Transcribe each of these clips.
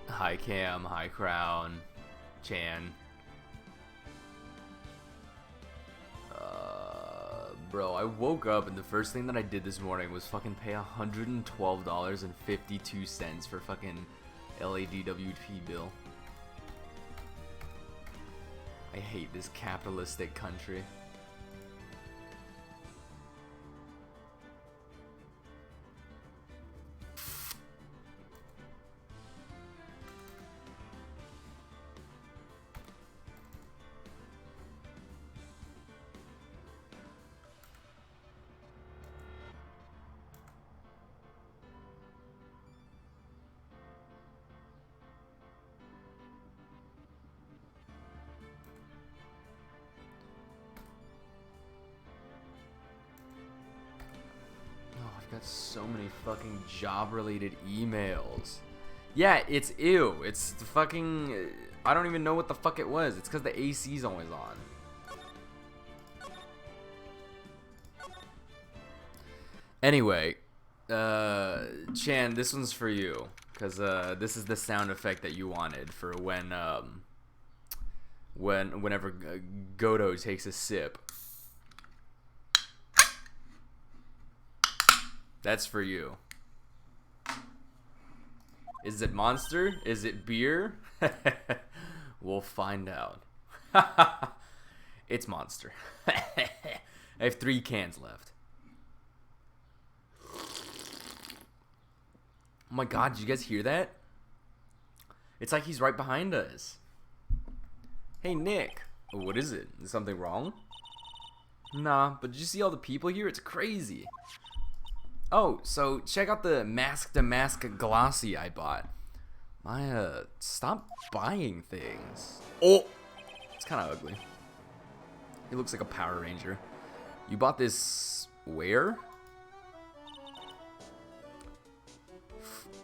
Hi Cam, hi Crown, Chan. Bro, I woke up and the first thing that I did this morning was fucking pay $112.52 for fucking LADWP bill. I hate this capitalistic country. Got so many fucking job-related emails. Yeah, it's ew. It's the fucking... I don't even know what the fuck it was. It's because the AC's always on. Anyway, Chan, this one's for you. Because this is the sound effect that you wanted for whenever Godot takes a sip. That's for you. Is it Monster? Is it beer? We'll find out. It's Monster. I have 3 cans left. Oh my god, did you guys hear that? It's like he's right behind us. Hey, Nick. Oh, what is it? Is something wrong? Nah, but did you see all the people here? It's crazy. Oh, so check out the mask-to-mask glossy I bought. Stop buying things. Oh! It's kind of ugly. He looks like a Power Ranger. You bought this where?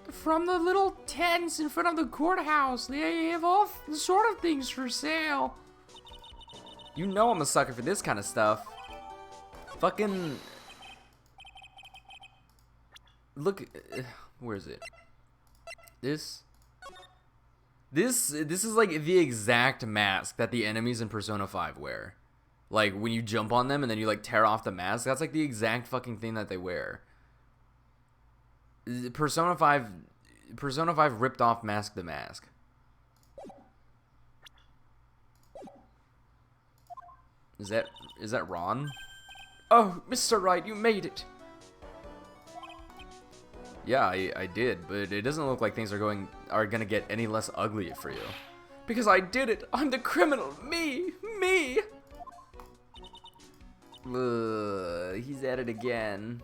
From the little tents in front of the courthouse. They have all sort of things for sale. You know I'm a sucker for this kind of stuff. Fucking... Look, where is it? This is like the exact mask that the enemies in Persona 5 wear. Like when you jump on them and then you like tear off the mask, that's like the exact fucking thing that they wear. Persona 5 ripped off Mask the Mask. Is that Ron? Oh, Mr. Wright, you made it. Yeah, I did, but it doesn't look like things are gonna get any less ugly for you. Because I did it. I'm the criminal. Me. He's at it again.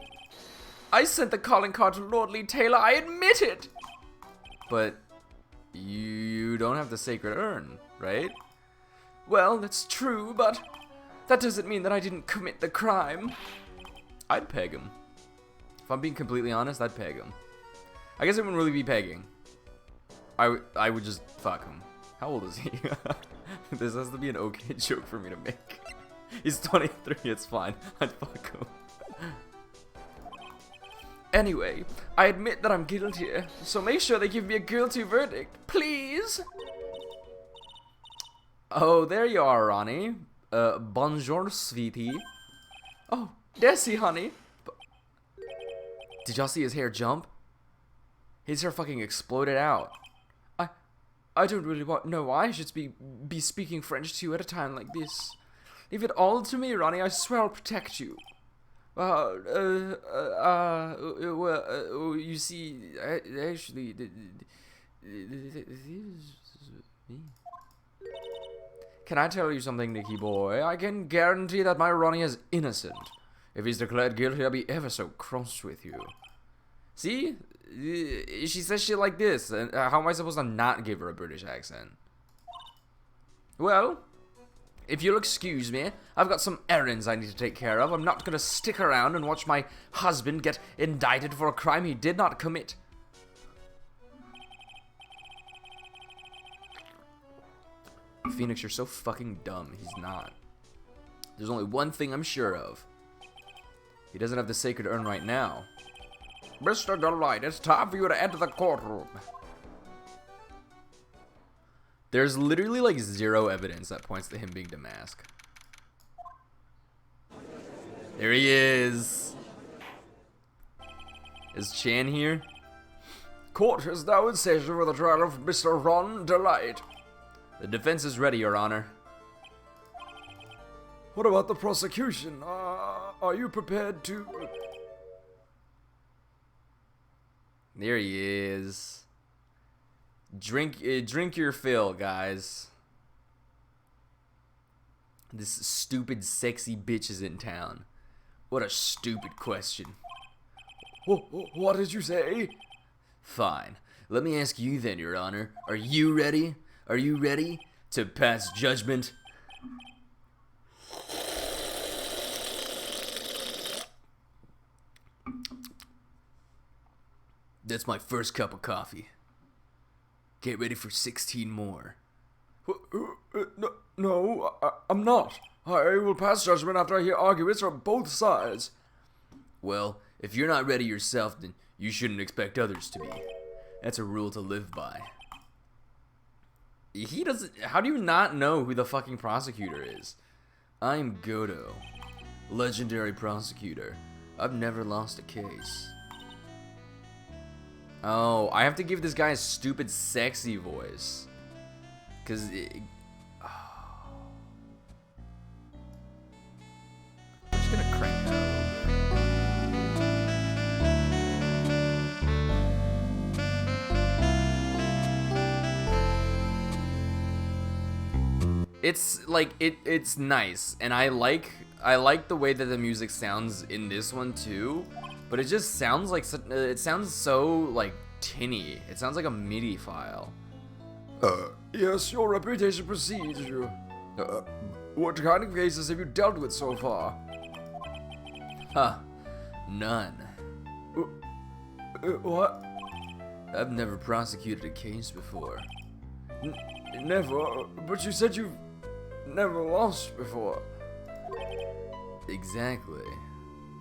I sent the calling card to Lordly Taylor. I admit it. But you don't have the Sacred Urn, right? Well, that's true, but that doesn't mean that I didn't commit the crime. I'd peg him. If I'm being completely honest, I'd peg him. I guess it wouldn't really be pegging. I would just fuck him. How old is he? This has to be an okay joke for me to make. He's 23, it's fine. I'd fuck him. Anyway, I admit that I'm guilty, so make sure they give me a guilty verdict, please. Oh, there you are, Ronnie. Bonjour, sweetie. Oh, Desi, honey. Did y'all see his hair jump? His hair fucking exploded out. I don't really know why I should be speaking French to you at a time like this. Leave it all to me, Ronnie. I swear I'll protect you. You see, actually, can I tell you something, Nicky boy? I can guarantee that my Ronnie is innocent. If he's declared guilty, I'll be ever so cross with you. See? She says shit like this, and how am I supposed to not give her a British accent? Well, if you'll excuse me, I've got some errands I need to take care of. I'm not gonna stick around and watch my husband get indicted for a crime he did not commit. Phoenix, you're so fucking dumb. He's not. There's only one thing I'm sure of. He doesn't have the Sacred Urn right now. Mr. Delight, it's time for you to enter the courtroom. There's literally like zero evidence that points to him being Damask. There he is. Is Chan here? Court is now in session for the trial of Mr. Ron Delight. The defense is ready, Your Honor. What about the prosecution? Are you prepared to... There he is. Drink your fill, guys. This stupid, sexy bitch is in town. What a stupid question. What did you say? Fine. Let me ask you then, Your Honor. Are you ready? Are you ready to pass judgment? That's my first cup of coffee. Get ready for 16 more. No, I'm not. I will pass judgment after I hear arguments from both sides. Well, if you're not ready yourself, then you shouldn't expect others to be. That's a rule to live by. He doesn't... How do you not know who the fucking prosecutor is? I'm Godot. Legendary prosecutor. I've never lost a case. Oh, I have to give this guy a stupid sexy voice. Cause I'm just gonna crank that over. It's like it's nice, and I like the way that the music sounds in this one too. But it just sounds like it sounds so like tinny. It sounds like a MIDI file. Yes, your reputation precedes you. What kind of cases have you dealt with so far? Huh. None. What? I've never prosecuted a case before. Never? But you said you've never lost before. Exactly.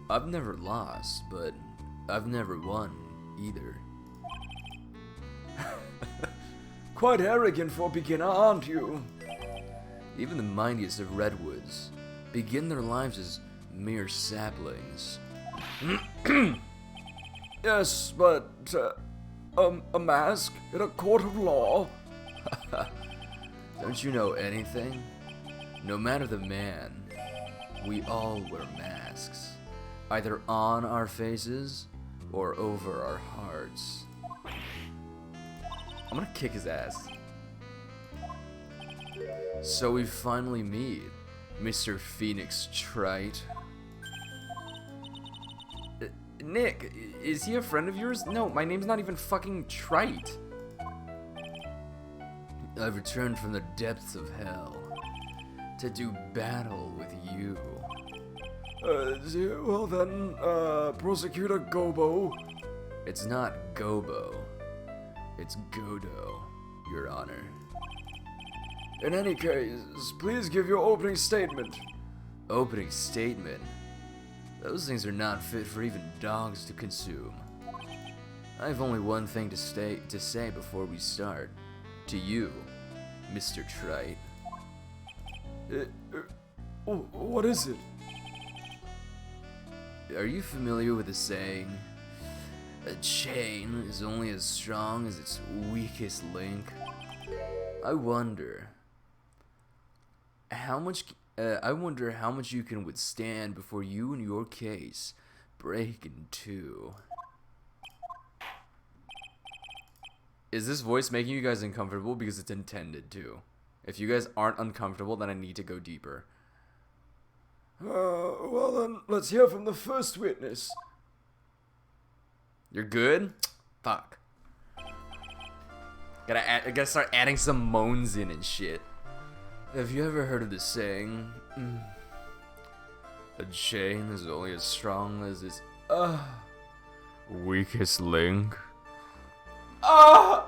I've never lost, but I've never won either. Quite arrogant for a beginner, aren't you? Even the mightiest of redwoods begin their lives as mere saplings. Yes, but a mask in a court of law? Don't you know anything? No matter the man, we all wear masks. Either on our faces or over our hearts. I'm gonna kick his ass. So we finally meet, Mr. Phoenix Trite. Nick, is he a friend of yours? No, my name's not even fucking Trite. I've returned from the depths of hell to do battle with you. Well then, Prosecutor Gobo. It's not Gobo. It's Godot, Your Honor. In any case, please give your opening statement. Opening statement? Those things are not fit for even dogs to consume. I have only one thing to say before we start. To you, Mr. Trite. What is it? Are you familiar with the saying, a chain is only as strong as its weakest link? I wonder how much you can withstand before you and your case break in two. Is this voice making you guys uncomfortable? Because it's intended to. If you guys aren't uncomfortable, then I need to go deeper. Well then, let's hear from the first witness. You're good? Fuck. I gotta start adding some moans in and shit. Have you ever heard of the saying, a chain is only as strong as its weakest link? Ah!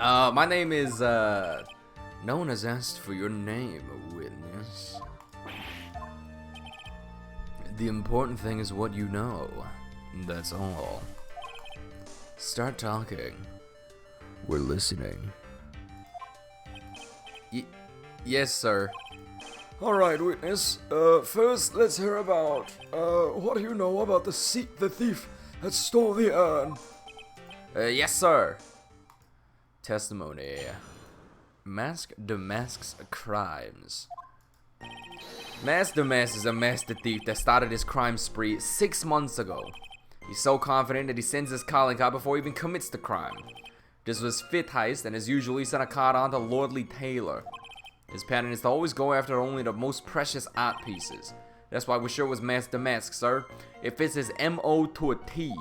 My name is, no one has asked for your name, witness. The important thing is what you know. That's all. Start talking. We're listening. Yes, sir. Alright, witness. First, let's hear about, what do you know about the thief that stole the urn? Yes, sir. Testimony. Mask demasks crimes. Mask Demasks is a master thief that started his crime spree 6 months ago. He's so confident that he sends his calling card before he even commits the crime. This was his 5th heist, and as usual, he sent a card on to Lordly Taylor. His pattern is to always go after only the most precious art pieces. That's why we're sure it was Mask Demasks, sir. It fits his MO to a T.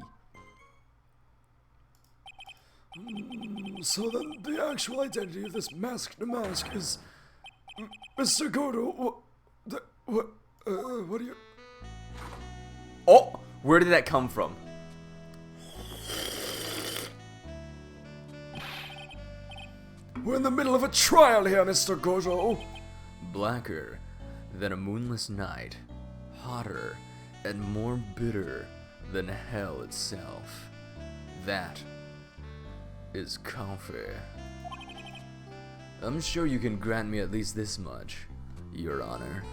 So then, the actual identity of this Mask Damask is Mr. Godot. What do you... Oh! Where did that come from? We're in the middle of a trial here, Mr. Godot. Blacker than a moonless night. Hotter and more bitter than hell itself. That is coffee. I'm sure you can grant me at least this much, Your Honor.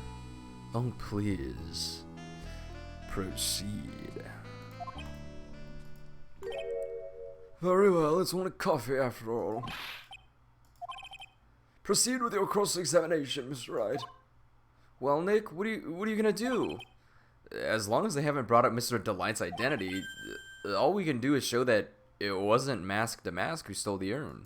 Oh, please. Proceed. Very well, it's only coffee after all. Proceed with your cross-examination, Mr. Wright. Well, Nick, what are you gonna do? As long as they haven't brought up Mr. Delight's identity, all we can do is show that it wasn't Mask Damask who stole the urn.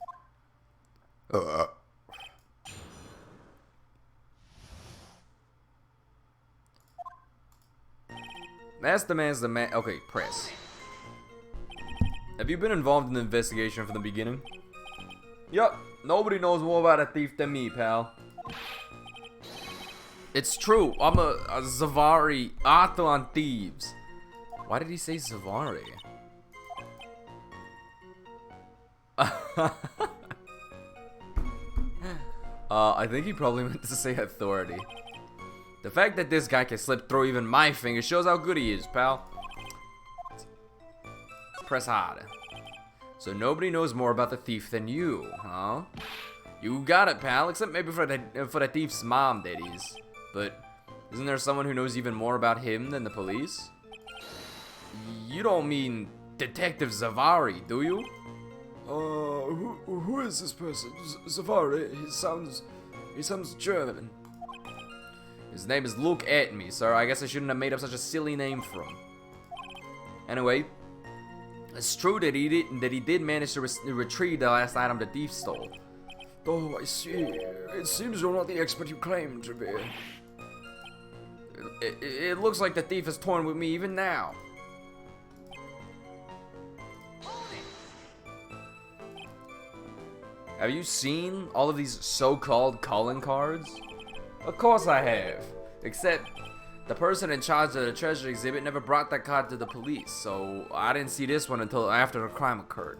Mask Damask okay, press. Have you been involved in the investigation from the beginning? Yup, nobody knows more about a thief than me, pal. It's true, I'm a Zavari, author on thieves. Why did he say Zavari? I think he probably meant to say authority. The fact that this guy can slip through even my fingers shows how good he is, pal. Press hard. So nobody knows more about the thief than you, huh? You got it, pal, except maybe for the thief's mom, that is. But isn't there someone who knows even more about him than the police? You don't mean Detective Zavari, do you? Who is this person? Zavari, he sounds German. His name is Look At Me, sir. I guess I shouldn't have made up such a silly name for him. Anyway, it's true that he did manage to retrieve the last item the thief stole. Oh, I see. It seems you're not the expert you claim to be. It looks like the thief is torn with me even now. Have you seen all of these so-called calling cards? Of course I have. Except the person in charge of the treasure exhibit never brought that card to the police, so I didn't see this one until after the crime occurred.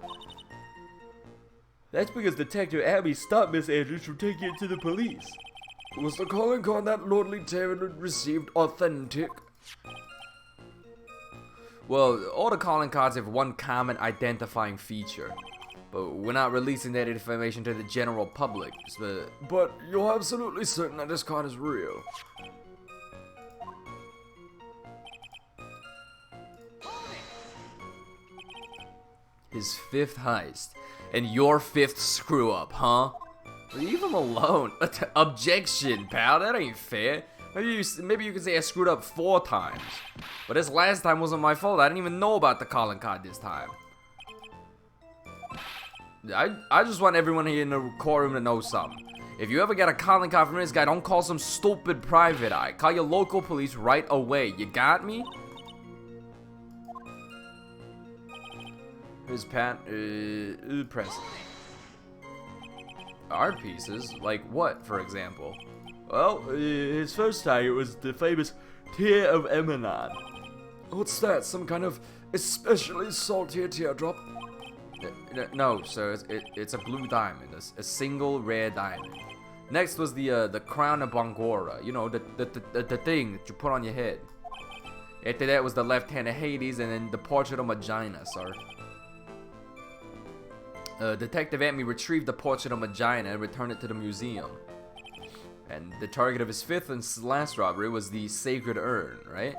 That's because Detective Abby stopped Miss Andrews from taking it to the police. Was the calling card that Lordly Taylor received authentic? Well, all the calling cards have one common identifying feature. But we're not releasing that information to the general public. But you're absolutely certain that this card is real? His 5th heist. And your 5th screw up, huh? Leave him alone. Objection, pal. That ain't fair. Maybe you could say I screwed up 4 times. But this last time wasn't my fault. I didn't even know about the calling card this time. I just want everyone here in the courtroom to know something. If you ever get a calling card from this guy, don't call some stupid private eye. Call your local police right away. You got me? His press. Art pieces? Like what, for example? Well, his first target was the famous Tear of Emanon. What's that? Some kind of especially salty teardrop? No, sir, it's a blue diamond, a single rare diamond. Next was the crown of Bongora, you know, the thing that you put on your head. After that was the left hand of Hades, and then the portrait of Magina, sir. Detective Amy retrieved the portrait of Magina and returned it to the museum. And the target of his fifth and last robbery was the sacred urn, right?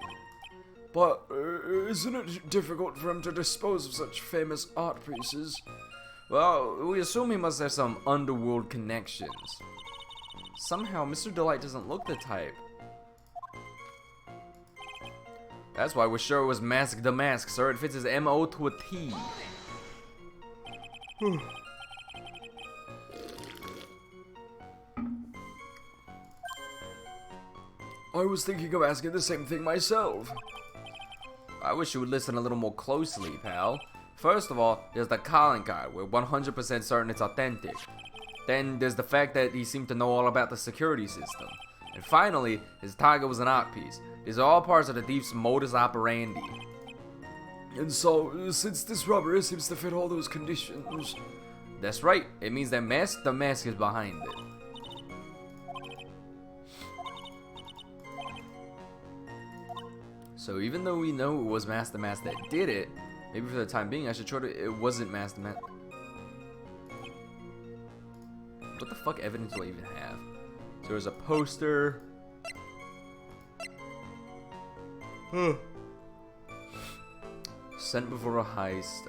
But isn't it difficult for him to dispose of such famous art pieces? Well, we assume he must have some underworld connections. Somehow, Mr. Delight doesn't look the type. That's why we're sure it was Mask the Mask, sir. It fits his MO to a T. I was thinking of asking the same thing myself. I wish you would listen a little more closely, pal. First of all, there's the calling card. We're 100% certain it's authentic. Then there's the fact that he seemed to know all about the security system. And finally, his target was an art piece. These are all parts of the thief's modus operandi. And so, since this robbery seems to fit all those conditions... That's right. It means that Mask the Mask is behind it. So even though we know it was Mask the Mask that did it, maybe for the time being I should try to... It wasn't Mask the Mask. What the fuck evidence do I even have? So there's a poster. Sent before a heist.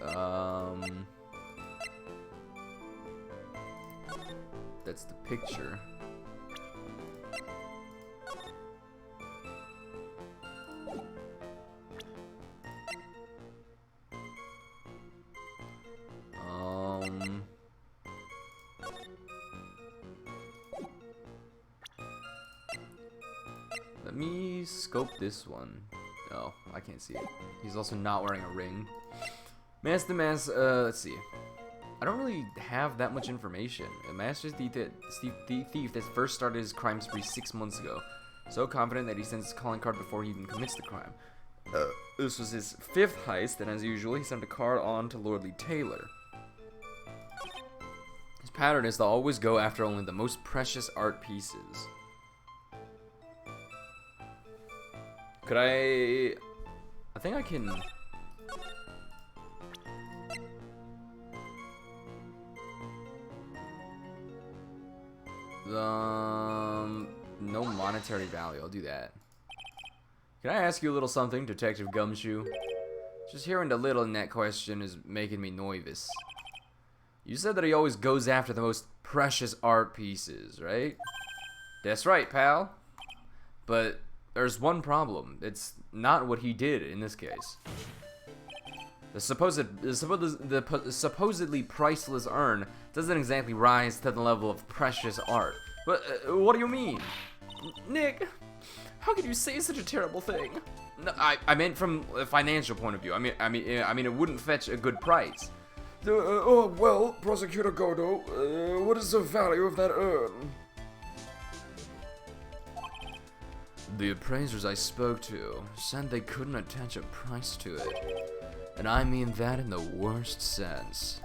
That's the picture. Let me scope this one. Oh, I can't see it. He's also not wearing a ring. Mask the Mask, let's see. I don't really have that much information. A master thief that first started his crime spree 6 months ago. So confident that he sends his calling card before he even commits the crime. This was his 5th heist, and as usual, he sent a card on to Lordly Taylor. His pattern is to always go after only the most precious art pieces. Could I think I can... No monetary value, I'll do that. Can I ask you a little something, Detective Gumshoe? Just hearing the little net question is making me nervous. You said that he always goes after the most precious art pieces, right? That's right, pal. But there's one problem. It's not what he did in this case. The supposedly priceless urn doesn't exactly rise to the level of precious art. But what do you mean? Nick, how could you say such a terrible thing? No, I meant from a financial point of view. I mean, it wouldn't fetch a good price. Well, Prosecutor Godot, what is the value of that urn? The appraisers I spoke to said they couldn't attach a price to it. And I mean that in the worst sense.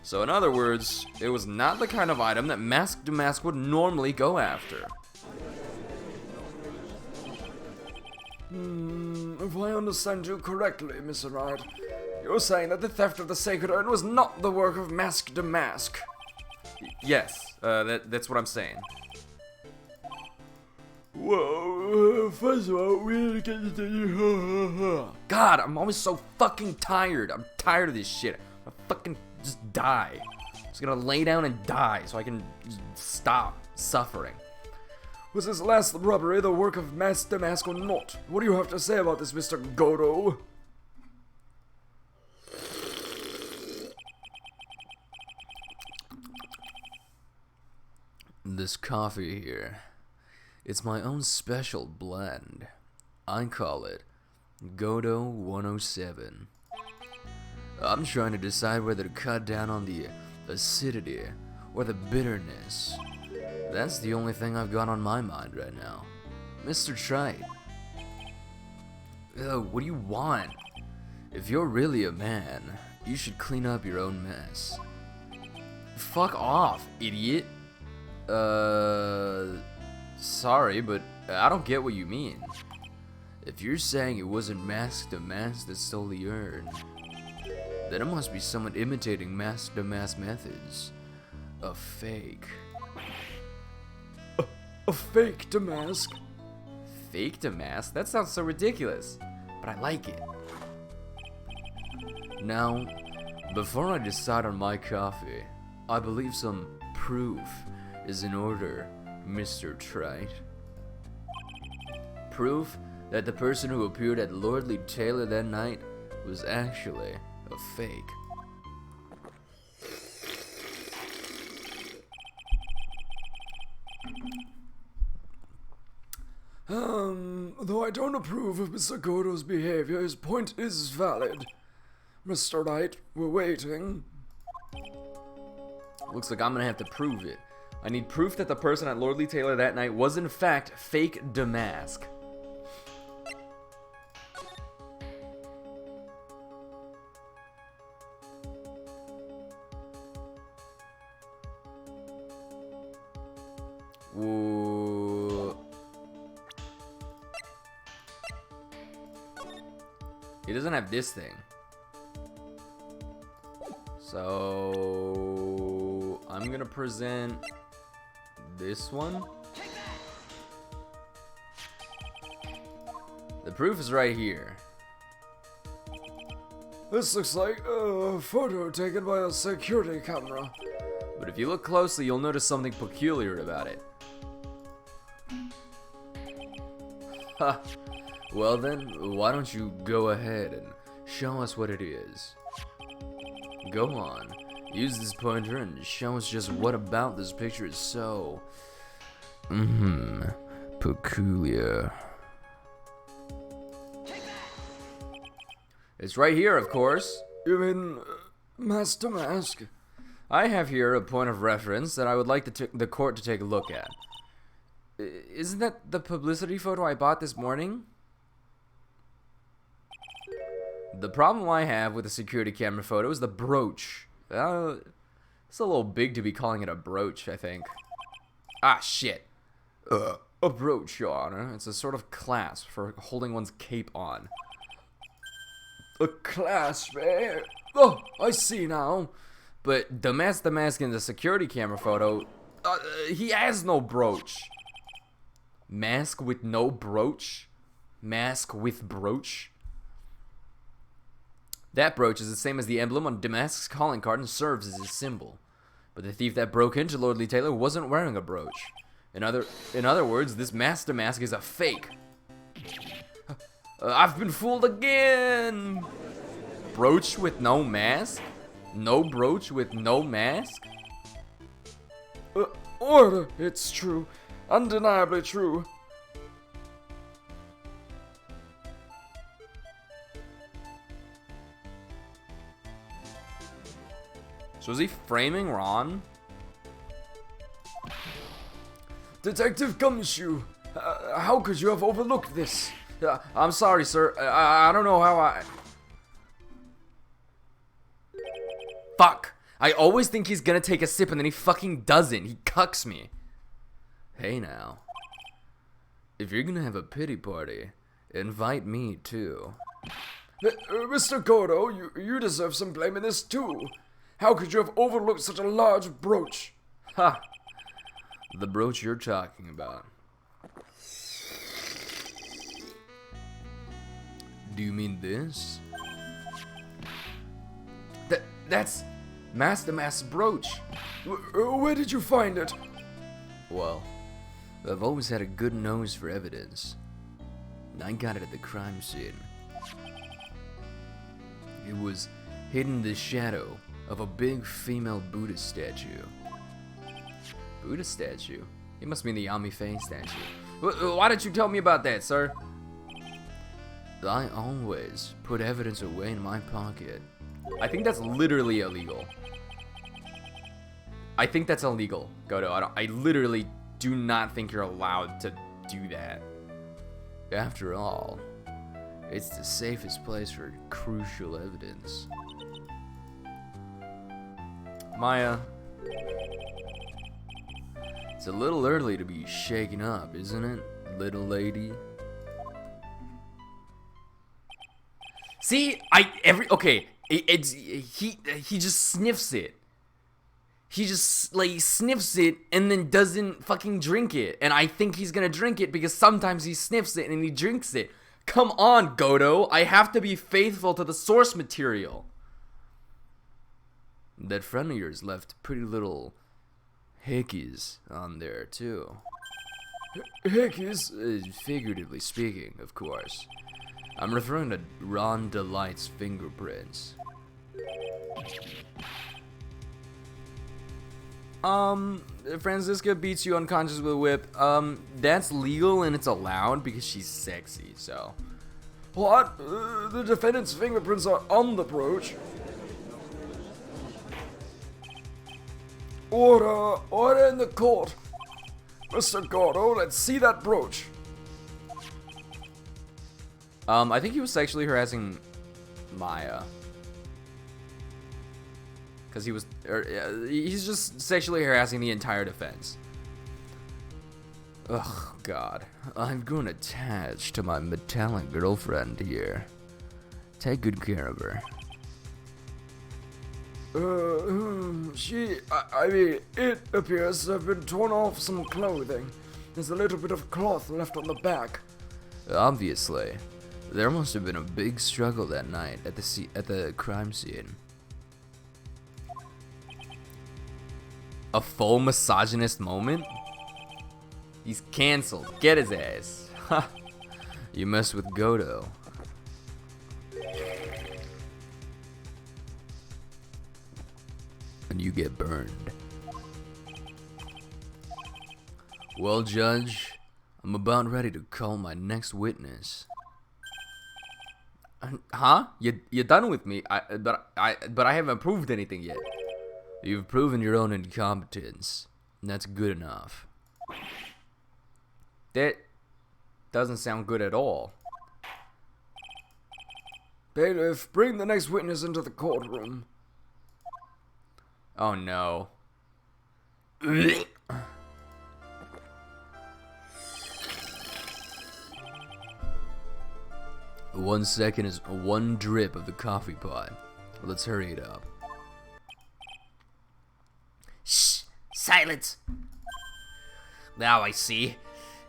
So in other words, it was not the kind of item that Mask to Mask would normally go after. If I understand you correctly, Mr. Wright, you're saying that the theft of the sacred urn was not the work of Mask to Mask. Yes, that's what I'm saying. Whoa, first of all, we get to God, I'm always so fucking tired. I'm tired of this shit. I'm fucking just die. I'm just gonna lay down and die so I can just stop suffering. Was this last robbery the work of Mask to Mask or not? What do you have to say about this, Mr. Godot? This coffee here, it's my own special blend. I call it Godot 107. I'm trying to decide whether to cut down on the acidity or the bitterness. That's the only thing I've got on my mind right now. Mr. Trite. What do you want? If you're really a man, You should clean up your own mess. Fuck off, idiot. Sorry, but I don't get what you mean. If you're saying it wasn't Mask to Mask that stole the urn, then it must be someone imitating Mask to Mask methods. A fake. A fake Damask? Fake to Mask? That sounds so ridiculous, but I like it. Now, before I decide on my coffee, I believe some proof is in order, Mr. Trite. Proof that the person who appeared at Lordly Taylor that night was actually a fake. Though I don't approve of Mr. Godot's behavior, his point is valid. Mr. Knight, we're waiting. Looks like I'm gonna have to prove it. I need proof that the person at Lordly Taylor that night was in fact fake Damask. Ooh. He doesn't have this thing. So I'm gonna present this one. The proof is right here. This looks like a photo taken by a security camera. But if you look closely, you'll notice something peculiar about it. Ha! Well then, why don't you go ahead and show us what it is? Go on, use this pointer and show us just what about this picture is so... peculiar. It's right here, of course. You mean Mask to Mask? I have here a point of reference that I would like the court to take a look at. Isn't that the publicity photo I bought this morning? The problem I have with the security camera photo is the brooch. It's a little big to be calling it a brooch, I think. Ah, shit. A brooch, Your Honor. It's a sort of clasp for holding one's cape on. A clasp, eh? Oh, I see now. But the mask in the security camera photo, he has no brooch. Mask with no brooch? Mask with brooch? That brooch is the same as the emblem on Damask's calling card and serves as his symbol. But the thief that broke into Lordly Taylor wasn't wearing a brooch. In other words, this Mask Damask is a fake. I've been fooled again! Brooch with no mask? No brooch with no mask? Order! It's true. Undeniably true. So is he framing Ron? Detective Gumshoe, how could you have overlooked this? I'm sorry, sir. I don't know how I... Fuck! I always think he's gonna take a sip and then he fucking doesn't. He cucks me. Hey now. If you're gonna have a pity party, invite me too. Mr. Godot, you deserve some blame in this too. How could you have overlooked such a large brooch? Ha! The brooch you're talking about. Do you mean this? That's Mask Damask's brooch. Where did you find it? Well, I've always had a good nose for evidence. And I got it at the crime scene. It was hidden in the shadow of a big female Buddha statue. Buddha statue? It must mean the Yami Faye statue. Why didn't you tell me about that, sir? I always put evidence away in my pocket. I think that's literally illegal. I think that's illegal, Godot. I literally do not think you're allowed to do that. After all, it's the safest place for crucial evidence. Maya. It's a little early to be shaken up, isn't it, little lady? See, he just sniffs it. He just like sniffs it and then doesn't fucking drink it. And I think he's gonna drink it because sometimes he sniffs it and he drinks it. Come on, Godot. I have to be faithful to the source material. That friend of yours left pretty little hickeys on there too. Hickeys? Figuratively speaking, of course. I'm referring to Ron Delight's fingerprints. Francisca beats you unconscious with a whip. That's legal and it's allowed because she's sexy, so. What? The defendant's fingerprints are on the brooch. Order in the court. Mr. Godot, let's see that brooch. I think he was sexually harassing Maya. Because he's just sexually harassing the entire defense. Ugh, God. I'm going attached to my metallic girlfriend here. Take good care of her. I mean, it appears to have been torn off some clothing. There's a little bit of cloth left on the back. Obviously. There must have been a big struggle that night at the crime scene. A full misogynist moment? He's canceled. Get his ass. Ha! You mess with Godot. And you get burned. Well, Judge, I'm about ready to call my next witness. Huh? You're done with me? But I haven't proved anything yet. You've proven your own incompetence. And that's good enough. That doesn't sound good at all. Bailiff, bring the next witness into the courtroom. Oh no. 1 second is 1 drip of the coffee pot. Let's hurry it up. Shh! Silence! Now I see.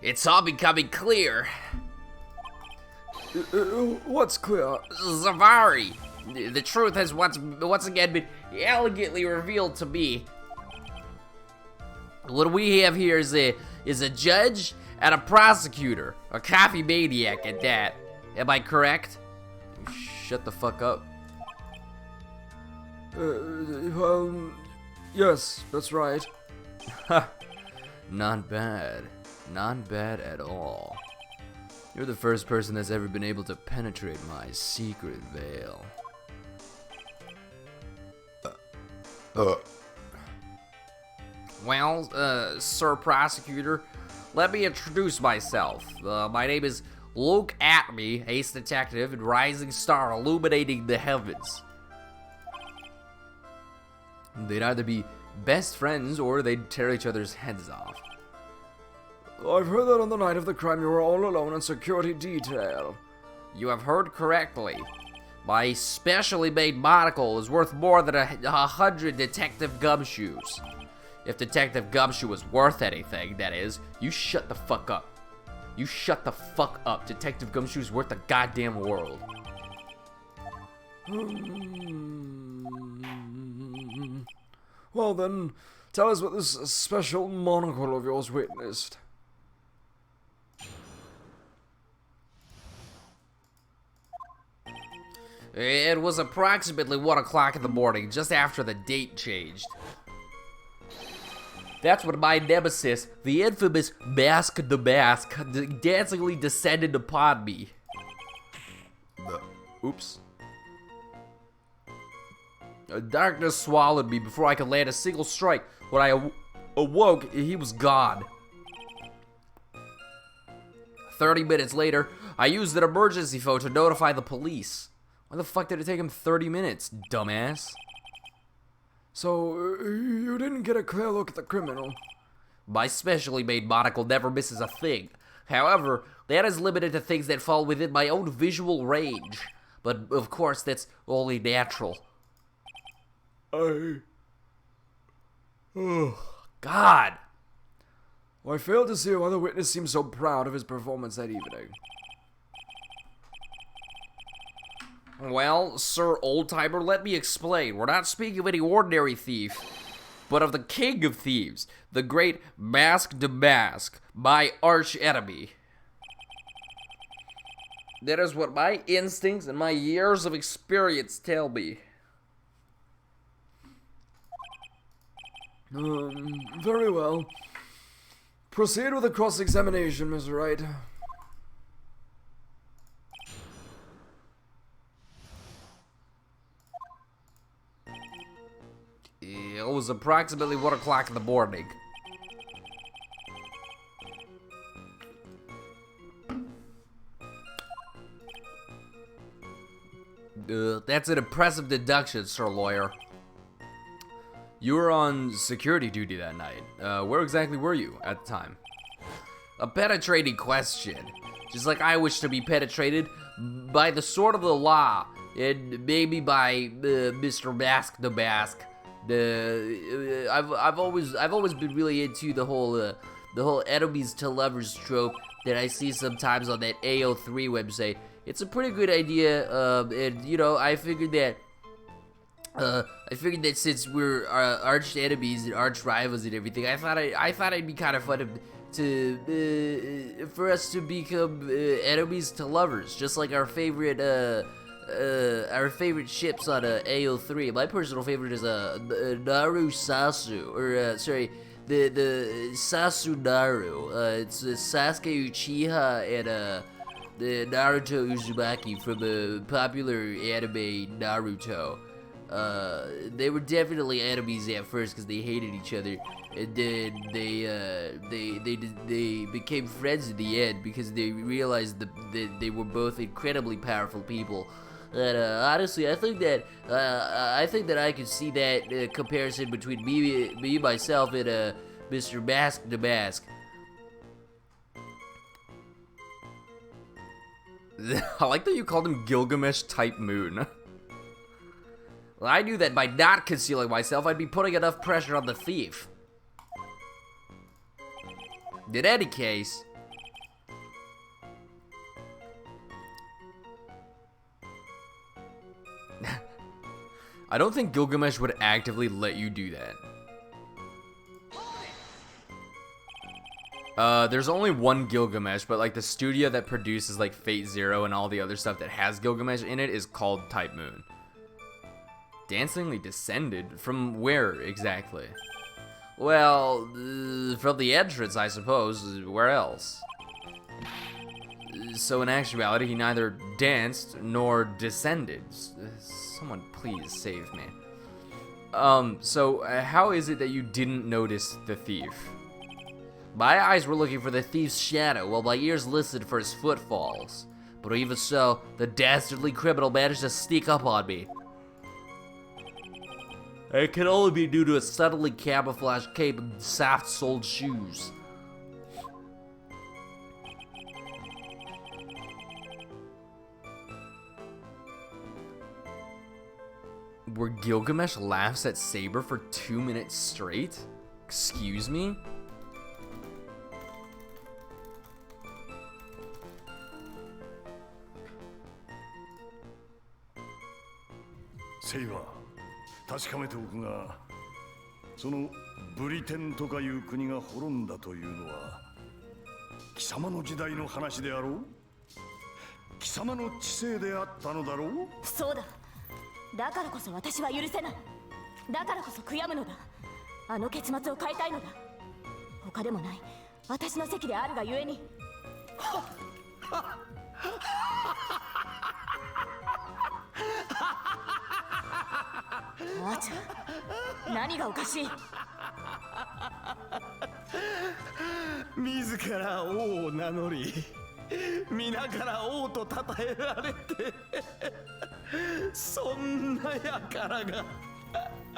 It's all becoming clear. What's clear? Zavari! The truth has once again been elegantly revealed to me. What we have here is a judge and a prosecutor. A coffee maniac at that. Am I correct? Shut the fuck up. Well, yes, that's right. Not bad. Not bad at all. You're the first person that's ever been able to penetrate my secret veil. Well, Sir Prosecutor, let me introduce myself. My name is Luke Atme, ace detective and rising star illuminating the heavens. They'd either be best friends or they'd tear each other's heads off. I've heard that on the night of the crime you were all alone in security detail. You have heard correctly. My specially made monocle is worth more than 100 Detective Gumshoes. If Detective Gumshoe was worth anything, that is, you shut the fuck up. You shut the fuck up. Detective Gumshoe's worth the goddamn world. Well then, tell us what this special monocle of yours witnessed. It was approximately 1 o'clock in the morning, just after the date changed. That's when my nemesis, the infamous Mask the Mask, dancingly descended upon me. Oops. Darkness swallowed me before I could land a single strike. When I awoke, he was gone. 30 minutes later, I used an emergency phone to notify the police. Why the fuck did it take him 30 minutes, dumbass? So, you didn't get a clear look at the criminal? My specially made monocle never misses a thing. However, that is limited to things that fall within my own visual range. But, of course, that's only natural. Oh, God! well, I failed to see why the witness seemed so proud of his performance that evening. Well, Sir Oldtimer, let me explain. We're not speaking of any ordinary thief, but of the king of thieves, the great Mask de Mask, my arch enemy. That is what my instincts and my years of experience tell me. Very well. Proceed with the cross-examination, Mr. Wright. It was approximately 1 o'clock in the morning. That's an impressive deduction, Sir Lawyer. You were on security duty that night. Where exactly were you at the time? A penetrating question. Just like I wish to be penetrated by the sword of the law, and maybe by Mr. Mask the Mask. I've always been really into the whole enemies to lovers trope that I see sometimes on that AO3 website. It's a pretty good idea, and you know, I figured that since we're arch enemies and arch rivals and everything, I thought it'd be kind of fun for us to become enemies to lovers, just like our favorite ships on AO3. My personal favorite is Naru Sasu, or the Sasu Naru. It's Sasuke Uchiha and the Naruto Uzumaki from the popular anime Naruto. They were definitely enemies at first because they hated each other, and then they became friends in the end because they realized that they were both incredibly powerful people. And honestly, I think that I could see that comparison between me myself and Mr. Mask the Mask. I like that you called him Gilgamesh Type Moon. Well, I knew that by not concealing myself, I'd be putting enough pressure on the thief. In any case, I don't think Gilgamesh would actively let you do that. There's only one Gilgamesh, but like the studio that produces like Fate Zero and all the other stuff that has Gilgamesh in it is called Type Moon. Dancingly Descended? From where exactly? well, from the entrance, I suppose. Where else? So in actuality, he neither danced nor descended. Someone please save me. So how is it that you didn't notice the thief? My eyes were looking for the thief's shadow, while my ears listened for his footfalls. But even so, the dastardly criminal managed to sneak up on me. It can only be due to a subtly camouflaged cape and soft-soled shoes. Where Gilgamesh laughs at Saber for 2 minutes straight? Excuse me? Saber, 確かめておくが、そのブリテンとかいう国が滅んだというのは貴様の時代の話であろう。貴様の知性であったのだろう。そうだ。だからこそ私は許せない。だからこそ悔やむのだ。あの結末を変えたいのだ。他でもない私の席であるがゆえに。あーちゃん、何がおかしい。自ら王を名乗り、皆から王と称えられて、そんな輩が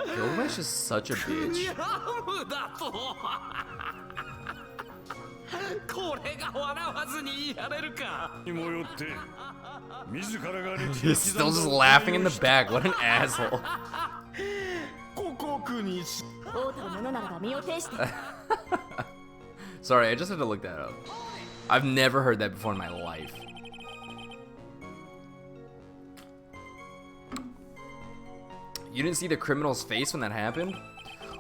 Gilgamesh is such a bitch. 無だとこれが笑わずに言いられるかにもよって自らが歴 He's still just laughing in the back. What an asshole. 故国にし王たる者ならば身を挺して Sorry, I just had to look that up. I've never heard that before in my life. You didn't see the criminal's face when that happened?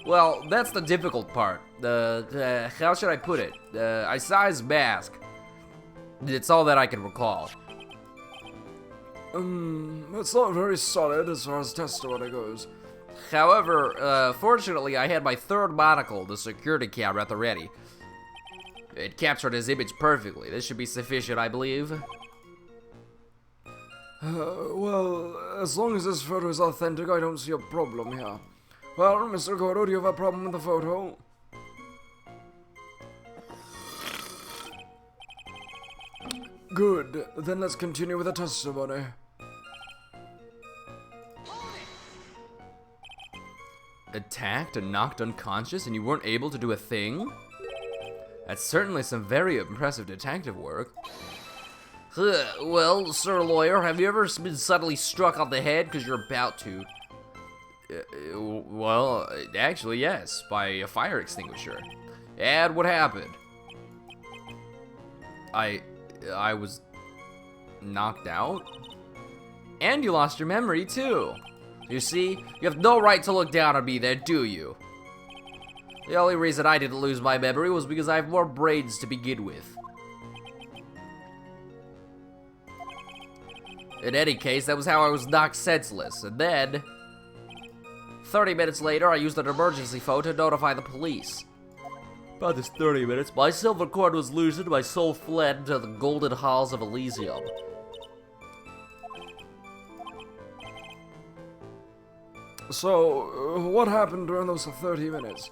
Well, that's the difficult part. How should I put it? I saw his mask. It's all that I can recall. It's not very solid as far as testimony goes. However, fortunately, I had my third monocle, the security camera, at the ready. It captured his image perfectly. This should be sufficient, I believe. Well, as long as this photo is authentic, I don't see a problem here. Well, Mr. Godot, do you have a problem with the photo? Good. Then let's continue with the testimony. Attacked and knocked unconscious and you weren't able to do a thing? That's certainly some very impressive detective work. Well, sir lawyer, have you ever been suddenly struck on the head because you're about to? Well, actually, yes, by a fire extinguisher. And what happened? I was knocked out? And you lost your memory, too. You see, you have no right to look down on me then, do you? The only reason I didn't lose my memory was because I have more brains to begin with. In any case, that was how I was knocked senseless, and then 30 minutes later, I used an emergency phone to notify the police. About this 30 minutes, my silver cord was loosened, my soul fled into the golden halls of Elysium. So, what happened during those 30 minutes?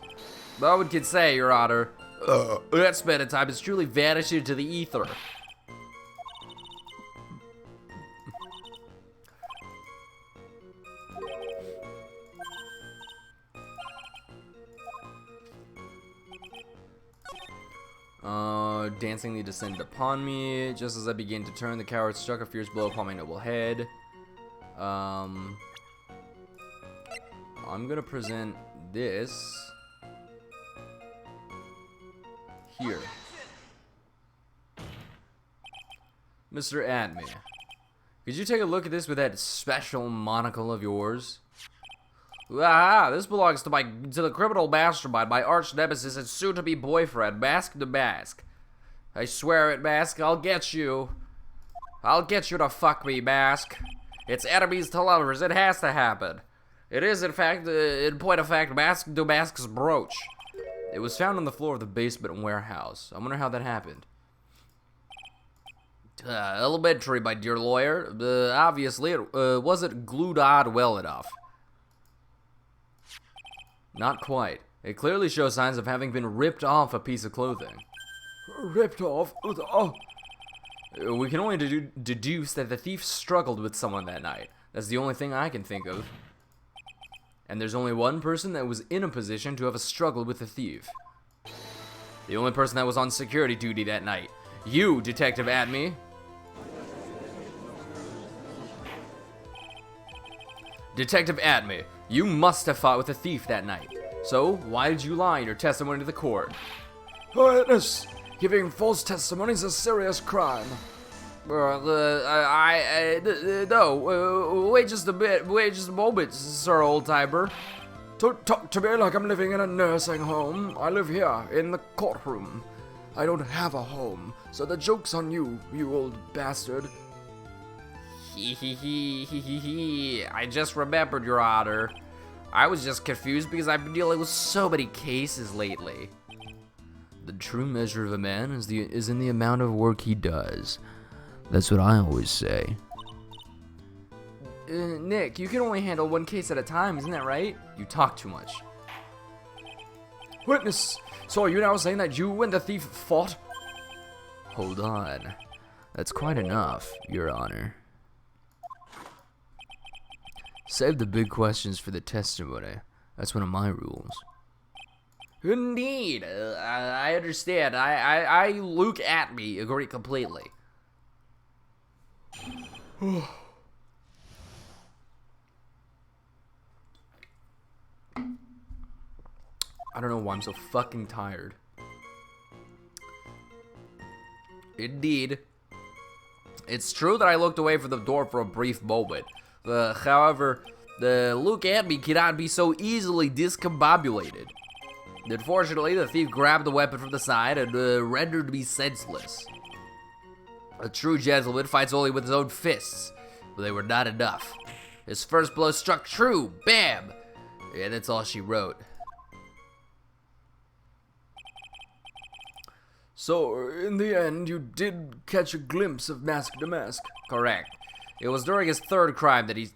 No one can say, Your Honor. That span of time has truly vanished into the ether. Dancingly descended upon me. Just as I began to turn, the coward struck a fierce blow upon my noble head. I'm gonna present this here. Mr. Atme, could you take a look at this with that special monocle of yours? Ah, this belongs to the criminal mastermind, my arch nemesis and soon-to-be boyfriend, Mask to Mask. I swear it, Mask, I'll get you. I'll get you to fuck me, Mask. It's enemies to lovers, it has to happen. It is, in fact, in point of fact, Mask to Mask's brooch. It was found on the floor of the basement warehouse. I wonder how that happened. Elementary, my dear lawyer. Obviously, it wasn't glued on well enough. Not quite. It clearly shows signs of having been ripped off a piece of clothing. Ripped off? Oh, We can only deduce that the thief struggled with someone that night. That's the only thing I can think of. And there's only one person that was in a position to have a struggle with the thief. The only person that was on security duty that night. You, Detective Atme. Detective Atme, you must have fought with the thief that night. So, why did you lie in your testimony to the court? witness! Giving false testimony is a serious crime. No, wait just a bit, wait just a moment, Sir Oldtimer. Don't talk to me like I'm living in a nursing home. I live here, in the courtroom. I don't have a home, so the joke's on you, you old bastard. I just remembered, Your Honor. I was just confused because I've been dealing with so many cases lately. The true measure of a man is in the amount of work he does. That's what I always say. Nick, you can only handle one case at a time, isn't that right? You talk too much. Witness! So are you now saying that you and the thief fought? Hold on. That's quite enough, Your Honor. Save the big questions for the testimony. That's one of my rules. Indeed, I understand. I look at me, agree completely. I don't know why I'm so fucking tired. Indeed. It's true that I looked away from the door for a brief moment. However, the look at me cannot be so easily discombobulated. Unfortunately, the thief grabbed the weapon from the side and rendered me senseless. A true gentleman fights only with his own fists, but they were not enough. His first blow struck true, bam! And that's all she wrote. So, in the end, you did catch a glimpse of Mask to Mask. Correct. It was during his third crime that he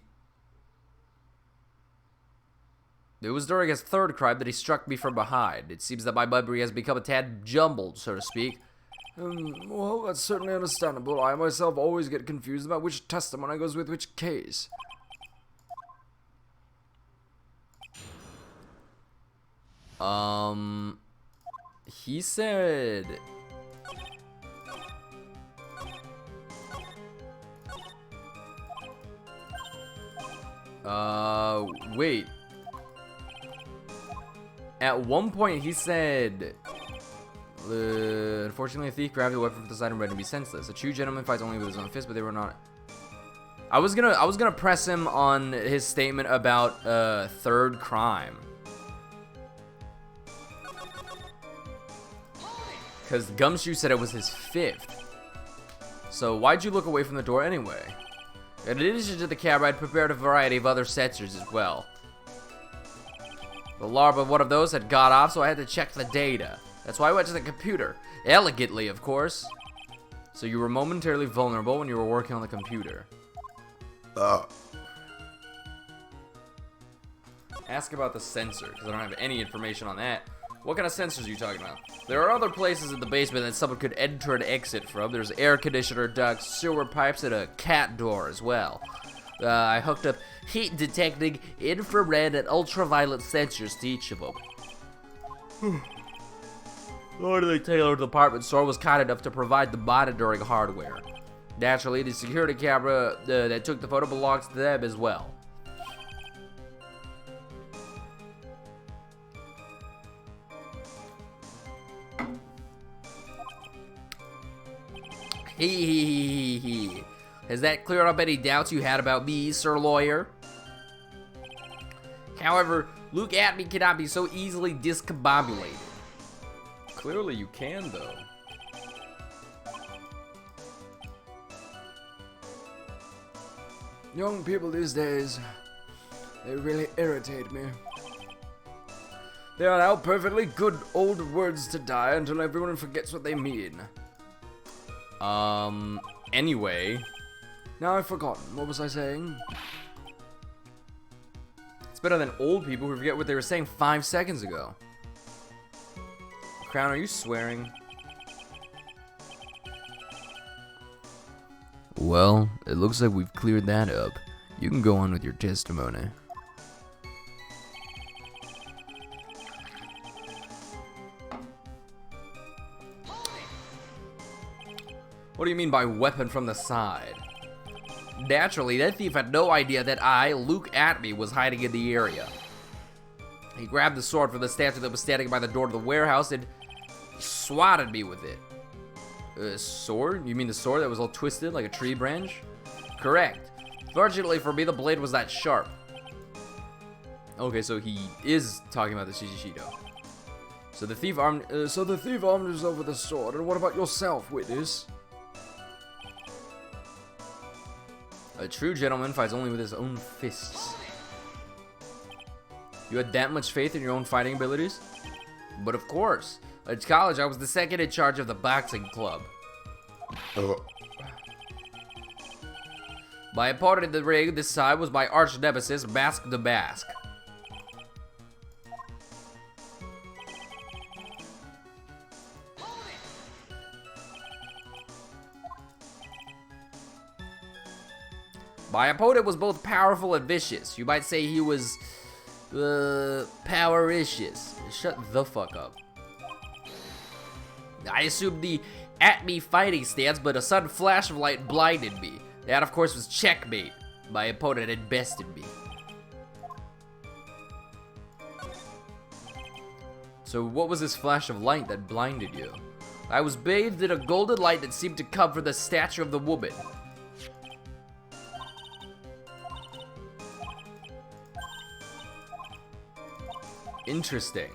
struck me from behind. It seems that my memory has become a tad jumbled, so to speak. Well, that's certainly understandable. I myself always get confused about which testimony goes with which case. He said... wait. At one point he said... unfortunately, a thief grabbed the weapon from the side and rendered me senseless. A true gentleman fights only with his own fist, but they were not... I was gonna press him on his statement about, third crime. Because Gumshoe said it was his fifth. So why'd you look away from the door anyway? In addition to the camera, I'd prepared a variety of other sensors as well. The alarm of one of those had got off, so I had to check the data. That's why I went to the computer. Elegantly, of course. So you were momentarily vulnerable when you were working on the computer. Ask about the sensor, because I don't have any information on that. What kind of sensors are you talking about? There are other places in the basement that someone could enter and exit from. There's air conditioner ducts, sewer pipes, and a cat door as well. I hooked up heat detecting, infrared, and ultraviolet sensors to each of them. The owner of the tailored department store was kind enough to provide the monitoring hardware. Naturally, the security camera that took the photo belongs to them as well. Hee. Has that cleared up any doubts you had about me, Sir Lawyer? However, Luke Atney cannot be so easily discombobulated. Clearly you can, though. Young people these days, they really irritate me. They are now perfectly good old words to die until everyone forgets what they mean. Anyway. Now I've forgotten. What was I saying? It's better than old people who forget what they were saying 5 seconds ago. Crown, are you swearing? Well, it looks like we've cleared that up. You can go on with your testimony. What do you mean by weapon from the side? Naturally, that thief had no idea that I, Luke Atney, was hiding in the area. He grabbed the sword from the statue that was standing by the door to the warehouse and swatted me with it. Sword? You mean the sword that was all twisted like a tree branch? Correct. Fortunately for me, the blade was that sharp. Okay, so he is talking about the Shishishito. So the thief armed... himself with a sword. And what about yourself, witness? A true gentleman fights only with his own fists. You had that much faith in your own fighting abilities? But of course. At college, I was the second in charge of the boxing club. My opponent in the ring this time was my arch nemesis, Mask to Mask. My opponent was both powerful and vicious. You might say he was Powericious. Shut the fuck up. I assumed the at-me fighting stance, but a sudden flash of light blinded me. That, of course, was checkmate. My opponent had bested me. So what was this flash of light that blinded you? I was bathed in a golden light that seemed to come from the statue of the woman. Interesting.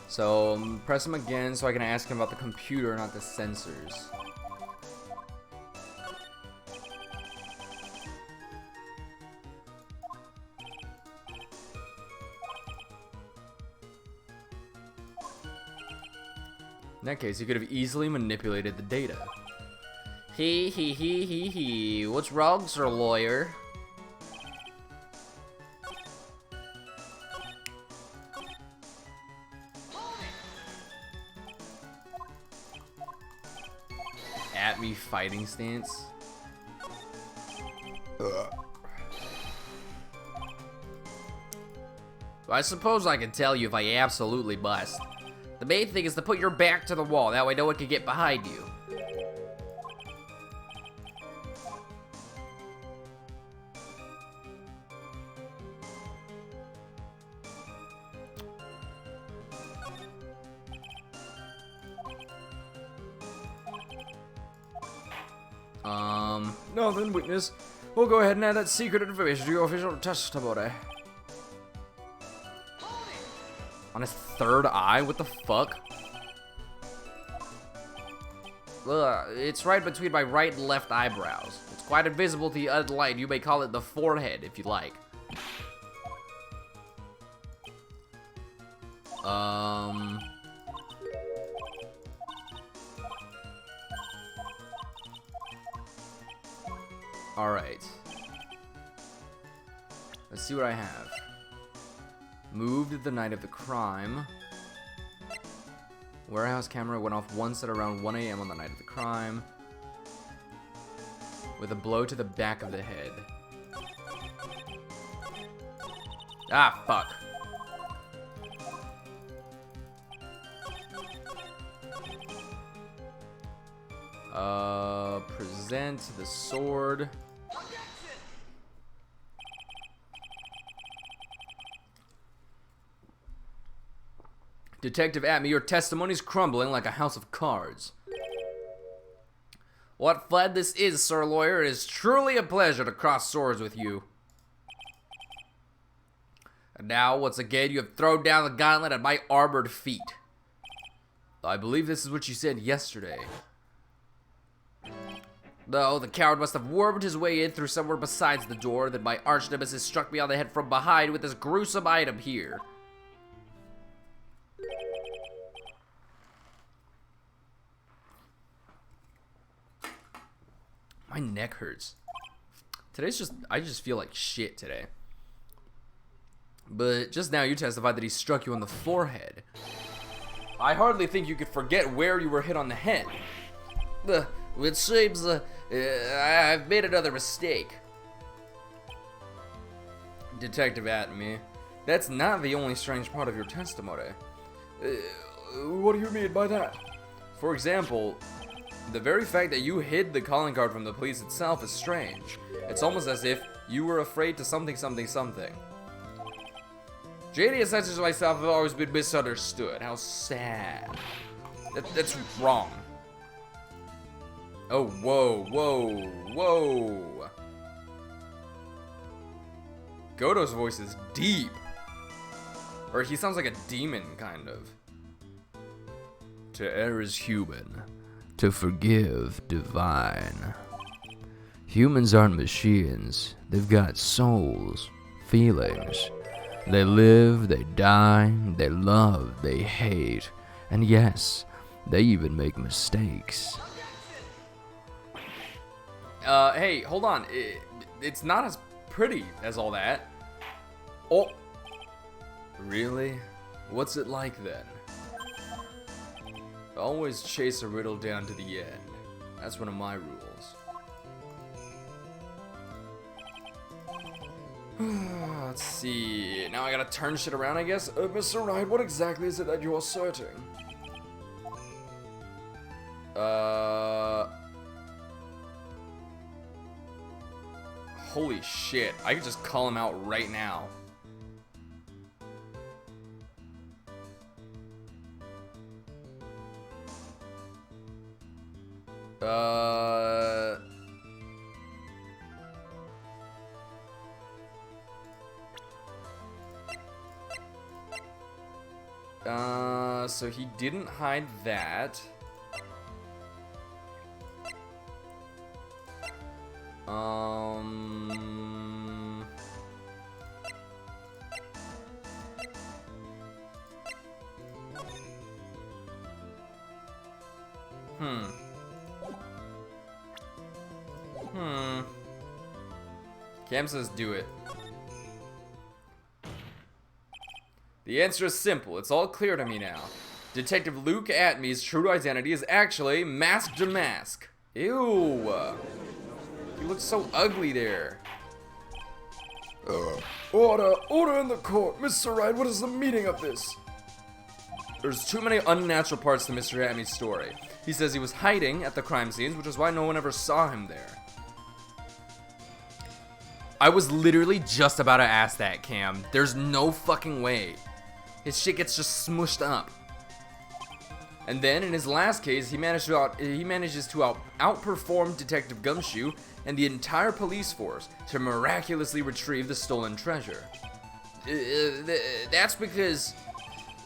So, press him again so I can ask him about the computer, not the sensors. In that case, he could have easily manipulated the data. He. What's wrong, sir lawyer? At me fighting stance. I suppose I can tell you if I absolutely must. The main thing is to put your back to the wall, that way no one can get behind you. Nothing, witness. We'll go ahead and add that secret information to your official testimony. On his third eye? What the fuck? It's right between my right and left eyebrows. It's quite invisible to the unlight. You may call it the forehead if you like. Alright. Let's see what I have. Moved the night of the crime. Warehouse camera went off once at around 1 a.m. on the night of the crime. With a blow to the back of the head. Ah, fuck. Present the sword. Detective Atme, your testimony's crumbling like a house of cards. What fun this is, sir lawyer. It is truly a pleasure to cross swords with you. And now, once again, you have thrown down the gauntlet at my armored feet. I believe this is what you said yesterday. No, the coward must have wormed his way in through somewhere besides the door, then my arch nemesis struck me on the head from behind with this gruesome item here. My neck hurts. I just feel like shit today. But just now you testified that he struck you on the forehead. I hardly think you could forget where you were hit on the head. It seems I've made another mistake. Detective Atme, that's not the only strange part of your testimony. What do you mean by that? For example, the very fact that you hid the calling card from the police itself is strange. It's almost as if you were afraid to something. JD and such as myself have always been misunderstood. How sad. That's wrong. Oh, whoa. Godot's voice is deep. Or he sounds like a demon, kind of. To err is human. To forgive, divine. Humans aren't machines. They've got souls, feelings. They live, they die, they love, they hate. And yes, they even make mistakes. Hey, hold on. It's not as pretty as all that. Oh. Really? What's it like then? Always chase a riddle down to the end. That's one of my rules. Let's see. Now I gotta turn shit around, I guess. Mr. Wright, what exactly is it that you're asserting? Holy shit. I could just call him out right now. So he didn't hide that. Cam says do it. The answer is simple. It's all clear to me now. Detective Luke Atmey's true identity is actually Mask to Mask. Ew. He looks so ugly there. Order in the court. Mr. Wright, what is the meaning of this? There's too many unnatural parts to Mr. Atmey's story. He says he was hiding at the crime scenes, which is why no one ever saw him there. I was literally just about to ask that, Cam. There's no fucking way. His shit gets just smushed up. And then, in his last case, he manages to outperform Detective Gumshoe and the entire police force to miraculously retrieve the stolen treasure. That's because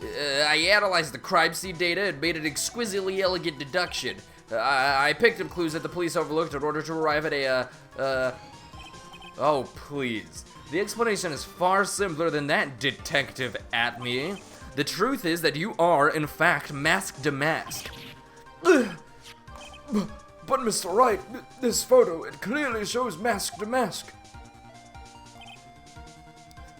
I analyzed the crime scene data and made an exquisitely elegant deduction. I picked up clues that the police overlooked in order to arrive at a, Oh, please. The explanation is far simpler than that, Detective Atmey. The truth is that you are, in fact, Mask to Mask. But Mr. Wright, this photo, it clearly shows Mask to Mask.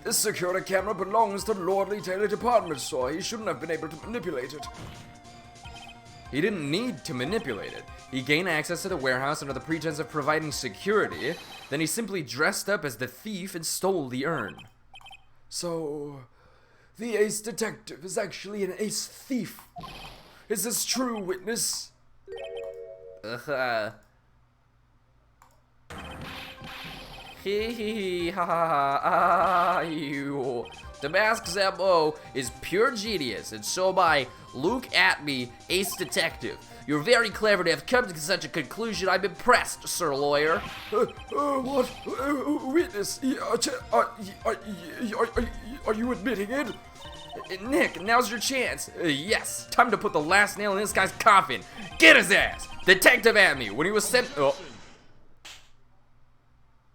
This security camera belongs to Lordly Taylor department store. He shouldn't have been able to manipulate it. He didn't need to manipulate it. He gained access to the warehouse under the pretense of providing security. Then he simply dressed up as the thief and stole the urn. So, the ace detective is actually an ace thief. Is this true, witness? Hee hee hee, ha ha ha, you. The Mask's MO is pure genius, and so by Luke Atmey, ace detective. You're very clever to have come to such a conclusion. I'm impressed, sir lawyer. What? Witness, are you admitting it? Nick, now's your chance. Yes, time to put the last nail in this guy's coffin. Get his ass! Detective Atmey, when he was sent... Oh.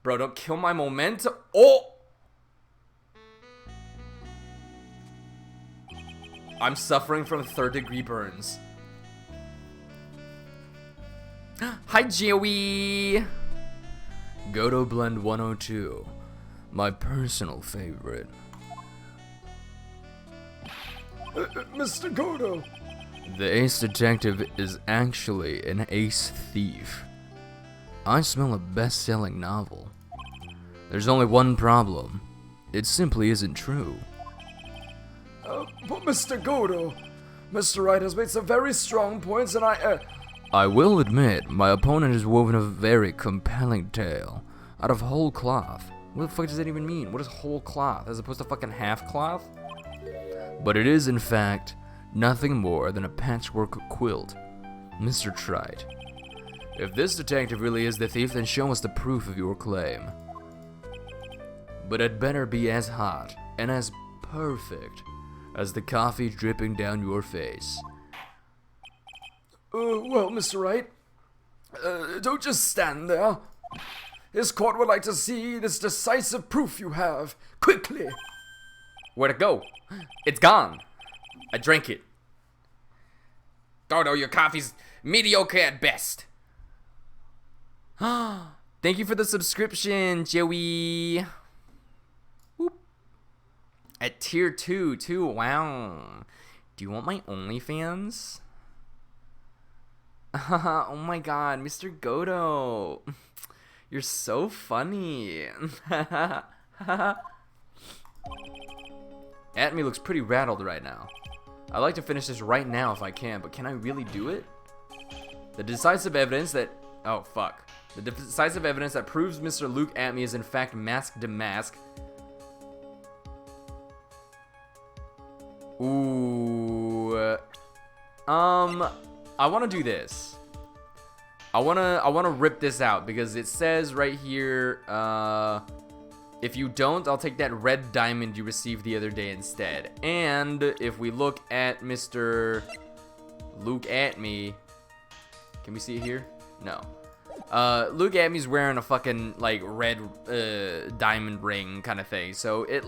Bro, don't kill my momentum. Oh! I'm suffering from third-degree burns. Hi, Joey! Godot Blend 102. My personal favorite. Mr. Godot. The ace detective is actually an ace thief. I smell a best-selling novel. There's only one problem. It simply isn't true. But Mr. Godot, Mr. Wright has made some very strong points, and I will admit, my opponent has woven a very compelling tale out of whole cloth. What the fuck does that even mean? What is whole cloth, as opposed to fucking half cloth? But it is, in fact, nothing more than a patchwork quilt. Mr. Trite, if this detective really is the thief, then show us the proof of your claim. But it better be as hot and as perfect as the coffee dripping down your face. Well, Mr. Wright, don't just stand there. This court would like to see this decisive proof you have, quickly. Where'd it go? It's gone. I drank it. Dodo, your coffee's mediocre at best. Thank you for the subscription, Joey. Whoop. At tier 2, too. Wow. Do you want my OnlyFans? Oh my god, Mr. Godot. You're so funny. Atme looks pretty rattled right now. I'd like to finish this right now if I can, but can I really do it? The decisive evidence that... Oh, fuck. The decisive evidence that proves Mr. Luke Atme is in fact Mask Damask. Ooh. I want to do this. I want to rip this out because it says right here, if you don't, I'll take that red diamond you received the other day instead. And if we look at Mr. Luke Atme, can we see it here? No. Luke Atme's wearing a fucking like red diamond ring kind of thing, so it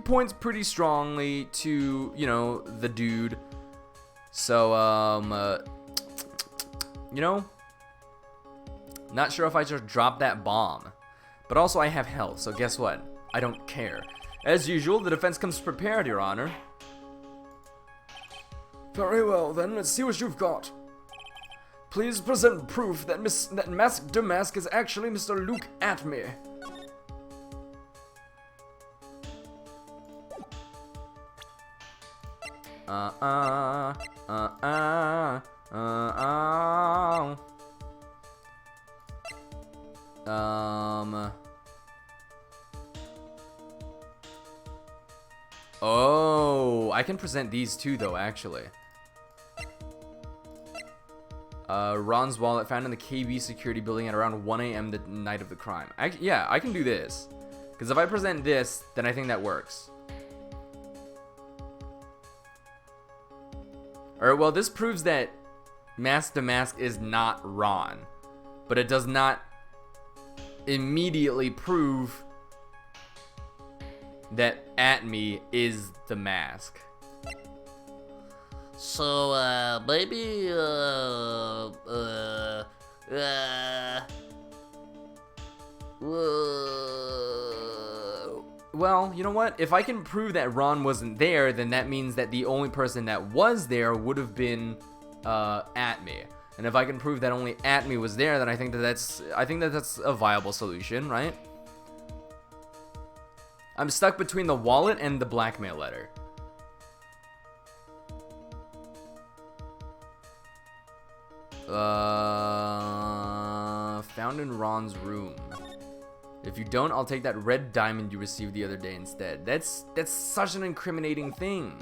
points pretty strongly to, you know, the dude. So you know, not sure if I just dropped that bomb, but also I have health, so guess what? I don't care. As usual, the defense comes prepared, Your Honor. Very well, then. Let's see what you've got. Please present proof that Mask Damask is actually Mr. Luke Atme. Oh, I can present these too, though, actually. Ron's wallet found in the KB security building at around 1 a.m. the night of the crime. Yeah, I can do this. Because if I present this, then I think that works. Alright, well, this proves that Mask Damask is not Ron. But it does not immediately prove that Atme is the mask. So, maybe, well, you know what? If I can prove that Ron wasn't there, then that means that the only person that was there would have been, Atme. And if I can prove that only Atme was there, then I think that that's a viable solution, right? I'm stuck between the wallet and the blackmail letter. Found in Ron's room. If you don't, I'll take that red diamond you received the other day instead. That's such an incriminating thing.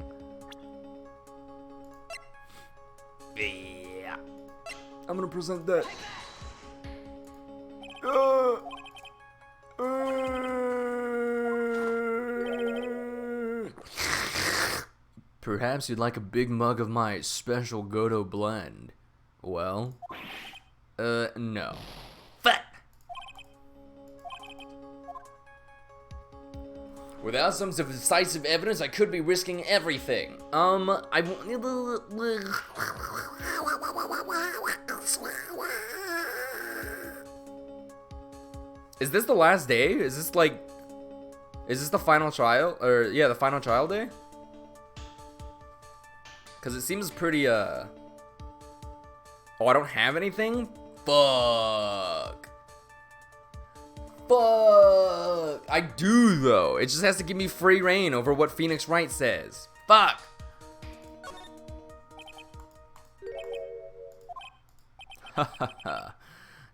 Yeah. I'm gonna present that. Perhaps you'd like a big mug of my special Godot blend. Well, no. fuck. Without some decisive evidence, I could be risking everything. Is this the last day? Is this the final trial? Or, yeah, the final trial day? Because it seems pretty, Oh, I don't have anything? Fuck. I do, though. It just has to give me free reign over what Phoenix Wright says. Fuck.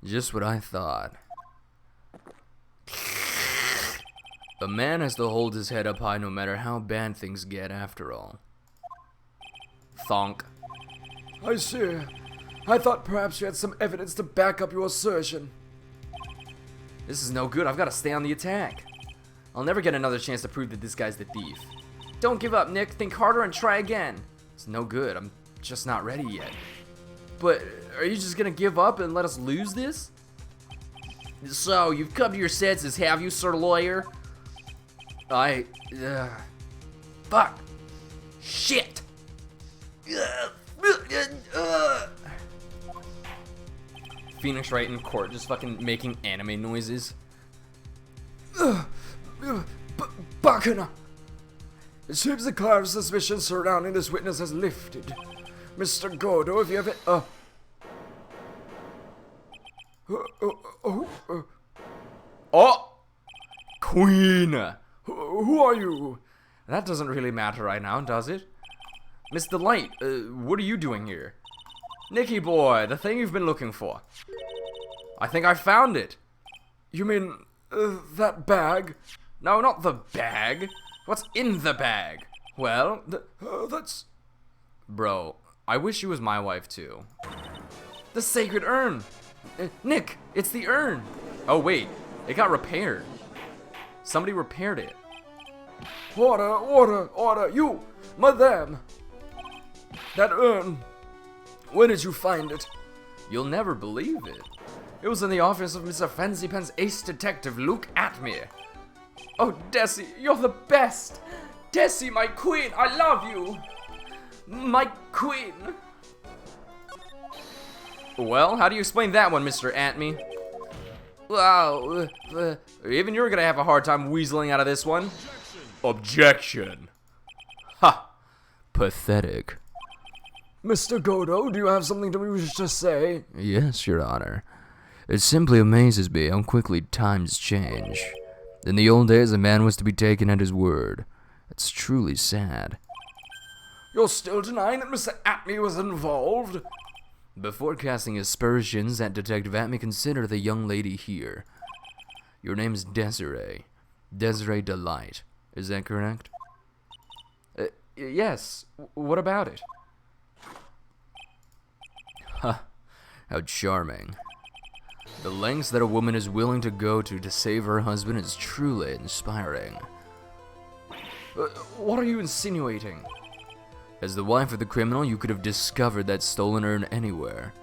Just what I thought. A man has to hold his head up high no matter how bad things get, after all. Thonk. I see. I thought perhaps you had some evidence to back up your assertion. This is no good. I've got to stay on the attack. I'll never get another chance to prove that this guy's the thief. Don't give up, Nick. Think harder and try again. It's no good. I'm just not ready yet. But are you just gonna give up and let us lose this? So, you've come to your senses, have you, sir lawyer? Fuck. Shit. Phoenix Wright in court just fucking making anime noises. Bacana! It seems the cloud of suspicion surrounding this witness has lifted. Mr. Godot, if you have it, Oh! queen. Who are you? That doesn't really matter right now, does it? Miss Delight, what are you doing here? Nicky boy, the thing you've been looking for. I think I found it. You mean that bag? No, not the bag. What's in the bag? Well, That's... bro, I wish she was my wife too. The sacred urn. Nick, it's the urn. Oh wait, it got repaired. Somebody repaired it. Order, you, madame. That urn. Where did you find it? You'll never believe it. It was in the office of Mr. Fancy Pants Ace Detective Luke Atmere. Oh, Desi, you're the best. Desi, my queen, I love you. My queen. Well, how do you explain that one, Mr. Atme? Wow, even you're gonna have a hard time weaseling out of this one. Objection. Ha! Pathetic. Mr. Godot, do you have something to wish to say? Yes, Your Honor. It simply amazes me how quickly times change. In the old days, a man was to be taken at his word. It's truly sad. You're still denying that Mr. Atme was involved? Before casting aspersions at Detective Atme, consider the young lady here. Your name's Desiree. Desiree Delight. Is that correct? Yes. What about it? Ha! How charming. The lengths that a woman is willing to go to save her husband is truly inspiring. What are you insinuating? As the wife of the criminal, you could have discovered that stolen urn anywhere.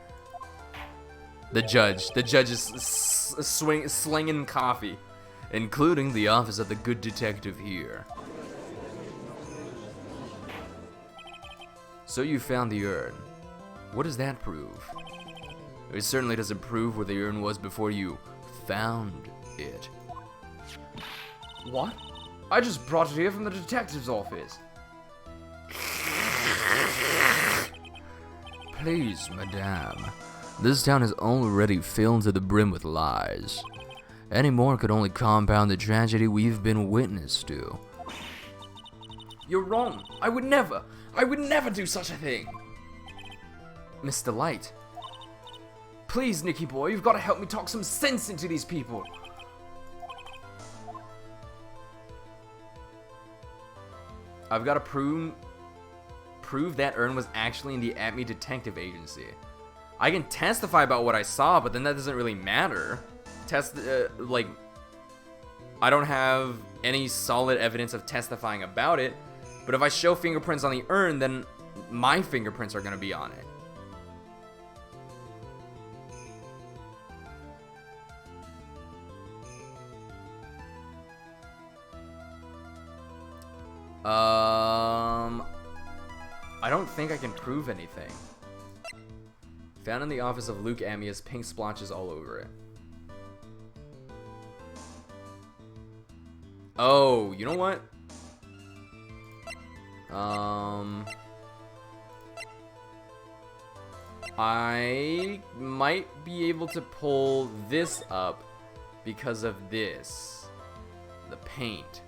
The judge is slinging coffee. Including the office of the good detective here. So you found the urn. What does that prove? It certainly doesn't prove where the urn was before you found it. What? I just brought it here from the detective's office. Please, madame. This town is already filled to the brim with lies. Any more could only compound the tragedy we've been witness to. You're wrong. I would never do such a thing. Miss Delight. Please, Nicky boy, you've got to help me talk some sense into these people. I've got to prove that urn was actually in the Atme Detective Agency. I can testify about what I saw, but then that doesn't really matter. I don't have any solid evidence of testifying about it, but if I show fingerprints on the urn, then my fingerprints are gonna be on it. I don't think I can prove anything. Found in the office of Luke Atme has pink splotches all over it. Oh, you know what? I might be able to pull this up because of this. The paint.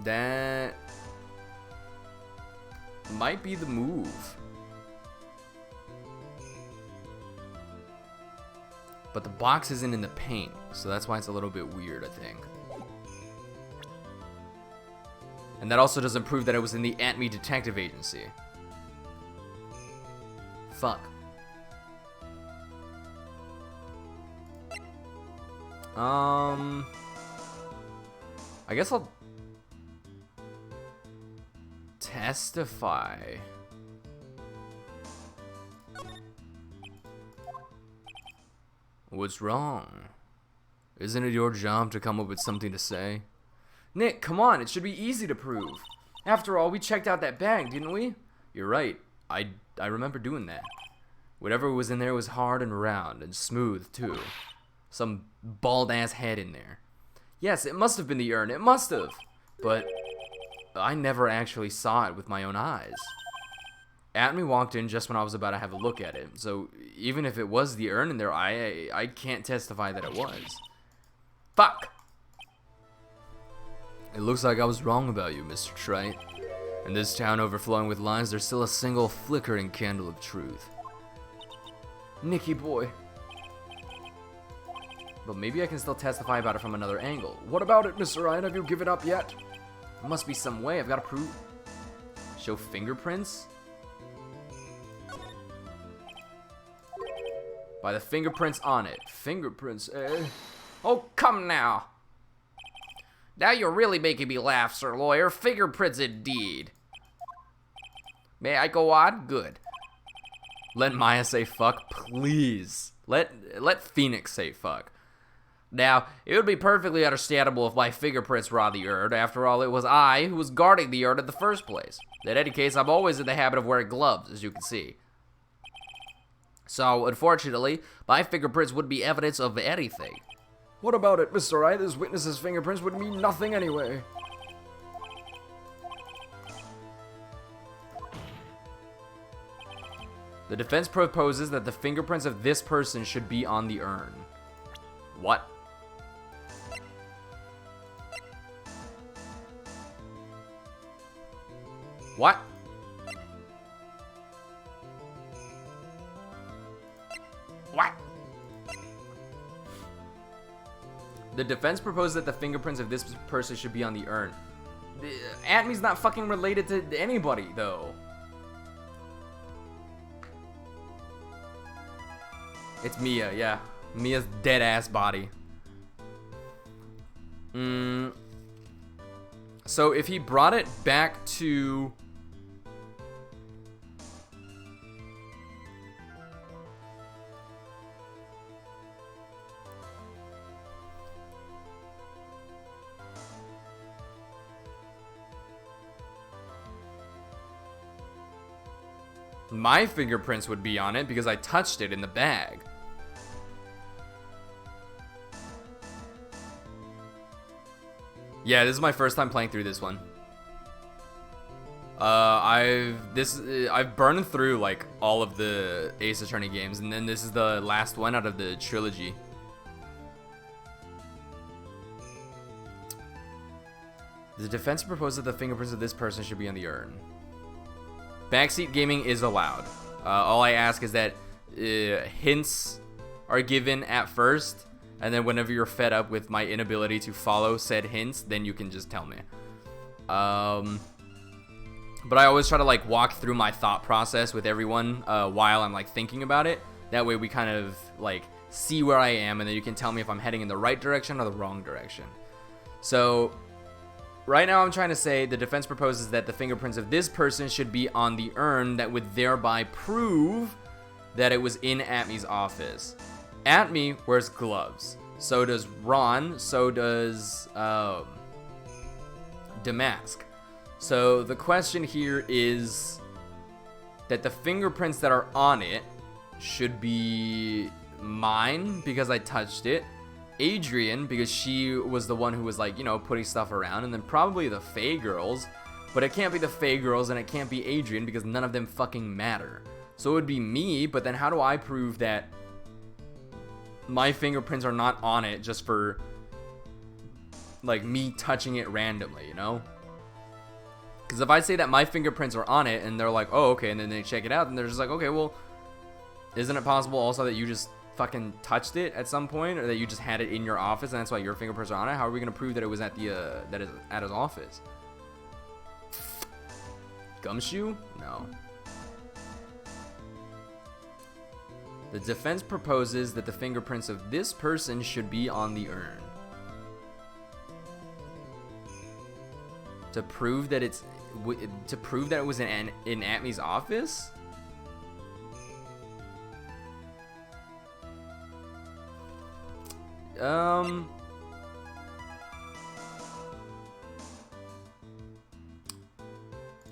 That might be the move. But the box isn't in the paint, so that's why it's a little bit weird, I think. And that also doesn't prove that it was in the Atme Detective Agency. Fuck. I guess I'll testify. What's wrong? Isn't it your job to come up with something to say? Nick, come on, it should be easy to prove. After all, we checked out that bag, didn't we? You're right. I remember doing that. Whatever was in there was hard and round and smooth, too. Some bald-ass head in there. Yes, it must have been the urn. It must have. But I never actually saw it with my own eyes. Atme walked in just when I was about to have a look at it. So even if it was the urn in there, I can't testify that it was. Fuck! It looks like I was wrong about you, Mr. Trite. In this town overflowing with lies, there's still a single flickering candle of truth. Nicky boy. But maybe I can still testify about it from another angle. What about it, Mr. Ryan? Have you given up yet? There must be some way. I've got to prove. Show fingerprints? By the fingerprints on it. Fingerprints, eh? Oh, come now. Now you're really making me laugh, Sir Lawyer. Fingerprints indeed. May I go on? Good. Let Maya say fuck, please. Let Phoenix say fuck. Now, it would be perfectly understandable if my fingerprints were on the urn. After all, it was I who was guarding the urn in the first place. In any case, I'm always in the habit of wearing gloves, as you can see. So, unfortunately, my fingerprints wouldn't be evidence of anything. What about it, Mr. Wright? This witness's fingerprints would mean nothing anyway. The defense proposes that the fingerprints of this person should be on the urn. What? What? What? The defense proposes that the fingerprints of this person should be on the urn. Atme's not fucking related to anybody, though. It's Mia, yeah. Mia's dead-ass body. So if he brought it back to... my fingerprints would be on it because I touched it in the bag. Yeah, this is my first time playing through this one. I've burned through like all of the Ace Attorney games, and then this is the last one out of the trilogy. The defense proposed that the fingerprints of this person should be on the urn. Backseat gaming is allowed. All I ask is that hints are given at first, and then whenever you're fed up with my inability to follow said hints, then you can just tell me. But I always try to like walk through my thought process with everyone while I'm like thinking about it. That way we kind of like see where I am, and then you can tell me if I'm heading in the right direction or the wrong direction. So right now I'm trying to say the defense proposes that the fingerprints of this person should be on the urn that would thereby prove that it was in Atme's office. Atme wears gloves. So does Ron. So does Damask. So the question here is that the fingerprints that are on it should be mine because I touched it, Adrian because she was the one who was like, you know, putting stuff around, and then probably the Fae girls, but it can't be the Fae girls and it can't be Adrian because none of them fucking matter. So it would be me, but then how do I prove that my fingerprints are not on it just for like me touching it randomly, you know? Because if I say that my fingerprints are on it and they're like, oh, okay, and then they check it out, and they're just like, okay, well, isn't it possible also that you just fucking touched it at some point, or that you just had it in your office and that's why your fingerprints are on it? How are we gonna prove that it was at the that is at his office? Gumshoe? No. The defense proposes that the fingerprints of this person should be on the urn. To prove that it was in Atme's office?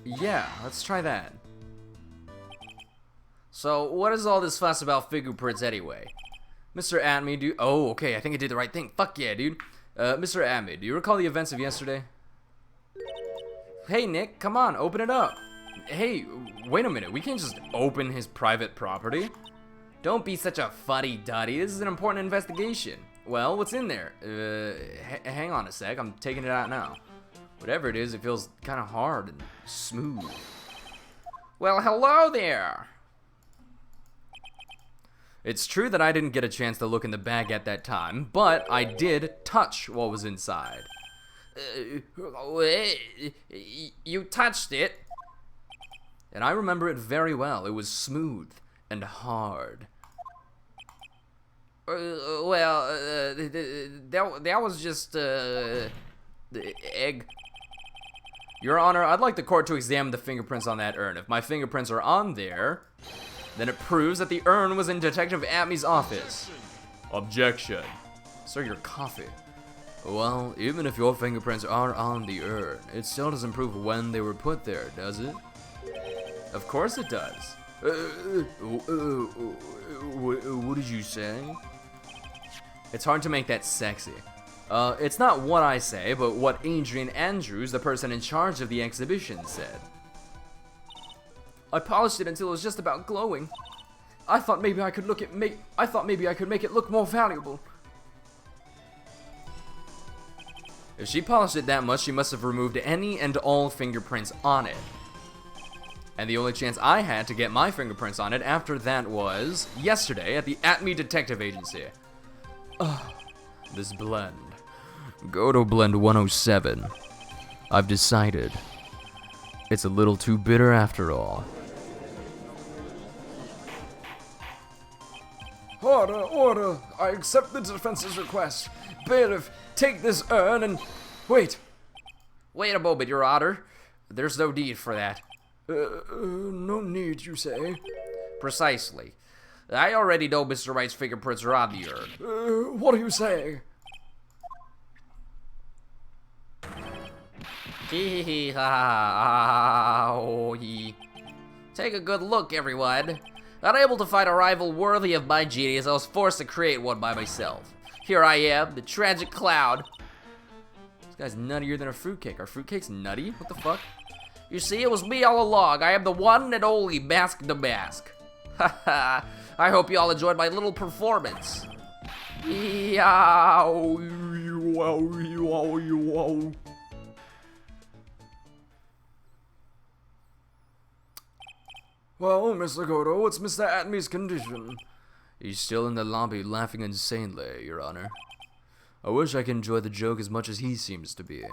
Yeah, let's try that. So, what is all this fuss about fingerprints anyway? Mr. Atme, oh, okay, I think I did the right thing. Fuck yeah, dude. Mr. Atme, do you recall the events of yesterday? Hey, Nick, come on, open it up. Hey, wait a minute. We can't just open his private property. Don't be such a fuddy-duddy. This is an important investigation. Well, what's in there? Hang on a sec. I'm taking it out now. Whatever it is, it feels kind of hard and smooth. Well, hello there. It's true that I didn't get a chance to look in the bag at that time, but I did touch what was inside. You touched it. And I remember it very well. It was smooth and hard. That was just the egg. Your Honor, I'd like the court to examine the fingerprints on that urn. If my fingerprints are on there, then it proves that the urn was in Detective Atmey's office. Objection. Sir, your coffee. Well, even if your fingerprints are on the urn, it still doesn't prove when they were put there, does it? Of course it does. What did you say? It's hard to make that sexy. It's not what I say, but what Adrian Andrews, the person in charge of the exhibition, said. I polished it until it was just about glowing. I thought maybe I could make it look more valuable. If she polished it that much, she must have removed any and all fingerprints on it. And the only chance I had to get my fingerprints on it after that was yesterday at the Atmey Detective Agency. This blend. Godot Blend 107. I've decided. It's a little too bitter after all. Order, order. I accept the defense's request. Bailiff, take this urn and... Wait. Wait a moment, Your Honor. There's no need for that. No need, you say? Precisely. I already know Mr. Wright's fingerprints are on the urn. What are you saying? Take a good look, everyone. Unable to find a rival worthy of my genius, I was forced to create one by myself. Here I am, the tragic clown. This guy's nuttier than a fruitcake. Are fruitcakes nutty? What the fuck? You see, it was me all along. I am the one and only Mask the Mask. Haha. I hope you all enjoyed my little performance. Well, Mr. Godot, what's Mr. Atmey's condition? He's still in the lobby laughing insanely, Your Honor. I wish I could enjoy the joke as much as he seems to be.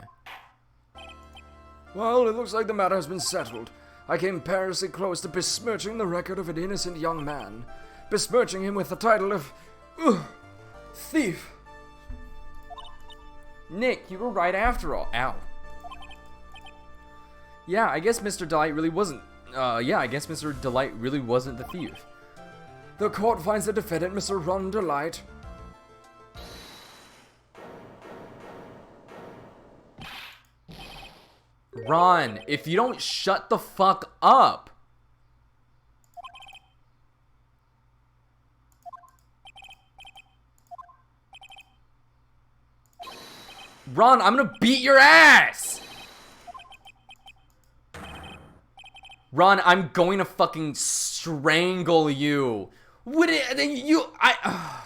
Well, it looks like the matter has been settled. I came perilously close to besmirching the record of an innocent young man. Besmirching him with the title of... thief. Nick, you were right after all. Ow. Yeah, I guess Mr. Delight really wasn't... I guess Mr. Delight really wasn't the thief. The court finds the defendant, Mr. Ron Delight. Ron, if you don't shut the fuck up. Ron, I'm gonna beat your ass! Ron, I'm going to fucking strangle you. Would it, you, I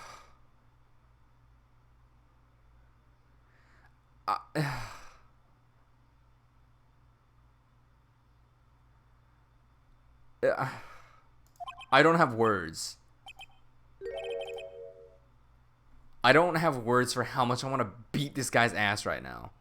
don't have words. I don't have words for how much I want to beat this guy's ass right now.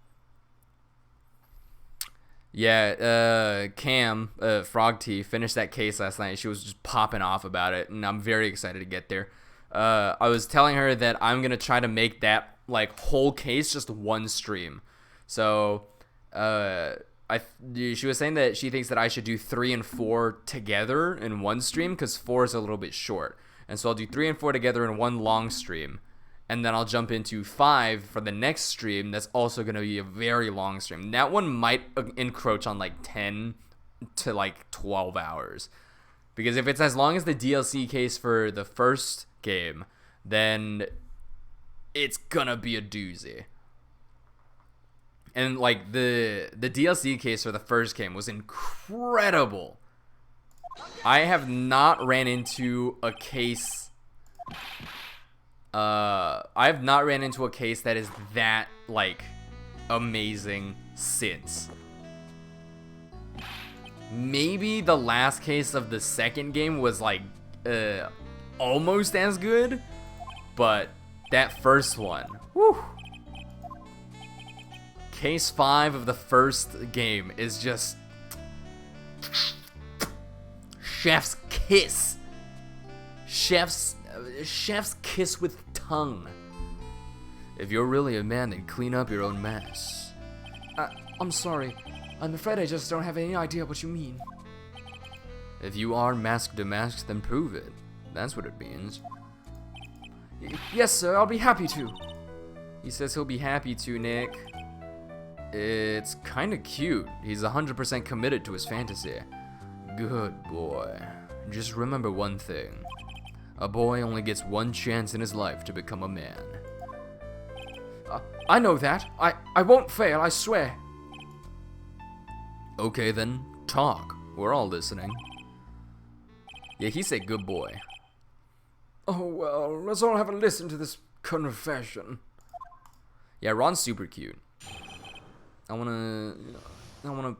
Yeah, Cam, Frog Tea, finished that case last night. She was just popping off about it, and I'm very excited to get there. I was telling her that I'm going to try to make that, like, whole case just one stream. So, she was saying that she thinks that I should do 3 and 4 together in one stream, because 4 is a little bit short. And so I'll do 3 and 4 together in one long stream. And then I'll jump into 5 for the next stream. That's also going to be a very long stream. That one might encroach on like 10 to like 12 hours. Because if it's as long as the DLC case for the first game, then it's going to be a doozy. And like the DLC case for the first game was incredible. I have not ran into a case. I have not ran into a case that is that like amazing since. Maybe the last case of the second game was like almost as good, but that first one, whew. Case 5 of the first game is just chef's kiss. Chef's kiss with tongue. If you're really a man, then clean up your own mess. I'm sorry. I'm afraid I just don't have any idea what you mean. If you are mask to mask, then prove it. That's what it means. Yes, sir, I'll be happy to. He says he'll be happy to, Nick. It's kinda cute. He's 100% committed to his fantasy. Good boy. Just remember one thing. A boy only gets one chance in his life to become a man. I know that. I won't fail, I swear. Okay then, talk. We're all listening. Yeah, he said good boy. Oh well, let's all have a listen to this confession. Yeah, Ron's super cute. I wanna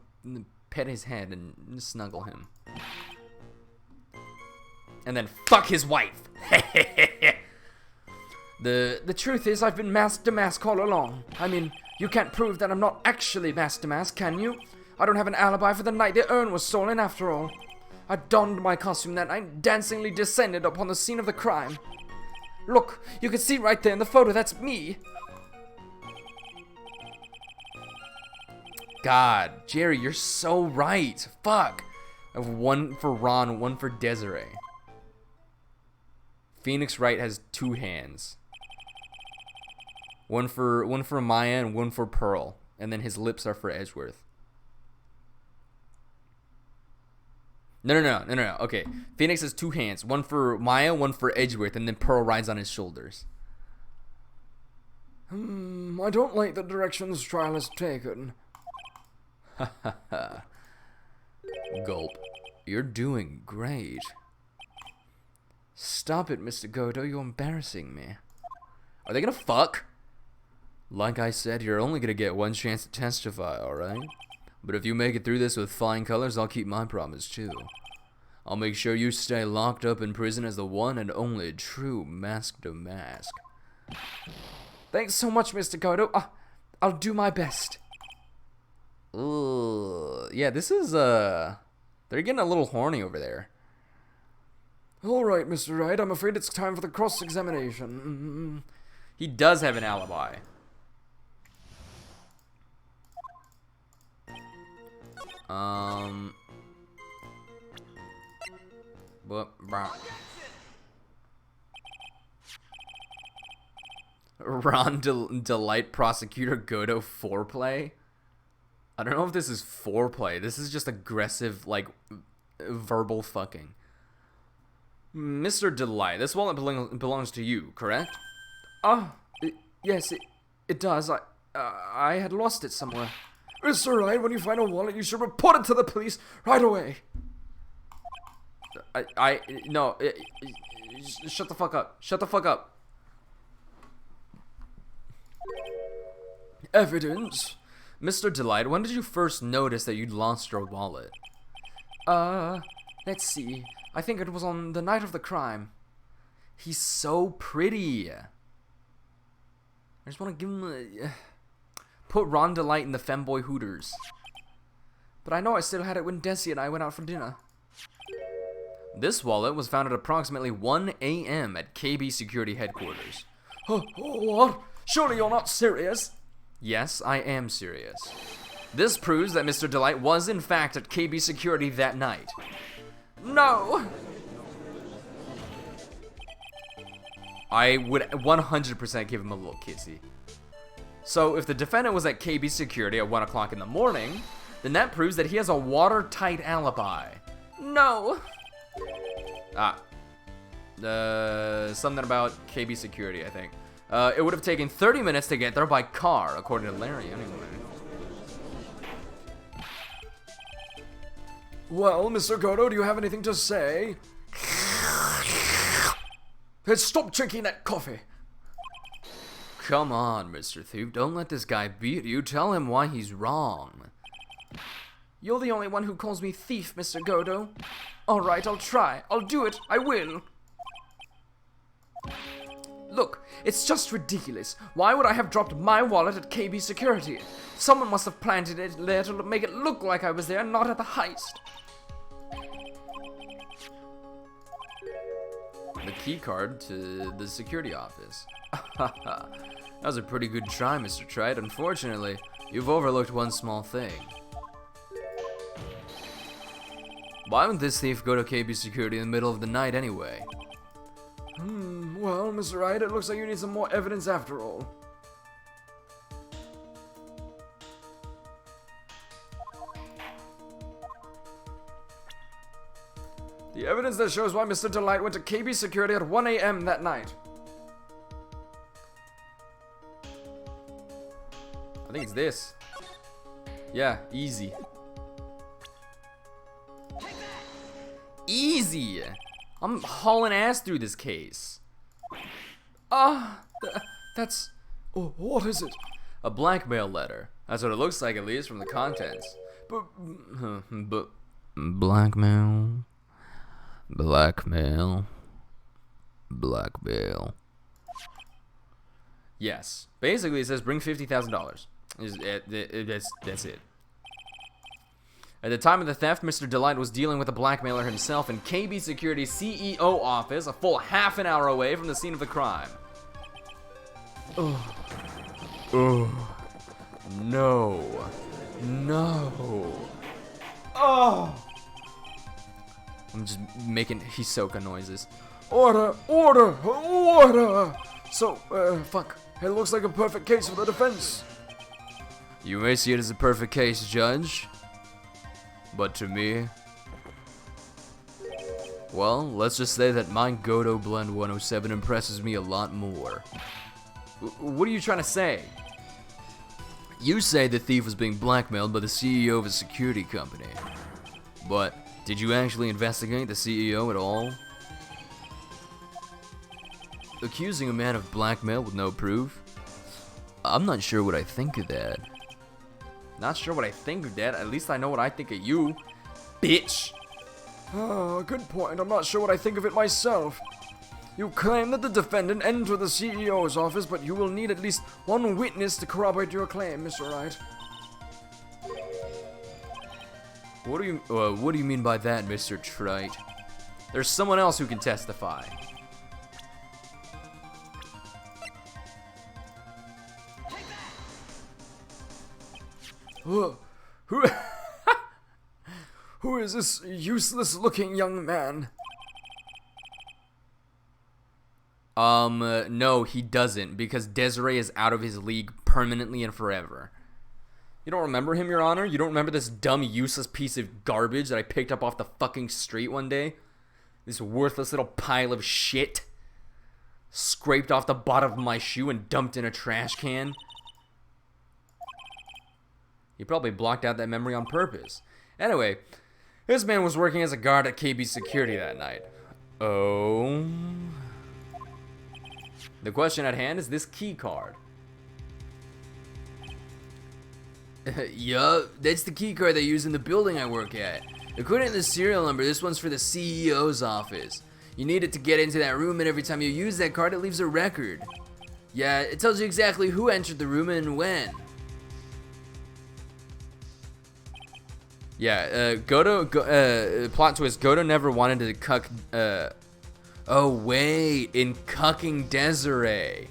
pet his head and snuggle him. And then fuck his wife. The truth is, I've been mask to mask all along. I mean, you can't prove that I'm not actually mask to mask, can you? I don't have an alibi for the night the urn was stolen after all. I donned my costume that night, dancingly descended upon the scene of the crime. Look, you can see right there in the photo, that's me. God, Jerry, you're so right. Fuck. I have one for Ron, one for Desiree. Phoenix Wright has 2 hands. One for Maya and one for Pearl. And then his lips are for Edgeworth. No. Okay. Phoenix has 2 hands. One for Maya, one for Edgeworth, and then Pearl rides on his shoulders. I don't like the direction this trial has taken. Gulp. You're doing great. Stop it, Mr. Godot. You're embarrassing me. Are they gonna fuck? Like I said, you're only gonna get one chance to testify, alright? But if you make it through this with flying colors, I'll keep my promise too. I'll make sure you stay locked up in prison as the one and only true mask to mask. Thanks so much, Mr. Godot. I'll do my best. Ooh, yeah, this is, they're getting a little horny over there. All right, Mr. Wright, I'm afraid it's time for the cross-examination. He does have an alibi. Ron Delight Prosecutor Godot foreplay? I don't know if this is foreplay. This is just aggressive, like, verbal fucking. Mr. Delight, this wallet belongs to you, correct? Yes, it does. I had lost it somewhere. Mr. Wright, when you find a wallet, you should report it to the police right away. No, shut the fuck up. Shut the fuck up. Evidence. Mr. Delight, when did you first notice that you'd lost your wallet? Let's see. I think it was on the night of the crime. He's so pretty. I just want to give him put Ron Delight in the femboy Hooters. But I know I still had it when Desi and I went out for dinner. This wallet was found at approximately 1 a.m. at KB Security Headquarters. What? Surely you're not serious? Yes, I am serious. This proves that Mr. Delight was in fact at KB Security that night. No! I would 100% give him a little kissy. So, if the defendant was at KB Security at 1 o'clock in the morning, then that proves that he has a watertight alibi. No! Something about KB Security, I think. It would have taken 30 minutes to get there by car, according to Larry, anyway. Well, Mr. Godot, do you have anything to say? Hey, stop drinking that coffee. Come on, Mr. Thief. Don't let this guy beat you. Tell him why he's wrong. You're the only one who calls me thief, Mr. Godot. Alright, I'll try. I'll do it. I will. Look, it's just ridiculous. Why would I have dropped my wallet at KB Security? Someone must have planted it there to make it look like I was there, not at the heist. The key card to the security office. That was a pretty good try, Mr. Trite. Unfortunately, you've overlooked one small thing. Why would this thief go to KB Security in the middle of the night anyway? Well, Mr. Wright, it looks like you need some more evidence after all. The evidence that shows why Mr. Delight went to KB Security at 1 a.m. that night. I think it's this. Yeah, easy. Easy! I'm hauling ass through this case. That's... Oh, what is it? A blackmail letter. That's what it looks like, at least, from the contents. But blackmail. Blackmail. Blackmail. Yes. Basically, it says bring $50,000. That's it. At the time of the theft, Mr. Delight was dealing with a blackmailer himself in KB Security's CEO office, a full half an hour away from the scene of the crime. No. No. Oh! I'm just making Hisoka noises. Order! Order! Order! So, fuck. It looks like a perfect case for the defense. You may see it as a perfect case, Judge. But to me, well, let's just say that my Godot Blend 107 impresses me a lot more. What are you trying to say? You say the thief was being blackmailed by the CEO of a security company. But did you actually investigate the CEO at all? Accusing a man of blackmail with no proof? I'm not sure what I think of that. Not sure what I think of that. At least I know what I think of you, bitch. Good point. I'm not sure what I think of it myself. You claim that the defendant entered the CEO's office, but you will need at least one witness to corroborate your claim, Mr. Wright. What do you mean by that, Mr. Trite? There's someone else who can testify. Who is this useless-looking young man? No, he doesn't, because Desiree is out of his league permanently and forever. You don't remember him, Your Honor? You don't remember this dumb, useless piece of garbage that I picked up off the fucking street one day? This worthless little pile of shit? Scraped off the bottom of my shoe and dumped in a trash can? He probably blocked out that memory on purpose. Anyway, this man was working as a guard at KB Security that night. Oh. The question at hand is this key card. Yup, that's the key card they use in the building I work at. According to the serial number, this one's for the CEO's office. You need it to get into that room, and every time you use that card, it leaves a record. Yeah, it tells you exactly who entered the room and when. Yeah, plot twist, Godot never wanted to cuck, oh wait, in cucking Desiree.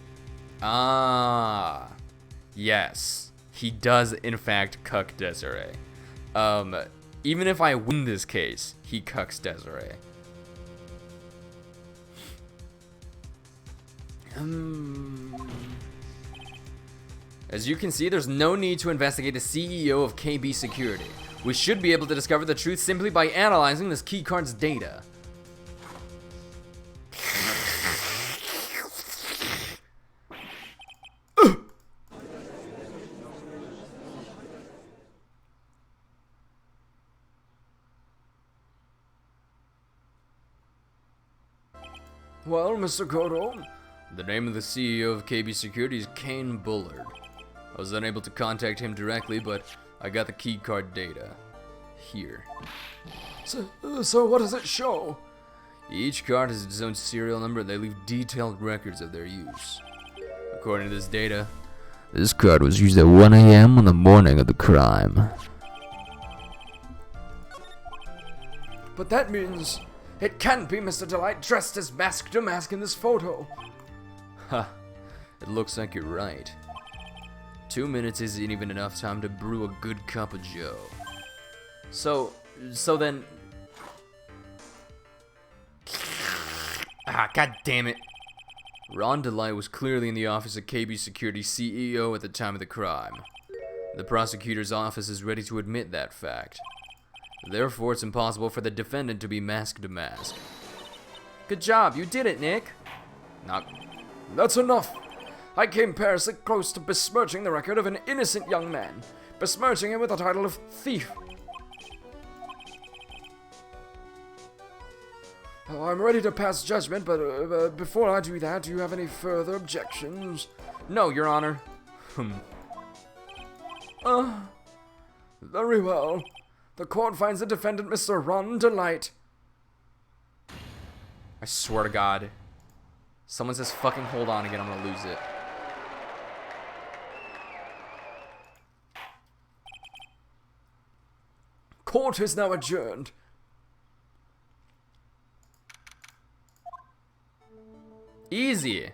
Ah, yes, he does in fact cuck Desiree. Even if I win this case, he cucks Desiree. As you can see, there's no need to investigate the CEO of KB Security. We should be able to discover the truth simply by analyzing this keycard's data. Well, Mr. Godot? The name of the CEO of KB Security is Kane Bullard. I was unable to contact him directly, but I got the keycard data. Here. So what does it show? Each card has its own serial number and they leave detailed records of their use. According to this data, this card was used at 1 a.m. on the morning of the crime. But that means it can't be Mr. Delight dressed as Mask to Mask in this photo. Ha, it looks like you're right. 2 minutes isn't even enough time to brew a good cup of joe. So then... God damn it. Ron Delight was clearly in the office of KB Security CEO at the time of the crime. The prosecutor's office is ready to admit that fact. Therefore, it's impossible for the defendant to be Mask to Mask. Good job, you did it, Nick. Not... That's enough. I came perilously close to besmirching the record of an innocent young man, besmirching him with the title of thief. I'm ready to pass judgment, but before I do that, do you have any further objections? No, Your Honor. Very well. The court finds the defendant Mr. Ron Delight. I swear to God. Someone says fucking hold on again, I'm gonna lose it. Court is now adjourned. Easy.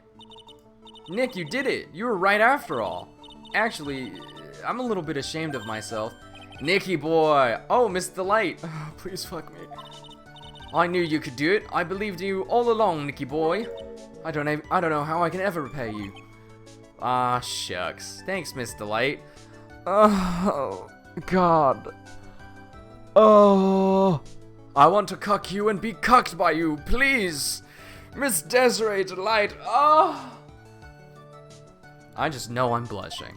Nick, you did it. You were right after all. Actually, I'm a little bit ashamed of myself. Nicky boy. Oh, Miss Delight. Please fuck me. I knew you could do it. I believed in you all along, Nicky boy. I don't know how I can ever repay you. Ah, shucks. Thanks, Miss Delight. Oh, God. Oh. I want to cuck you and be cucked by you, please. Miss Desiree Delight. Oh. I just know I'm blushing.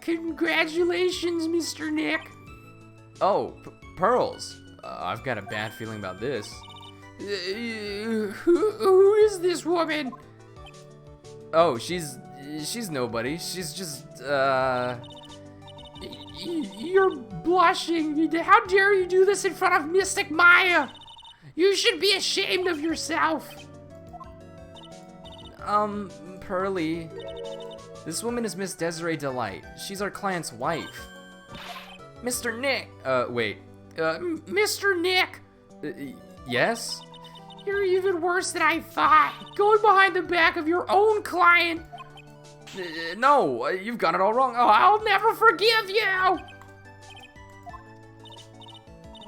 Congratulations, Mr. Nick. Oh, Pearls. I've got a bad feeling about this. Who is this woman? Oh, she's nobody. She's just, You're blushing. How dare you do this in front of Mystic Maya? You should be ashamed of yourself. Pearly. This woman is Miss Desiree Delight. She's our client's wife. Mr. Nick. Wait. Mr. Nick. Yes? You're even worse than I thought. Going behind the back of your own client. No, you've got it all wrong. Oh, I'll never forgive you.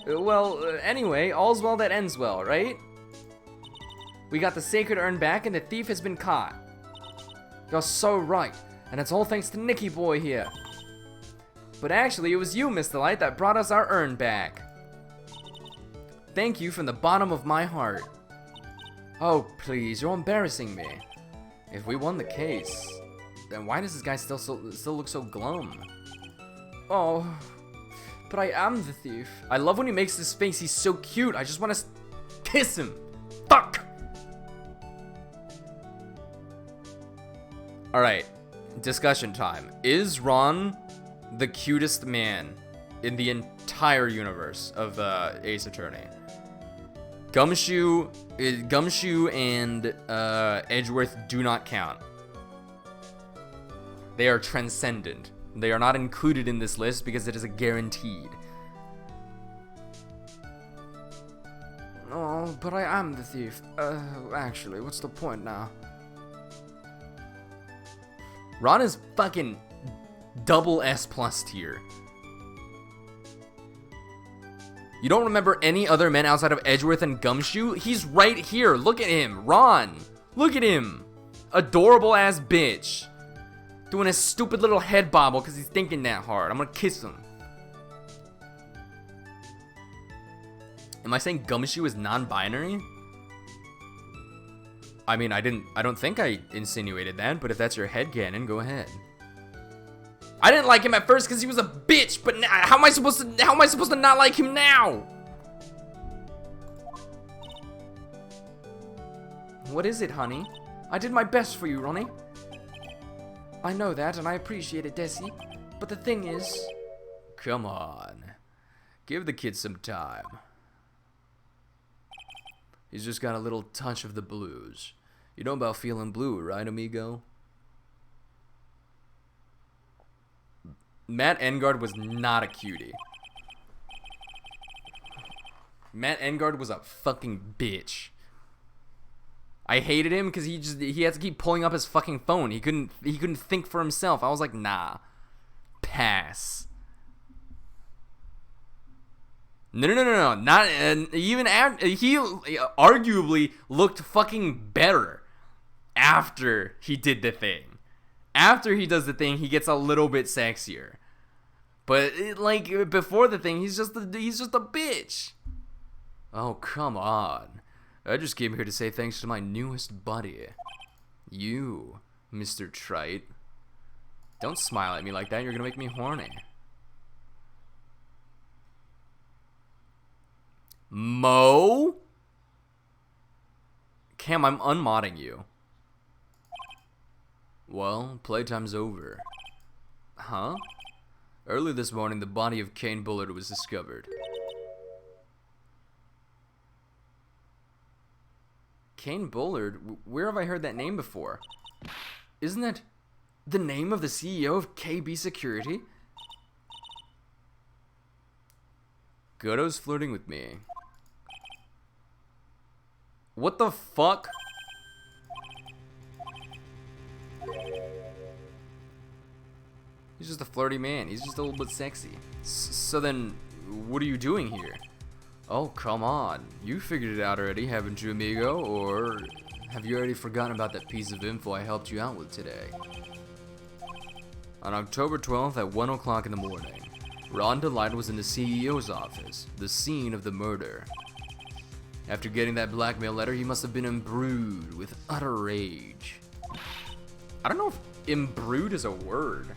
Well, anyway, all's well that ends well, right? We got the sacred urn back and the thief has been caught. You're so right, and it's all thanks to Nicky boy here. But actually, it was you, Miss Delight, that brought us our urn back. Thank you from the bottom of my heart. Oh, please, you're embarrassing me. If we won the case, then why does this guy still look so glum? Oh, but I am the thief. I love when he makes this face. He's so cute. I just want to kiss him. Fuck! Alright, discussion time. Is Ron the cutest man in the entire universe of Ace Attorney? Gumshoe and Edgeworth do not count. They are transcendent. They are not included in this list because it is a guaranteed. Oh, but I am the thief. Actually, what's the point now? Ron is fucking double S+ tier. You don't remember any other men outside of Edgeworth and Gumshoe? He's right here. Look at him. Ron. Look at him. Adorable ass bitch. Doing a stupid little head bobble because he's thinking that hard. I'm gonna kiss him. Am I saying Gumshoe is non-binary? I mean, I don't think I insinuated that, but if that's your headcanon, go ahead. I didn't like him at first because he was a bitch, but now, how am I supposed to not like him now? What is it, honey? I did my best for you, Ronnie. I know that, and I appreciate it, Desi. But the thing is... Come on. Give the kid some time. He's just got a little touch of the blues. You know about feeling blue, right, amigo? Matt Engard was not a cutie. Matt Engard was a fucking bitch. I hated him because he had to keep pulling up his fucking phone. He couldn't think for himself. I was like, nah. Pass. No. Not even after, he arguably looked fucking better after he did the thing. After he does the thing, he gets a little bit sexier. But like before the thing, he's just a bitch. Oh, come on. I just came here to say thanks to my newest buddy. You, Mr. Trite. Don't smile at me like that, you're gonna make me horny. Mo? Cam, I'm unmodding you. Well, playtime's over. Huh? Early this morning, the body of Kane Bullard was discovered. Kane Bullard? Where have I heard that name before? Isn't that the name of the CEO of KB Security? Godot's flirting with me. What the fuck? He's just a flirty man. He's just a little bit sexy. So then, what are you doing here? Oh, come on. You figured it out already, haven't you, amigo? Or have you already forgotten about that piece of info I helped you out with today? On October 12th at 1 o'clock in the morning, Rhonda Light was in the CEO's office, the scene of the murder. After getting that blackmail letter, he must have been imbrued with utter rage. I don't know if imbrued is a word.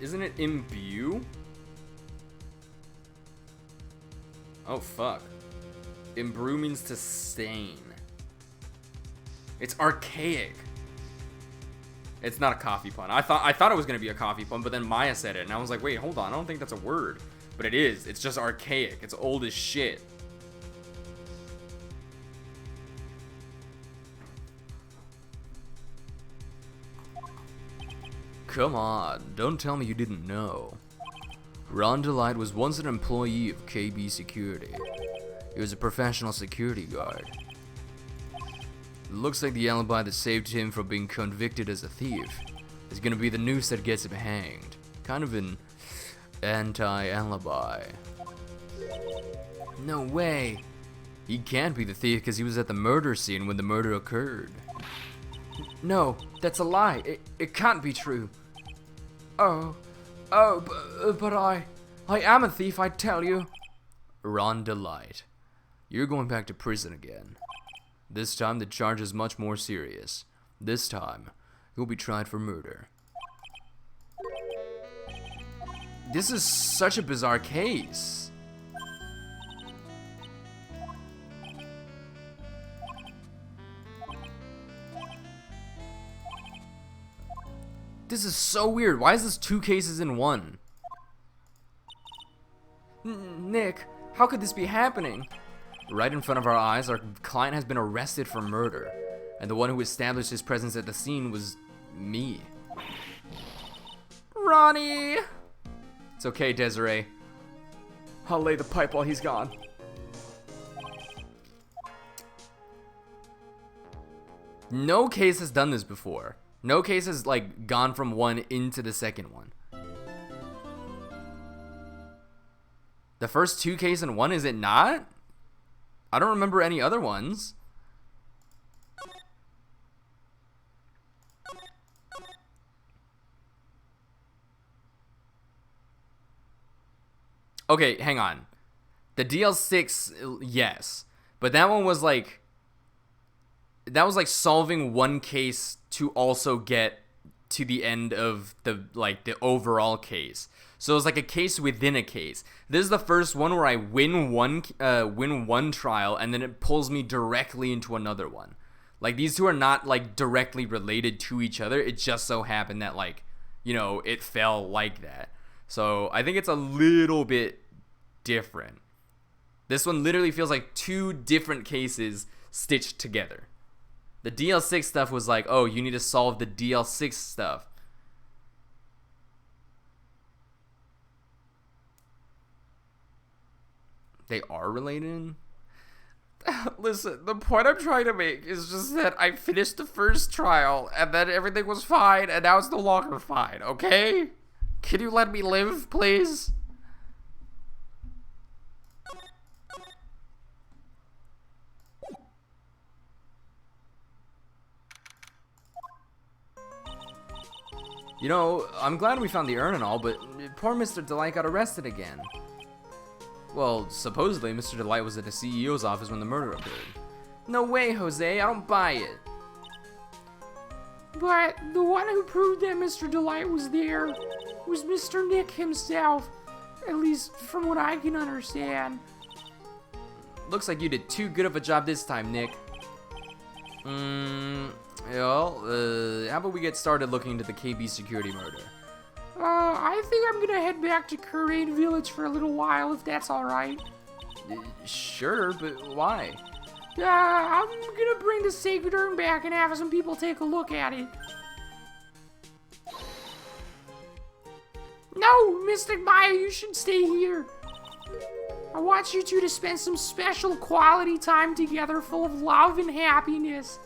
Isn't it imbue? Oh fuck. Imbue means to stain. It's archaic. It's not a coffee pun. I thought it was gonna be a coffee pun, but then Maya said it, and I was like, wait, hold on, I don't think that's a word. But it is. It's just archaic. It's old as shit. Come on, don't tell me you didn't know. Rhonda Light was once an employee of KB Security. He was a professional security guard. It looks like the alibi that saved him from being convicted as a thief is gonna be the noose that gets him hanged. Kind of an anti-alibi. No way! He can't be the thief because he was at the murder scene when the murder occurred. No, that's a lie. It can't be true. But I am a thief, I tell you. Rhonda Light, you're going back to prison again. This time the charge is much more serious. This time, you'll be tried for murder. This is such a bizarre case. This is so weird. Why is this 2 cases in one? Nick, how could this be happening? Right in front of our eyes, our client has been arrested for murder. And the one who established his presence at the scene was me. Ronnie! It's okay, Desiree. I'll lay the pipe while he's gone. No case has done this before. No case has, like, gone from one into the second one. The first 2 case in one, is it not? I don't remember any other ones. Okay, hang on. The DL6, yes. But that one was like... That was like solving one case to also get to the end of the overall case. So it's like a case within a case. This is the first one where I win one trial and then it pulls me directly into another one. Like, these two are not like directly related to each other. It just so happened that, like, you know, it fell like that. So I think it's a little bit different. This one literally feels like two different cases stitched together. The DL6 stuff was like, oh, you need to solve the DL6 stuff. They are related? Listen, the point I'm trying to make is just that I finished the first trial and then everything was fine and now it's no longer fine, okay? Can you let me live, please? You know, I'm glad we found the urn and all, but poor Mr. Delight got arrested again. Well, supposedly Mr. Delight was at the CEO's office when the murder occurred. No way, Jose, I don't buy it. But the one who proved that Mr. Delight was there was Mr. Nick himself, at least from what I can understand. Looks like you did too good of a job this time, Nick. Well, how about we get started looking into the KB security murder? I think I'm gonna head back to Korean Village for a little while, if that's alright. Sure, but why? I'm gonna bring the sacred urn back and have some people take a look at it. No, Mystic Maya, you should stay here. I want you two to spend some special quality time together full of love and happiness.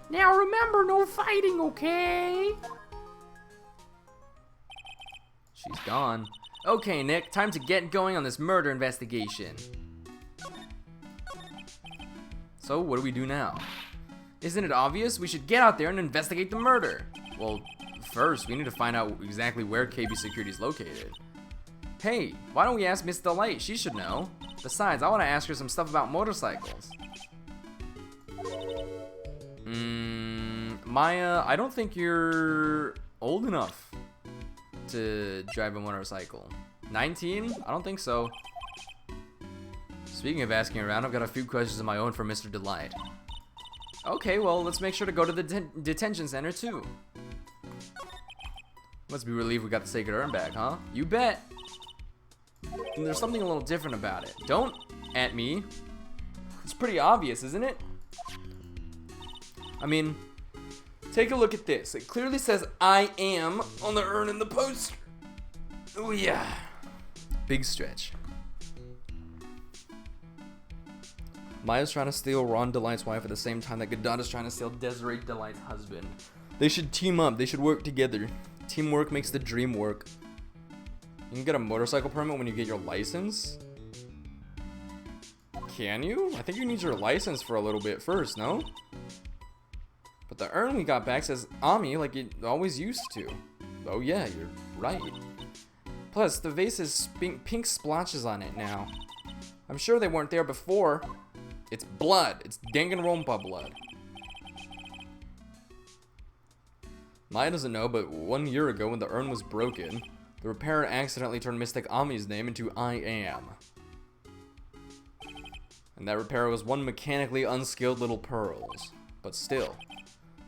Now remember, no fighting, okay? She's gone. Okay, Nick, time to get going on this murder investigation. So, what do we do now? Isn't it obvious? We should get out there and investigate the murder. Well, first, we need to find out exactly where KB Security is located. Hey, why don't we ask Miss Delight? She should know. Besides, I want to ask her some stuff about motorcycles. Maya, I don't think you're old enough to drive a motorcycle. 19? I don't think so. Speaking of asking around, I've got a few questions of my own for Mr. Delight. Okay, well, let's make sure to go to the detention center, too. Must be relieved we got the sacred urn back, huh? You bet. And there's something a little different about it. Don't at me. It's pretty obvious, isn't it? I mean, take a look at this. It clearly says I am on the urn in the poster. Oh yeah. Big stretch. Maya's trying to steal Ron Delight's wife at the same time that Godot is trying to steal Desiree Delight's husband. They should team up. They should work together. Teamwork makes the dream work. You can get a motorcycle permit when you get your license? Can you? I think you need your license for a little bit first, no? But the urn we got back says Ami like it always used to. Oh yeah, you're right. Plus, the vase has pink splotches on it now. I'm sure they weren't there before. It's blood. It's Danganronpa blood. Maya doesn't know, but 1 year ago when the urn was broken, the repairer accidentally turned Mystic Ami's name into I Am. And that repairer was one mechanically unskilled little Pearls. But still,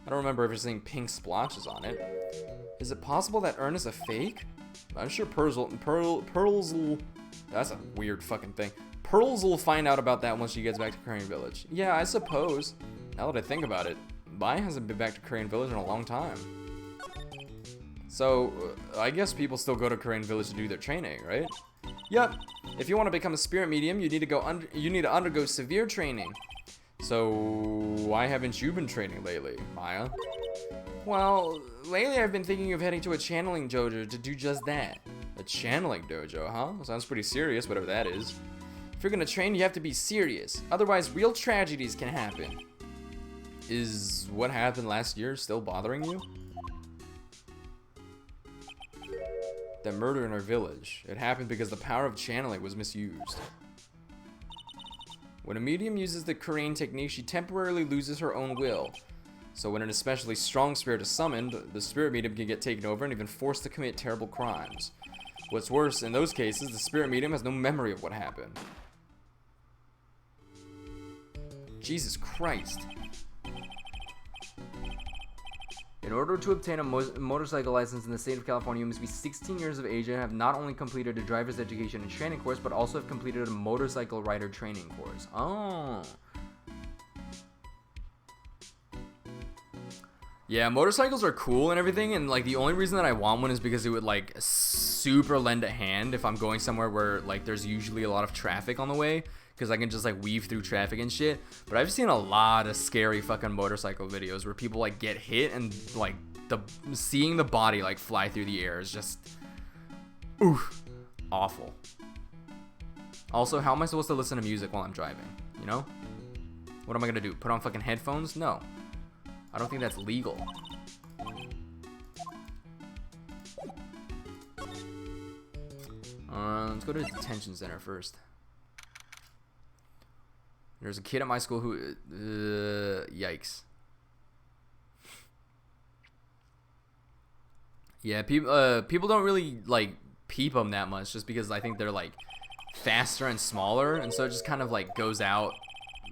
I don't remember ever seeing pink splotches on it. Is it possible that urn is a fake? I'm sure Pearls will... That's a weird fucking thing. Pearls will find out about that once she gets back to Korean Village. Yeah, I suppose. Now that I think about it, Maya hasn't been back to Korean Village in a long time. So, I guess people still go to Korean Village to do their training, right? Yep. If you want to become a spirit medium, you need to undergo severe training. So, why haven't you been training lately, Maya? Well, lately I've been thinking of heading to a channeling dojo to do just that. A channeling dojo, huh? Sounds pretty serious, whatever that is. If you're gonna train, you have to be serious. Otherwise, real tragedies can happen. Is what happened last year still bothering you? That murder in our village. It happened because the power of channeling was misused. When a medium uses the Korean technique, she temporarily loses her own will. So when an especially strong spirit is summoned, the spirit medium can get taken over and even forced to commit terrible crimes. What's worse, in those cases, the spirit medium has no memory of what happened. Jesus Christ. In order to obtain a motorcycle license in the state of California, you must be 16 years of age and have not only completed a driver's education and training course, but also have completed a motorcycle rider training course. Oh. Yeah, motorcycles are cool and everything, and like the only reason that I want one is because it would like super lend a hand if I'm going somewhere where like there's usually a lot of traffic on the way, because I can just like weave through traffic and shit. But I've seen a lot of scary fucking motorcycle videos where people like get hit and like seeing the body like fly through the air is just oof, awful. Also, how am I supposed to listen to music while I'm driving? You know? What am I gonna do? Put on fucking headphones? No. I don't think that's legal. Let's go to the detention center first. There's a kid at my school who... yikes. Yeah, people don't really, like, peep them that much just because I think they're, like, faster and smaller. And so it just kind of, like, goes out.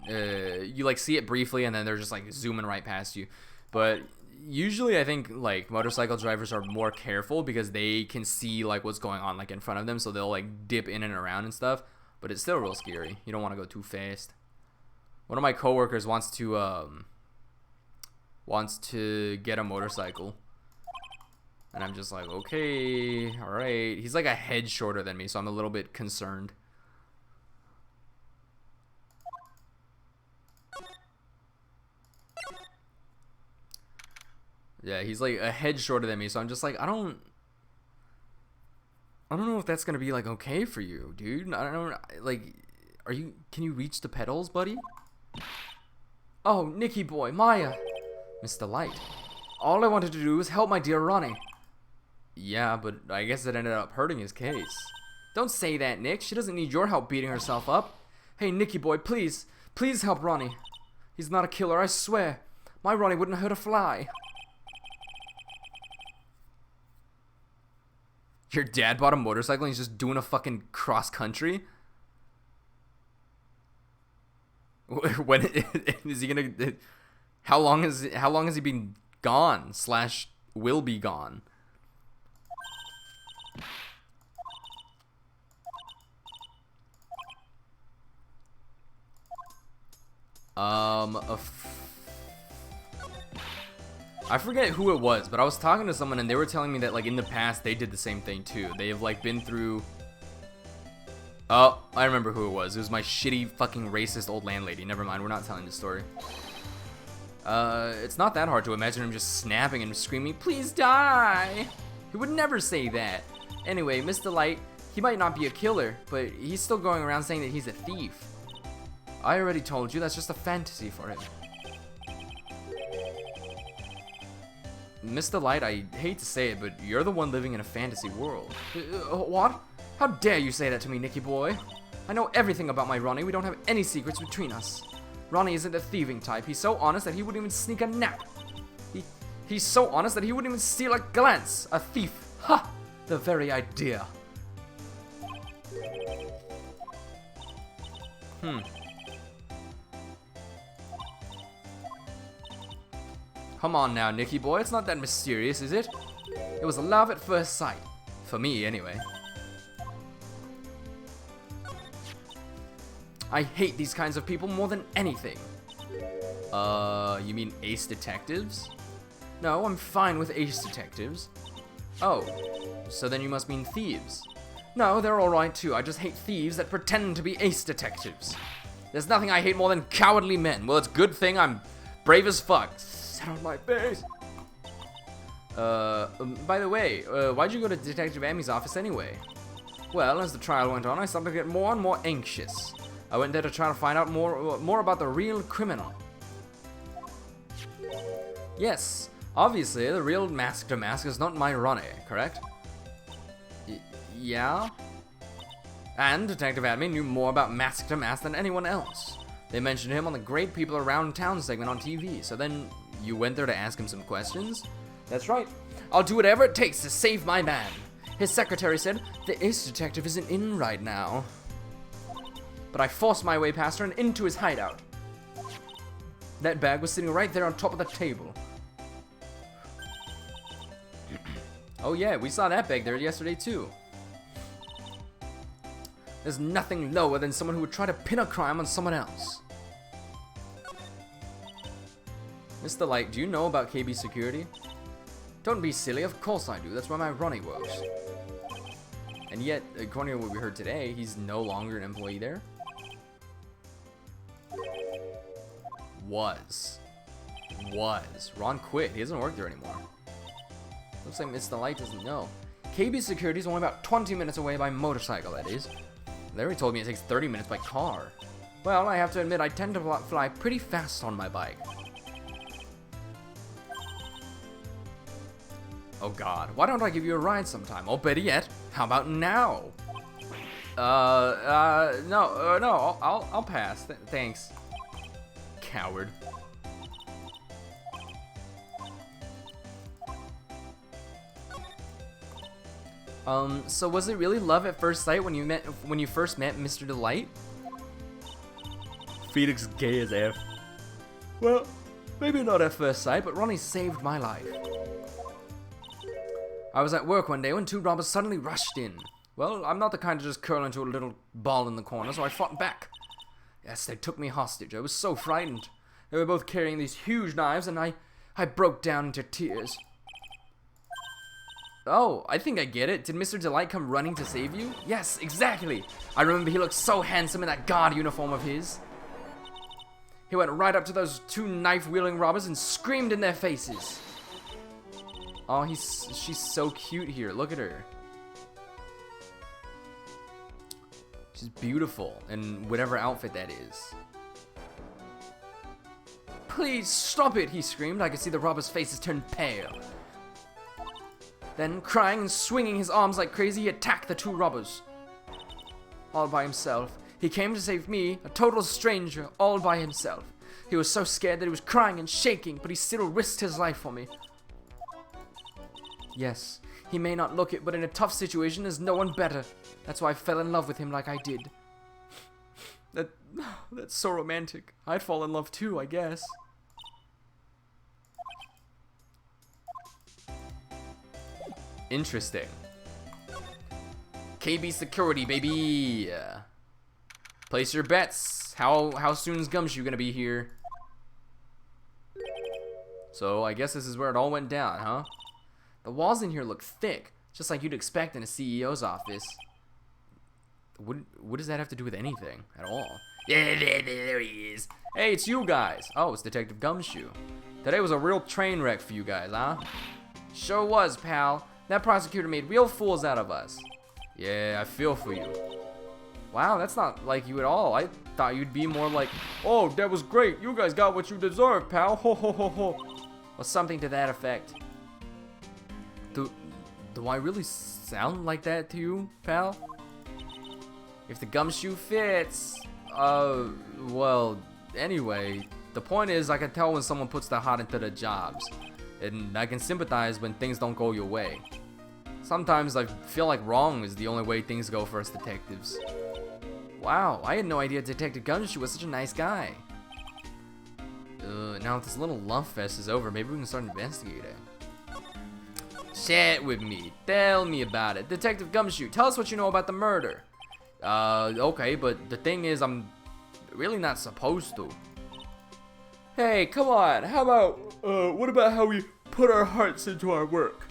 You, like, see it briefly and then they're just, like, zooming right past you. But usually I think, like, motorcycle drivers are more careful because they can see, like, what's going on, like, in front of them. So they'll, like, dip in and around and stuff. But it's still real scary. You don't want to go too fast. One of my coworkers wants to get a motorcycle. And I'm just like, okay, all right. He's like a head shorter than me, so I'm a little bit concerned. Yeah, he's like a head shorter than me, so I'm just like, I don't know if that's gonna be like okay for you, dude. I don't like, can you reach the pedals, buddy? Oh, Nicky boy, Maya. Mr. Light. All I wanted to do was help my dear Ronnie. Yeah, but I guess it ended up hurting his case. Don't say that, Nick. She doesn't need your help beating herself up. Hey, Nicky boy, please. Please help Ronnie. He's not a killer, I swear. My Ronnie wouldn't hurt a fly. Your dad bought a motorcycle and he's just doing a fucking cross country? When is he gonna? How long has he been gone / will be gone? I forget who it was, but I was talking to someone and they were telling me that like in the past they did the same thing too. They have like been through. Oh, I remember who it was. It was my shitty fucking racist old landlady. Never mind, we're not telling the story. It's not that hard to imagine him just snapping and screaming, "Please die!" He would never say that. Anyway, Mr. Light, he might not be a killer, but he's still going around saying that he's a thief. I already told you, that's just a fantasy for him. Mr. Light, I hate to say it, but you're the one living in a fantasy world. What? How dare you say that to me, Nicky boy? I know everything about my Ronnie. We don't have any secrets between us. Ronnie isn't the thieving type. He's so honest that he wouldn't even sneak a nap. He's so honest that he wouldn't even steal a glance. A thief. Ha! The very idea. Come on now, Nicky boy. It's not that mysterious, is it? It was love at first sight. For me, anyway. I hate these kinds of people more than anything. You mean ace detectives? No, I'm fine with ace detectives. Oh, so then you must mean thieves. No, they're alright too. I just hate thieves that pretend to be ace detectives. There's nothing I hate more than cowardly men. Well, it's a good thing I'm brave as fuck. Sit on my face. By the way, why'd you go to Detective Amy's office anyway? Well, as the trial went on, I started to get more and more anxious. I went there to try to find out more about the real criminal. Yes, obviously, the real Mask to Mask is not my Ronnie, correct? Yeah? And Detective Admin knew more about Mask to Mask than anyone else. They mentioned him on the Great People Around Town segment on TV, so then You went there to ask him some questions? That's right. I'll do whatever it takes to save my man. His secretary said the ace detective isn't in right now. But I forced my way past her and into his hideout. That bag was sitting right there on top of the table. Oh yeah, we saw that bag there yesterday too. There's nothing lower than someone who would try to pin a crime on someone else. Mr. Light, do you know about KB Security? Don't be silly, of course I do. That's where my Ronnie works. And yet, according to what we heard today, he's no longer an employee there? Was. Ron quit. He doesn't work there anymore. Looks like Mr. Light doesn't know. KB Security is only about 20 minutes away by motorcycle, that is. They already told me it takes 30 minutes by car. Well, I have to admit I tend to fly pretty fast on my bike. Oh god, why don't I give you a ride sometime? Or better yet, how about now? No, I'll pass. Thanks. Coward. So was it really love at first sight when you first met Mr. Delight? Felix gay as F. Well, maybe not at first sight, but Ronnie saved my life. I was at work one day when two robbers suddenly rushed in. Well, I'm not the kind to just curl into a little ball in the corner, so I fought back. Yes, they took me hostage. I was so frightened. They were both carrying these huge knives, and I broke down into tears. Oh, I think I get it. Did Mr. Delight come running to save you? Yes, exactly. I remember he looked so handsome in that guard uniform of his. He went right up to those two knife-wielding robbers and screamed in their faces. Oh, she's so cute here. Look at her. She's beautiful in whatever outfit that is. Please stop it, he screamed. I could see the robbers' faces turn pale. Then, crying and swinging his arms like crazy, he attacked the two robbers. All by himself. He came to save me, a total stranger, all by himself. He was so scared that he was crying and shaking, but he still risked his life for me. Yes, he may not look it, but in a tough situation, there's no one better. That's why I fell in love with him like I did. That's so romantic. I'd fall in love too, I guess. Interesting. KB Security, baby. Place your bets. How soon's Gumshoe gonna be here? So I guess this is where it all went down, huh? The walls in here look thick, just like you'd expect in a CEO's office. What does that have to do with anything at all? Yeah, there he is. Hey, it's you guys. Oh, it's Detective Gumshoe. Today was a real train wreck for you guys, huh? Sure was, pal. That prosecutor made real fools out of us. Yeah, I feel for you. Wow, that's not like you at all. I thought you'd be more like, oh, that was great. You guys got what you deserve, pal. Ho, ho, ho, ho. Or something to that effect. Do I really sound like that to you, pal? If the gumshoe fits. Well, anyway, the point is I can tell when someone puts their heart into their jobs. And I can sympathize when things don't go your way. Sometimes I feel like wrong is the only way things go for us detectives. Wow, I had no idea Detective Gumshoe was such a nice guy. Now if this little love fest is over, maybe we can start investigating. Chat with me. Tell me about it. Detective Gumshoe, tell us what you know about the murder. Okay, but the thing is, I'm really not supposed to. Hey, come on. How about, what about how we put our hearts into our work?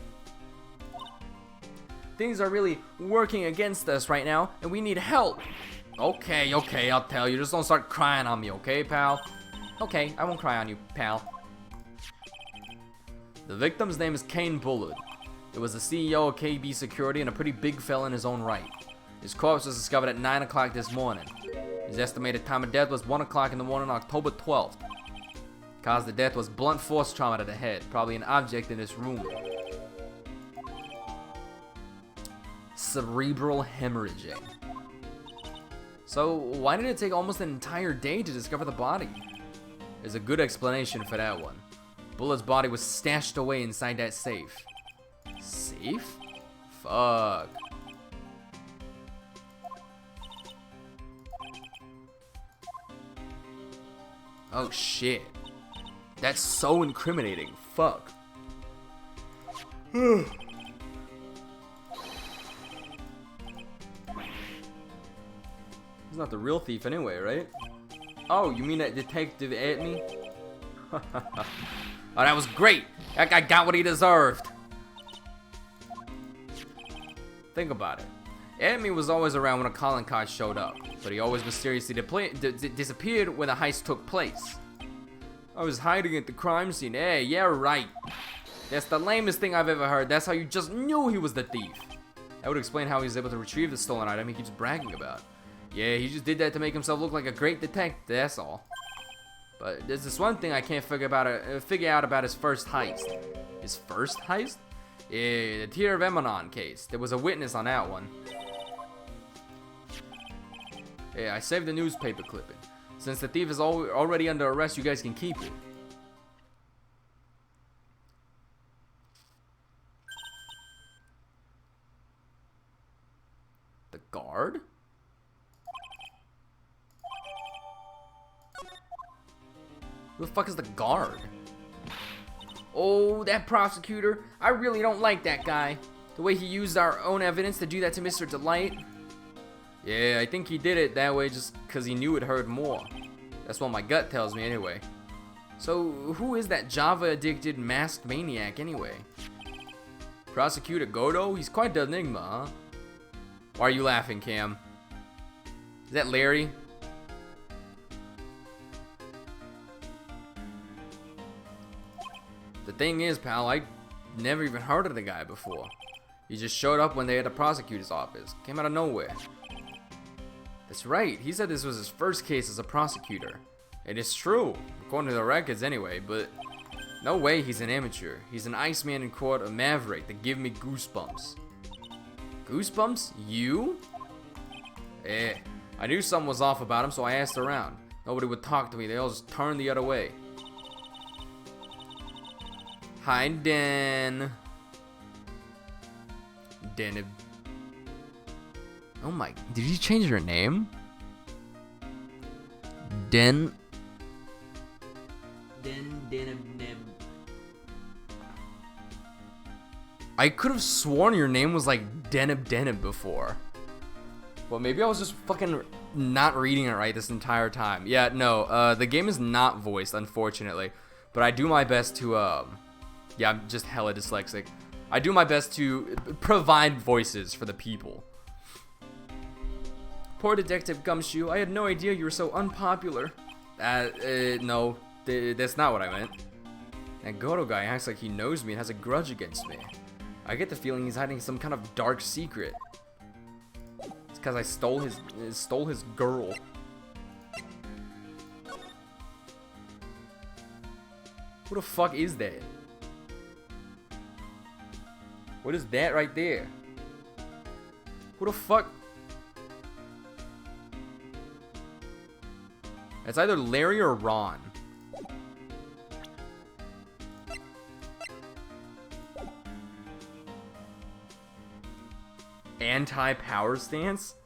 Things are really working against us right now, and we need help. Okay, I'll tell you. Just don't start crying on me, okay, pal? Okay, I won't cry on you, pal. The victim's name is Kane Bullard. It was the CEO of KB Security and a pretty big fella in his own right. His corpse was discovered at 9 o'clock this morning. His estimated time of death was 1 o'clock in the morning on October 12th. Cause of death was blunt force trauma to the head, probably an object in this room. Cerebral hemorrhaging. So, why did it take almost an entire day to discover the body? There's a good explanation for that one. Bullet's body was stashed away inside that safe. Safe? Fuck. Oh shit. That's so incriminating. Fuck. He's not the real thief anyway, right? Oh, you mean that detective at me? Oh, that was great. That guy got what he deserved. Think about it. Edme was always around when a calling card showed up, but he always mysteriously disappeared when the heist took place. I was hiding at the crime scene. Hey, yeah, right. That's the lamest thing I've ever heard. That's how you just knew he was the thief. That would explain how he was able to retrieve the stolen item he keeps bragging about. Yeah, he just did that to make himself look like a great detective, that's all. But there's this one thing I can't figure out about his first heist. His first heist? Yeah, the Tear of Emanon case. There was a witness on that one. Yeah, I saved the newspaper clipping. Since the thief is already under arrest, you guys can keep it. The guard? Who the fuck is the guard? Oh, that prosecutor. I really don't like that guy. The way he used our own evidence to do that to Mr. Delight. Yeah, I think he did it that way just because he knew it hurt more. That's what my gut tells me anyway. So, who is that Java-addicted masked maniac anyway? Prosecutor Godot? He's quite the enigma, huh? Why are you laughing, Cam? Is that Larry? The thing is, pal, I never even heard of the guy before. He just showed up one day at the prosecutor's office. Came out of nowhere. That's right, he said this was his first case as a prosecutor. It is true, according to the records anyway, but no way he's an amateur. He's an Iceman in court, a maverick that give me goosebumps. Goosebumps? You? Eh, I knew something was off about him, so I asked around. Nobody would talk to me, they all just turned the other way. Hi, Dan. Dan. Oh my, did you change your name? Den. I could have sworn your name was like Denib before. Well, maybe I was just fucking not reading it right this entire time. Yeah, no, the game is not voiced, unfortunately. But I do my best to, yeah, I'm just hella dyslexic. I do my best to provide voices for the people. Poor Detective Gumshoe, I had no idea you were so unpopular. No, that's not what I meant. That Goto guy acts like he knows me and has a grudge against me. I get the feeling he's hiding some kind of dark secret. It's because I stole his girl. Who the fuck is that? What is that right there? Who the fuck? It's either Larry or Ron. Anti-power stance?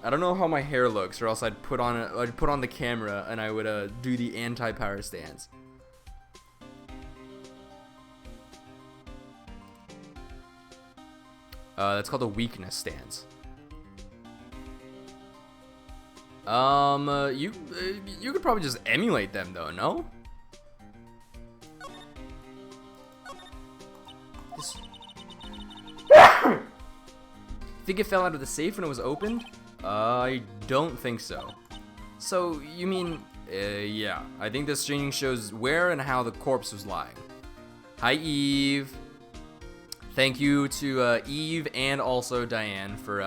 I don't know how my hair looks, or else I'd put on the camera and I would do the anti-power stance. That's called a weakness stance. You could probably just emulate them though, no? Think it fell out of the safe when it was opened? I don't think so. So, you mean, yeah. I think this screening shows where and how the corpse was lying. Hi, Eve. Thank you to Eve and also Diane for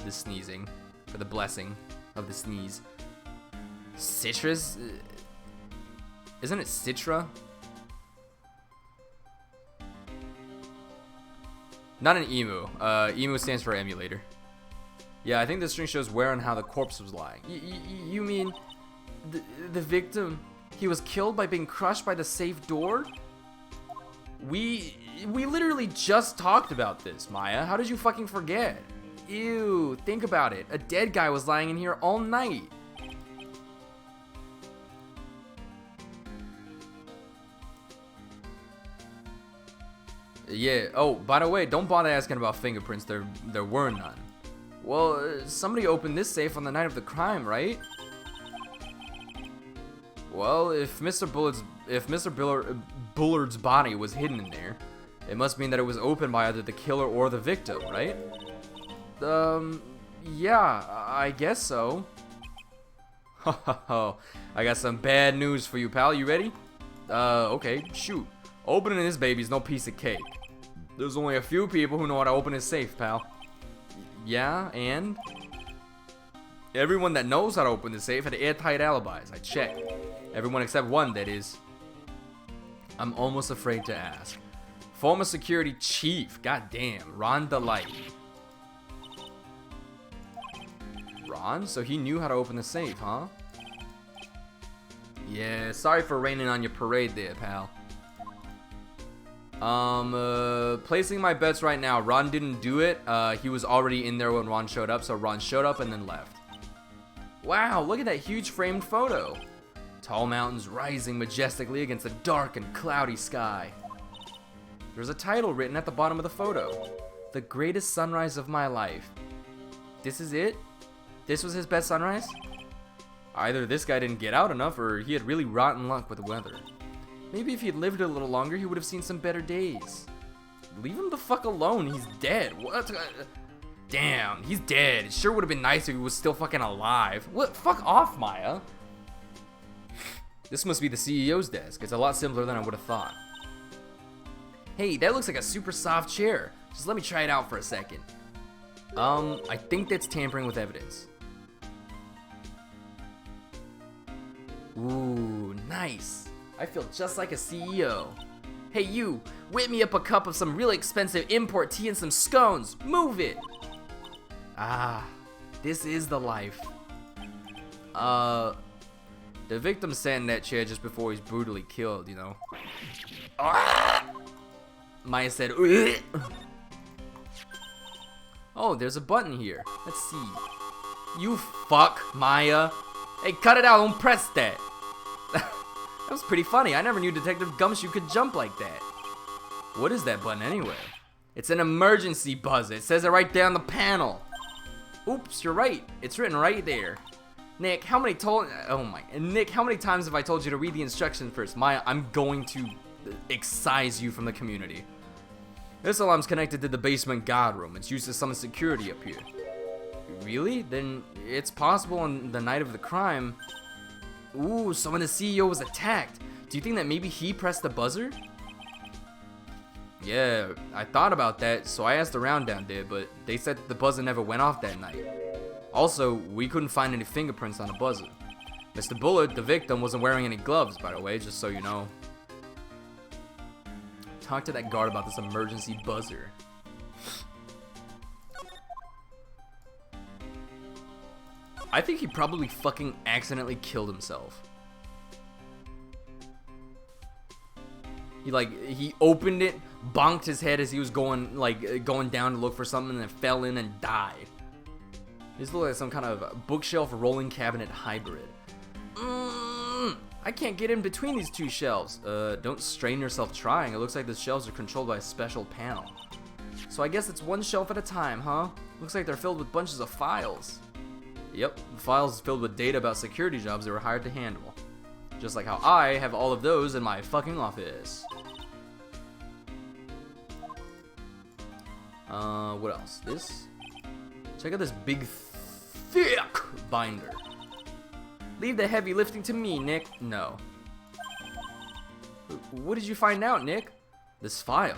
the sneezing, for the blessing of the sneeze. Citrus? Isn't it Citra? Not an emu. Emu stands for emulator. Yeah, I think this string shows where and how the corpse was lying. You mean the victim? He was killed by being crushed by the safe door? We literally just talked about this, Maya. How did you fucking forget? Ew, think about it. A dead guy was lying in here all night. Yeah, oh, by the way, don't bother asking about fingerprints. There were none. Well, somebody opened this safe on the night of the crime, right? Well, if Mr. Bullard's body was hidden in there, it must mean that it was opened by either the killer or the victim, right? Yeah, I guess so. I got some bad news for you, pal. You ready? Okay, shoot. Opening this baby's no piece of cake. There's only a few people who know how to open his safe, pal. Yeah, and? Everyone that knows how to open the safe had airtight alibis. I checked. Everyone except one, that is. I'm almost afraid to ask. Former security chief, goddamn, Ron DeLight. Ron? So he knew how to open the safe, huh? Yeah, sorry for raining on your parade there, pal. Placing my bets right now. Ron didn't do it. He was already in there when Ron showed up, so Ron showed up and then left. Wow, look at that huge framed photo. Tall mountains rising majestically against a dark and cloudy sky. There's a title written at the bottom of the photo. The greatest sunrise of my life. This is it? This was his best sunrise? Either this guy didn't get out enough, or he had really rotten luck with the weather. Maybe if he had lived a little longer, he would have seen some better days. Leave him the fuck alone, he's dead. What? Damn, he's dead. It sure would have been nice if he was still fucking alive. What? Fuck off, Maya. This must be the CEO's desk. It's a lot simpler than I would have thought. Hey, that looks like a super soft chair. Just let me try it out for a second. I think that's tampering with evidence. Ooh, nice. I feel just like a CEO. Hey you, whip me up a cup of some really expensive import tea and some scones. Move it. Ah, this is the life. The victim sat in that chair just before he's brutally killed, you know. Ah! Maya said, ugh. Oh, there's a button here. Let's see. You fuck, Maya. Hey, cut it out, don't press that. That was pretty funny. I never knew Detective Gumshoe could jump like that. What is that button anyway? It's an emergency buzzer. It says it right there on the panel. Oops, you're right. It's written right there. Nick, how many times have I told you to read the instructions first? Maya, I'm going to excise you from the community. This alarm's connected to the basement guard room. It's used to summon security up here. Really? Then it's possible on the night of the crime. Ooh, so when the CEO was attacked, do you think that maybe he pressed the buzzer? Yeah, I thought about that, so I asked around down there, but they said that the buzzer never went off that night. Also, we couldn't find any fingerprints on the buzzer. Mr. Bullard, the victim, wasn't wearing any gloves, by the way, just so you know. Talk to that guard about this emergency buzzer. I think he probably fucking accidentally killed himself. He opened it, bonked his head as he was going down to look for something, and then fell in and died. This looks like some kind of bookshelf rolling cabinet hybrid. I can't get in between these two shelves. Don't strain yourself trying. It looks like the shelves are controlled by a special panel. So I guess it's one shelf at a time, huh? Looks like they're filled with bunches of files. Yep, the files filled with data about security jobs they were hired to handle. Just like how I have all of those in my fucking office. What else? This? Check out this big, thick binder. Leave the heavy lifting to me, Nick. No. What did you find out, Nick? This file.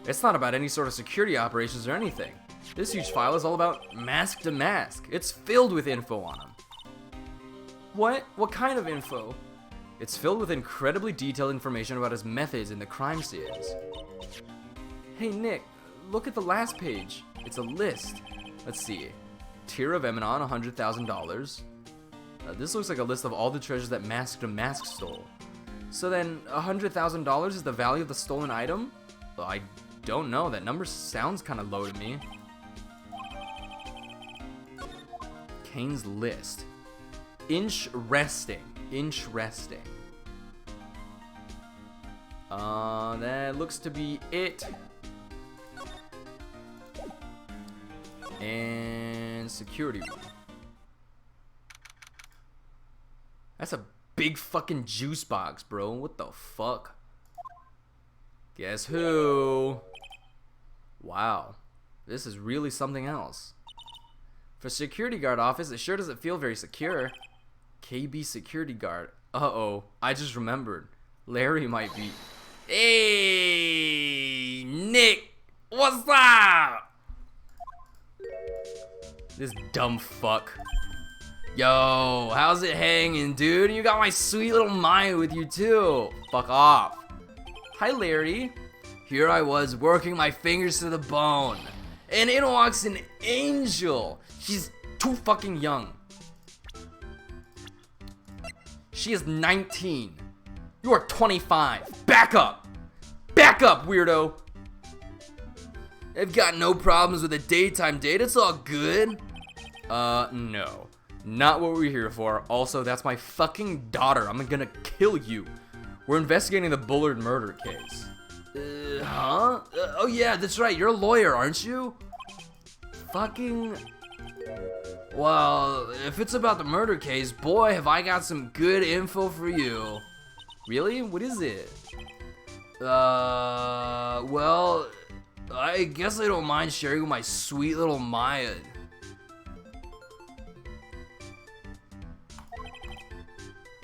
It's not about any sort of security operations or anything. This huge file is all about mask to mask. It's filled with info on him. What? What kind of info? It's filled with incredibly detailed information about his methods in the crime scenes. Hey Nick, look at the last page. It's a list. Let's see. Tier of Eminon, $100,000. This looks like a list of all the treasures that Mask to Mask stole. So then, $100,000 is the value of the stolen item? Well, I don't know. That number sounds kind of low to me. Kane's list. Interesting. That looks to be it. And security room. That's a big fucking juice box, bro. What the fuck? Guess who? Wow. This is really something else. For security guard office, it sure doesn't feel very secure. KB security guard. Uh-oh. I just remembered. Larry might be... Hey, Nick. What's up? This dumb fuck. Yo, how's it hanging, dude? You got my sweet little Maya with you too. Fuck off. Hi, Larry. Here I was working my fingers to the bone, and in walks an angel. She's too fucking young. She is 19. You are 25. Back up. Back up, weirdo. I've got no problems with a daytime date. It's all good. No. Not what we're here for. Also, that's my fucking daughter. I'm gonna kill you. We're investigating the Bullard murder case. Huh? Oh yeah, that's right. You're a lawyer, aren't you? Fucking... Well, if it's about the murder case, boy, have I got some good info for you. Really? What is it? Well, I guess I don't mind sharing with my sweet little Maya.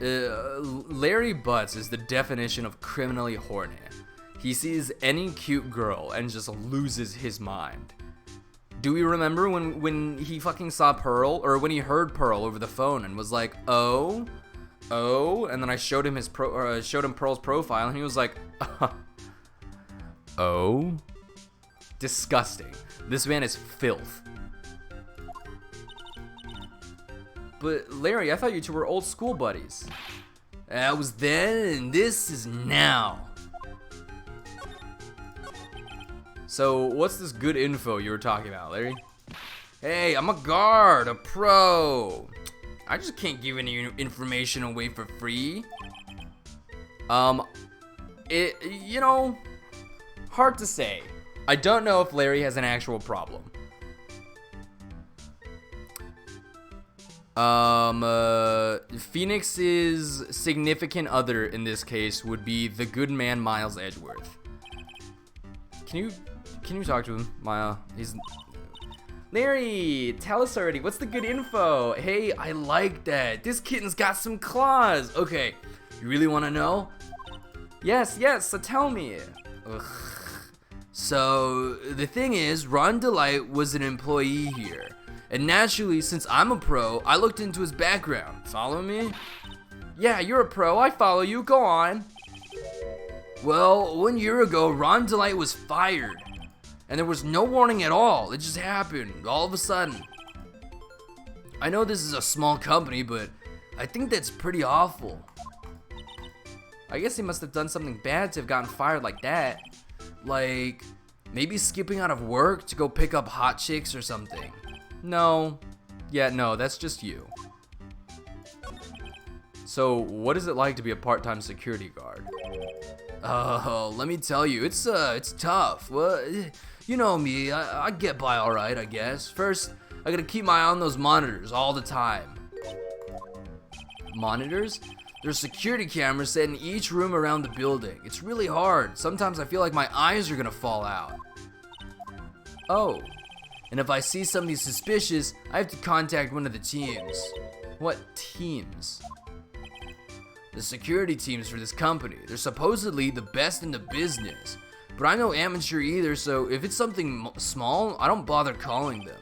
Larry Butts is the definition of criminally horny. He sees any cute girl and just loses his mind. Do we remember when he fucking saw Pearl, or when he heard Pearl over the phone and was like, oh, and then I showed him showed him Pearl's profile and he was like, oh, disgusting. This man is filth. But Larry, I thought you two were old school buddies. That was then, and this is now. So, what's this good info you were talking about, Larry? Hey, I'm a guard, a pro. I just can't give any information away for free. You know, hard to say. I don't know if Larry has an actual problem. Phoenix's significant other in this case would be the good man Miles Edgeworth. Can you talk to him, Maya? He's... Larry, tell us already. What's the good info? Hey, I like that. This kitten's got some claws. Okay, you really want to know? Yes, so tell me. Ugh. So, the thing is, Ron Delight was an employee here. And naturally, since I'm a pro, I looked into his background. Follow me? Yeah, you're a pro. I follow you. Go on. Well, 1 year ago, Ron Delight was fired. And there was no warning at all. It just happened, all of a sudden. I know this is a small company, but I think that's pretty awful. I guess he must have done something bad to have gotten fired like that. Like, maybe skipping out of work to go pick up hot chicks or something. No. Yeah, no, that's just you. So, what is it like to be a part-time security guard? Oh, let me tell you, it's tough. Well, you know me, I get by alright, I guess. First, I gotta keep my eye on those monitors all the time. Monitors? There's security cameras set in each room around the building. It's really hard. Sometimes I feel like my eyes are gonna fall out. Oh. And if I see something suspicious, I have to contact one of the teams. What teams? The security teams for this company. They're supposedly the best in the business. But I'm no amateur either, so if it's something small, I don't bother calling them.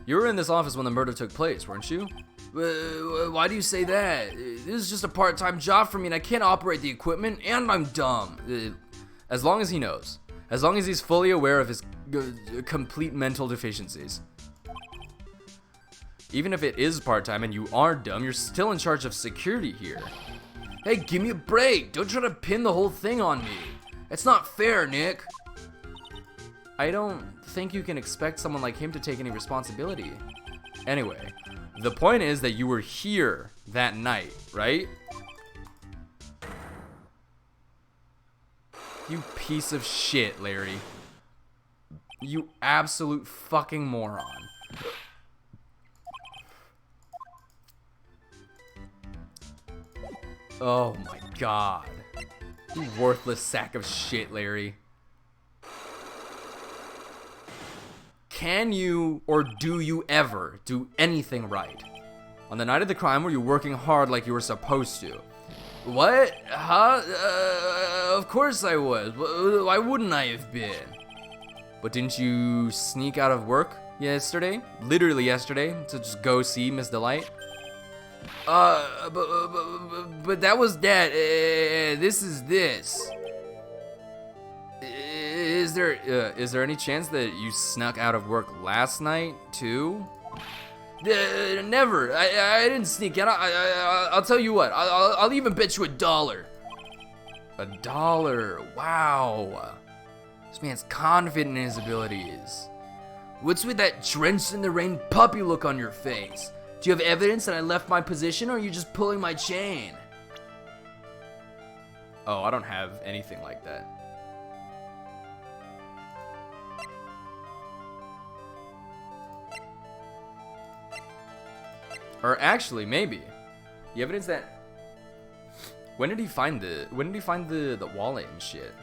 You were in this office when the murder took place, weren't you? Why do you say that? This is just a part-time job for me and I can't operate the equipment and I'm dumb. As long as he knows. As long as he's fully aware of his complete mental deficiencies. Even if it is part-time and you are dumb, you're still in charge of security here. Hey, give me a break. Don't try to pin the whole thing on me. It's not fair, Nick. I don't think you can expect someone like him to take any responsibility. Anyway, the point is that you were here that night, right? You piece of shit, Larry. You absolute fucking moron. Oh my god. You worthless sack of shit, Larry. Can you or do you ever do anything right? On the night of the crime, were you working hard like you were supposed to? What? Huh? Of course I was. Why wouldn't I have been? But didn't you sneak out of work yesterday? Literally yesterday, to just go see Miss Delight? But that was that. This is this. Is there any chance that you snuck out of work last night too? Never. I didn't sneak out. I'll tell you what. I'll even bet you $1. $1? Wow. This man's confident in his abilities. What's with that drenched in the rain puppy look on your face? Do you have evidence that I left my position, or are you just pulling my chain? Oh, I don't have anything like that. Or actually, maybe. The evidence that... When did he find the wallet and shit?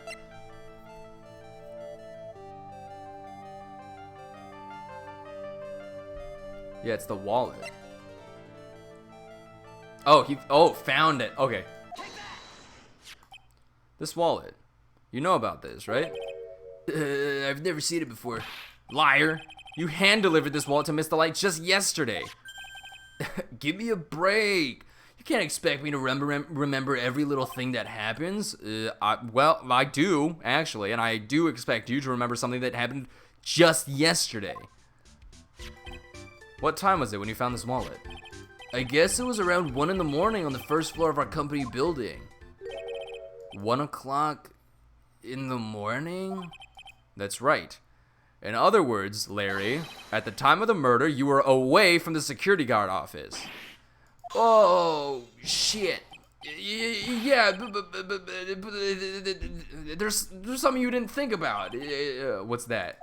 Yeah, it's the wallet. Oh, found it. Okay. This wallet. You know about this, right? I've never seen it before. Liar. You hand-delivered this wallet to Miss Delight just yesterday. Give me a break. You can't expect me to remember every little thing that happens. Well, I do, actually, and I do expect you to remember something that happened just yesterday. What time was it when you found this wallet? I guess it was around 1 in the morning on the first floor of our company building. 1 o'clock in the morning? That's right. In other words, Larry, at the time of the murder, you were away from the security guard office. Oh, shit. Yeah, but there's something you didn't think about. What's that?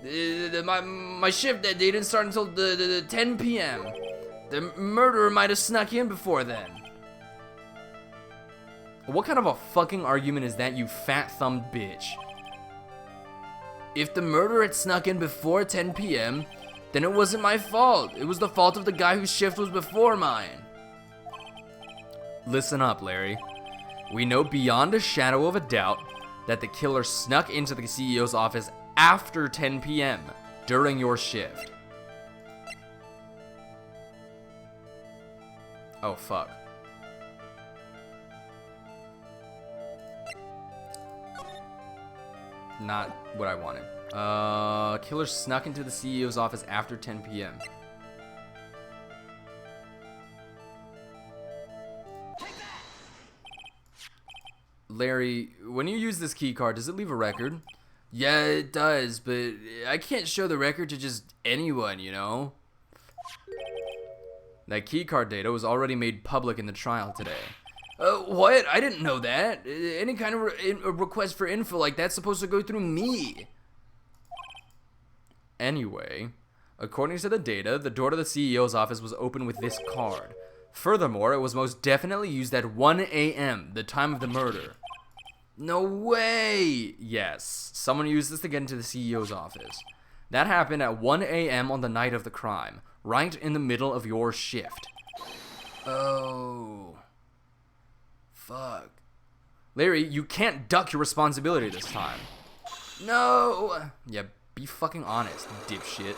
My shift that day didn't start until the 10 p.m. The murderer might have snuck in before then. What kind of a fucking argument is that, you fat-thumbed bitch? If the murderer had snuck in before 10 p.m., then it wasn't my fault. It was the fault of the guy whose shift was before mine. Listen up, Larry. We know beyond a shadow of a doubt that the killer snuck into the CEO's office after 10 p.m. during your shift. Oh, fuck. Not what I wanted. Killer snuck into the CEO's office after 10 p.m. Larry, when you use this key card, does it leave a record? Yeah, it does, but I can't show the record to just anyone, you know? That key card data was already made public in the trial today. What? I didn't know that. Any kind of request for info like that's supposed to go through me. Anyway, according to the data, the door to the CEO's office was open with this card. Furthermore, it was most definitely used at 1 a.m., the time of the murder. No way! Yes, someone used this to get into the CEO's office. That happened at 1 a.m. on the night of the crime, right in the middle of your shift. Oh. Fuck. Larry, you can't duck your responsibility this time. No! Yeah, be fucking honest, dipshit.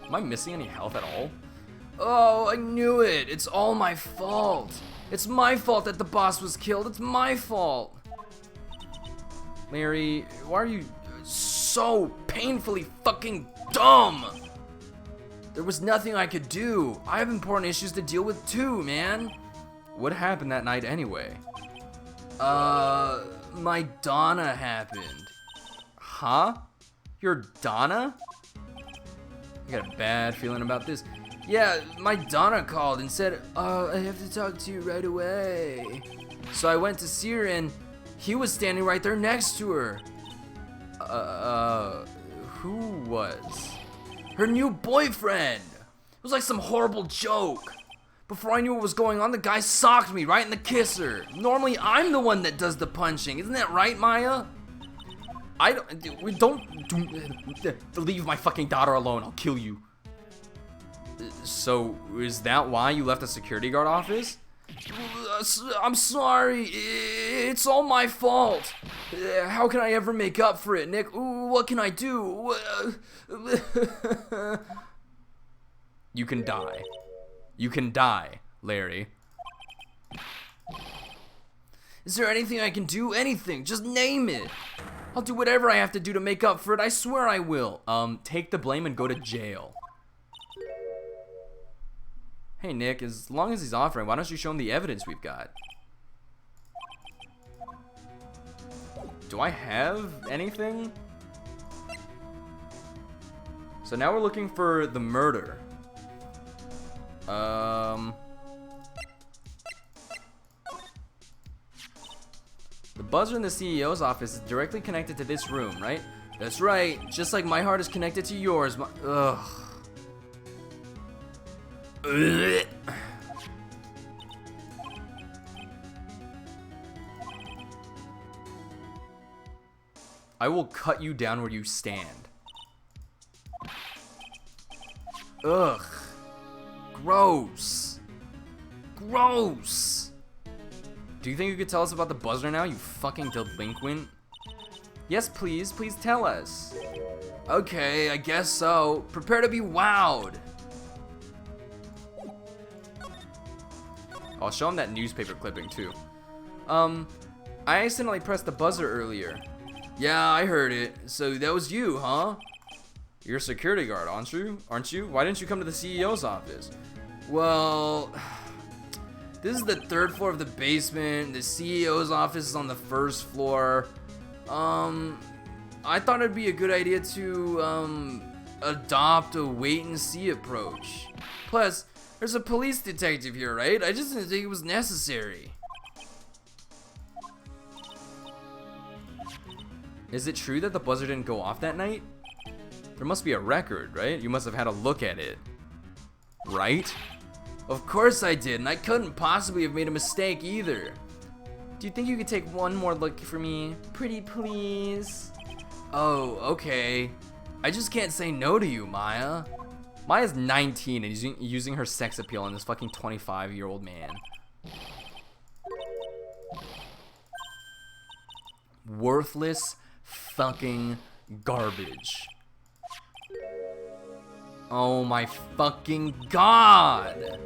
Am I missing any health at all? Oh, I knew it. It's all my fault. It's my fault that the boss was killed. It's my fault. Larry, why are you... so painfully fucking dumb. There was nothing I could do. I have important issues to deal with too, man. What happened that night anyway? My Donna happened. Huh? Your Donna? I got a bad feeling about this. Yeah, my Donna called and said, I have to talk to you right away. So I went to see her and he was standing right there next to her. Who was? Her new boyfriend. It was like some horrible joke. Before I knew what was going on, the guy socked me right in the kisser. Normally, I'm the one that does the punching. Isn't that right, Maya? Don't leave my fucking daughter alone. I'll kill you. So, is that why you left the security guard office? I'm sorry. It's all my fault. How can I ever make up for it, Nick? What can I do? You can die. You can die, Larry. Is there anything I can do? Anything. Just name it. I'll do whatever I have to do to make up for it. I swear I will. Take the blame and go to jail. Hey, Nick, as long as he's offering, why don't you show him the evidence we've got? Do I have anything? So now we're looking for the murder. The buzzer in the CEO's office is directly connected to this room, right? That's right, just like my heart is connected to yours. Ugh. I will cut you down where you stand. Ugh. Gross. Gross. Do you think you could tell us about the buzzer now, you fucking delinquent? Yes, please. Please tell us. Okay, I guess so. Prepare to be wowed. I'll show him that newspaper clipping too. I accidentally pressed the buzzer earlier. Yeah, I heard it. So that was you, huh? You're a security guard, aren't you? Why didn't you come to the CEO's office? Well, this is the 3rd floor of the basement. The CEO's office is on the 1st floor. I thought it'd be a good idea to, adopt a wait-and-see approach. Plus, there's a police detective here, right? I just didn't think it was necessary. Is it true that the buzzer didn't go off that night? There must be a record, right? You must have had a look at it. Right? Of course I did, and I couldn't possibly have made a mistake either. Do you think you could take one more look for me? Pretty please? Oh, okay. I just can't say no to you, Maya. Maya's 19 and using her sex appeal on this fucking 25-year-old man. Worthless fucking garbage. Oh my fucking god!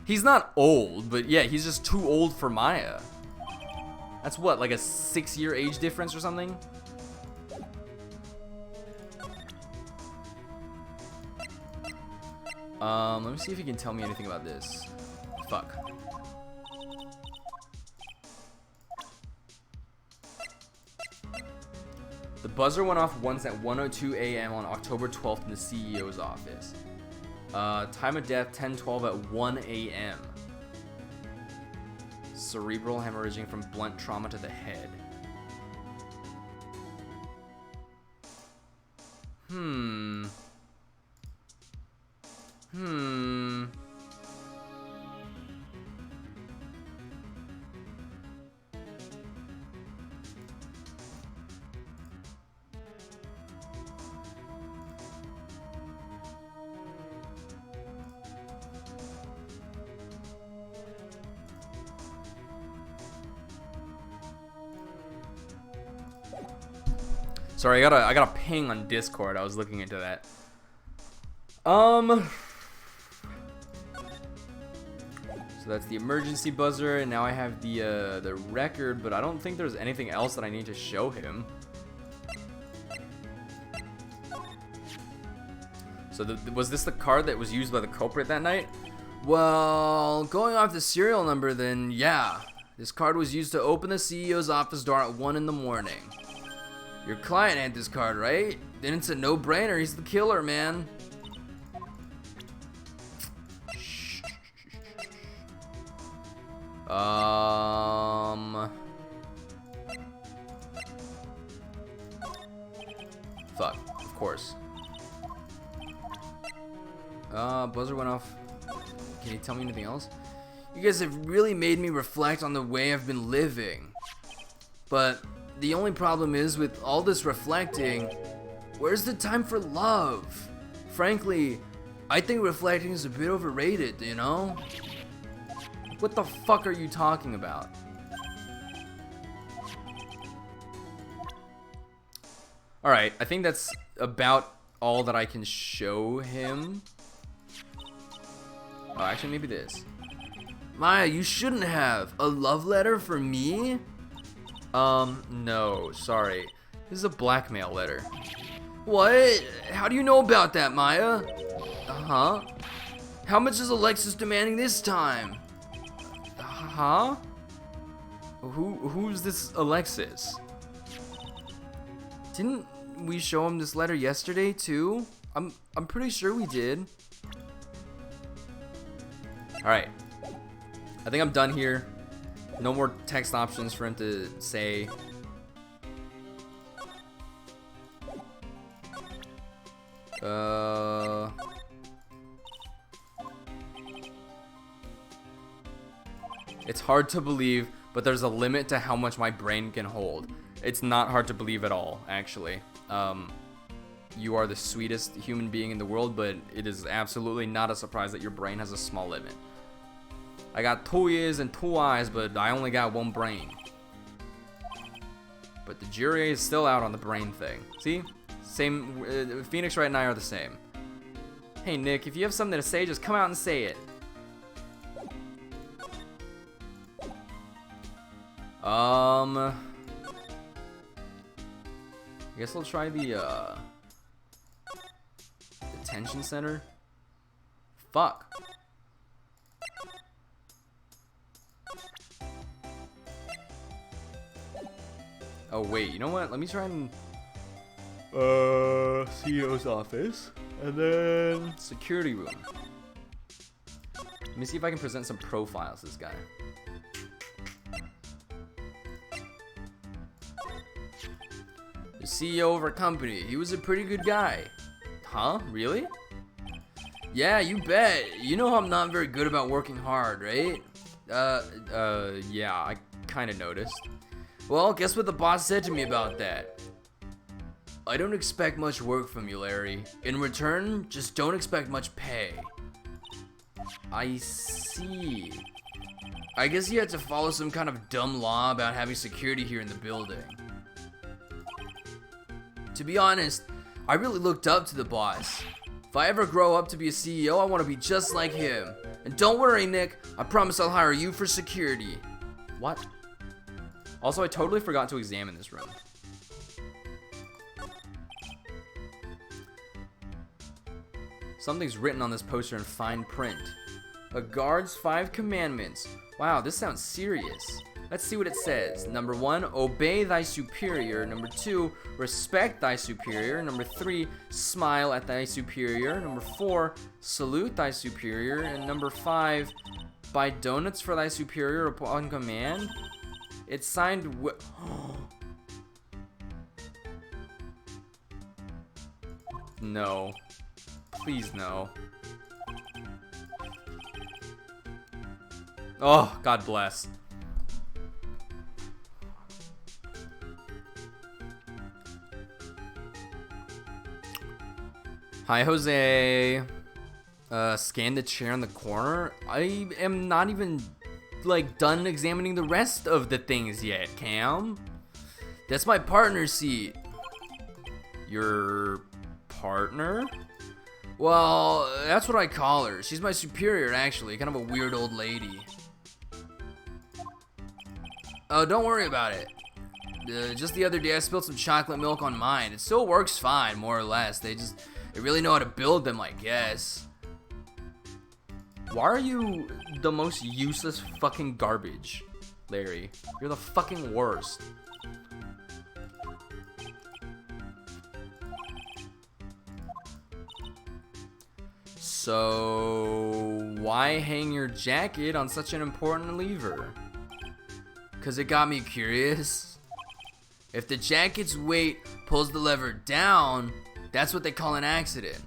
He's not old, but yeah, he's just too old for Maya. That's what, like a 6-year age difference or something? Let me see if he can tell me anything about this. Fuck. The buzzer went off once at 1:02 a.m. on October 12th in the CEO's office. Time of death 10:12 at 1 a.m. Cerebral hemorrhaging from blunt trauma to the head. Sorry, I got a ping on Discord. I was looking into that. So So that's the emergency buzzer, and now I have the record, but I don't think there's anything else that I need to show him. So was this the card that was used by the culprit that night? Well, going off the serial number, then yeah. This card was used to open the CEO's office door at 1 in the morning. Your client had this card, right? Then it's a no-brainer. He's the killer, man. Fuck, of course. Buzzer went off. Can you tell me anything else? You guys have really made me reflect on the way I've been living. But the only problem is, with all this reflecting, where's the time for love? Frankly, I think reflecting is a bit overrated, you know? What the fuck are you talking about? Alright, I think that's about all that I can show him. Oh, actually, maybe this. Maya, you shouldn't have. A love letter for me? No, sorry. This is a blackmail letter. What? How do you know about that, Maya? Huh? How much is Alexis demanding this time? Huh? Who's this Alexis? Didn't we show him this letter yesterday too? I'm pretty sure we did. Alright. I think I'm done here. No more text options for him to say. It's hard to believe, but there's a limit to how much my brain can hold. It's not hard to believe at all, actually. You are the sweetest human being in the world, but it is absolutely not a surprise that your brain has a small limit. I got 2 ears and 2 eyes, but I only got 1 brain. But the jury is still out on the brain thing. See? Same, Phoenix Wright and I are the same. Hey Nick, if you have something to say, just come out and say it. I guess I'll try the detention center. Fuck. Oh wait, you know what? Let me try and CEO's office and then security room. Let me see if I can present some profiles to this guy. The CEO of our company. He was a pretty good guy. Huh? Really? Yeah, you bet. You know I'm not very good about working hard, right? Yeah, I kind of noticed. Well, guess what the boss said to me about that? I don't expect much work from you, Larry. In return, just don't expect much pay. I see. I guess you had to follow some kind of dumb law about having security here in the building. To be honest, I really looked up to the boss. If I ever grow up to be a CEO, I want to be just like him. And don't worry, Nick, I promise I'll hire you for security. What? Also, I totally forgot to examine this room. Something's written on this poster in fine print. A guard's 5 commandments. Wow, this sounds serious. Let's see what it says. Number 1, obey thy superior. Number 2, respect thy superior. Number 3, smile at thy superior. Number 4, salute thy superior. And number 5, buy donuts for thy superior upon command. It's signed No. Please no. Oh, God bless. Hi, Jose. Scan the chair in the corner. I am not even like done examining the rest of the things yet, Cam. That's my partner's seat. Your partner? Well, that's what I call her. She's my superior, actually. Kind of a weird old lady. Oh, don't worry about it. Just the other day I spilled some chocolate milk on mine. It still works fine, more or less. They really know how to build them, I guess. Why are you the most useless fucking garbage, Larry? You're the fucking worst. So, why hang your jacket on such an important lever? Cause it got me curious. If the jacket's weight pulls the lever down, that's what they call an accident.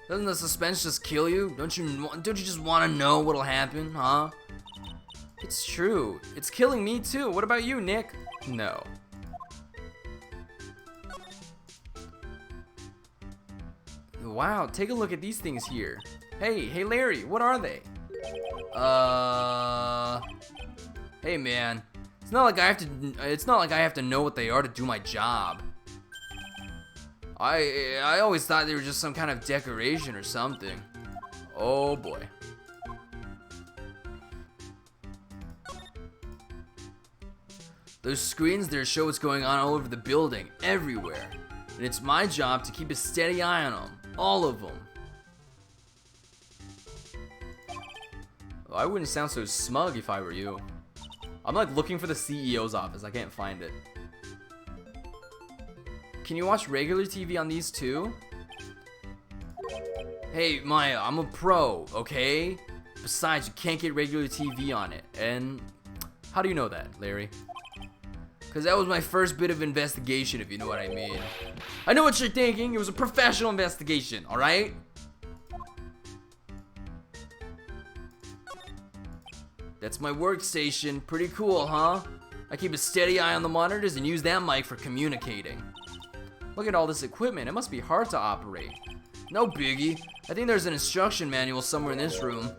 Doesn't the suspense just kill you? Don't you just want to know what'll happen, huh? It's true. It's killing me too. What about you, Nick? No. Wow, take a look at these things here. Hey, Larry, what are they? Hey man, it's not like I have to know what they are to do my job. I always thought they were just some kind of decoration or something. Oh boy. Those screens there show what's going on all over the building, everywhere. And it's my job to keep a steady eye on them, all of them. Well, I wouldn't sound so smug if I were you. I'm like looking for the CEO's office. I can't find it. Can you watch regular TV on these too? Hey Maya, I'm a pro, okay? Besides, you can't get regular TV on it. And how do you know that, Larry? Cause that was my first bit of investigation, if you know what I mean. I know what you're thinking. It was a professional investigation, alright? That's my workstation. Pretty cool, huh? I keep a steady eye on the monitors and use that mic for communicating. Look at all this equipment. It must be hard to operate. No biggie. I think there's an instruction manual somewhere in this room.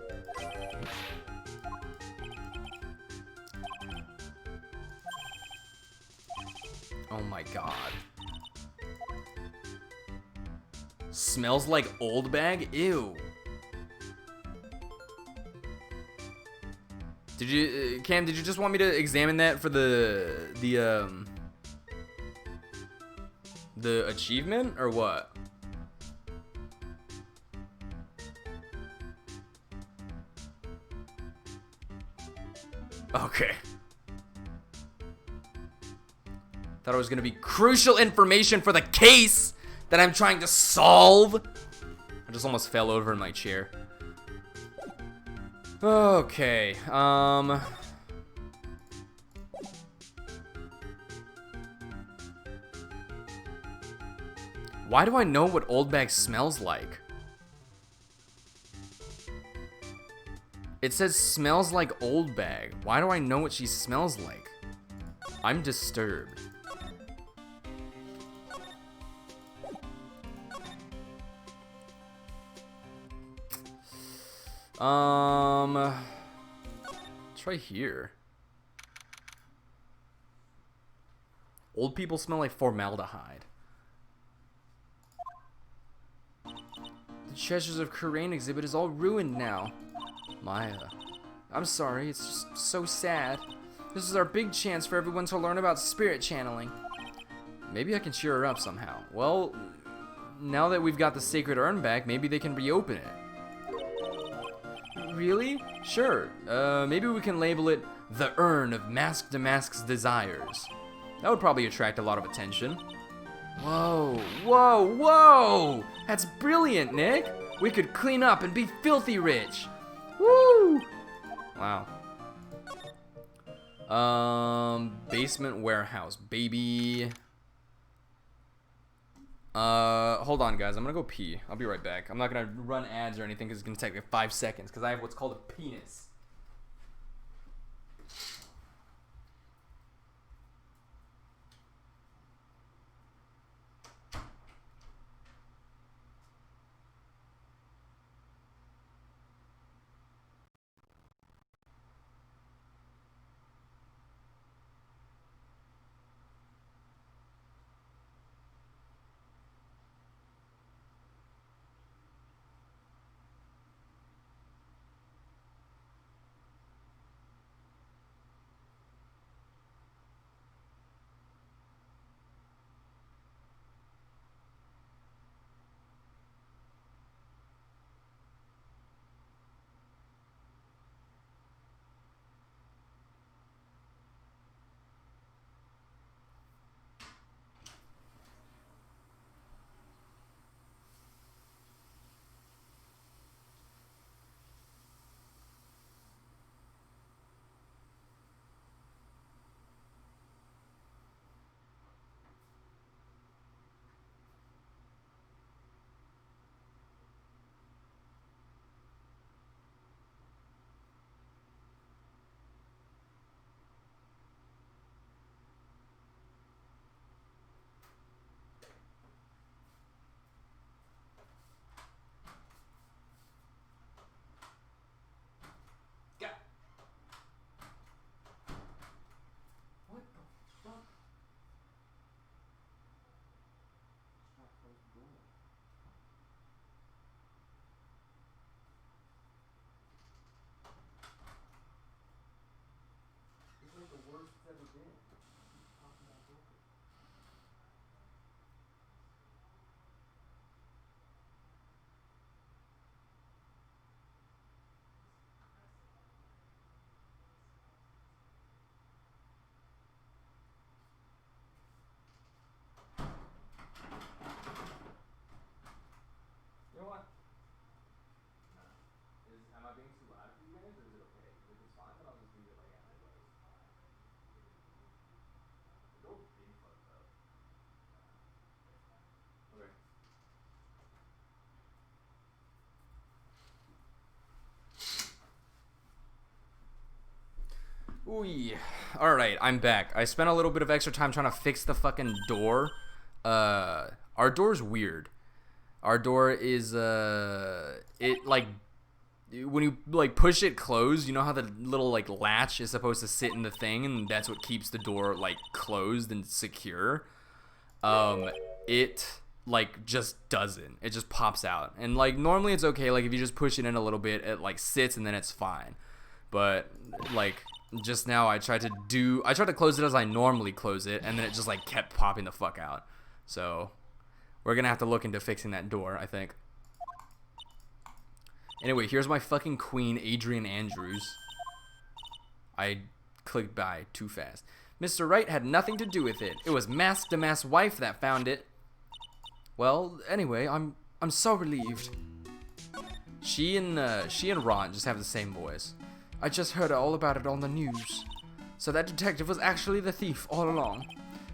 Oh my god. Smells like old bag? Ew. Did you, Cam, did you just want me to examine that for the achievement, or what? Okay. Thought it was gonna be crucial information for the case that I'm trying to solve. I just almost fell over in my chair. Okay, why do I know what old bag smells like? It says smells like old bag. Why do I know what she smells like? I'm disturbed. Try here. Old people smell like formaldehyde. The Treasures of Kurain exhibit is all ruined now. Maya, I'm sorry, it's just so sad. This is our big chance for everyone to learn about spirit channeling. Maybe I can cheer her up somehow. Well, now that we've got the sacred urn back, maybe they can reopen it. Really? Sure. Maybe we can label it the Urn of Mask Damask's Desires. That would probably attract a lot of attention. Whoa, whoa, whoa! That's brilliant, Nick! We could clean up and be filthy rich! Woo! Wow. Basement warehouse, baby. Hold on, guys. I'm gonna go pee. I'll be right back. I'm not gonna run ads or anything because it's gonna take like 5 seconds because I have what's called a penis. Ooh, alright, I'm back. I spent a little bit of extra time trying to fix the fucking door. Our door's weird. Our door is, it, like, when you, like, push it closed, you know how the little, like, latch is supposed to sit in the thing, and that's what keeps the door, like, closed and secure? It, like, just doesn't. It just pops out. And, like, normally it's okay, like, if you just push it in a little bit, it, like, sits and then it's fine. But, like, just now I tried to close it as I normally close it, and then it just, like, kept popping the fuck out. So, we're gonna have to look into fixing that door, I think. Anyway, here's my fucking queen, Adrian Andrews. I clicked by too fast. Mr. Wright had nothing to do with it. It was Mask wife that found it. Well, anyway, I'm so relieved. She and Ron just have the same voice. I just heard all about it on the news. So that detective was actually the thief all along.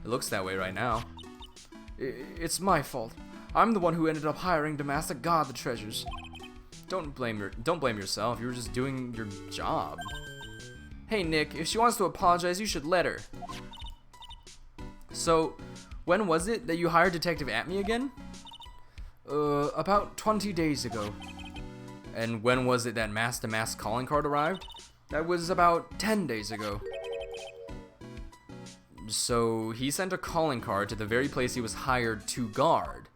It looks that way right now. It's my fault. I'm the one who ended up hiring Damask to guard the treasures. Don't blame yourself. You were just doing your job. Hey Nick, if she wants to apologize, you should let her. So, when was it that you hired Detective Atme again? About 20 days ago. And when was it that Mask to Mask calling card arrived? That was about 10 days ago. So, he sent a calling card to the very place he was hired to guard.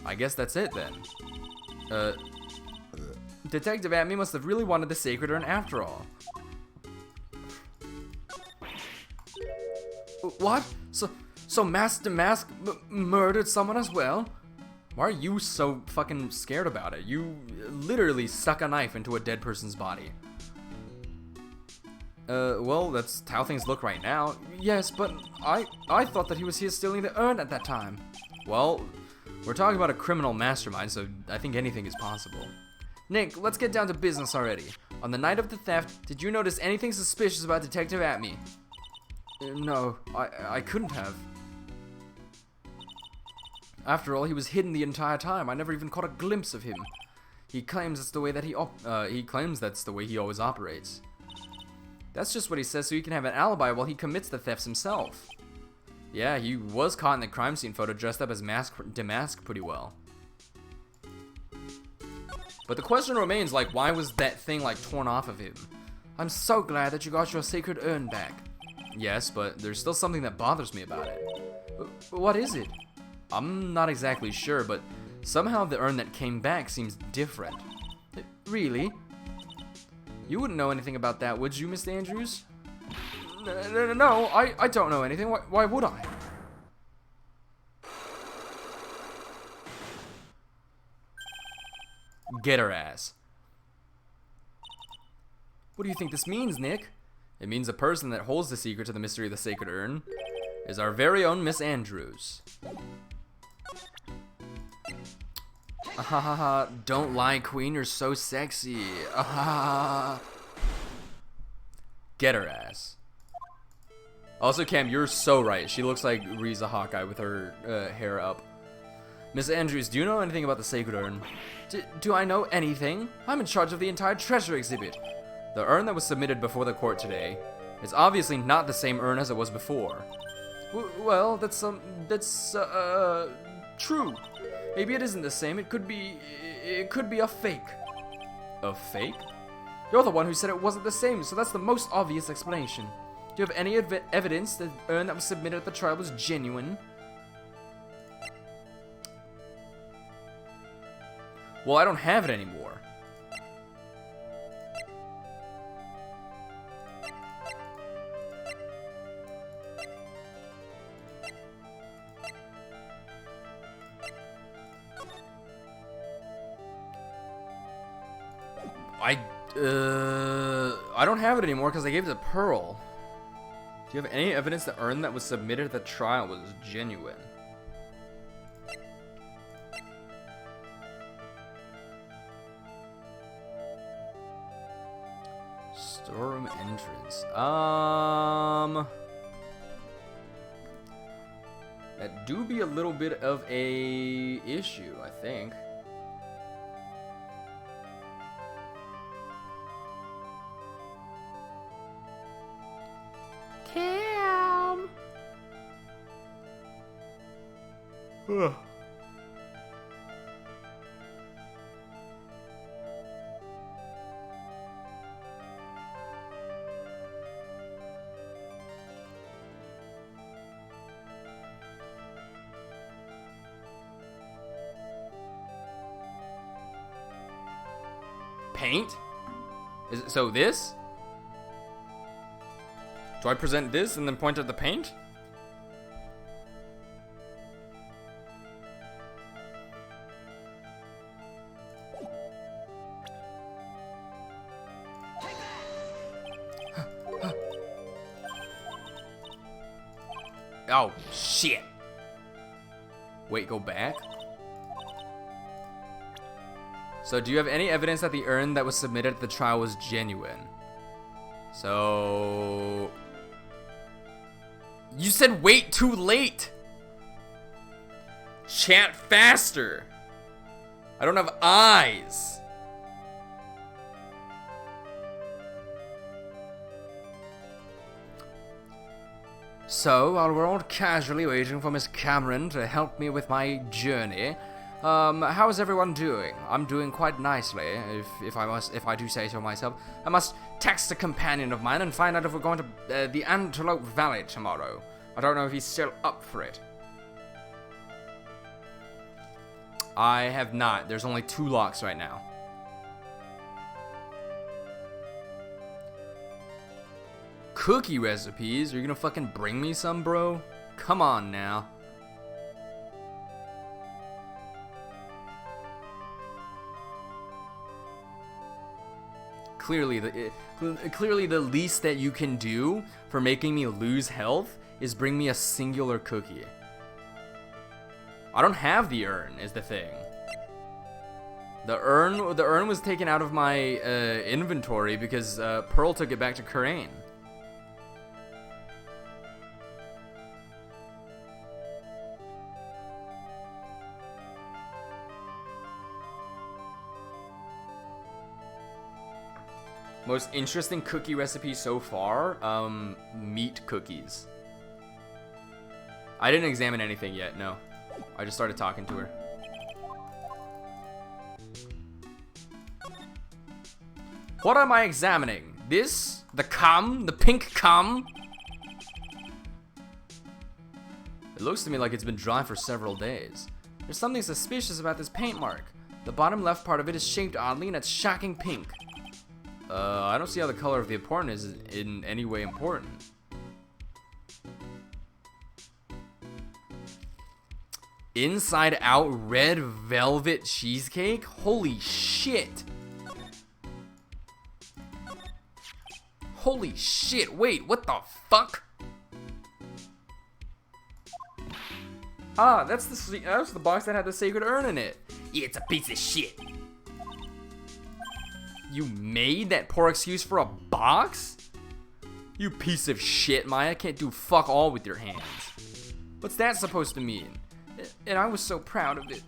I guess that's it then. Detective Atme must have really wanted the Sacred Urn after all. What? So Mask to Mask murdered someone as well? Why are you so fucking scared about it? You literally stuck a knife into a dead person's body. Well, that's how things look right now. Yes, but I thought that he was here stealing the urn at that time. Well, we're talking about a criminal mastermind, so I think anything is possible. Nick, let's get down to business already. On the night of the theft, did you notice anything suspicious about Detective Atme? No, I couldn't have. After all, he was hidden the entire time. I never even caught a glimpse of him. He claims that's the way that he always operates. That's just what he says so he can have an alibi while he commits the thefts himself. Yeah, he was caught in the crime scene photo dressed up as Damask pretty well. But the question remains, like, why was that thing, like, torn off of him? I'm so glad that you got your sacred urn back. Yes, but there's still something that bothers me about it. What is it? I'm not exactly sure, but somehow the urn that came back seems different. Really? You wouldn't know anything about that, would you, Mr. Andrews? No, I don't know anything. Why would I? Get her ass. What do you think this means, Nick? It means the person that holds the secret to the mystery of the Sacred Urn is our very own Miss Andrews. Ahaha, don't lie, Queen, you're so sexy. Ahaha. Get her ass. Also, Cam, you're so right. She looks like Riza Hawkeye with her hair up. Miss Andrews, do you know anything about the Sacred Urn? Do I know anything? I'm in charge of the entire treasure exhibit. The urn that was submitted before the court today is obviously not the same urn as it was before. Well, that's true. Maybe it isn't the same. It could be a fake. A fake? You're the one who said it wasn't the same, so that's the most obvious explanation. Do you have any evidence that the urn that was submitted at the trial was genuine? Well, I don't have it anymore. I don't have it anymore because I gave it to Pearl. Do you have any evidence the urn that was submitted at the trial was genuine? Storeroom entrance. That do be a little bit of a issue, I think. Paint? Is it, so this? Do I present this and then point at the paint? Oh, shit. Wait, go back? So, do you have any evidence that the urn that was submitted at the trial was genuine? So... You said wait too late! Chat faster! I don't have eyes! So, while we're all casually waiting for Miss Cameron to help me with my journey, how is everyone doing? I'm doing quite nicely, if I do say so myself. I must text a companion of mine and find out if we're going to the Antelope Valley tomorrow. I don't know if he's still up for it. I have not. There's only 2 locks right now. Cookie recipes? Are you gonna fucking bring me some, bro? Come on now. Clearly the least that you can do for making me lose health is bring me a singular cookie. I don't have the urn, is the thing. The urn was taken out of my inventory because Pearl took it back to Kurain. Most interesting cookie recipe so far, meat cookies. I didn't examine anything yet, no. I just started talking to her. What am I examining? This? The cum? The pink cum? It looks to me like it's been dry for several days. There's something suspicious about this paint mark. The bottom left part of it is shaped oddly and it's shocking pink. I don't see how the color of the opponent is in any way important. Inside out red velvet cheesecake? Holy shit. Holy shit, wait, what the fuck? Ah, that's the box that had the sacred urn in it. Yeah, it's a piece of shit. You made that poor excuse for a box? You piece of shit, Maya. Can't do fuck all with your hands. What's that supposed to mean? And I was so proud of it.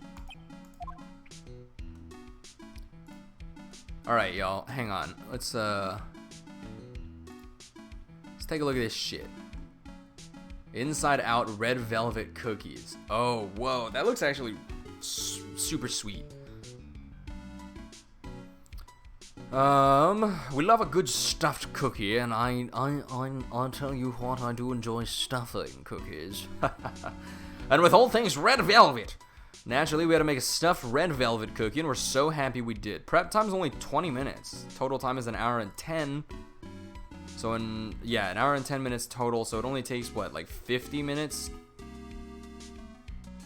Alright, y'all. Hang on. Let's take a look at this shit. Inside out red velvet cookies. Oh, whoa. That looks actually super sweet. We love a good stuffed cookie, and I'll tell you what, I do enjoy stuffing cookies. And with all things red velvet. Naturally, we had to make a stuffed red velvet cookie, and we're so happy we did. Prep time's only 20 minutes. Total time is an hour and 10. So an hour and 10 minutes total, so it only takes, what, like 50 minutes?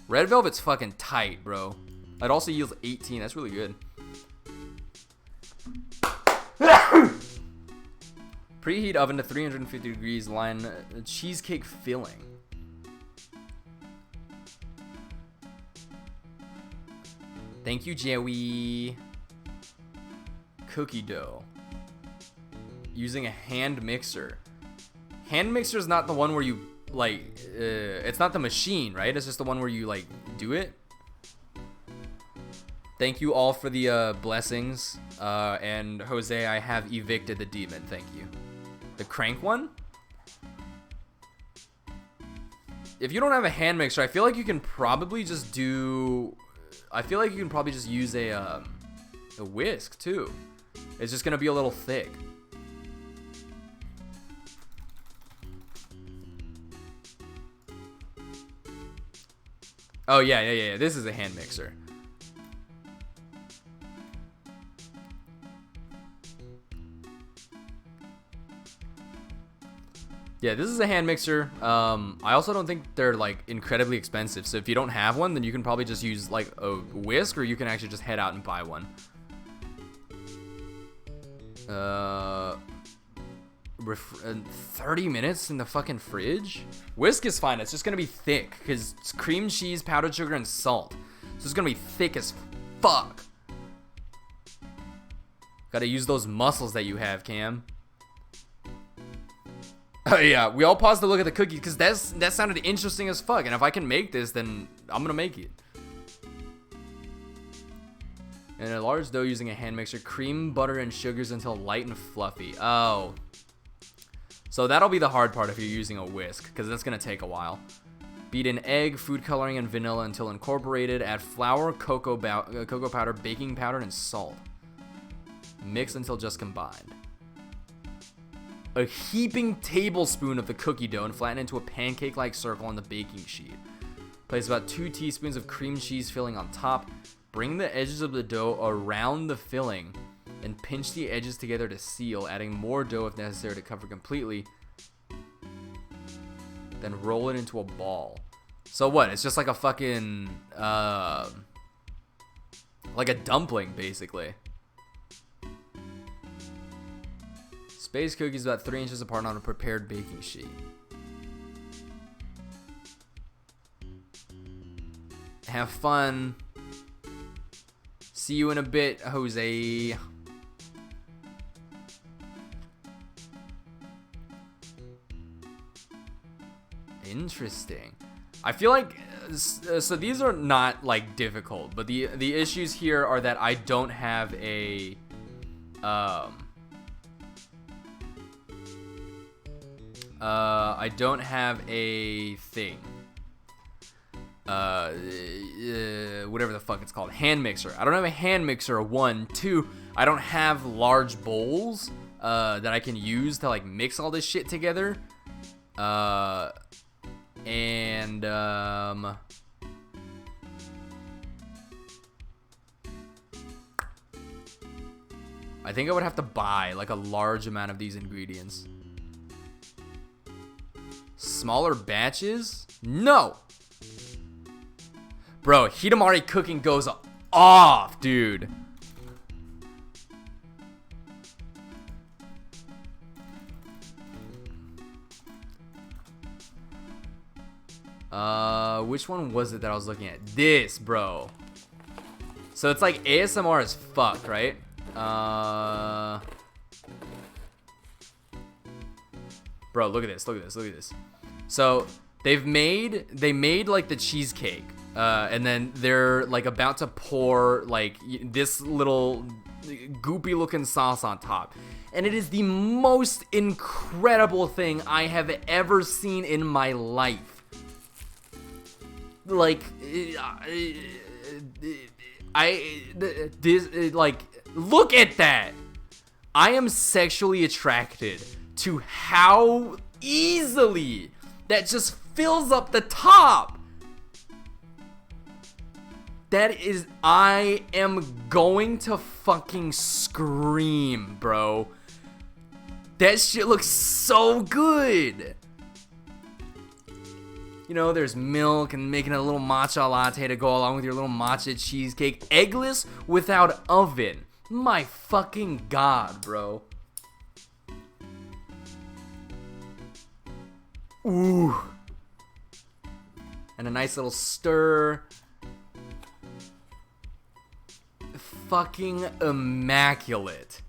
Red velvet's fucking tight, bro. It also yields 18, that's really good. Preheat oven to 350 degrees, line cheesecake filling. Thank you, Joey. Cookie dough. Using a hand mixer. Hand mixer is not the one where you, like, it's not the machine, right? It's just the one where you, like, do it. Thank you all for the blessings. And Jose, I have evicted the demon. Thank you. The crank one? if you don't have a hand mixer, I feel like you can probably just do. I feel like you can probably just use a whisk too. It's just gonna be a little thick. Oh yeah. This is a hand mixer. Yeah, this is a hand mixer. I also don't think they're like incredibly expensive. So if you don't have one, then you can probably just use like a whisk, or you can actually just head out and buy one. 30 minutes in the fucking fridge? Whisk is fine. It's just gonna be thick because it's cream cheese, powdered sugar, and salt. So it's gonna be thick as fuck. Gotta use those muscles that you have, Cam. Oh yeah, we all paused to look at the cookies because that sounded interesting as fuck. And if I can make this, then I'm gonna make it. In a large dough using a hand mixer, cream, butter, and sugars until light and fluffy. Oh. So that'll be the hard part if you're using a whisk, because that's gonna take a while. Beat in egg, food coloring, and vanilla until incorporated. Add flour, cocoa powder, baking powder, and salt. Mix until just combined. A heaping tablespoon of the cookie dough and flatten into a pancake-like circle on the baking sheet. Place about 2 teaspoons of cream cheese filling on top. Bring the edges of the dough around the filling and pinch the edges together to seal, adding more dough if necessary to cover completely. Then roll it into a ball. So what? It's just like a fucking, like a dumpling, basically. Space cookies about 3 inches apart on a prepared baking sheet. Have fun. See you in a bit, Jose. Interesting. I feel like so these are not like difficult, but the issues here are that I don't have a I don't have a thing. Whatever the fuck it's called, hand mixer. I don't have a hand mixer. 1, 2. I don't have large bowls that I can use to like mix all this shit together. And I think I would have to buy like a large amount of these ingredients. Smaller batches? No. Bro, Hidamari cooking goes off, dude. Which one was it that I was looking at? This, bro. So it's like ASMR as fuck, right? Bro, look at this, look at this, look at this. So they made like the cheesecake, and then they're like about to pour like this little goopy looking sauce on top. And it is the most incredible thing I have ever seen in my life. Like, look at that. I am sexually attracted to how easily that just fills up the top. That is, I am going to fucking scream, bro. That shit looks so good. You know, there's milk and making a little matcha latte to go along with your little matcha cheesecake. Eggless without oven. My fucking god, bro. Ooh. And a nice little stir. Fucking immaculate.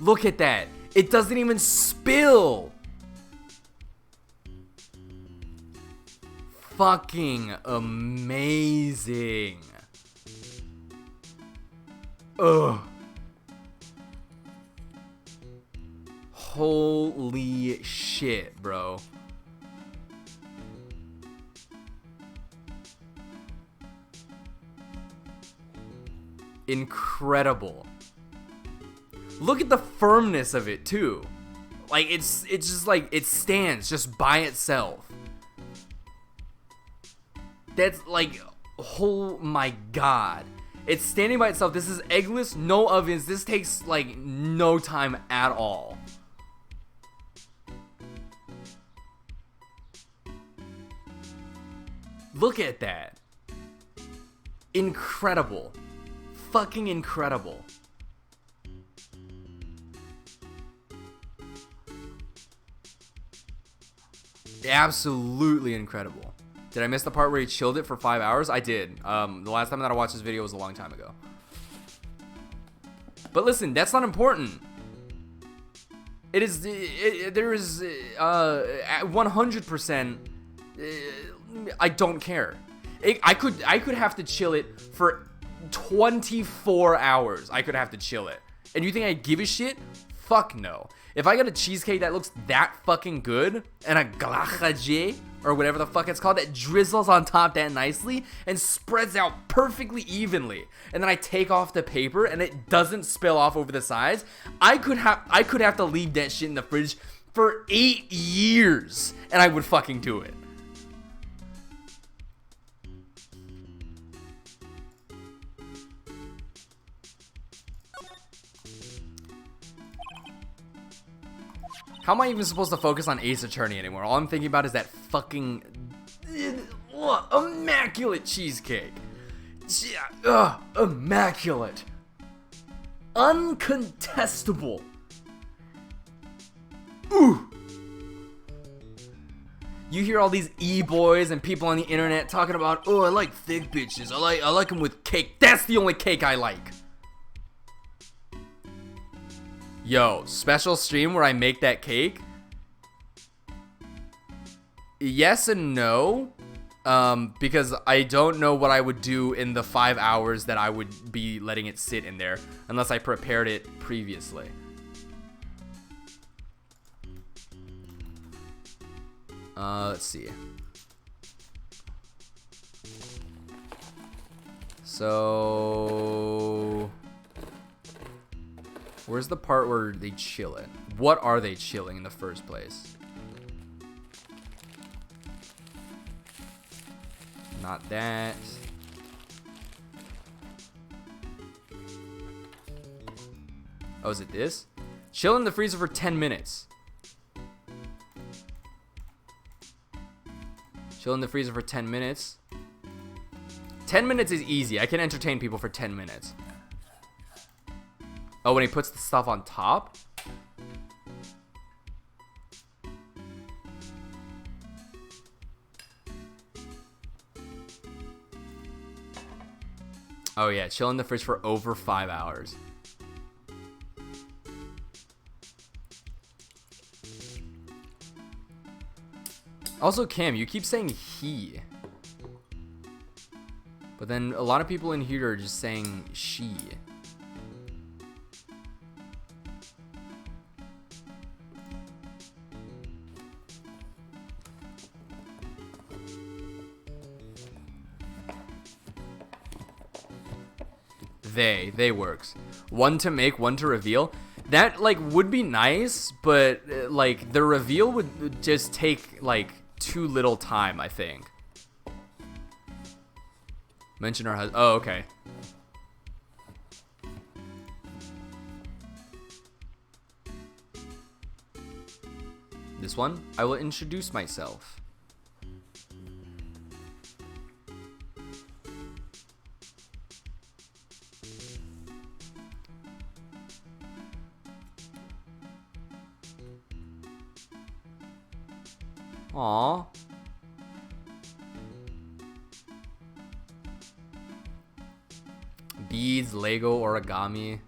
Look at that. It doesn't even spill. Fucking amazing. Ugh. Holy shit, bro. incredible. Look at the firmness of it too. Like it's just like it stands just by itself. That's like, oh my god. It's standing by itself. This is eggless, no ovens. This takes like no time at all. Look at that. Incredible. Fucking incredible. Absolutely incredible. Did I miss the part where he chilled it for 5 hours? I did. The last time that I watched this video was a long time ago. But listen, that's not important. It is. There is 100%. I don't care. I could have to chill it for 24 hours. I could have to chill it. And you think I give a shit? Fuck no. If I got a cheesecake that looks that fucking good and a glaçage or whatever the fuck it's called that drizzles on top that nicely and spreads out perfectly evenly, and then I take off the paper and it doesn't spill off over the sides, I could have to leave that shit in the fridge for 8 years and I would fucking do it. How am I even supposed to focus on Ace Attorney anymore? All I'm thinking about is that fucking immaculate cheesecake. Immaculate. Uncontestable. Ooh. You hear all these e-boys and people on the internet talking about, oh, I like thick bitches. I like them with cake. That's the only cake I like. Yo, special stream where I make that cake? Yes and no. Because I don't know what I would do in the 5 hours that I would be letting it sit in there unless I prepared it previously. Let's see. So... where's the part where they chill it? What are they chilling in the first place? Not that. Oh, is it this? Chill in the freezer for 10 minutes. Chill in the freezer for 10 minutes. 10 minutes is easy. I can entertain people for 10 minutes. Oh, when he puts the stuff on top? Oh yeah, chill in the fridge for over 5 hours. Also, Cam, you keep saying he. But then a lot of people in here are just saying she. They works. One to make, one to reveal. That like would be nice, but like the reveal would just take like too little time, I think. Mention her husband. Oh, okay. This one, I will introduce myself. Aww. Beads, Lego, origami.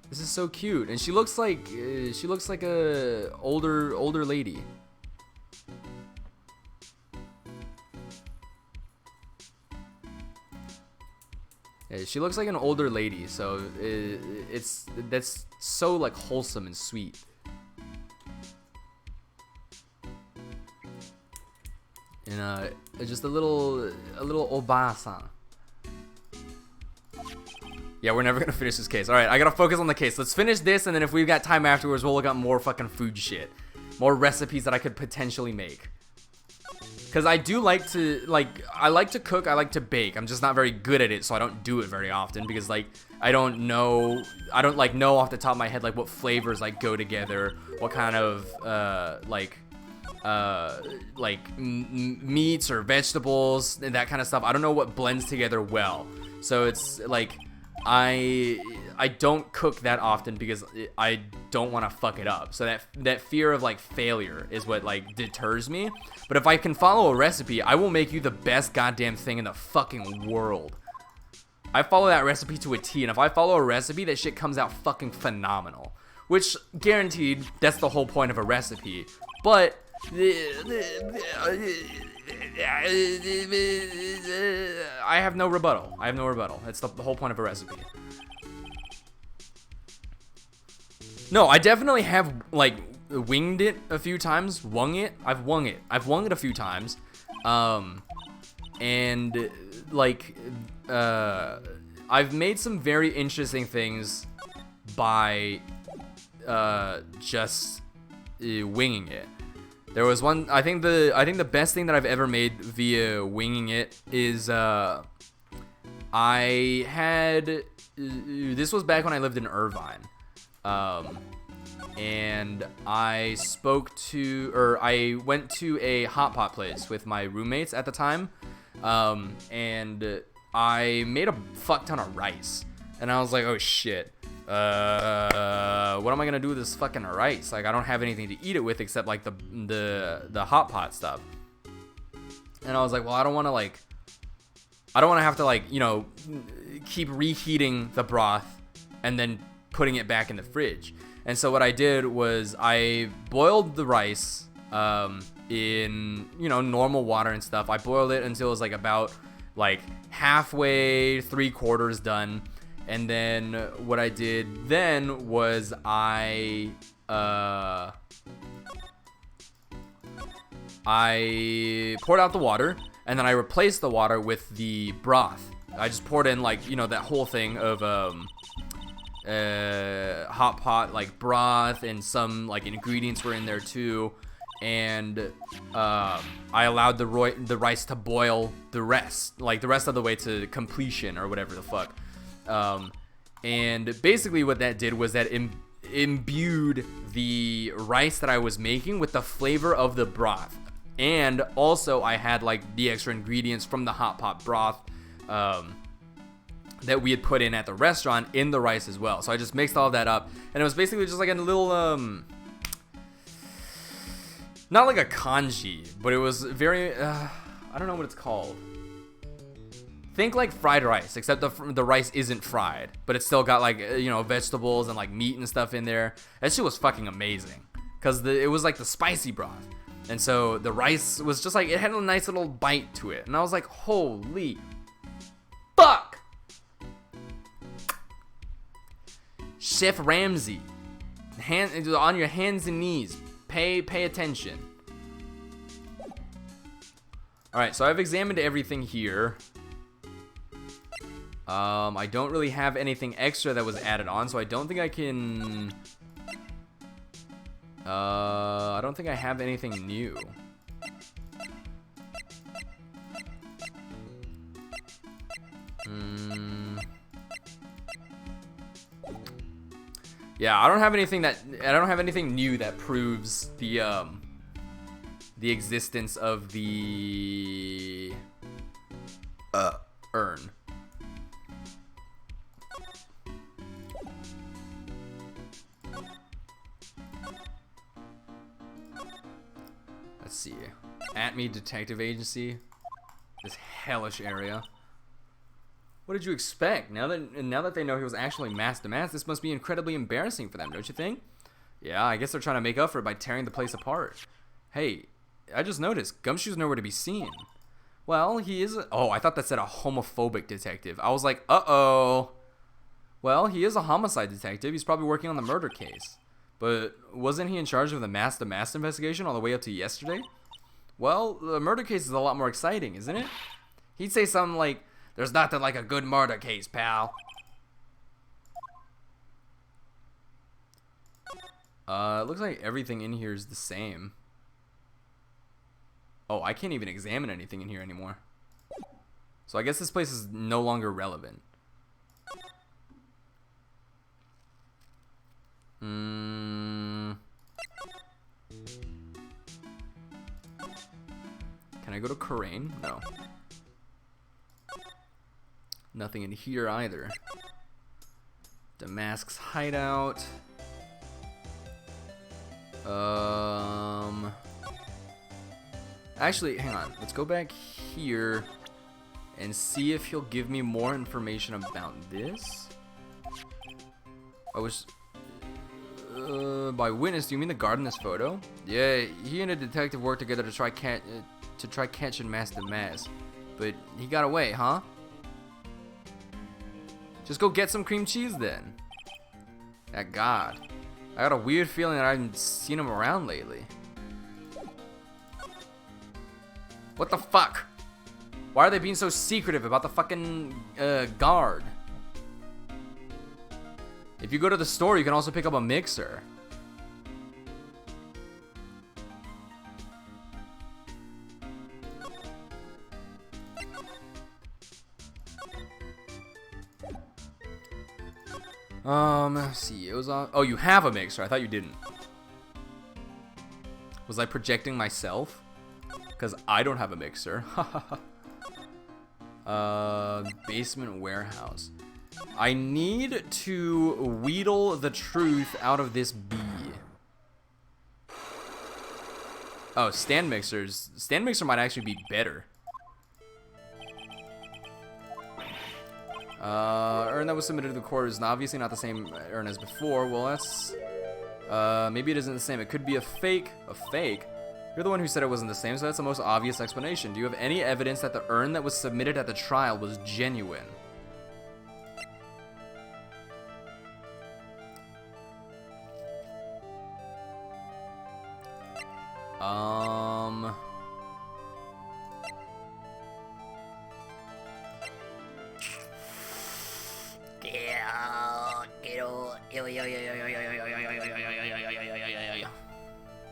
This is so cute, and she looks like a older lady. Yeah, she looks like an older lady, so that's so like wholesome and sweet. And just a little obasa. Yeah, we're never gonna finish this case. Alright, I gotta focus on the case. Let's finish this, and then if we've got time afterwards, we'll look up more fucking food shit. More recipes that I could potentially make. Because I do like to, I like to cook, I like to bake. I'm just not very good at it, so I don't do it very often. Because, like, I don't know off the top of my head, like, what flavors, like, go together. What kind of, meats or vegetables and that kind of stuff. I don't know what blends together well. So it's like I don't cook that often because I don't want to fuck it up. So that fear of like failure is what like deters me. But if I can follow a recipe, I will make you the best goddamn thing in the fucking world. I follow that recipe to a T, and if I follow a recipe, that shit comes out fucking phenomenal. Which, guaranteed, that's the whole point of a recipe. But I have no rebuttal. That's the whole point of a recipe. No, I definitely have, like, winged it a few times. I've wung it a few times. And, like, I've made some very interesting things by, just winging it. There was one, I think the best thing that I've ever made via winging it is, I had, this was back when I lived in Irvine, and I went to a hot pot place with my roommates at the time, and I made a fuck ton of rice, and I was like, oh shit. What am I gonna do with this fucking rice? Like, I don't have anything to eat it with except like the hot pot stuff. And I was like, well, I don't want to have to, like, you know, keep reheating the broth and then putting it back in the fridge. And so what I did was I boiled the rice in, you know, normal water and stuff. I boiled it until it was like about like halfway, 3/4 done. And then what I did then was I poured out the water, and then I replaced the water with the broth. I just poured in, like, you know, that whole thing of hot pot, like, broth, and some, like, ingredients were in there too. And I allowed the rice to boil the rest of the way to completion, or whatever the fuck. And basically what that did was that imbued the rice that I was making with the flavor of the broth. And also I had, like, the extra ingredients from the hot pot broth that we had put in at the restaurant in the rice as well. So I just mixed all of that up, and it was basically just like a little not like a congee, but it was very I don't know what it's called. Think like fried rice, except the rice isn't fried, but it's still got, like, you know, vegetables and, like, meat and stuff in there. That shit was fucking amazing, because it was like the spicy broth, and so the rice was just like, it had a nice little bite to it, and I was like, holy fuck, Chef Ramsay, on your hands and knees, pay attention. All right, so I've examined everything here. I don't really have anything extra that was added on, so I don't think I can... I don't think I have anything new. Yeah, I don't have anything new that proves the existence of the urn. Let's see. Atme Detective Agency. This hellish area. What did you expect? Now that they know he was actually Master Mass, this must be incredibly embarrassing for them, don't you think? Yeah, I guess they're trying to make up for it by tearing the place apart. Hey, I just noticed, Gumshoe's nowhere to be seen. Well, he is oh, I thought that said a homophobic detective. I was like, uh-oh. Well, he is a homicide detective. He's probably working on the murder case. But wasn't he in charge of the Master Mass investigation all the way up to yesterday? Well, the murder case is a lot more exciting, isn't it? He'd say something like, there's nothing like a good murder case, pal. It looks like everything in here is the same. Oh, I can't even examine anything in here anymore. So I guess this place is no longer relevant. Can I go to Karain? No. Nothing in here either. Damask's hideout. Actually, hang on. Let's go back here and see if he'll give me more information about this. I was... by witness, do you mean the guard in this photo? Yeah, he and a detective worked together to try catch and mask the mask. But he got away, huh? Just go get some cream cheese then. That God. I got a weird feeling that I haven't seen him around lately. What the fuck? Why are they being so secretive about the fucking guard? If you go to the store, you can also pick up a mixer. Let's see. It was on. Oh, you have a mixer. I thought you didn't. Was I projecting myself? Because I don't have a mixer. Basement warehouse. I need to wheedle the truth out of this bee. Oh, stand mixers. Stand mixer might actually be better. Urn that was submitted to the court is obviously not the same urn as before. Well, that's... maybe it isn't the same. It could be a fake. A fake? You're the one who said it wasn't the same, so that's the most obvious explanation. Do you have any evidence that the urn that was submitted at the trial was genuine?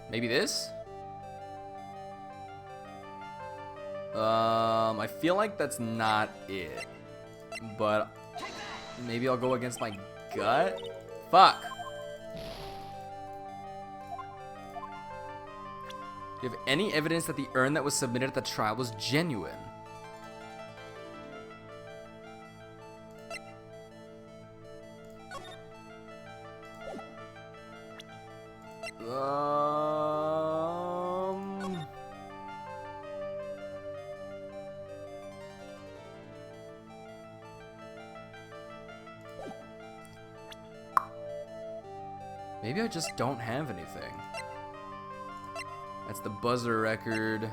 Maybe this? I feel like that's not it. But maybe I'll go against my gut? Fuck. Do you have any evidence that the urn that was submitted at the trial was genuine? Maybe I just don't have anything. That's the buzzer record.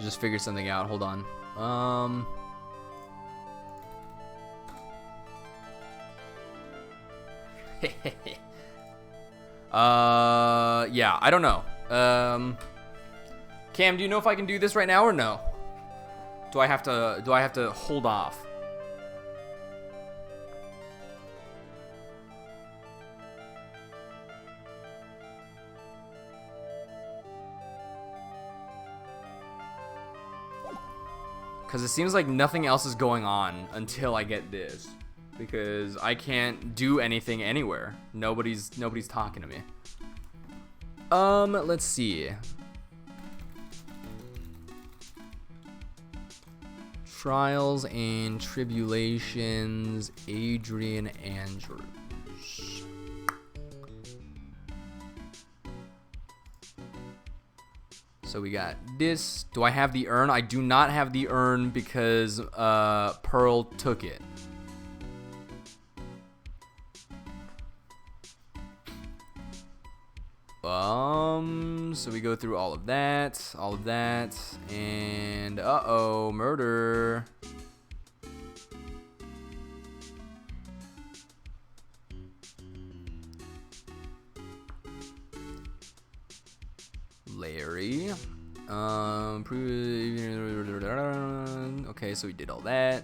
Just figured something out. Hold on. Yeah, I don't know. Cam, do you know if I can do this right now or no? Do I have to hold off? Because it seems like nothing else is going on until I get this. Because I can't do anything anywhere. Nobody's talking to me. Let's see. Trials and Tribulations, Adrian Andrews. So we got this. Do I have the urn? I do not have the urn because Pearl took it. So we go through all of that, and uh-oh, murder. Larry. Okay, so we did all that.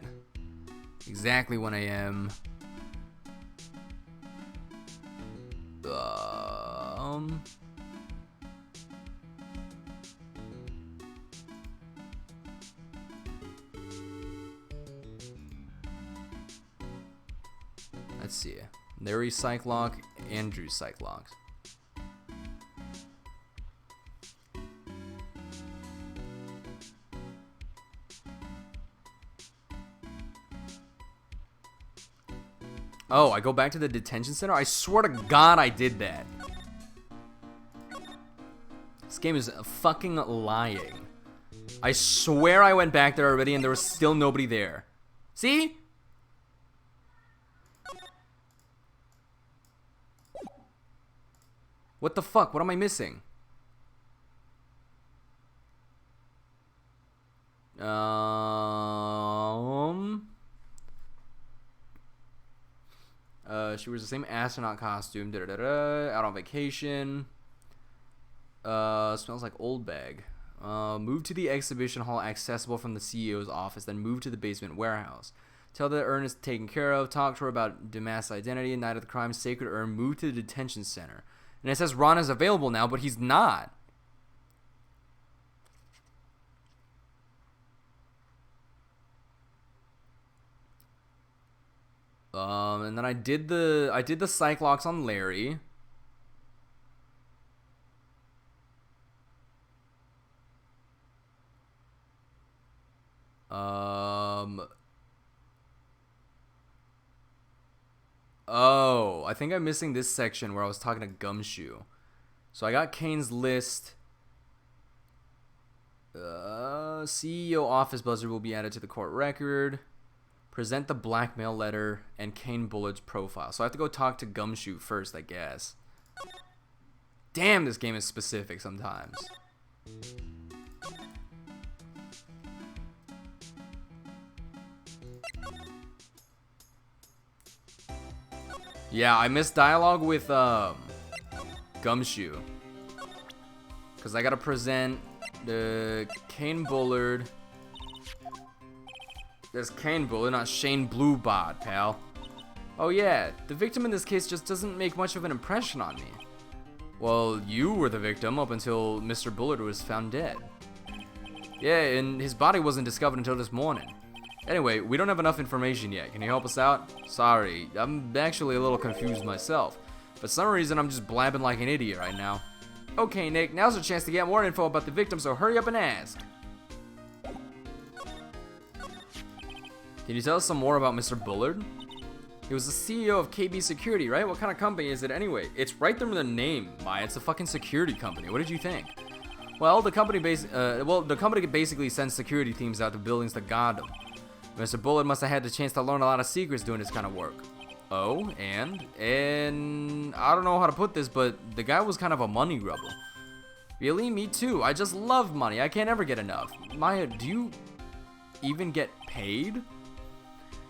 Exactly 1 a.m. Let's see. Larry Cyclock, Andrew Cyclock. Oh, I go back to the detention center? I swear to God I did that. This game is fucking lying. I swear I went back there already and there was still nobody there. See? What the fuck? What am I missing? She wears the same astronaut costume. Out on vacation. Smells like old bag. Move to the exhibition hall accessible from the CEO's office, then move to the basement warehouse. Tell the urn is taken care of. Talk to her about Damas's identity. Night of the crime, sacred urn. Move to the detention center. And it says Ron is available now, but he's not. And then I did the Cyclops on Larry. Oh, I think I'm missing this section where I was talking to Gumshoe. So I got Kane's list. CEO office buzzer will be added to the court record. Present the blackmail letter and Kane Bullard's profile. So I have to go talk to Gumshoe first, I guess. Damn, this game is specific sometimes. Yeah, I missed dialogue with Gumshoe. Because I gotta present the Kane Bullard. There's Kane Bullard, not Shane Bluebot, pal. Oh yeah, the victim in this case just doesn't make much of an impression on me. Well, you were the victim up until Mr. Bullard was found dead. Yeah, and his body wasn't discovered until this morning. Anyway, we don't have enough information yet. Can you help us out? Sorry, I'm actually a little confused myself. For some reason, I'm just blabbing like an idiot right now. Okay, Nick, now's your chance to get more info about the victim, so hurry up and ask. Can you tell us some more about Mr. Bullard? He was the CEO of KB Security, right? What kind of company is it anyway? It's right there in the name, Maya. It's a fucking security company. What did you think? Well, the company basically sends security teams out to buildings to guard them. Mr. Bullard must have had the chance to learn a lot of secrets doing this kind of work. Oh, and I don't know how to put this, but the guy was kind of a money grubber. Really? Me too. I just love money. I can't ever get enough. Maya, do you even get paid?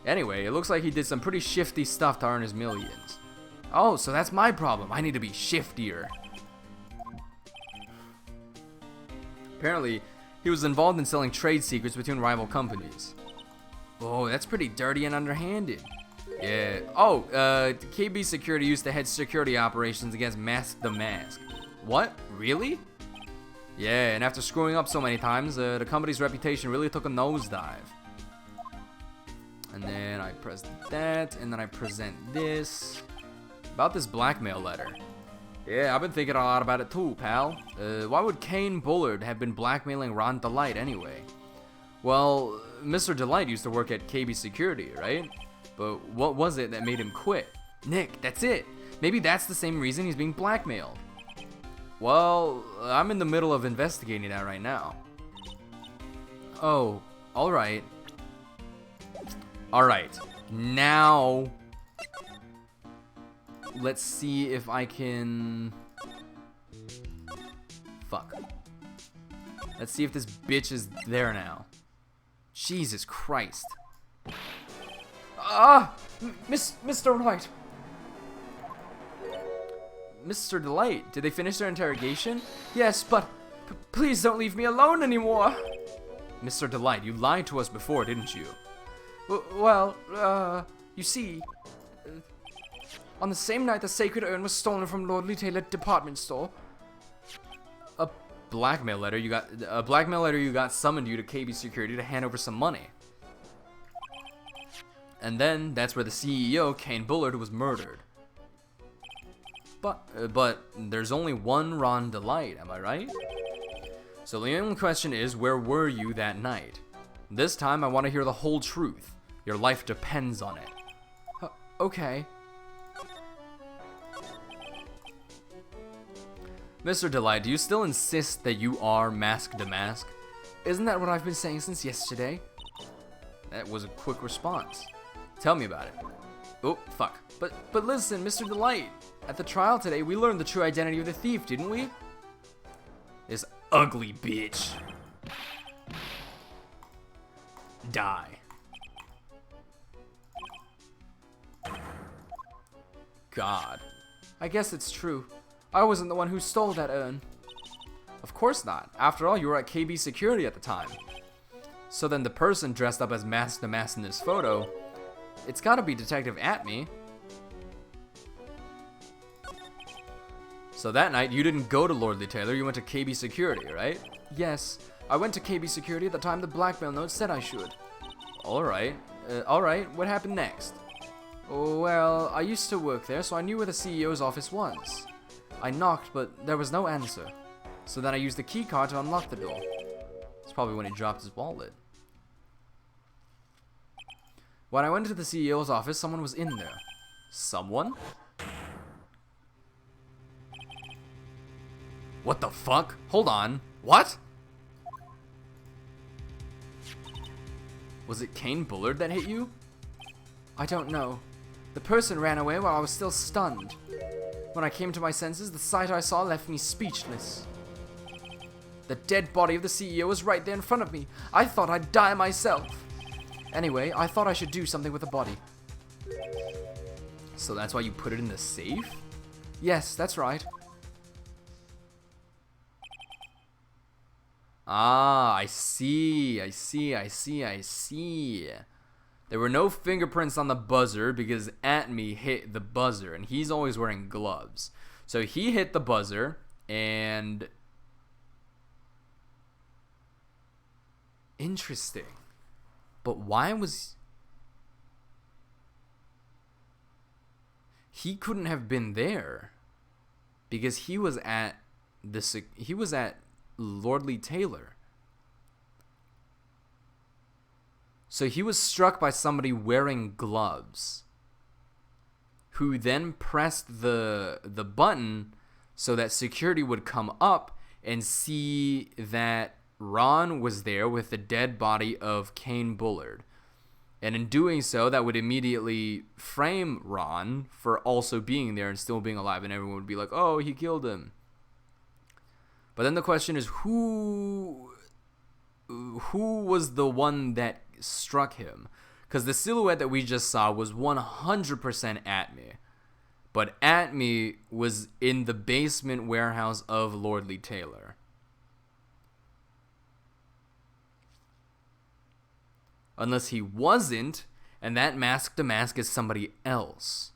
Anyway, it looks like he did some pretty shifty stuff to earn his millions. Oh, so that's my problem. I need to be shiftier. Apparently, he was involved in selling trade secrets between rival companies. Oh, that's pretty dirty and underhanded. Yeah. Oh, KB Security used to head security operations against Mask the Mask. What? Really? Yeah, and after screwing up so many times, the company's reputation really took a nosedive. And then I press that, and then I present this. About this blackmail letter. Yeah, I've been thinking a lot about it too, pal. Why would Kane Bullard have been blackmailing Ron Delight anyway? Well, Mr. Delight used to work at KB Security, right? But what was it that made him quit? Nick, that's it. Maybe that's the same reason he's being blackmailed. Well, I'm in the middle of investigating that right now. Oh, alright. Alright, now let's see if I can fuck. Let's see if this bitch is there now. Jesus Christ. Mr. Wright. Mr. Delight, did they finish their interrogation? Yes, but please don't leave me alone anymore. Mr. Delight, you lied to us before, didn't you? You see, on the same night the sacred urn was stolen from Lordly Taylor department store. A blackmail letter you got summoned you to KB Security to hand over some money. And then that's where the CEO, Kane Bullard, was murdered. But there's only one Ron Delight, am I right? So the only question is, where were you that night? This time I want to hear the whole truth. Your life depends on it. Okay. Mr. Delight, do you still insist that you are Mask Damask? Isn't that what I've been saying since yesterday? That was a quick response. Tell me about it. Oh, fuck. But listen, Mr. Delight. At the trial today, we learned the true identity of the thief, didn't we? This ugly bitch. Die. God. I guess it's true. I wasn't the one who stole that urn. Of course not. After all, you were at KB Security at the time. So then the person dressed up as Mask Damask in this photo, it's gotta be Detective Atme. So that night, you didn't go to Lordly Taylor, you went to KB Security, right? Yes, I went to KB Security at the time the blackmail note said I should. Alright, what happened next? Well, I used to work there, so I knew where the CEO's office was. I knocked, but there was no answer. So then I used the key card to unlock the door. It's probably when he dropped his wallet. When I went to the CEO's office, someone was in there. Someone? What the fuck? Hold on. What? Was it Kane Bullard that hit you? I don't know. The person ran away while I was still stunned. When I came to my senses, the sight I saw left me speechless. The dead body of the CEO was right there in front of me. I thought I'd die myself. Anyway, I thought I should do something with the body. So that's why you put it in the safe? Yes, that's right. Ah, I see. There were no fingerprints on the buzzer because Atme hit the buzzer, and he's always wearing gloves. So he hit the buzzer, and... Interesting. But why was... He couldn't have been there. Because he was at Lordly Taylor. So he was struck by somebody wearing gloves, who then pressed the button so that security would come up and see that Ron was there with the dead body of Kane Bullard. And in doing so, that would immediately frame Ron for also being there and still being alive, and everyone would be like, oh, he killed him. But then the question is, who was the one that struck him? Because the silhouette that we just saw was 100% Atme. But Atme was in the basement warehouse of Lordly Taylor. Unless he wasn't, and that Mask Damask is somebody else.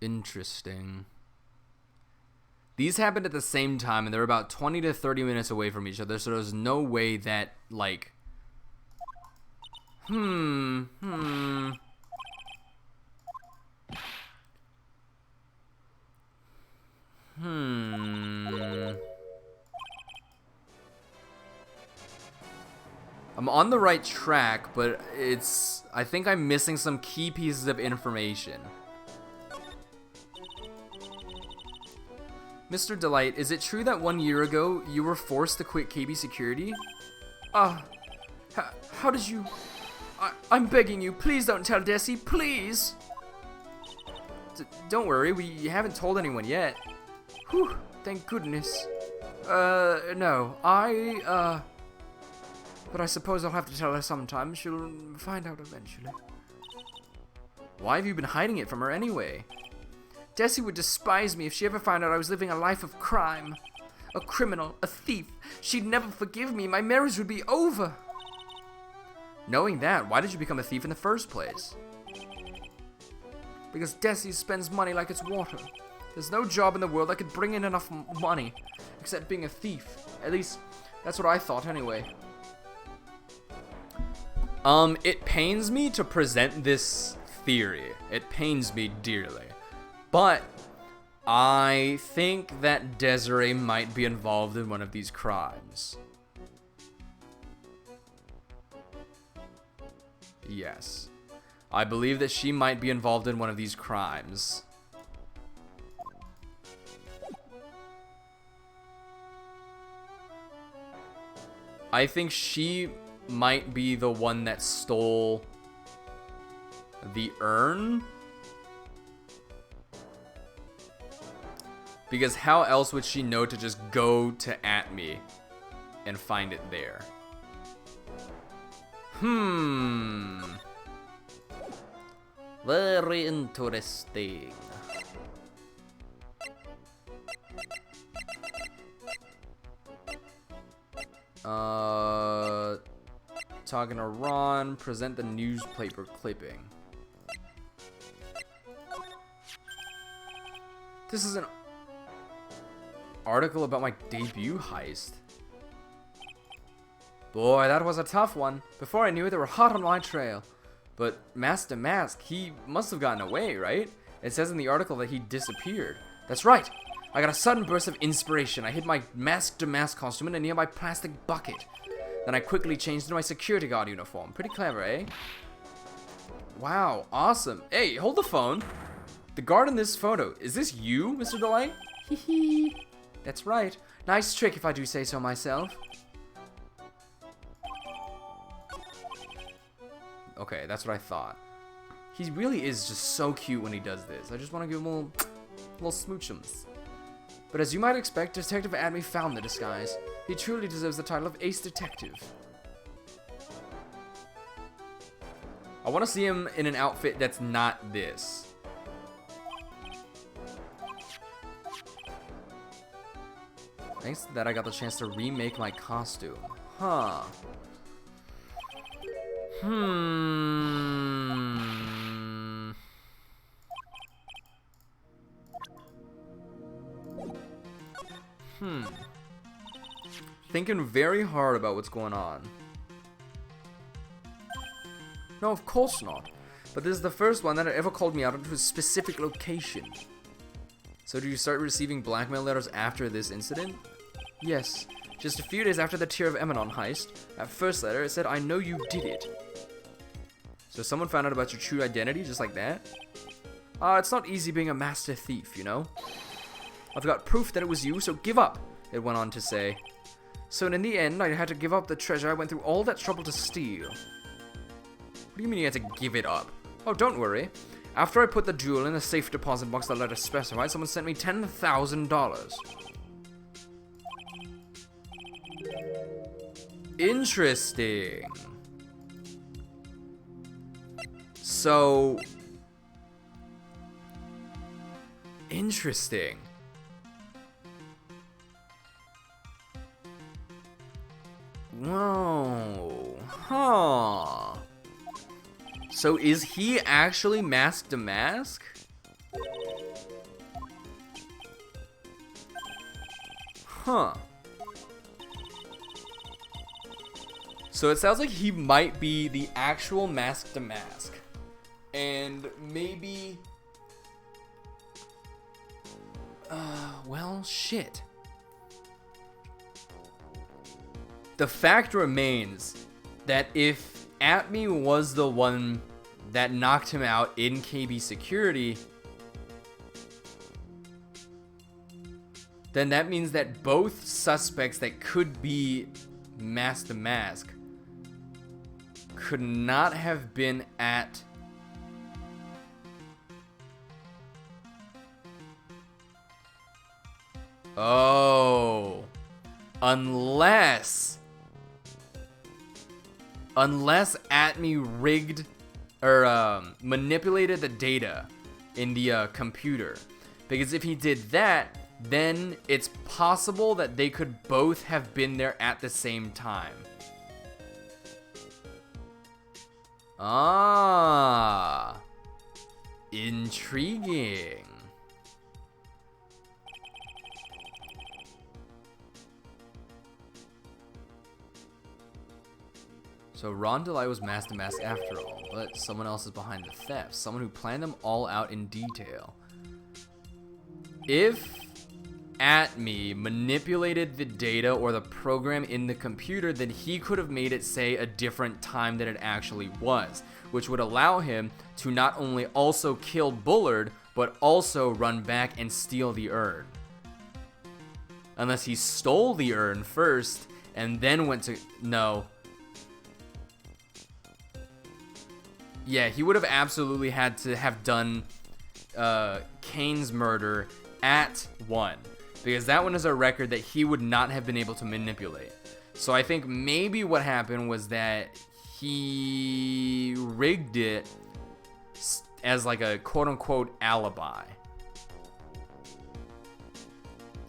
Interesting. These happened at the same time, and they're about 20 to 30 minutes away from each other, so there's no way that, like... I'm on the right track, but I think I'm missing some key pieces of information. Mr. Delight, is it true that 1 year ago you were forced to quit KB Security? How did you... I'm begging you, please don't tell Desi, please. Don't worry, we haven't told anyone yet. Whew, thank goodness. No, but I suppose I'll have to tell her sometime. She'll find out eventually. Why have you been hiding it from her anyway? Desi would despise me if she ever found out I was living a life of crime. A criminal, a thief. She'd never forgive me. My marriage would be over. Knowing that, why did you become a thief in the first place? Because Desi spends money like it's water. There's no job in the world that could bring in enough money, except being a thief. At least, that's what I thought anyway. It pains me to present this theory. It pains me dearly. But I think that Desiree might be involved in one of these crimes. Yes. I believe that she might be involved in one of these crimes. I think she might be the one that stole the urn. Because how else would she know to just go to Atme and find it there? Very interesting. Talking to Ron, present the newspaper clipping. This is an article about my debut heist. Boy, that was a tough one. Before I knew it, they were hot on my trail. But Master Mask, he must have gotten away, right? It says in the article that he disappeared. That's right. I got a sudden burst of inspiration. I hid my mask-to-mask costume in a nearby plastic bucket. Then I quickly changed into my security guard uniform. Pretty clever, eh? Wow, awesome. Hey, hold the phone. The guard in this photo, is this you, Mr. Delight? Hee hee. That's right. Nice trick if I do say so myself. Okay, that's what I thought. He really is just so cute when he does this. I just want to give him a little smoochums. But as you might expect, Detective Atme found the disguise. He truly deserves the title of Ace Detective. I want to see him in an outfit that's not this. Thanks to that, I got the chance to remake my costume. Huh. Thinking very hard about what's going on. No, of course not. But this is the first one that ever called me out into a specific location. So did you start receiving blackmail letters after this incident? Yes. Just a few days after the Tear of Emanon heist, that first letter, it said, I know you did it. So someone found out about your true identity just like that? It's not easy being a master thief, you know? I've got proof that it was you, so give up, it went on to say. So in the end, I had to give up the treasure I went through all that trouble to steal. What do you mean you had to give it up? Oh, don't worry. After I put the jewel in the safe deposit box the letter specified, someone sent me $10,000. Interesting. So... Interesting. Whoa. Huh. So is he actually Mask to Mask? Huh. So it sounds like he might be the actual Mask to Mask. And maybe... well, shit. The fact remains that if Atme was the one that knocked him out in KB security, then that means that both suspects that could be Mask to Mask could not have been at... Oh. Unless Atme rigged or manipulated the data in the computer. Because if he did that, then it's possible that they could both have been there at the same time. Ah. Intriguing. So Rondelai was Master Mask after all, but someone else is behind the theft. Someone who planned them all out in detail. If Atme manipulated the data or the program in the computer, then he could have made it say a different time than it actually was, which would allow him to not only also kill Bullard, but also run back and steal the urn. Unless he stole the urn first and then went to... No. Yeah, he would have absolutely had to have done Kane's murder at 1. Because that one is a record that he would not have been able to manipulate. So I think maybe what happened was that he rigged it as like a quote-unquote alibi.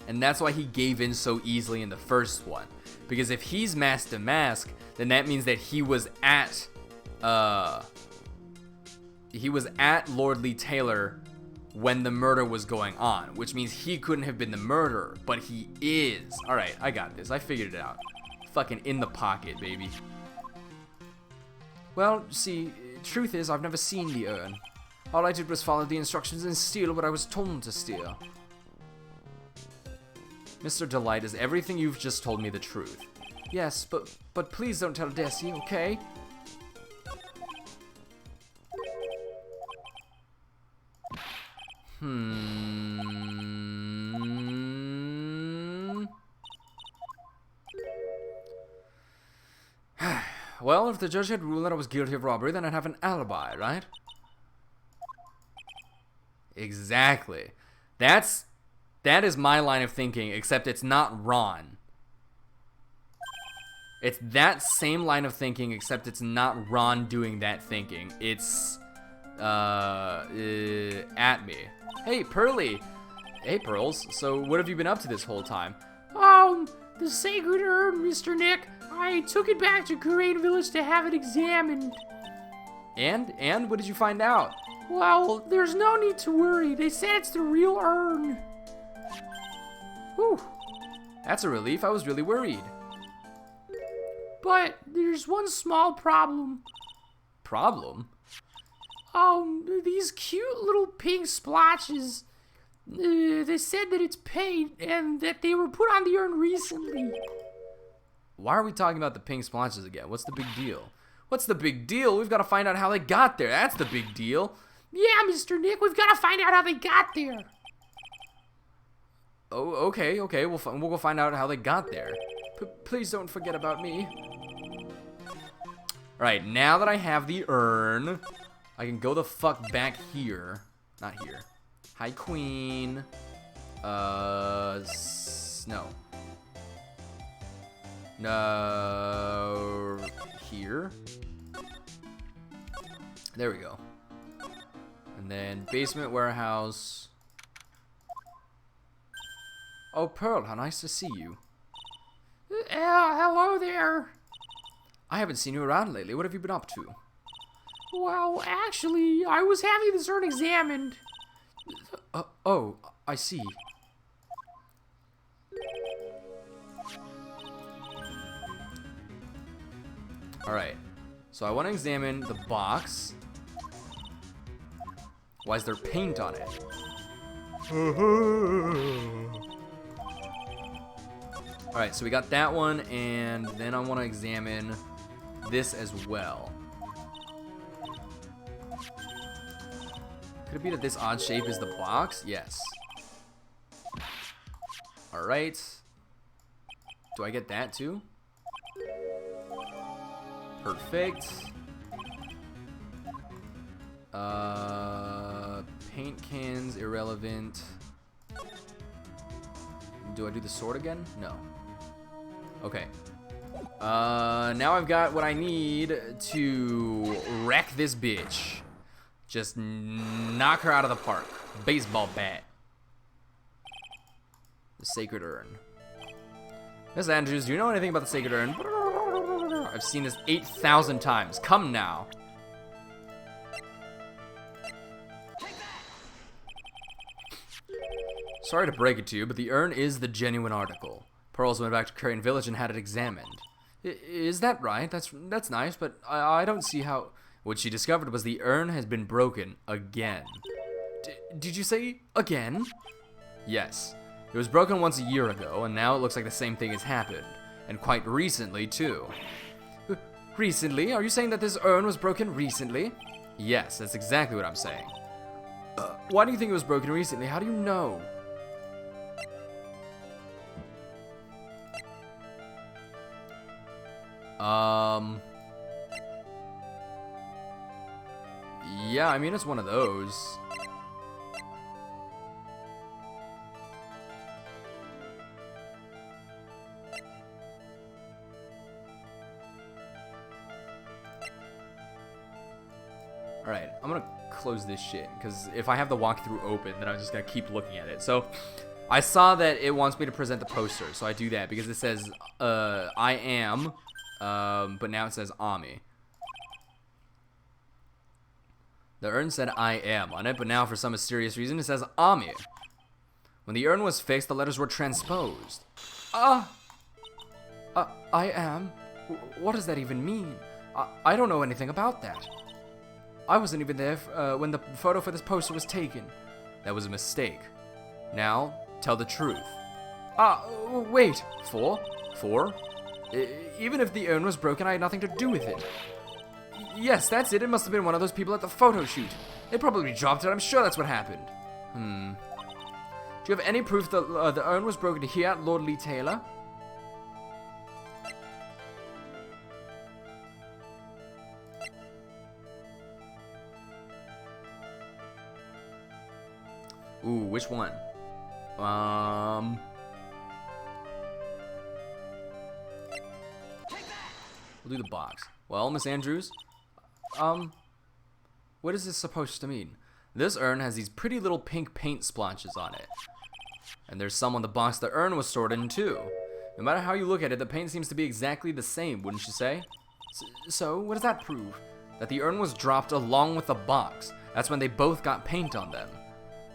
And that's why he gave in so easily in the first one. Because if he's Master Mask, then that means that he was at Lord Lee Taylor when the murder was going on, which means he couldn't have been the murderer, but he is. Alright, I got this. I figured it out. Fucking in the pocket, baby. Well, see, truth is, I've never seen the urn. All I did was follow the instructions and steal what I was told to steal. Mr. Delight, is everything you've just told me the truth? Yes, but please don't tell Desi, okay? Well, if the judge had ruled that I was guilty of robbery, then I'd have an alibi, right? Exactly. That is my line of thinking, except it's not Ron. It's that same line of thinking, except it's not Ron doing that thinking. It's Atme. Hey, Pearly. Hey, Pearls. So what have you been up to this whole time? The sacred urn, Mr. Nick. I took it back to Korean Village to have it examined. And what did you find out? Well, there's no need to worry. They said it's the real urn. Whew. That's a relief. I was really worried. But there's one small problem. Problem? These cute little pink splotches. They said that it's paint and that they were put on the urn recently. Why are we talking about the pink splotches again? What's the big deal? What's the big deal? We've got to find out how they got there. That's the big deal. Yeah, Mr. Nick, we've got to find out how they got there. Oh, okay. We'll go find out how they got there. Please don't forget about me. Alright, now that I have the urn, I can go the fuck back here. Not here. Hi, Queen. No. No. Here. There we go. And then basement warehouse. Oh, Pearl, how nice to see you. Hello there. I haven't seen you around lately. What have you been up to? Well, actually, I was having this urn examined. Oh, I see. Alright. So I want to examine the box. Why is there paint on it? Alright, so we got that one, and then I want to examine this as well. Could it be that this odd shape is the box? Yes. Alright. Do I get that too? Perfect. Paint cans, irrelevant. Do I do the sword again? No. Okay. Now I've got what I need to wreck this bitch. Just knock her out of the park. Baseball bat. The Sacred Urn. Miss Andrews, do you know anything about the Sacred Urn? I've seen this 8,000 times. Come now. Sorry to break it to you, but the urn is the genuine article. Pearls went back to Crane Village and had it examined. Is that right? That's nice, but I don't see how... What she discovered was the urn has been broken again. Did you say again? Yes. It was broken once a year ago, and now it looks like the same thing has happened. And quite recently, too. Recently? Are you saying that this urn was broken recently? Yes, that's exactly what I'm saying. Why do you think it was broken recently? How do you know? Yeah, I mean, it's one of those. Alright, I'm gonna close this shit, because if I have the walkthrough open, then I'm just gonna keep looking at it. So, I saw that it wants me to present the poster, so I do that, because it says, I am, but now it says Ami. The urn said I am on it, but now for some mysterious reason it says Ami. When the urn was fixed, the letters were transposed. I am? What does that even mean? I don't know anything about that. I wasn't even there when the photo for this poster was taken. That was a mistake. Now, tell the truth. Wait. Four? Even if the urn was broken, I had nothing to do with it. Yes, that's it. It must have been one of those people at the photo shoot. They probably dropped it. I'm sure that's what happened. Do you have any proof that the urn was broken here at Lord Lee Taylor? Ooh, which one? We'll do the box. Well, Miss Andrews, what is this supposed to mean? This urn has these pretty little pink paint splotches on it. And there's some on the box the urn was stored in, too. No matter how you look at it, the paint seems to be exactly the same, wouldn't you say? So, what does that prove? That the urn was dropped along with the box. That's when they both got paint on them.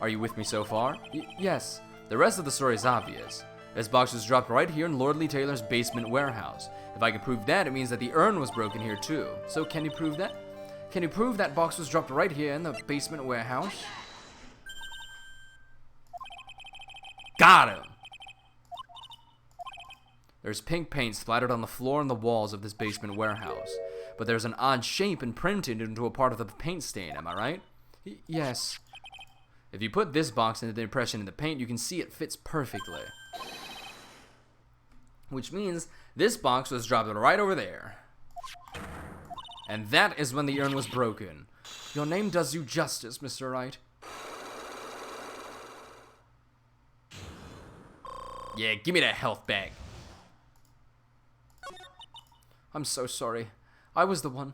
Are you with me so far? Yes. The rest of the story is obvious. This box was dropped right here in Lord Lee Taylor's basement warehouse. If I can prove that, it means that the urn was broken here too. So can you prove that? Can you prove that box was dropped right here in the basement warehouse? Got him! There's pink paint splattered on the floor and the walls of this basement warehouse. But there's an odd shape imprinted into a part of the paint stain, am I right? Yes. If you put this box into the impression in the paint, you can see it fits perfectly. Which means this box was dropped right over there. And that is when the urn was broken. Your name does you justice, Mr. Wright. Yeah, give me that health bag. I'm so sorry. I was the one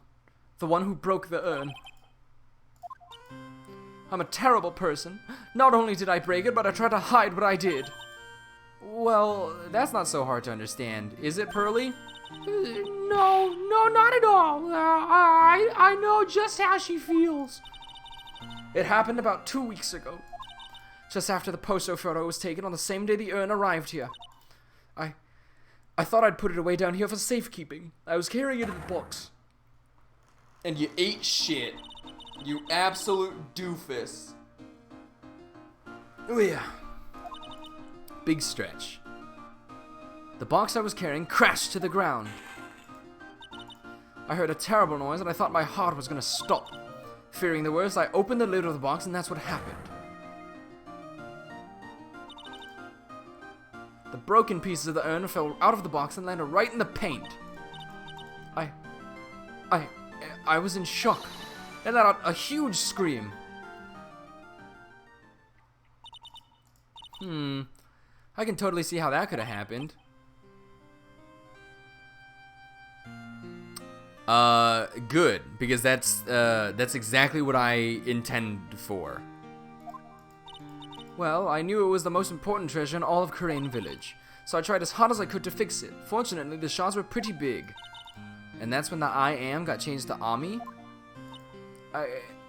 who broke the urn. I'm a terrible person. Not only did I break it, but I tried to hide what I did. Well, that's not so hard to understand, is it, Pearly? No, not at all. I know just how she feels. It happened about 2 weeks ago. Just after the poster photo was taken on the same day the urn arrived here. I thought I'd put it away down here for safekeeping. I was carrying it in the box. And you ate shit. You absolute doofus. Oh yeah. Big stretch. The box I was carrying crashed to the ground. I heard a terrible noise and I thought my heart was gonna stop. Fearing the worst, I opened the lid of the box and that's what happened. The broken pieces of the urn fell out of the box and landed right in the paint. I was in shock. And let out a huge scream. I can totally see how that could have happened. Good, because that's exactly what I intend for. Well, I knew it was the most important treasure in all of Kurain Village, so I tried as hard as I could to fix it. Fortunately, the shards were pretty big. And that's when the I am got changed to Ami?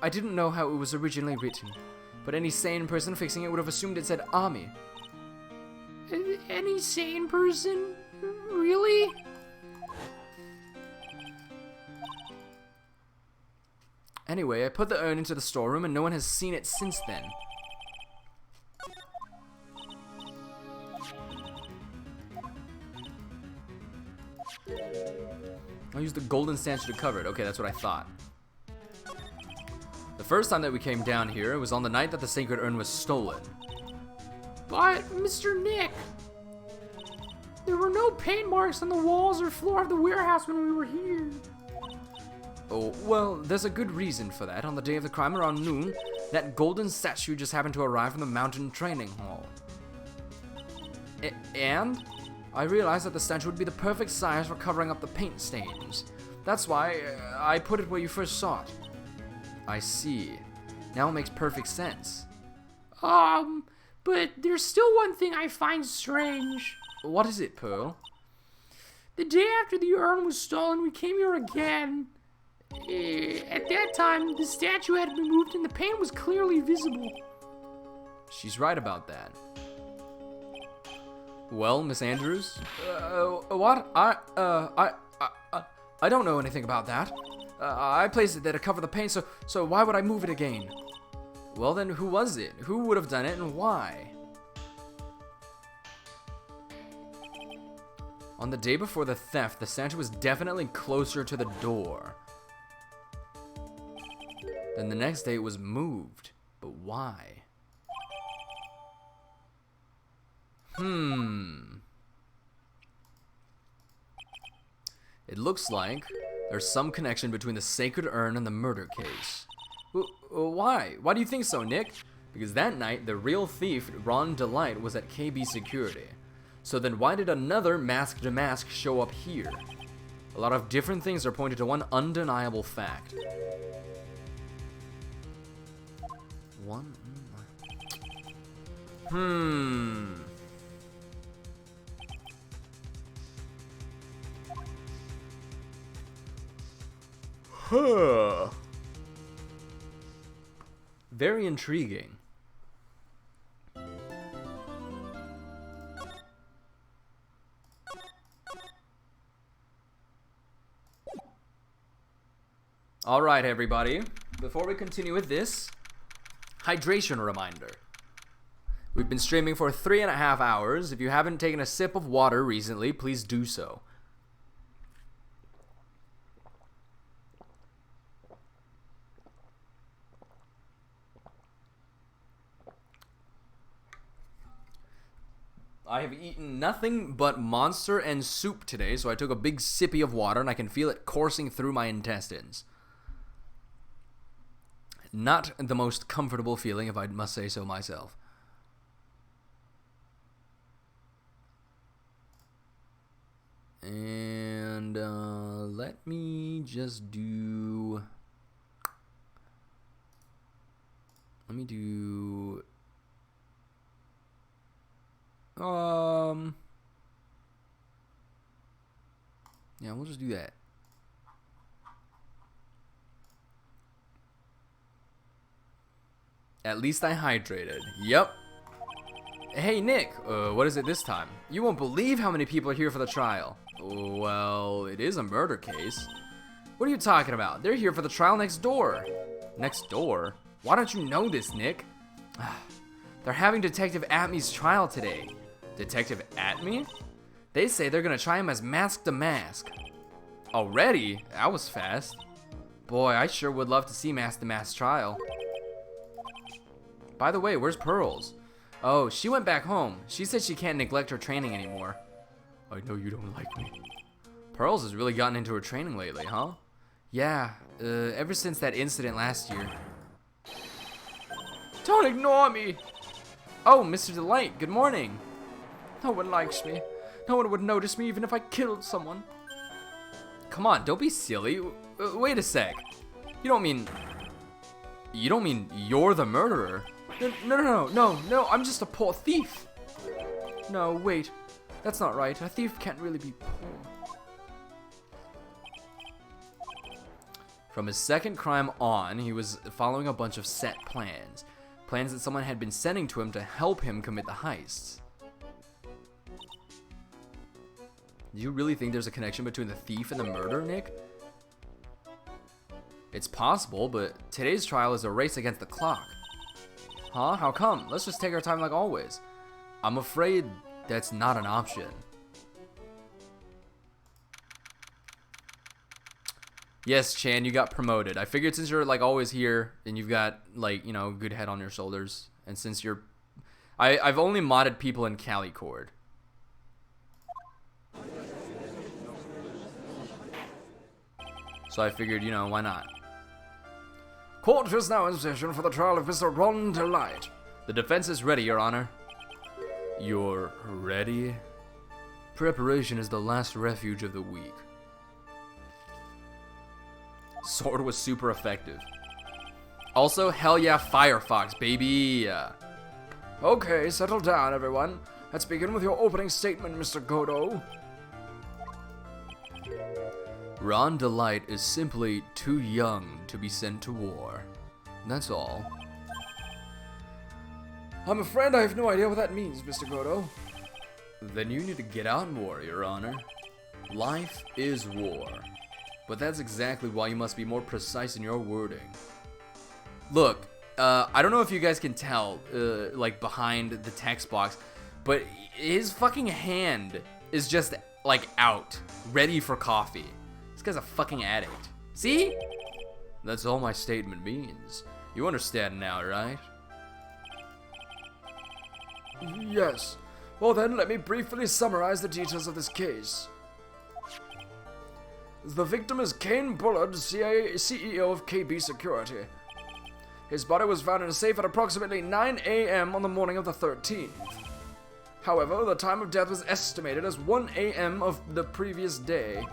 I didn't know how it was originally written, but any sane person fixing it would have assumed it said Ami. Any sane person? Really? Anyway, I put the urn into the storeroom and no one has seen it since then. I'll use the golden statue to cover it. Okay, that's what I thought. The first time that we came down here was on the night that the sacred urn was stolen. But, Mr. Nick, there were no paint marks on the walls or floor of the warehouse when we were here. Oh, well, there's a good reason for that. On the day of the crime around noon, that golden statue just happened to arrive from the mountain training hall. And I realized that the statue would be the perfect size for covering up the paint stains. That's why I put it where you first saw it. I see. Now it makes perfect sense. But there's still one thing I find strange. What is it, Pearl? The day after the urn was stolen, we came here again. At that time, the statue had been moved and the paint was clearly visible. She's right about that. Well, Miss Andrews? What? I don't know anything about that. I placed it there to cover the paint, so why would I move it again? Well then, who was it? Who would have done it and why? On the day before the theft, the statue was definitely closer to the door. Then the next day it was moved. But why? It looks like there's some connection between the sacred urn and the murder case. Why? Why do you think so, Nick? Because that night, the real thief, Ron Delight, was at KB Security. So then why did another masked mask show up here? A lot of different things are pointed to one undeniable fact. Very intriguing. Alright, everybody. Before we continue with this, hydration reminder. We've been streaming for 3.5 hours. If you haven't taken a sip of water recently, please do so. I have eaten nothing but monster and soup today, so I took a big sippy of water and I can feel it coursing through my intestines. Not the most comfortable feeling, if I must say so myself. And let me just do... Yeah, we'll just do that. At least I hydrated. Yep. Hey, Nick. What is it this time? You won't believe how many people are here for the trial. Well, it is a murder case. What are you talking about? They're here for the trial next door. Next door? Why don't you know this, Nick? They're having Detective Atme's trial today. Detective Atme? They say they're gonna try him as mask to mask. Already? That was fast. Boy, I sure would love to see Mask to Mask trial. By the way, where's Pearls? Oh, she went back home. She said she can't neglect her training anymore. I know you don't like me. Pearls has really gotten into her training lately, huh? Yeah, ever since that incident last year. Don't ignore me. Oh, Mr. Delight, good morning. No one likes me. No one would notice me even if I killed someone. Come on, don't be silly. Wait a sec. You don't mean you're the murderer? No, I'm just a poor thief. No, wait. That's not right. A thief can't really be poor. From his second crime on, he was following a bunch of set plans. Plans that someone had been sending to him to help him commit the heists. Do you really think there's a connection between the thief and the murder, Nick? It's possible, but today's trial is a race against the clock. Huh? How come? Let's just take our time like always. I'm afraid that's not an option. Yes, Chan, you got promoted. I figured since you're like always here and you've got like, you know, good head on your shoulders, and since you're I've only modded people in Calicord. So I figured, you know, why not? Court is now in session for the trial of Mr. Ron Delight. The defense is ready, Your Honor. You're ready? Preparation is the last refuge of the weak. Sword was super effective. Also, hell yeah, Firefox, baby! Okay, settle down, everyone. Let's begin with your opening statement, Mr. Godot. Ron Delight is simply too young to be sent to war. That's all. I'm afraid I have no idea what that means, Mr. Godot. Then you need to get out more, Your Honor. Life is war. But that's exactly why you must be more precise in your wording. Look, I don't know if you guys can tell, like, behind the text box, but his fucking hand is just, like, out, ready for coffee. This guy's a fucking addict. See? That's all my statement means. You understand now, right? Yes. Well then, let me briefly summarize the details of this case. The victim is Kane Bullard, CEO of KB Security. His body was found in a safe at approximately 9 a.m. on the morning of the 13th. However, the time of death was estimated as 1 a.m. of the previous day.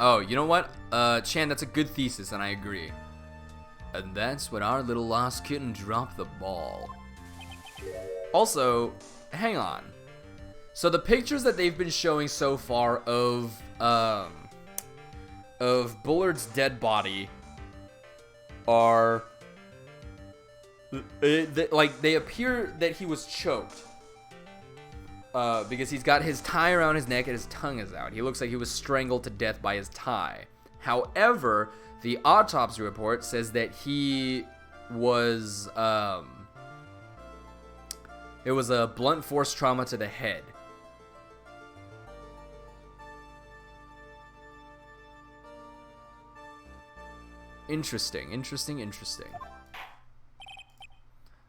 Oh, you know what? Chan, that's a good thesis, and I agree. And that's when our little lost kitten dropped the ball. Also, hang on. So the pictures that they've been showing so far of Bullard's dead body are they appear that he was choked. Because he's got his tie around his neck and his tongue is out. He looks like he was strangled to death by his tie. However, the autopsy report says that he was, it was a blunt force trauma to the head. Interesting.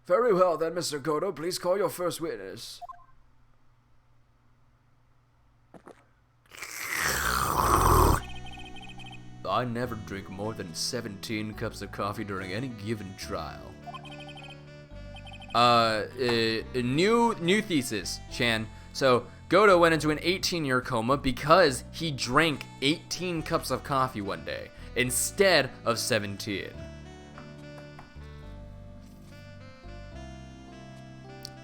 Very well then, Mr. Godot, please call your first witness. I never drink more than 17 cups of coffee during any given trial. New thesis, Chan. So, Godot went into an 18-year coma because he drank 18 cups of coffee one day instead of 17.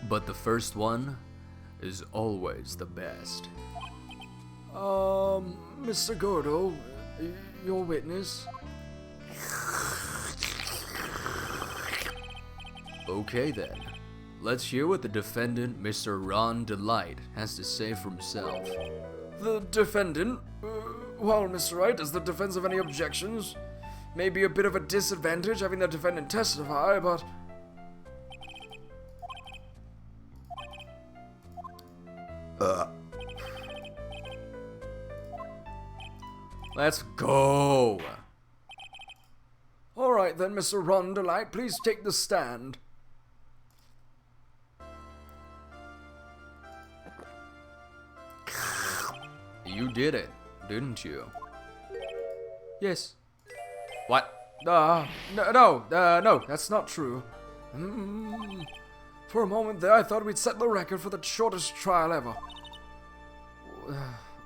But the first one is always the best. Mr. Godot, your witness. Okay then, let's hear what the defendant, Mr. Ron Delight, has to say for himself. The defendant? Well, Mr. Wright, does the defense have any objections? Maybe a bit of a disadvantage having the defendant testify, but... Let's go! Alright then, Mr. Ron Delight, please take the stand. You did it, didn't you? Yes. What? No, that's not true. For a moment there, I thought we'd set the record for the shortest trial ever.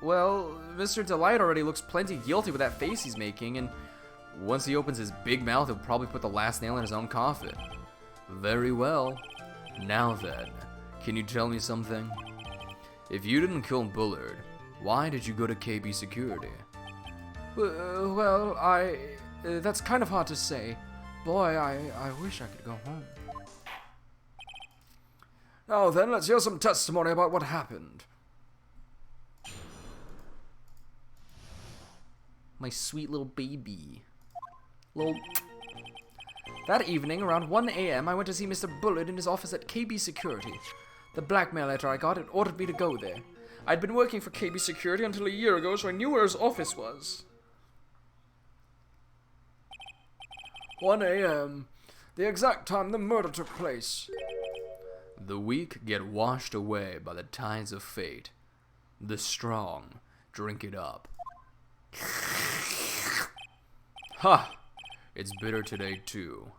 Well, Mr. Delight already looks plenty guilty with that face he's making, and once he opens his big mouth, he'll probably put the last nail in his own coffin. Very well. Now then, can you tell me something? If you didn't kill Bullard, why did you go to KB Security? Well, that's kind of hard to say. Boy, I wish I could go home. Now then, let's hear some testimony about what happened. My sweet little baby. That evening, around 1 a.m., I went to see Mr. Bullard in his office at KB Security. The blackmail letter I got had ordered me to go there. I'd been working for KB Security until a year ago, so I knew where his office was. 1 a.m., the exact time the murder took place. The weak get washed away by the tides of fate. The strong drink it up. Ha! It's bitter today, too.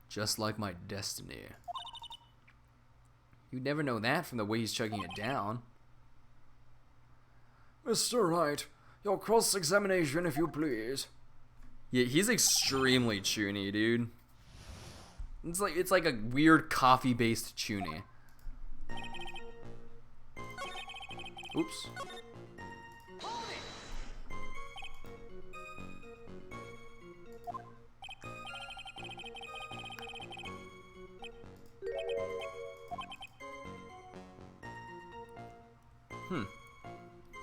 Just like my destiny. You'd never know that from the way he's chugging it down. Mr. Wright, your cross-examination, if you please. Yeah, he's extremely chuny, dude. It's like a weird coffee-based chuny. Oops.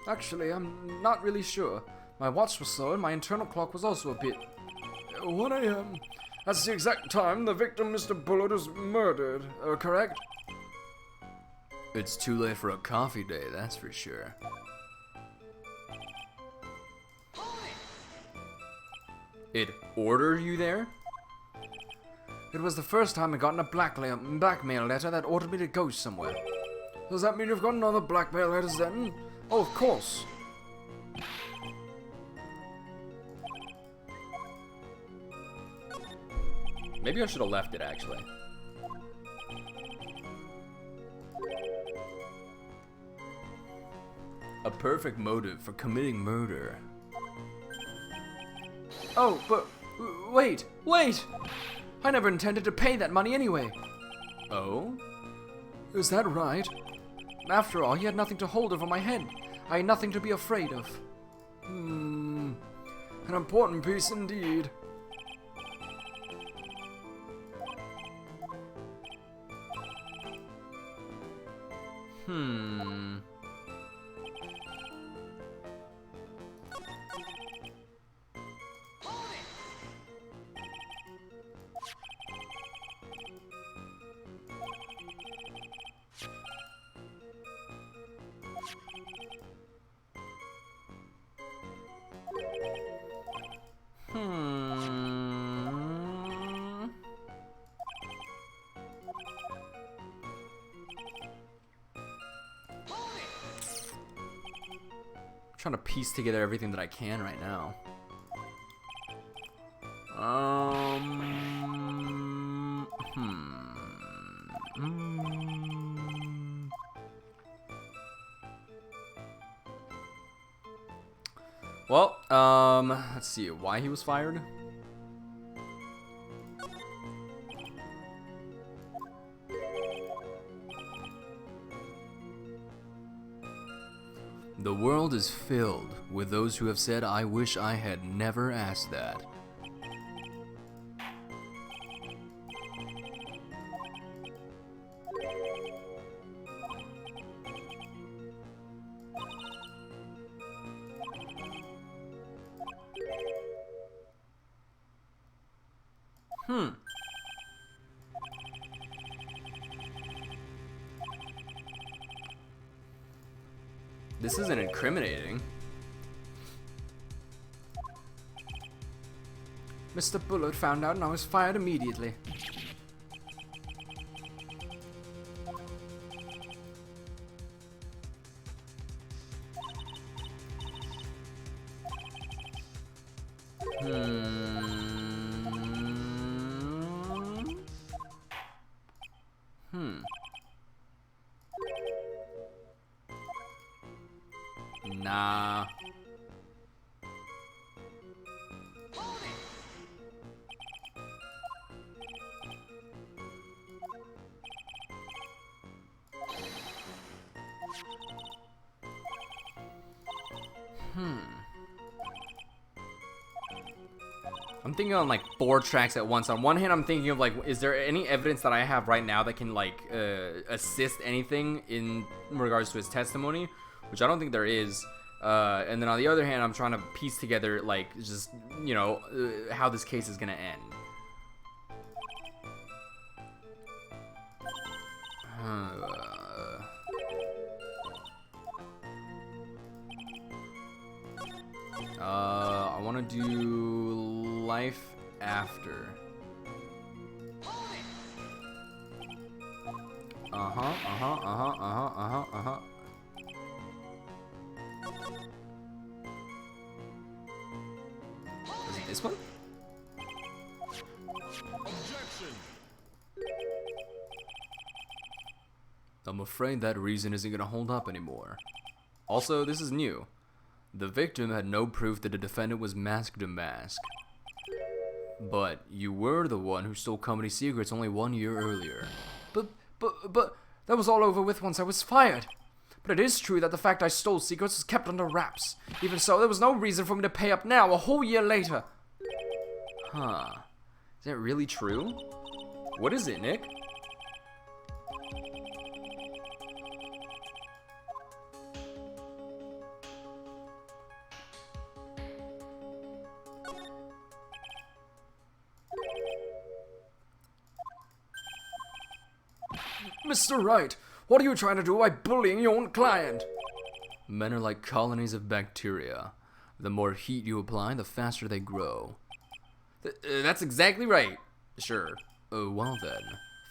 Actually, I'm not really sure. My watch was slow and my internal clock was also a bit... 1 a.m. That's the exact time the victim, Mr. Bullard, was murdered, correct? It's too late for a coffee day, that's for sure. It ordered you there? It was the first time I'd gotten a blackmail letter that ordered me to go somewhere. Does that mean you've gotten other blackmail letters then? Oh, of course. Maybe I should have left it, actually. A perfect motive for committing murder. Oh, but wait! I never intended to pay that money anyway. Oh? Is that right? After all, he had nothing to hold over my head. I had nothing to be afraid of. An important piece indeed. Trying to piece together everything that I can right now. Well, let's see why he was fired. The world is filled with those who have said, "I wish I had never asked that." This isn't incriminating. Mr. Bullard found out and I was fired immediately. Nah. I'm thinking on like 4 tracks at once. On one hand, I'm thinking of like, is there any evidence that I have right now that can like assist anything in regards to his testimony, which I don't think there is. And then on the other hand, I'm trying to piece together like just, you know, how this case is gonna end. I want to do life after. Is it this one? I'm afraid that reason isn't gonna hold up anymore. Also, this is new. The victim had no proof that the defendant was masked to mask. But you were the one who stole company secrets only 1 year earlier. But that was all over with once I was fired. But it is true that the fact I stole secrets was kept under wraps. Even so, there was no reason for me to pay up now, a whole year later. Huh. Is that really true? What is it, Nick? Mr. Wright, what are you trying to do by bullying your own client? Men are like colonies of bacteria. The more heat you apply, the faster they grow. That's exactly right. Sure. Well then,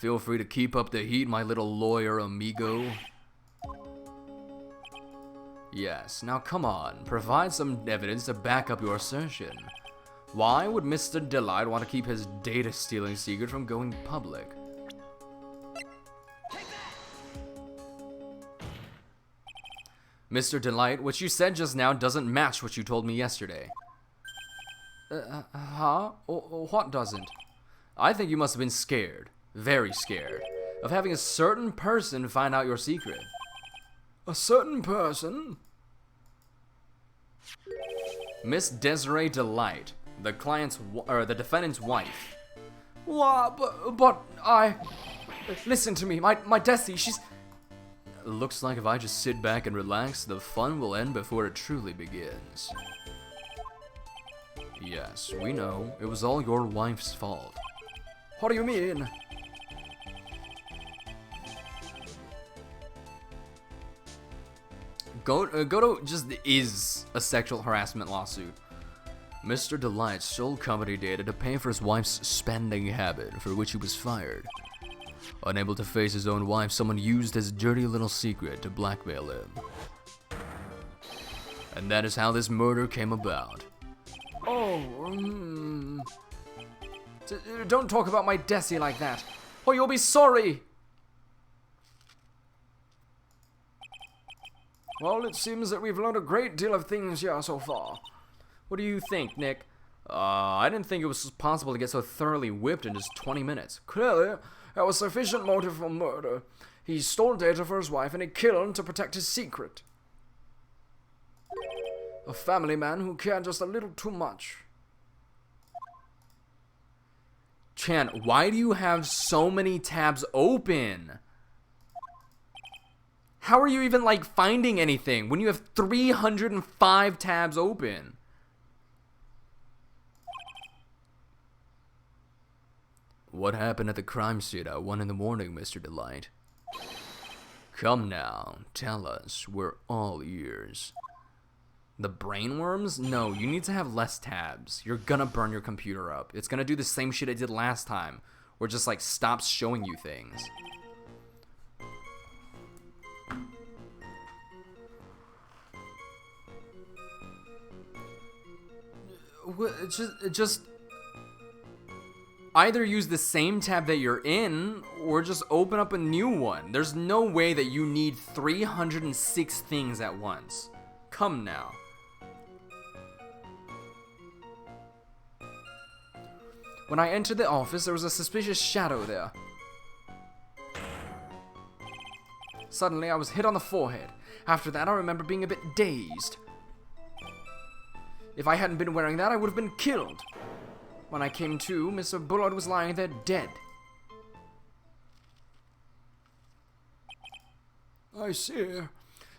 feel free to keep up the heat, my little lawyer amigo. Yes, now come on, provide some evidence to back up your assertion. Why would Mr. Delight want to keep his data-stealing secret from going public? Mr. Delight, what you said just now doesn't match what you told me yesterday. What doesn't? I think you must have been scared, very scared, of having a certain person find out your secret. A certain person? Miss Desiree Delight, the defendant's wife. What? But I... Listen to me, my Desi, she's... Looks like if I just sit back and relax, the fun will end before it truly begins. Yes, we know. It was all your wife's fault. What do you mean? Godot just is a sexual harassment lawsuit. Mr. Delight stole company data to pay for his wife's spending habit, for which he was fired. Unable to face his own wife, someone used his dirty little secret to blackmail him. And that is how this murder came about. Don't talk about my Desi like that, or you'll be sorry! Well, it seems that we've learned a great deal of things here so far. What do you think, Nick? I didn't think it was possible to get so thoroughly whipped in just 20 minutes. Clearly, there was sufficient motive for murder. He stole data for his wife and he killed to protect his secret. A family man who cared just a little too much. Chan, why do you have so many tabs open? How are you even, like, finding anything when you have 305 tabs open? What happened at the crime scene at 1 in the morning, Mr. Delight? Come now, tell us. We're all ears. The brainworms? No, you need to have less tabs. You're gonna burn your computer up. It's gonna do the same shit it did last time, where it just, like, stops showing you things. Just either use the same tab that you're in, or just open up a new one. There's no way that you need 306 things at once. Come now. When I entered the office, there was a suspicious shadow there. Suddenly, I was hit on the forehead. After that, I remember being a bit dazed. If I hadn't been wearing that, I would have been killed. When I came to, Mr. Bullard was lying there dead. I see.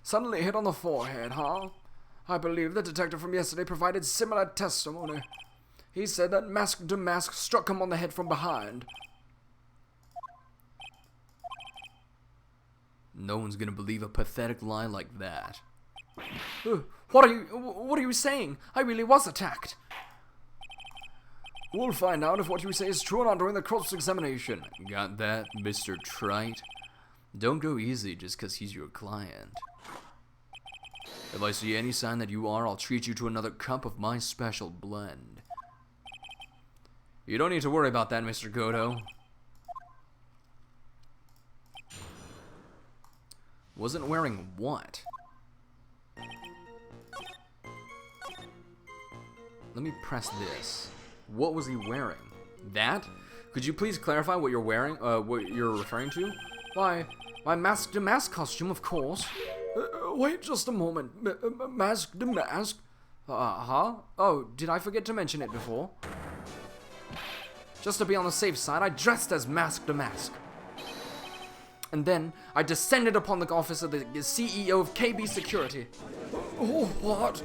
Suddenly hit on the forehead, huh? I believe the detective from yesterday provided similar testimony. He said that Mask de Mask struck him on the head from behind. No one's gonna believe a pathetic lie like that. What are you saying? I really was attacked. We'll find out if what you say is true or not during the cross-examination. Got that, Mr. Trite? Don't go easy just 'cause he's your client. If I see any sign that you are, I'll treat you to another cup of my special blend. You don't need to worry about that, Mr. Godot. Wasn't wearing what? Let me press this. What was he wearing? That? Could you please clarify what you're wearing, what you're referring to? Why, my Mask de Mask costume, of course. Wait just a moment. Mask de Mask? Huh? Oh, did I forget to mention it before? Just to be on the safe side, I dressed as Mask de Mask. And then, I descended upon the office of the CEO of KB Security. Oh, what?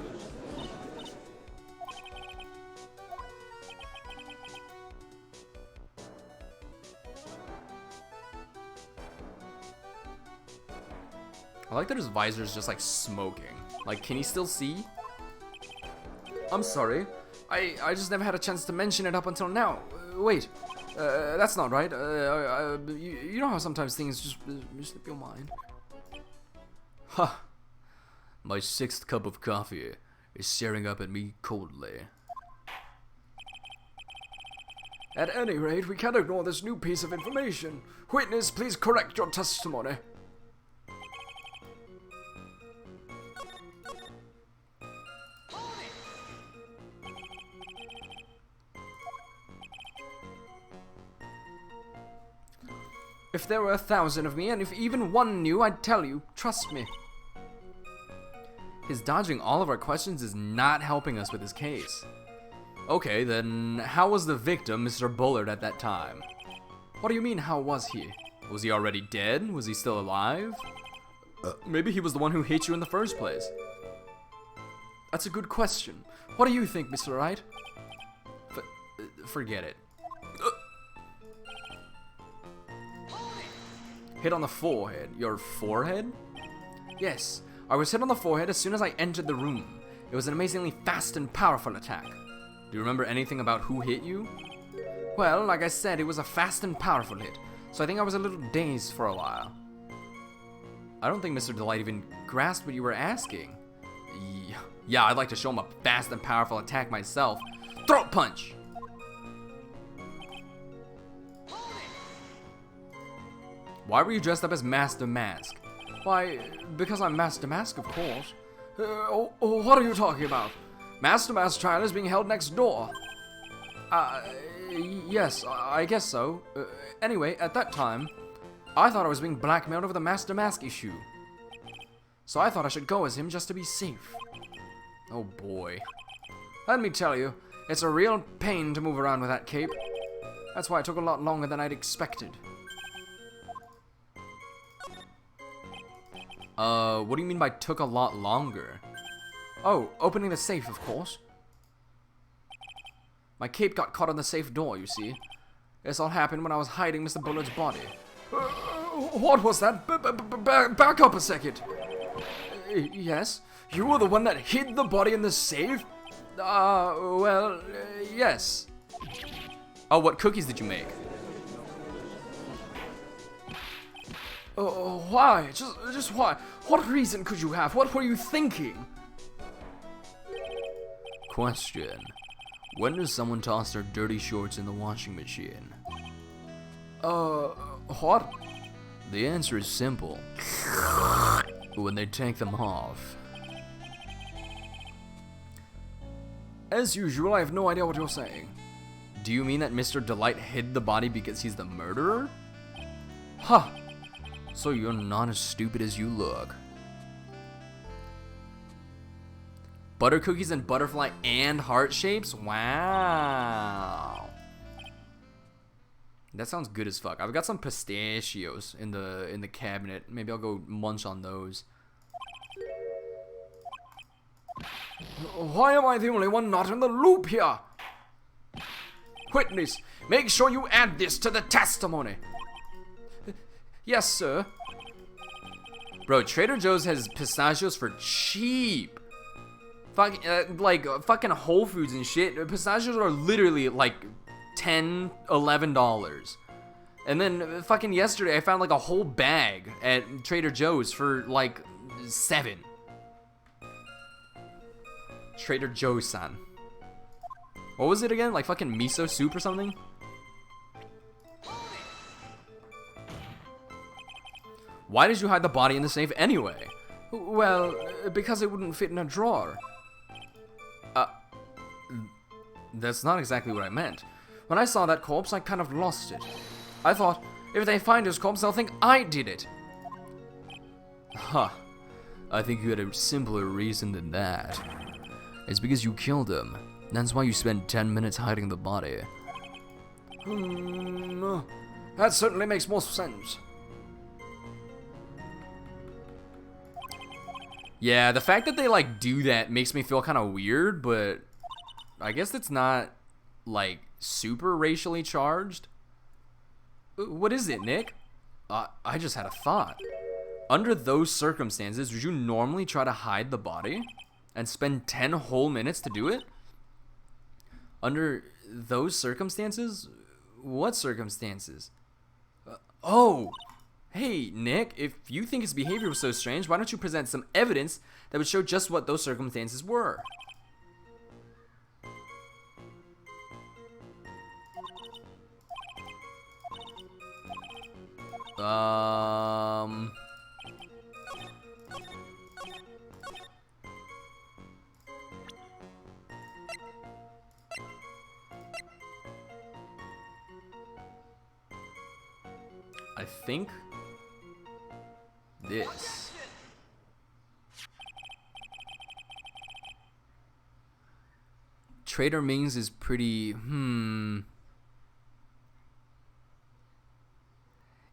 I like that his visor's just like smoking. Like, can he still see? I'm sorry. I just never had a chance to mention it up until now. Wait. That's not right. You know how sometimes things just slip your mind. Ha! My 6th cup of coffee is staring up at me coldly. At any rate, we can't ignore this new piece of information. Witness, please correct your testimony. If there were 1,000 of me, and if even one knew, I'd tell you. Trust me. His dodging all of our questions is not helping us with his case. Okay, then how was the victim, Mr. Bullard, at that time? What do you mean, how was he? Was he already dead? Was he still alive? Maybe he was the one who hit you in the first place. That's a good question. What do you think, Mr. Wright? Forget it. Hit on the forehead. Your forehead? Yes, I was hit on the forehead as soon as I entered the room. It was an amazingly fast and powerful attack. Do you remember anything about who hit you? Well, like I said, it was a fast and powerful hit, so I think I was a little dazed for a while. I don't think Mr. Delight even grasped what you were asking. Yeah, I'd like to show him a fast and powerful attack myself. Throat punch! Why were you dressed up as Mask de Mask? Why, because I'm Mask de Mask, of course. What are you talking about? Mask de Mask trial is being held next door. Yes, I guess so. Anyway, at that time, I thought I was being blackmailed over the Mask de Mask issue. So I thought I should go as him just to be safe. Oh boy. Let me tell you, it's a real pain to move around with that cape. That's why it took a lot longer than I'd expected. What do you mean by took a lot longer? Oh, opening the safe, of course. My cape got caught on the safe door, you see. This all happened when I was hiding Mr. Bullard's body. What was that? Back up a second. Yes? You were the one that hid the body in the safe? Well, yes. Oh, what cookies did you make? Why? Just why? What reason could you have? What were you thinking? Question. When does someone toss their dirty shorts in the washing machine? What? The answer is simple. When they take them off. As usual, I have no idea what you're saying. Do you mean that Mr. Delight hid the body because he's the murderer? Huh. So you're not as stupid as you look. Butter cookies and butterfly and heart shapes? Wow. That sounds good as fuck. I've got some pistachios in the cabinet. Maybe I'll go munch on those. Why am I the only one not in the loop here? Witness, make sure you add this to the testimony. Yes, sir. Bro, Trader Joe's has pistachios for cheap. Like fucking Whole Foods and shit. Pistachios are literally like $10, $11. And then fucking yesterday I found like a whole bag at Trader Joe's for like $7. Trader Joe's-san. What was it again? Like fucking miso soup or something? Why did you hide the body in the safe anyway? Well, because it wouldn't fit in a drawer. That's not exactly what I meant. When I saw that corpse, I kind of lost it. I thought, if they find his corpse, they'll think I did it. Huh. I think you had a simpler reason than that. It's because you killed him. That's why you spent 10 minutes hiding the body. That certainly makes more sense. Yeah, the fact that they like do that makes me feel kind of weird, but I guess it's not like super racially charged. What is it, Nick? I just had a thought. Under those circumstances, would you normally try to hide the body and spend 10 whole minutes to do it? Under those circumstances? What circumstances? Oh! Hey, Nick, if you think his behavior was so strange, why don't you present some evidence that would show just what those circumstances were? I think this. Trader Ming's is pretty,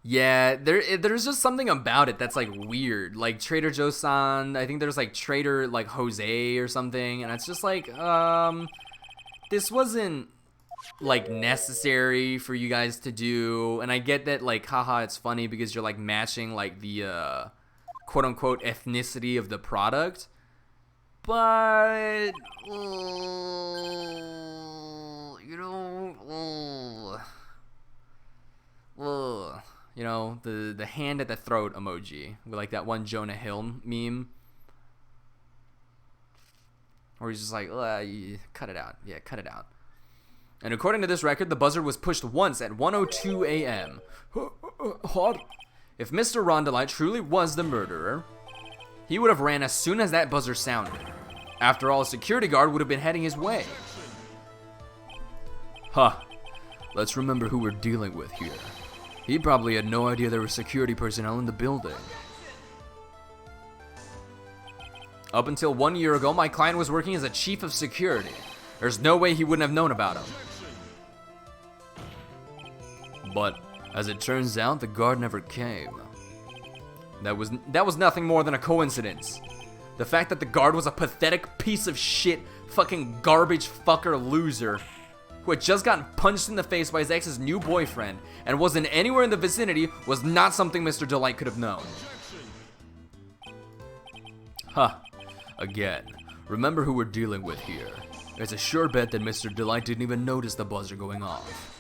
Yeah, there's just something about it that's like weird. Like Trader Joe-san, I think there's like Trader like Jose or something, and it's just like, this wasn't like necessary for you guys to do. And I get that like, haha, it's funny because you're like matching like the quote unquote ethnicity of the product, but you know, the hand at the throat emoji with like that one Jonah Hill meme where he's just like, cut it out. Yeah, cut it out. And according to this record, the buzzer was pushed once at 1:02 a.m. What? If Mr. Rondelite truly was the murderer, he would have ran as soon as that buzzer sounded. After all, a security guard would have been heading his way. Huh. Let's remember who we're dealing with here. He probably had no idea there were security personnel in the building. Up until 1 year ago, my client was working as a chief of security. There's no way he wouldn't have known about him. But as it turns out, the guard never came. That was nothing more than a coincidence. The fact that the guard was a pathetic piece of shit, fucking garbage fucker loser who had just gotten punched in the face by his ex's new boyfriend and wasn't anywhere in the vicinity was not something Mr. Delight could have known. Huh. Again, remember who we're dealing with here. It's a sure bet that Mr. Delight didn't even notice the buzzer going off.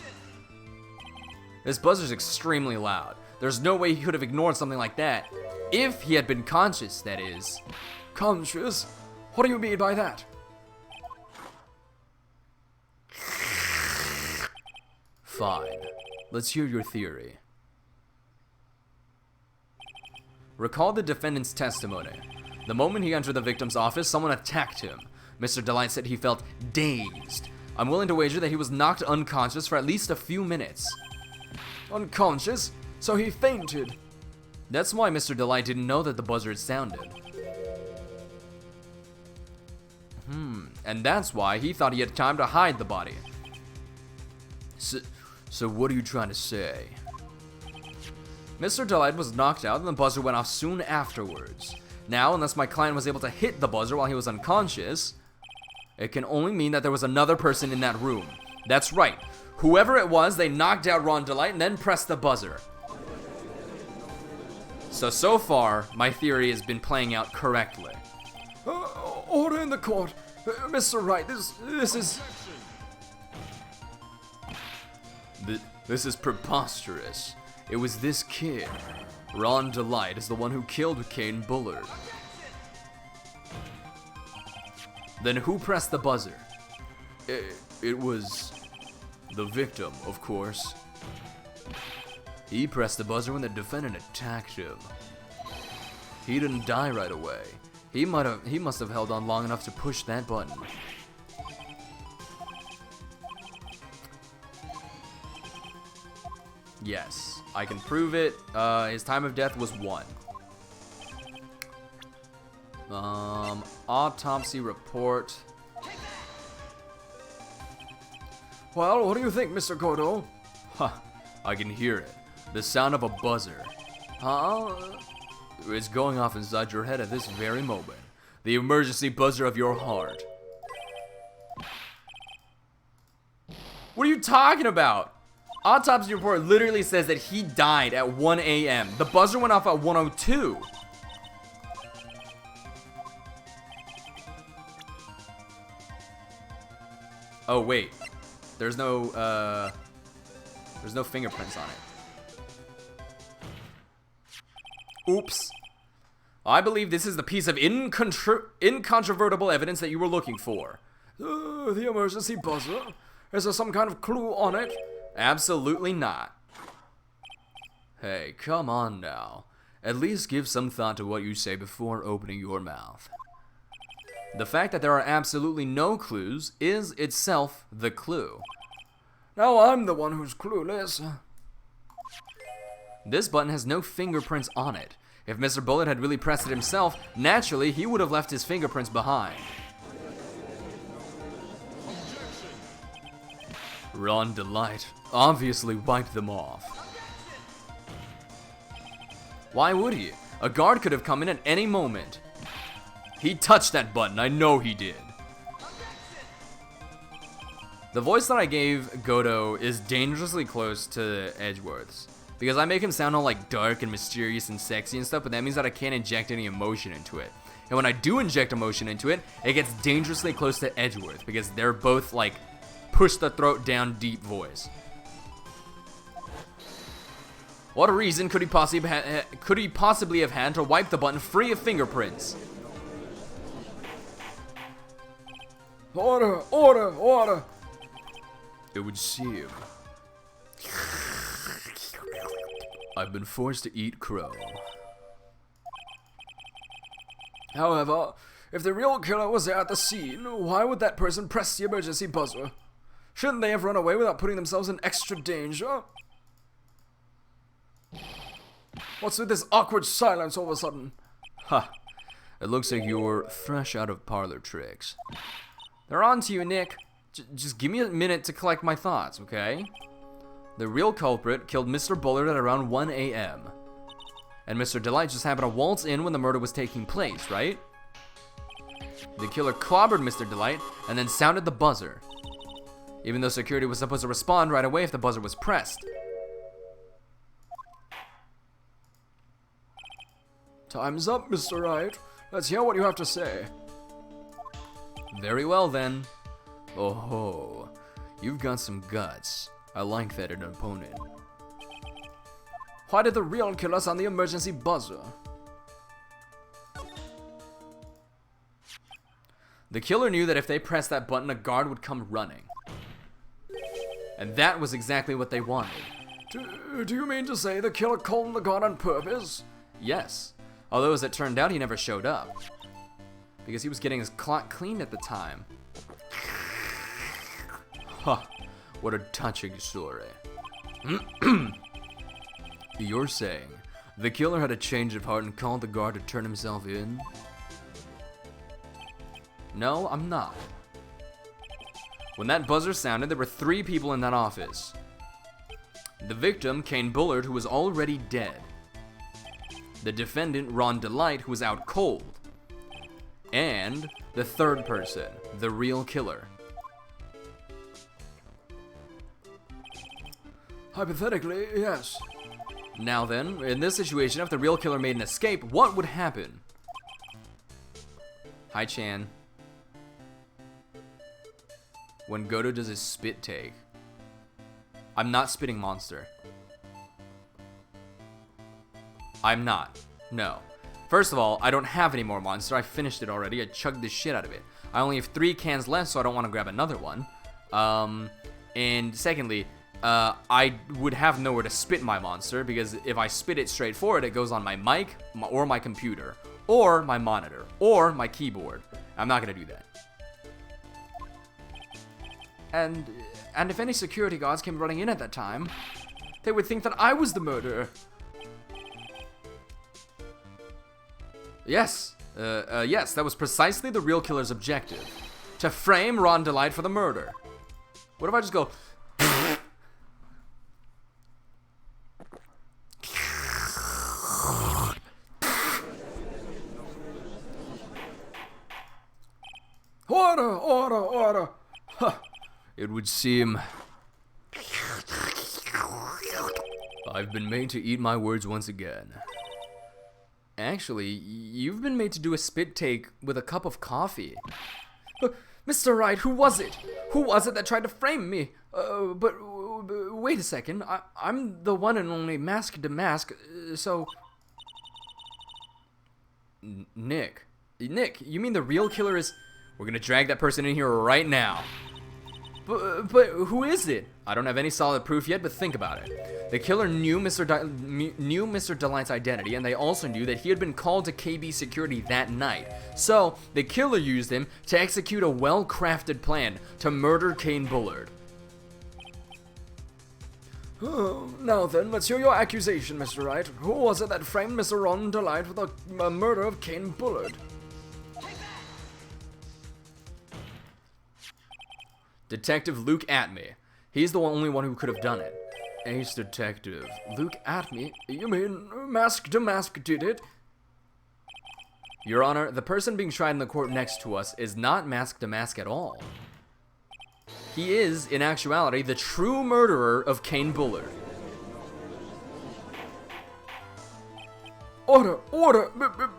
This buzzer's extremely loud. There's no way he could have ignored something like that. If he had been conscious, that is. Conscious? What do you mean by that? Fine. Let's hear your theory. Recall the defendant's testimony. The moment he entered the victim's office, someone attacked him. Mr. Delight said he felt dazed. I'm willing to wager that he was knocked unconscious for at least a few minutes. Unconscious? So he fainted. That's why Mr. Delight didn't know that the buzzer had sounded. And that's why he thought he had time to hide the body. So what are you trying to say? Mr. Delight was knocked out and the buzzer went off soon afterwards. Now, unless my client was able to hit the buzzer while he was unconscious, it can only mean that there was another person in that room. That's right. Whoever it was, they knocked out Ron Delight and then pressed the buzzer. So far, my theory has been playing out correctly. Order in the court. Mr. Wright, this is... This is preposterous. It was this kid. Ron Delight is the one who killed Kane Bullard. Then who pressed the buzzer? It was the victim, of course. He pressed the buzzer when the defendant attacked him. He didn't die right away. He must have held on long enough to push that button. Yes, I can prove it. His time of death was 1. Autopsy report. Well, what do you think, Mr. Godot? I can hear it. The sound of a buzzer. It's going off inside your head at this very moment. The emergency buzzer of your heart. What are you talking about? Autopsy report literally says that he died at 1 a.m. The buzzer went off at 1:02. Oh wait, there's no fingerprints on it. Oops. I believe this is the piece of incontrovertible evidence that you were looking for. The emergency buzzer? Is there some kind of clue on it? Absolutely not. Hey, come on now. At least give some thought to what you say before opening your mouth. The fact that there are absolutely no clues is itself the clue. Now I'm the one who's clueless. This button has no fingerprints on it. If Mr. Bullet had really pressed it himself, naturally he would have left his fingerprints behind. Ron Delight obviously wiped them off. Why would he? A guard could have come in at any moment. He touched that button, I know he did. The voice that I gave Godot is dangerously close to Edgeworth's. Because I make him sound all like dark and mysterious and sexy and stuff, but that means that I can't inject any emotion into it. And when I do inject emotion into it, it gets dangerously close to Edgeworth, because they're both like push the throat down deep voice. What reason could he possibly have had to wipe the button free of fingerprints? Order, order, order. It would seem I've been forced to eat crow. However, if the real killer was there at the scene, why would that person press the emergency buzzer? Shouldn't they have run away without putting themselves in extra danger? What's with this awkward silence all of a sudden? Ha! It looks like you're fresh out of parlor tricks. They're on to you, Nick. Just give me a minute to collect my thoughts, okay? The real culprit killed Mr. Bullard at around 1 a.m. And Mr. Delight just happened to waltz in when the murder was taking place, right? The killer clobbered Mr. Delight and then sounded the buzzer. Even though security was supposed to respond right away if the buzzer was pressed. Time's up, Mr. Wright. Let's hear what you have to say. Very well then. Oh ho, you've got some guts. I like that in an opponent. Why did the real killer sound the emergency buzzer? The killer knew that if they pressed that button, a guard would come running. And that was exactly what they wanted. Do you mean to say the killer called the guard on purpose? Yes. Although as it turned out, he never showed up. because he was getting his clock cleaned at the time. Huh, what a touching story. You're saying the killer had a change of heart and called the guard to turn himself in? No, I'm not. When that buzzer sounded, there were 3 people in that office. The victim, Kane Bullard, who was already dead. The defendant, Ron Delight, who was out cold. And the 3rd person, the real killer. Hypothetically, yes. Now then, in this situation, if the real killer made an escape, what would happen? Hi, Chan. When Godot does his spit take. I'm not spitting monster. I'm not. No. First of all, I don't have any more monster. I finished it already. I chugged the shit out of it. I only have 3 cans left, so I don't want to grab another one. And secondly, I would have nowhere to spit my monster, because if I spit it straight forward, it goes on my mic, or my computer, or my monitor, or my keyboard. I'm not gonna do that. And if any security guards came running in at that time, they would think that I was the murderer. Yes. Yes, that was precisely the real killer's objective. To frame Ron Delight for the murder. What if I just go... Order, order, order. Huh. It would seem... I've been made to eat my words once again. Actually, you've been made to do a spit take with a cup of coffee. Mr. Wright, who was it? Who was it that tried to frame me? But wait a second. I'm the one and only Mask to Mask, so... Nick, you mean the real killer is... We're gonna drag that person in here right now. But who is it? I don't have any solid proof yet, but think about it. The killer knew Mr. Delight's identity, and they also knew that he had been called to KB security that night. So, the killer used him to execute a well-crafted plan to murder Kane Bullard. Now then, let's hear your accusation, Mr. Wright. Who was it that framed Mr. Ron Delight for the murder of Kane Bullard? Detective Luke Atme. He's the only one who could have done it. Ace Detective Luke Atme? You mean Mask to Mask did it? Your Honor, the person being tried in the court next to us is not Mask to Mask at all. He is, in actuality, the true murderer of Kane Bullard. Order,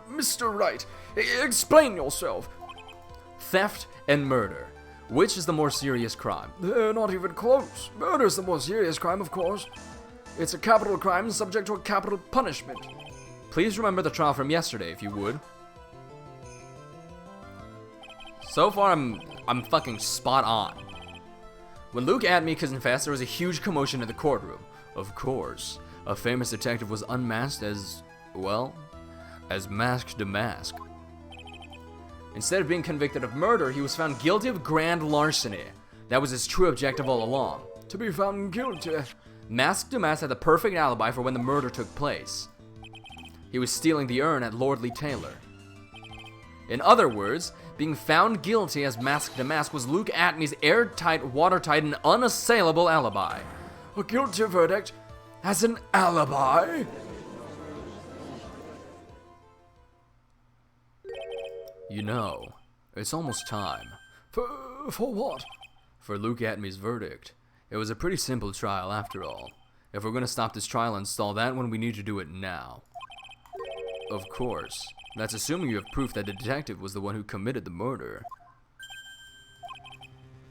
Mr. Wright, explain yourself. Theft and murder. Which is the more serious crime? They're not even close. Murder's the more serious crime, of course. It's a capital crime subject to a capital punishment. Please remember the trial from yesterday, if you would. So far, I'm fucking spot on. When Luke Atme confessed, there was a huge commotion in the courtroom. Of course, a famous detective was unmasked as, well, as Mask to Mask. Instead of being convicted of murder, he was found guilty of grand larceny. That was his true objective all along. To be found guilty. Mask to Mask had the perfect alibi for when the murder took place. He was stealing the urn at Lordly Taylor. In other words, being found guilty as Mask to Mask was Luke Atme's airtight, watertight, and unassailable alibi. A guilty verdict as an alibi? You know, it's almost time. For what? For Luke Atme's verdict. It was a pretty simple trial after all. If we're gonna stop this trial and stall that one, we need to do it now. Of course. That's assuming you have proof that the detective was the one who committed the murder.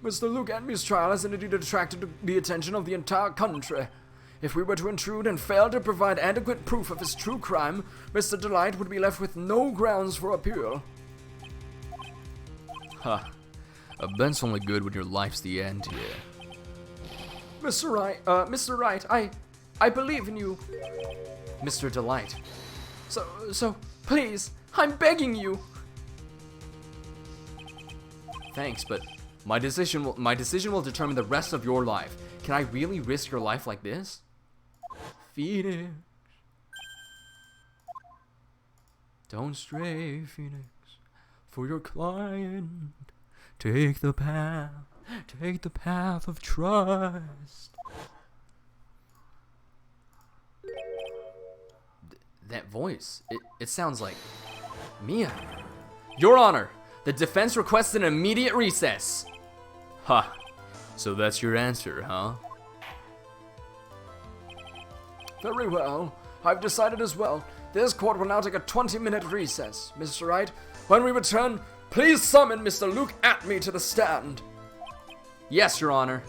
Mr. Luke Atme's trial has indeed attracted the attention of the entire country. If we were to intrude and fail to provide adequate proof of his true crime, Mr. Delight would be left with no grounds for appeal. Huh. A bent's only good when your life's the end here. Mr. Wright, I believe in you. Mr. Delight. So, please, I'm begging you. Thanks, but my decision will determine the rest of your life. Can I really risk your life like this? Phoenix. Don't stray, Phoenix, for your client. Take the path of trust. That voice, it sounds like Mia. Your Honor, the defense requests an immediate recess. Ha, so that's your answer, huh? Very well. I've decided as well. This court will now take a 20-minute recess. Mr. Wright, when we return, please summon Mr. Luke Atme to the stand. Yes, Your Honor.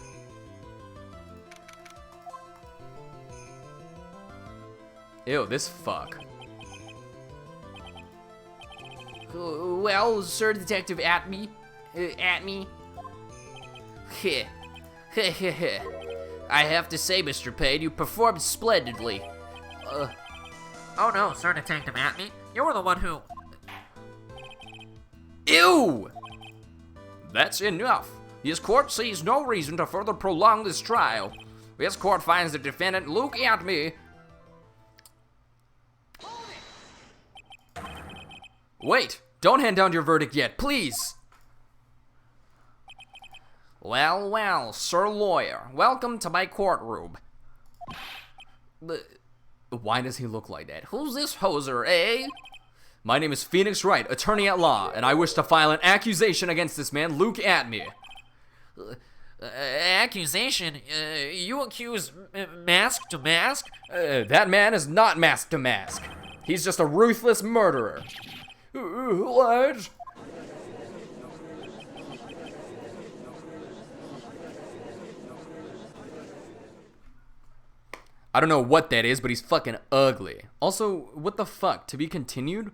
Ew, this fuck. Well, Sir Detective Atme. Atme. Heh. Heh heh heh. I have to say, Mr. Payne, you performed splendidly. Oh no, Sir Detective Atme. You were the one who... Ew! That's enough. This court sees no reason to further prolong this trial. This court finds the defendant Luke Atme. Wait, don't hand down your verdict yet, please. Well, well, Sir Lawyer, welcome to my courtroom. Why does he look like that? Who's this hoser, eh? My name is Phoenix Wright, attorney at law, and I wish to file an accusation against this man, Luke Atme. Accusation? You accuse Mask to Mask? That man is not Mask to Mask. He's just a ruthless murderer. What? I don't know what that is, but he's fucking ugly. Also, what the fuck? To be continued?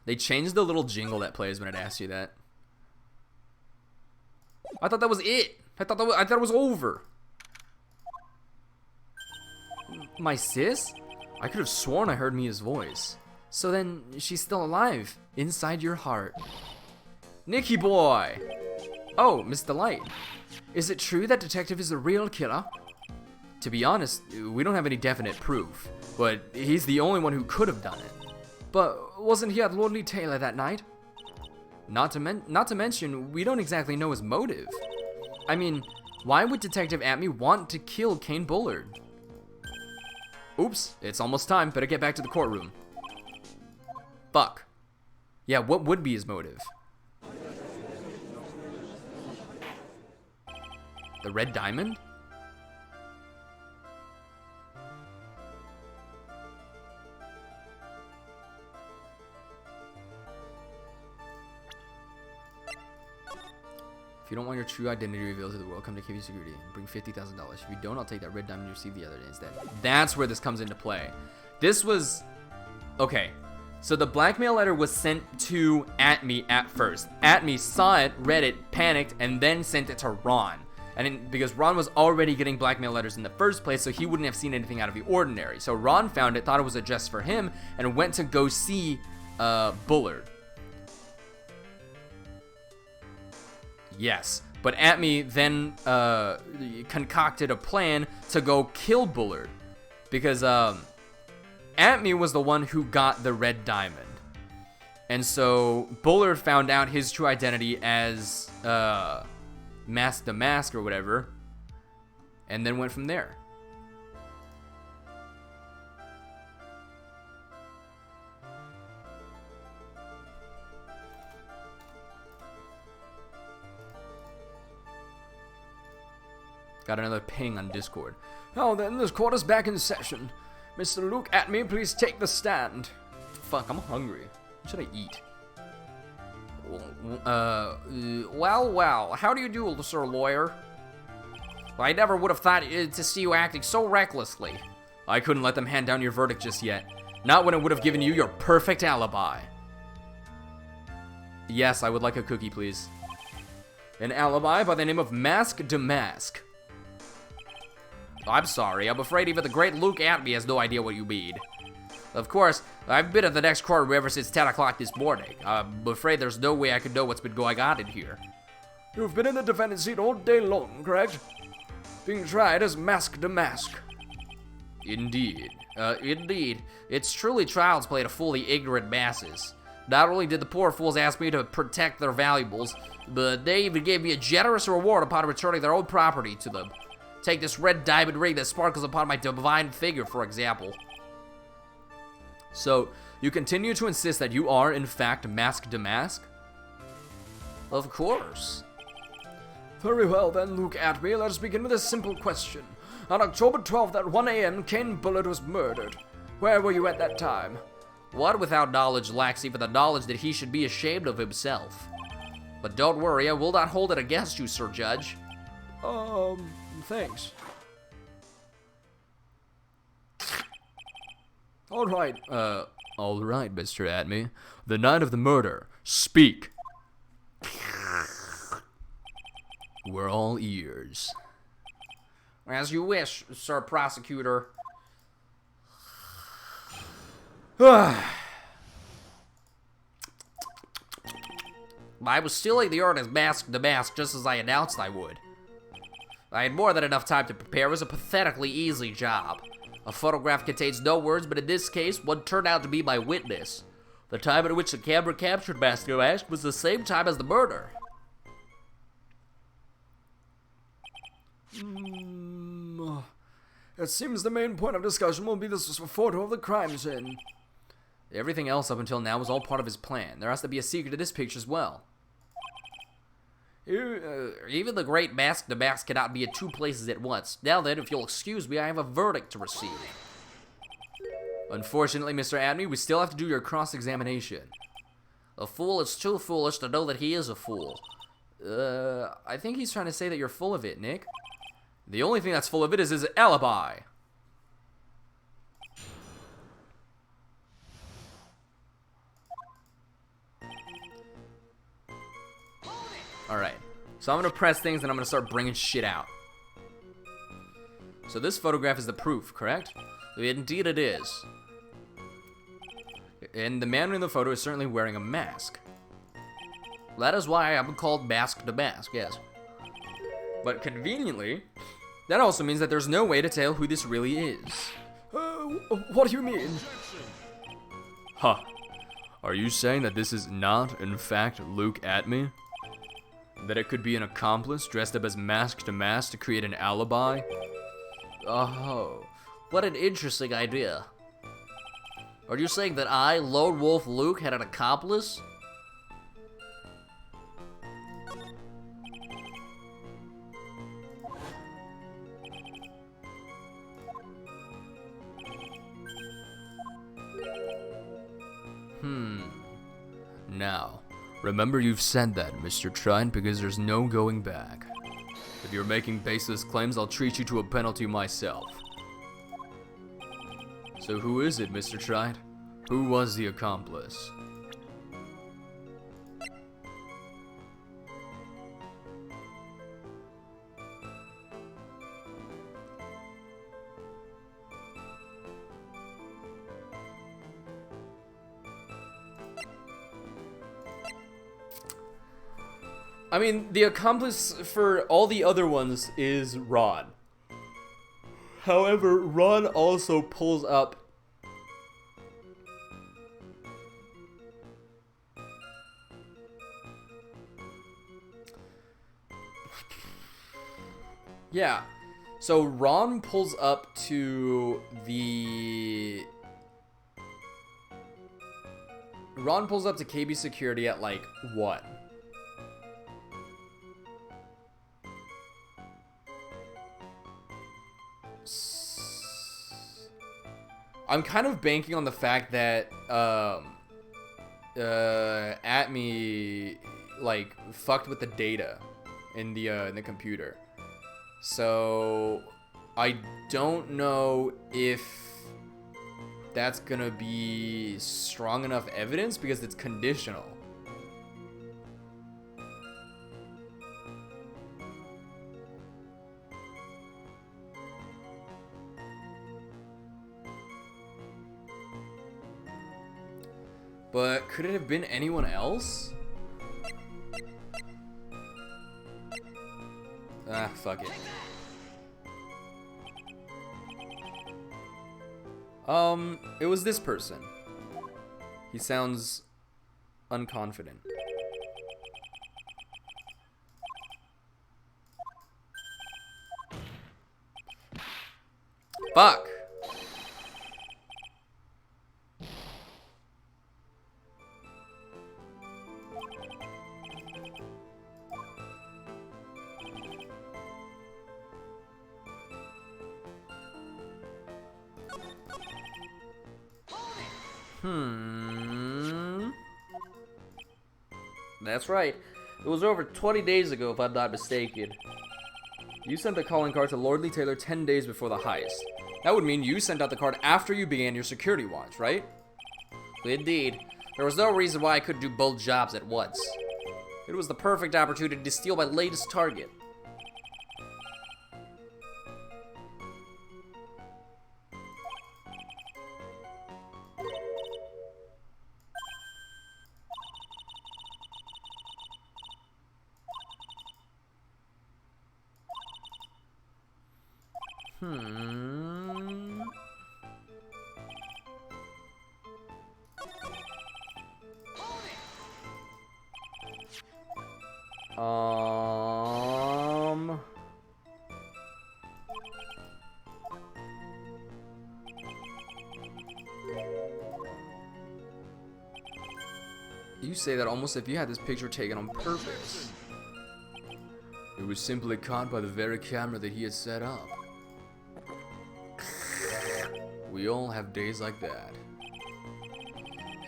They changed the little jingle that plays when it asks you that. I thought that was it. I thought it was over. My sis? I could have sworn I heard Mia's voice. So then, she's still alive, inside your heart. Nicky boy! Oh, Miss Delight. Is it true that Detective is the real killer? To be honest, we don't have any definite proof, but he's the only one who could have done it. But wasn't he at Lordly Taylor that night? Not to mention, we don't exactly know his motive. I mean, why would Detective Atme want to kill Kane Bullard? Oops, it's almost time. Better get back to the courtroom. Fuck. Yeah, what would be his motive? The red diamond? If you don't want your true identity revealed to the world, come to KV Security and bring $50,000. If you don't, I'll take that red diamond you received the other day instead. That's where this comes into play. This was... Okay. So the blackmail letter was sent to Atme at first. Atme saw it, read it, panicked, and then sent it to Ron. Because Ron was already getting blackmail letters in the first place, so he wouldn't have seen anything out of the ordinary. So Ron found it, thought it was addressed for him, and went to go see Bullard. Yes, but Atme then concocted a plan to go kill Bullard. Because Atme was the one who got the red diamond. And so Bullard found out his true identity as Mask the Mask or whatever, and then went from there. Got another ping on Discord. Now then, this court is back in session. Mr. Luke Atme, please take the stand. Fuck, I'm hungry. What should I eat? Well, how do you do, Sir Lawyer? I never would have thought to see you acting so recklessly. I couldn't let them hand down your verdict just yet. Not when it would have given you your perfect alibi. Yes, I would like a cookie, please. An alibi by the name of Mask to Mask. I'm sorry, I'm afraid even the great Luke Atme has no idea what you mean. Of course, I've been at the next courtroom ever since 10 o'clock this morning. I'm afraid there's no way I can know what's been going on in here. You've been in the defendant's seat all day long, correct? Being tried as mask to mask. Indeed. Indeed. It's truly child's play to fool the ignorant masses. Not only did the poor fools ask me to protect their valuables, but they even gave me a generous reward upon returning their own property to them. Take this red diamond ring that sparkles upon my divine figure, for example. So, you continue to insist that you are, in fact, mask to mask? Of course. Very well then, Luke Atby, let us begin with a simple question. On October 12th at 1 a.m., Kane Bullitt was murdered. Where were you at that time? One without knowledge lacks even the knowledge that he should be ashamed of himself. But don't worry, I will not hold it against you, Sir Judge. Thanks. Alright. Alright, Mr. Atme. The night of the murder. Speak. We're all ears. As you wish, Sir Prosecutor. I was stealing the urn as mask to mask just as I announced I would. I had more than enough time to prepare. It was a pathetically easy job. A photograph contains no words, but in this case, one turned out to be my witness. The time at which the camera captured Mask to Mask was the same time as the murder. It seems the main point of discussion will be this photo of the crime scene. Everything else up until now was all part of his plan. There has to be a secret to this picture as well. Even the great Mask to Mask cannot be in two places at once. Now then, if you'll excuse me, I have a verdict to receive. Unfortunately, Mr. Atme, we still have to do your cross-examination. A fool is too foolish to know that he is a fool. I think he's trying to say that you're full of it, Nick. The only thing that's full of it is his alibi. Alright, so I'm gonna press things and I'm gonna start bringing shit out. So this photograph is the proof, correct? Indeed it is. And the man in the photo is certainly wearing a mask. That is why I'm called Mask to Mask, yes. But conveniently, that also means that there's no way to tell who this really is. What do you mean? Huh. Are you saying that this is not, in fact, Luke Atme? That it could be an accomplice dressed up as Mask to Mask to create an alibi? Oh, what an interesting idea. Are you saying that I, Lone Wolf Luke, had an accomplice? Now, remember you've said that, Mr. Trine, because there's no going back. If you're making baseless claims, I'll treat you to a penalty myself. So who is it, Mr. Trine? Who was the accomplice? I mean, the accomplice for all the other ones is Ron. However, Ron also pulls up yeah. So Ron pulls up to KB security at like what? I'm kind of banking on the fact that Atme like fucked with the data in the computer. So I don't know if that's gonna be strong enough evidence because it's conditional. But could it have been anyone else? Ah, fuck it. It was this person. He sounds unconfident. Fuck! That's right. It was over 20 days ago, if I'm not mistaken. You sent the calling card to Lordly Taylor 10 days before the heist. That would mean you sent out the card after you began your security watch, right? Indeed. There was no reason why I couldn't do both jobs at once. It was the perfect opportunity to steal my latest target. You say that almost if you had this picture taken on purpose. It was simply caught by the very camera that he had set up. We all have days like that.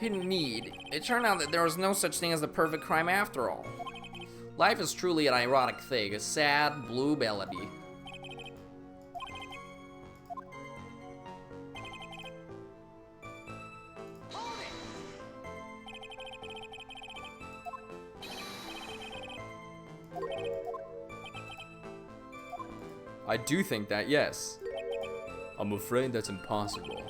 Indeed. It turned out that there was no such thing as the perfect crime after all. Life is truly an ironic thing, a sad, blue melody. I do think that, yes. I'm afraid that's impossible.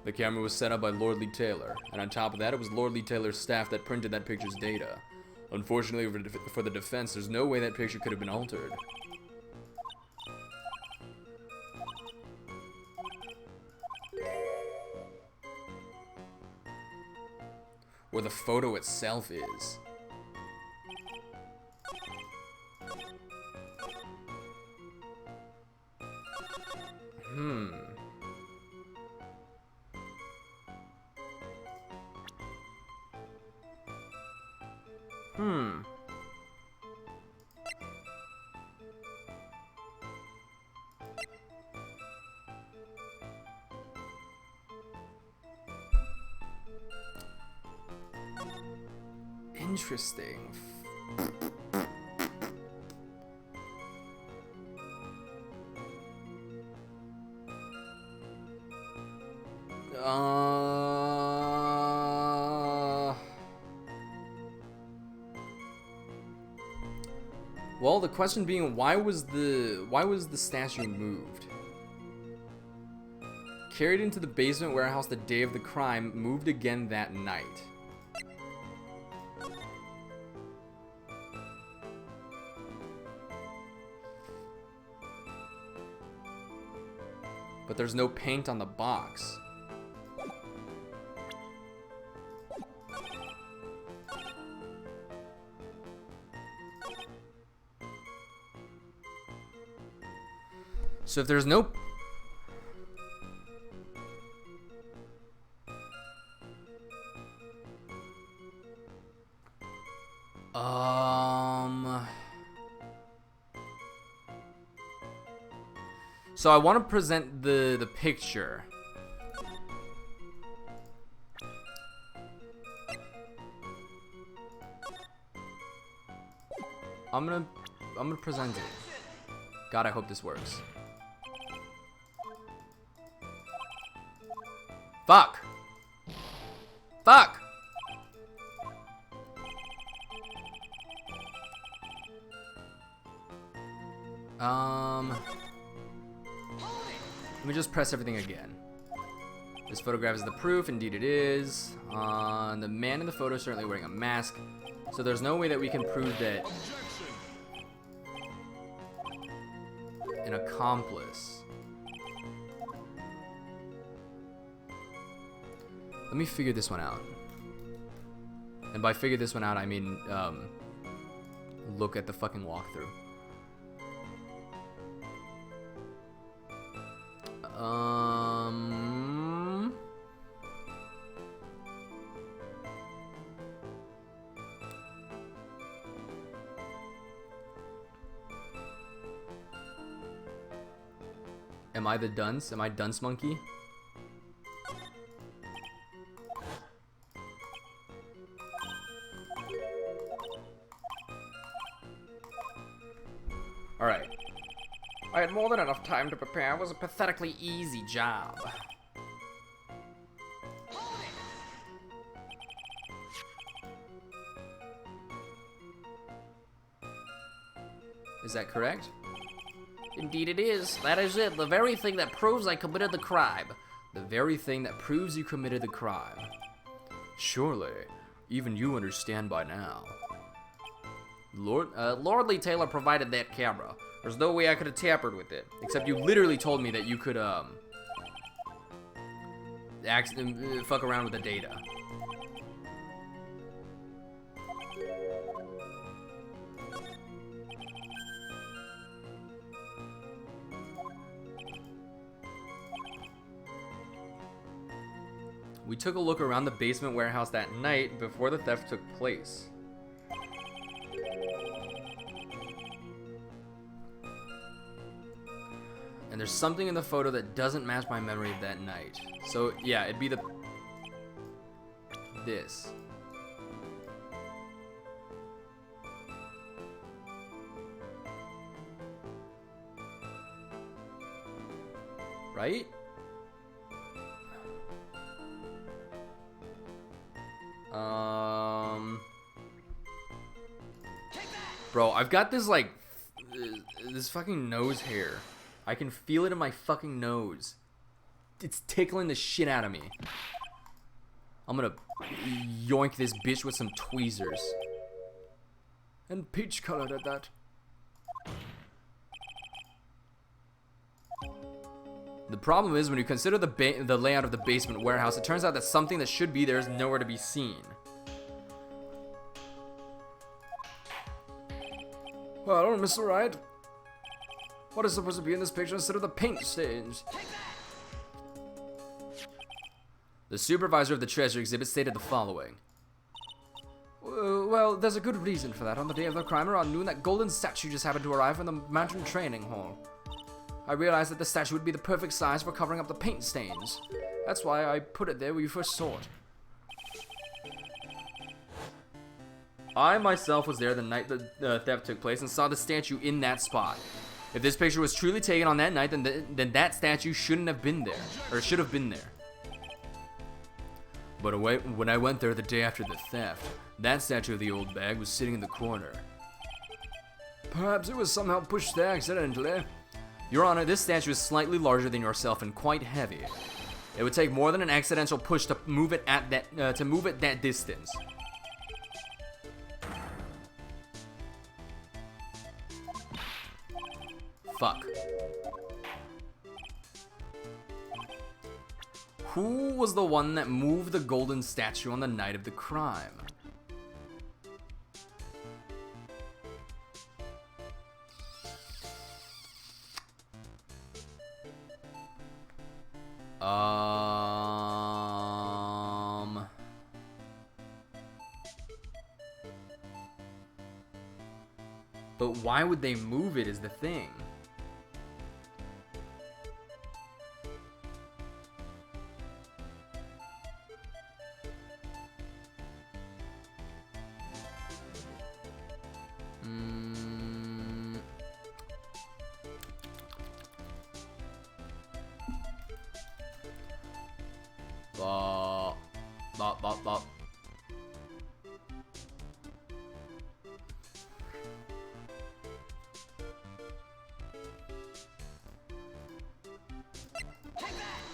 The camera was set up by Lordly Taylor, and on top of that, it was Lordly Taylor's staff that printed that picture's data. Unfortunately for the defense, there's no way that picture could have been altered. Or the photo itself is. Interesting. Well, the question being, why was the statue moved? Carried into the basement warehouse the day of the crime, moved again that night. But there's no paint on the box. So if there's no... So I want to present the picture. I'm gonna present it. God, I hope this works. Fuck! Fuck! Let me just press everything again. This photograph is the proof. Indeed it is. The man in the photo is certainly wearing a mask. So there's no way that we can prove that an accomplice. Let me figure this one out. And by figure this one out, I mean, look at the fucking walkthrough. Am I the dunce? Am I dunce monkey? Alright. I had more than enough time to prepare. It was a pathetically easy job. Is that correct? Indeed it is. That is it. The very thing that proves I committed the crime. The very thing that proves you committed the crime. Surely, even you understand by now. Lordly Taylor provided that camera. There's no way I could have tampered with it. Except you literally told me that you could, fuck around with the data. We took a look around the basement warehouse that night before the theft took place. And there's something in the photo that doesn't match my memory of that night. So, yeah, it'd be this. Right? Bro, I've got this, like, this fucking nose hair. I can feel it in my fucking nose. It's tickling the shit out of me. I'm gonna yoink this bitch with some tweezers. And peach colored at that. The problem is when you consider the layout of the basement warehouse, it turns out that something that should be there is nowhere to be seen. Well, Mr. Wright, what is supposed to be in this picture instead of the paint stains? The supervisor of the treasure exhibit stated the following. Well, there's a good reason for that. On the day of the crime around noon, that golden statue just happened to arrive from the mountain training hall. I realized that the statue would be the perfect size for covering up the paint stains. That's why I put it there where you first saw it. I myself was there the night the theft took place and saw the statue in that spot. If this picture was truly taken on that night, then that statue shouldn't have been there, or should have been there. But when I went there the day after the theft, that statue of the old bag was sitting in the corner. Perhaps it was somehow pushed there accidentally. Your Honor, this statue is slightly larger than yourself and quite heavy. It would take more than an accidental push to move it at that distance. Fuck. Who was the one that moved the golden statue on the night of the crime? But why would they move it is the thing.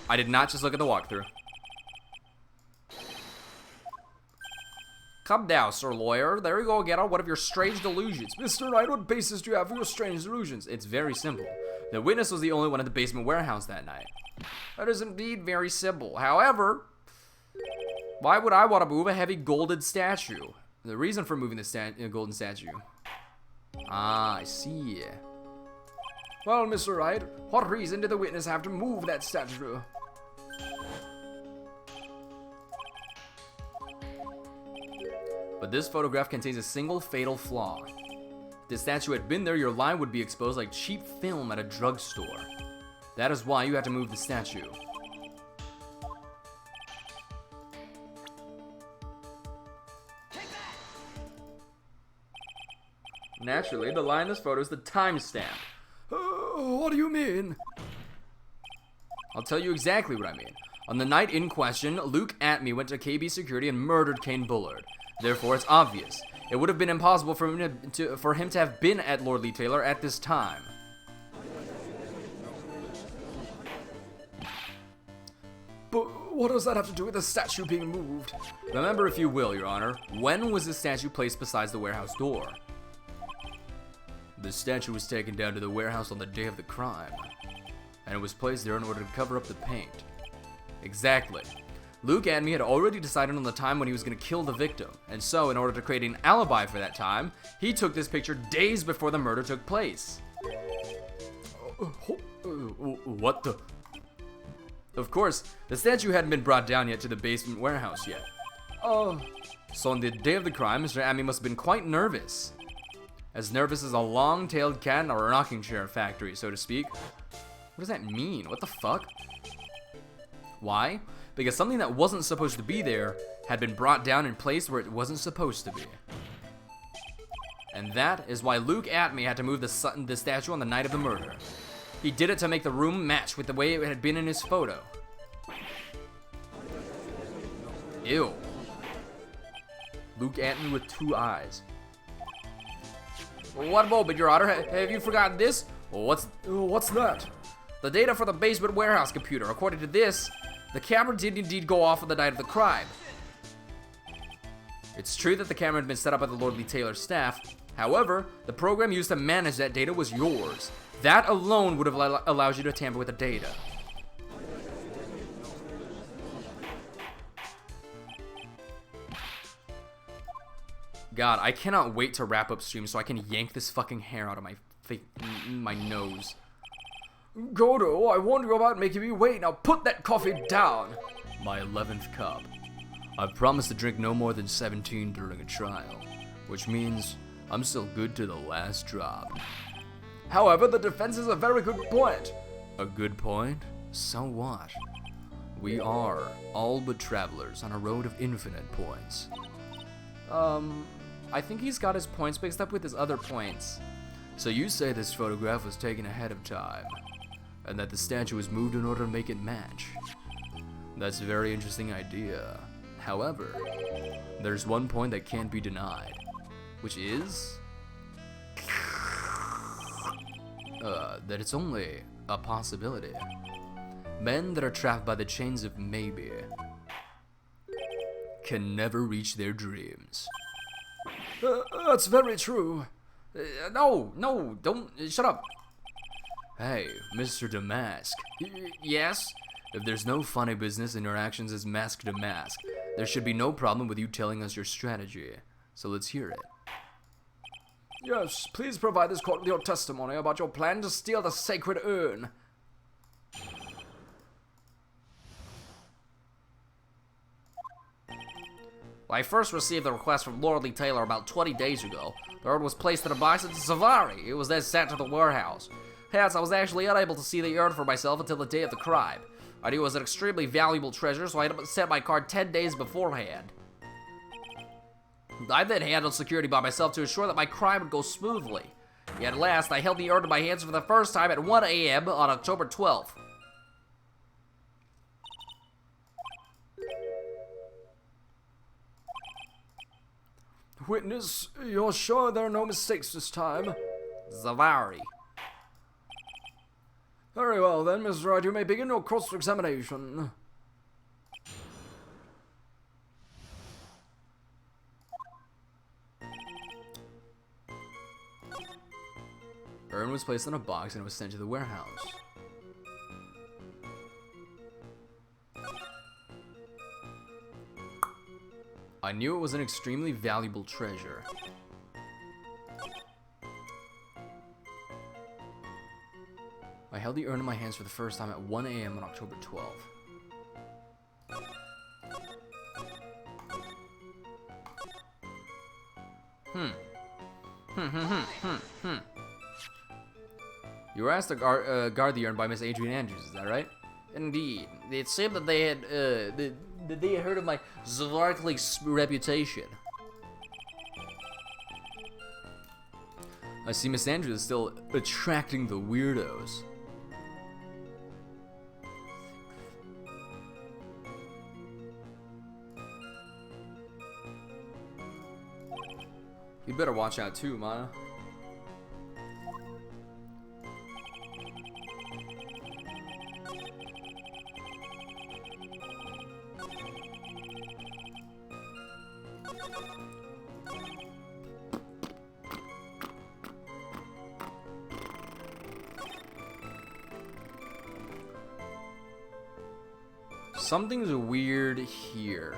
I did not just look at the walkthrough. Come down, sir lawyer. There you go again on one of your strange delusions. Mr. Wright, what basis do you have for your strange delusions? It's very simple. The witness was the only one in the basement warehouse that night. That is indeed very simple. However, why would I want to move a heavy golden statue? The reason for moving the golden statue. Ah, I see. Well, Mr. Wright, what reason did the witness have to move that statue? But this photograph contains a single fatal flaw. If the statue had been there, your line would be exposed like cheap film at a drugstore. That is why you had to move the statue. Naturally, the line in this photo is the timestamp. What do you mean? I'll tell you exactly what I mean. On the night in question, Luke Atme went to KB Security and murdered Kane Bullard. Therefore, it's obvious. It would have been impossible for him to have been at Lord Lee Taylor at this time. But what does that have to do with the statue being moved? Remember, if you will, Your Honor, when was the statue placed beside the warehouse door? The statue was taken down to the warehouse on the day of the crime, and it was placed there in order to cover up the paint. Exactly. Luke Atme had already decided on the time when he was going to kill the victim, and so in order to create an alibi for that time, he took this picture days before the murder took place. What the? Of course, the statue hadn't been brought down yet to the basement warehouse yet. So on the day of the crime, Mr. Atme must have been quite nervous. As nervous as a long-tailed cat in a rocking chair factory, so to speak. What does that mean? What the fuck? Why? Because something that wasn't supposed to be there had been brought down and placed where it wasn't supposed to be. And that is why Luke Atme had to move the statue on the night of the murder. He did it to make the room match with the way it had been in his photo. Ew. Luke Atme with 2 eyes. What moment, Your Honor? Have you forgotten this? What's that? The data for the basement warehouse computer. According to this, the camera did indeed go off on the night of the crime. It's true that the camera had been set up by the Lord Lee Taylor staff. However, the program used to manage that data was yours. That alone would have allowed you to tamper with the data. God, I cannot wait to wrap up stream so I can yank this fucking hair out of my nose. Godot, I warned you about making me wait. Now put that coffee down. My 11th cup. I've promised to drink no more than 17 during a trial, which means I'm still good to the last drop. However, the defense is a very good point. A good point? So what? We are all but travelers on a road of infinite points. I think he's got his points mixed up with his other points. So you say this photograph was taken ahead of time, and that the statue was moved in order to make it match. That's a very interesting idea. However, there's one point that can't be denied, which is that it's only a possibility. Men that are trapped by the chains of maybe can never reach their dreams. That's very true. No, don't, shut up. Hey, Mr. Damask. Yes? If there's no funny business in your actions as Mask Damask, there should be no problem with you telling us your strategy. So let's hear it. Yes, please provide this court with your testimony about your plan to steal the sacred urn. I first received the request from Lord Lee Taylor about 20 days ago. The urn was placed in a box at Savari. It was then sent to the warehouse. Hence, I was actually unable to see the urn for myself until the day of the crime. I knew it was an extremely valuable treasure, so I had sent my card 10 days beforehand. I then handled security by myself to ensure that my crime would go smoothly. At last, I held the urn in my hands for the first time at 1 a.m. on October 12th. Witness, you're sure there are no mistakes this time? Zavari. Very well then, Mr. Wright, you may begin your cross-examination. Urn was placed in a box and it was sent to the warehouse. I knew it was an extremely valuable treasure. I held the urn in my hands for the first time at 1 a.m. on October 12th. You were asked to guard the urn by Miss Adrian Andrews, is that right? Indeed. It seemed that they had heard of my Zvarkly reputation. I see Miss Andrews is still attracting the weirdos. You better watch out too, Maya. Something's weird here.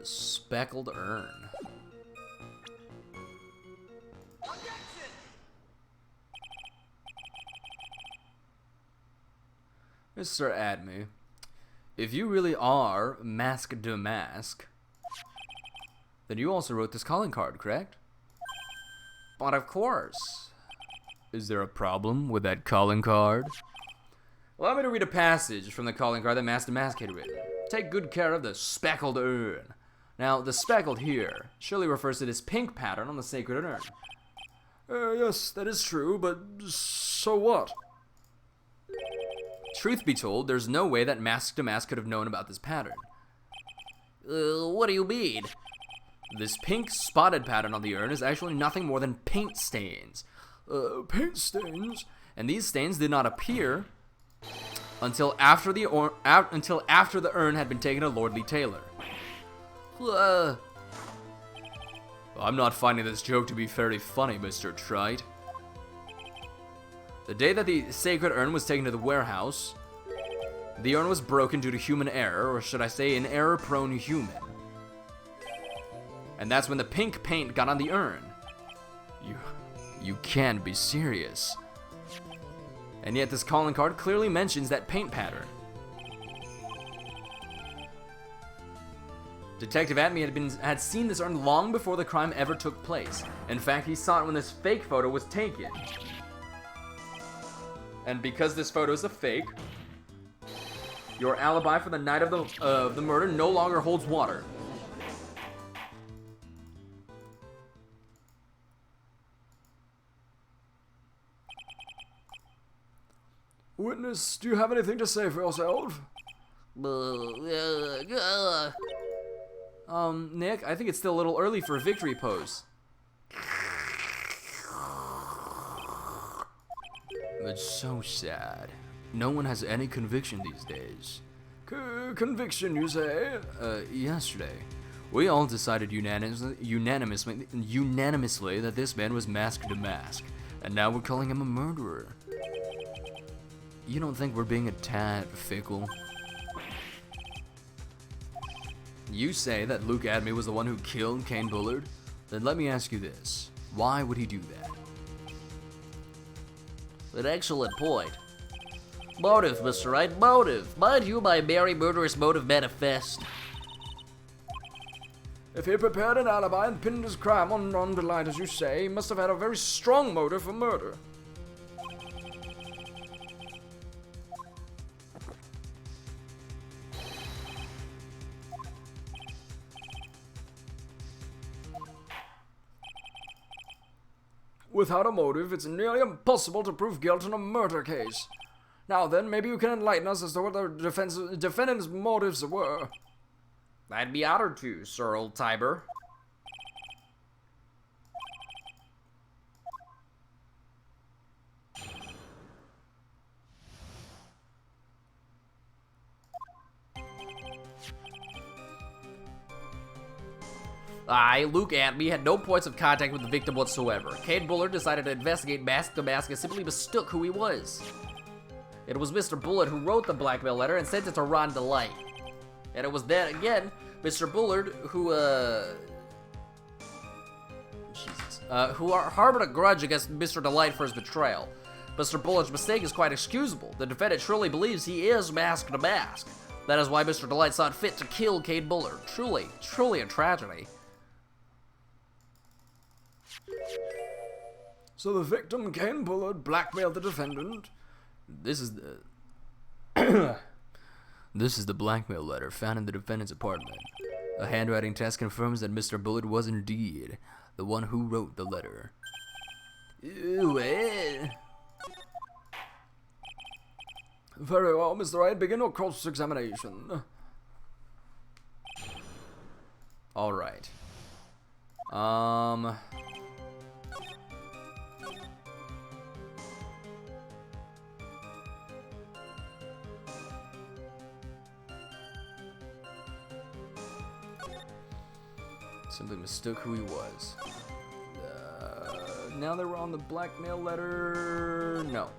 Speckled urn. Mr. Adme, if you really are Mask de Mask, then you also wrote this calling card, correct? But of course. Is there a problem with that calling card? Allow me to read a passage from the calling card that Mask de Mask had written. Take good care of the speckled urn. Now, the speckled here surely refers to this pink pattern on the sacred urn. Yes, that is true, but so what? Truth be told, there's no way that Mask to Mask could have known about this pattern. What do you mean? This pink spotted pattern on the urn is actually nothing more than paint stains. Paint stains? And these stains did not appear until after the urn had been taken to Lordly Taylor. I'm not finding this joke to be very funny, Mr. Trite. The day that the sacred urn was taken to the warehouse, the urn was broken due to human error, or should I say an error-prone human. And that's when the pink paint got on the urn. You can't be serious. And yet this calling card clearly mentions that paint pattern. Detective Atme had seen this urn long before the crime ever took place. In fact, he saw it when this fake photo was taken. And because this photo is a fake, your alibi for the night of the murder no longer holds water. Witness, do you have anything to say for yourself? Nick, I think it's still a little early for a victory pose. It's so sad. No one has any conviction these days. Conviction, you say? Yesterday, we all decided unanimously that this man was Mask to Mask, and now we're calling him a murderer. You don't think we're being a tad fickle? You say that Luke Adme was the one who killed Kane Bullard? Then let me ask you this. Why would he do that? An excellent point. Motive, Mr. Wright, motive. Mind you, my merry murderous motive manifest. If he prepared an alibi and pinned his crime on non-delight, as you say, he must have had a very strong motive for murder. Without a motive, it's nearly impossible to prove guilt in a murder case. Now then, maybe you can enlighten us as to what the defendant's motives were. I'd be honored to, Sir Old Tiber. Luke Atme had no points of contact with the victim whatsoever. Kane Bullard decided to investigate Mask to Mask and simply mistook who he was. It was Mr. Bullard who wrote the blackmail letter and sent it to Ron Delight. And it was then, again, Mr. Bullard who harbored a grudge against Mr. Delight for his betrayal. Mr. Bullard's mistake is quite excusable. The defendant truly believes he is Mask to Mask. That is why Mr. Delight thought fit to kill Kane Bullard. Truly, truly a tragedy. So the victim, Kane Bullard, blackmailed the defendant. This is the This is the blackmail letter found in the defendant's apartment. A handwriting test confirms that Mr. Bullard was indeed the one who wrote the letter. Very well, Mr. Wright, begin your cross-examination. Alright. Simply mistook who he was. Now that we're on the blackmail letter... No.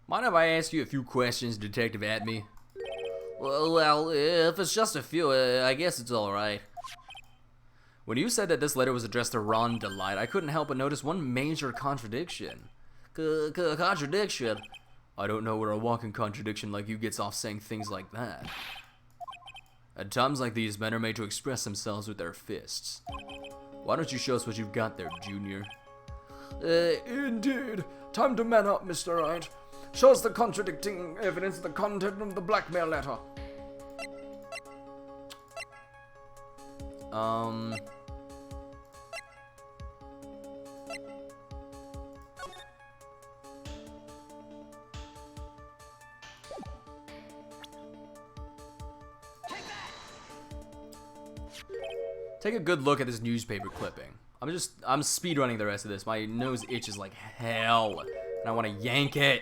Mind if I ask you a few questions, Detective Atme? Well, if it's just a few, I guess it's alright. When you said that this letter was addressed to Ron Delight, I couldn't help but notice one major contradiction. Contradiction? I don't know where a walking contradiction like you gets off saying things like that. At times like these, men are made to express themselves with their fists. Why don't you show us what you've got there, Junior? Indeed. Time to man up, Mr. Wright. Show us the contradicting evidence of the content of the blackmail letter. Take a good look at this newspaper clipping. I'm speedrunning the rest of this. My nose itches like hell, and I want to yank it.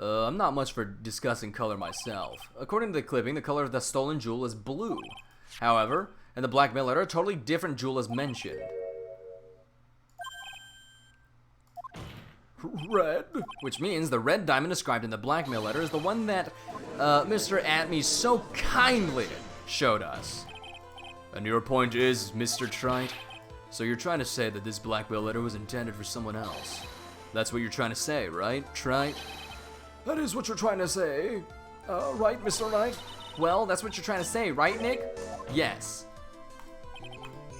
I'm not much for discussing color myself. According to the clipping, the color of the stolen jewel is blue. However, in the blackmail letter, a totally different jewel is mentioned. Red? Which means the red diamond described in the blackmail letter is the one that Mr. Atme so kindly showed us. And your point is, Mr. Trite? So you're trying to say that this blackmail letter was intended for someone else? That's what you're trying to say, right, Trite? That is what you're trying to say. Right, Mr. Wright? Well, that's what you're trying to say, right, Nick? Yes.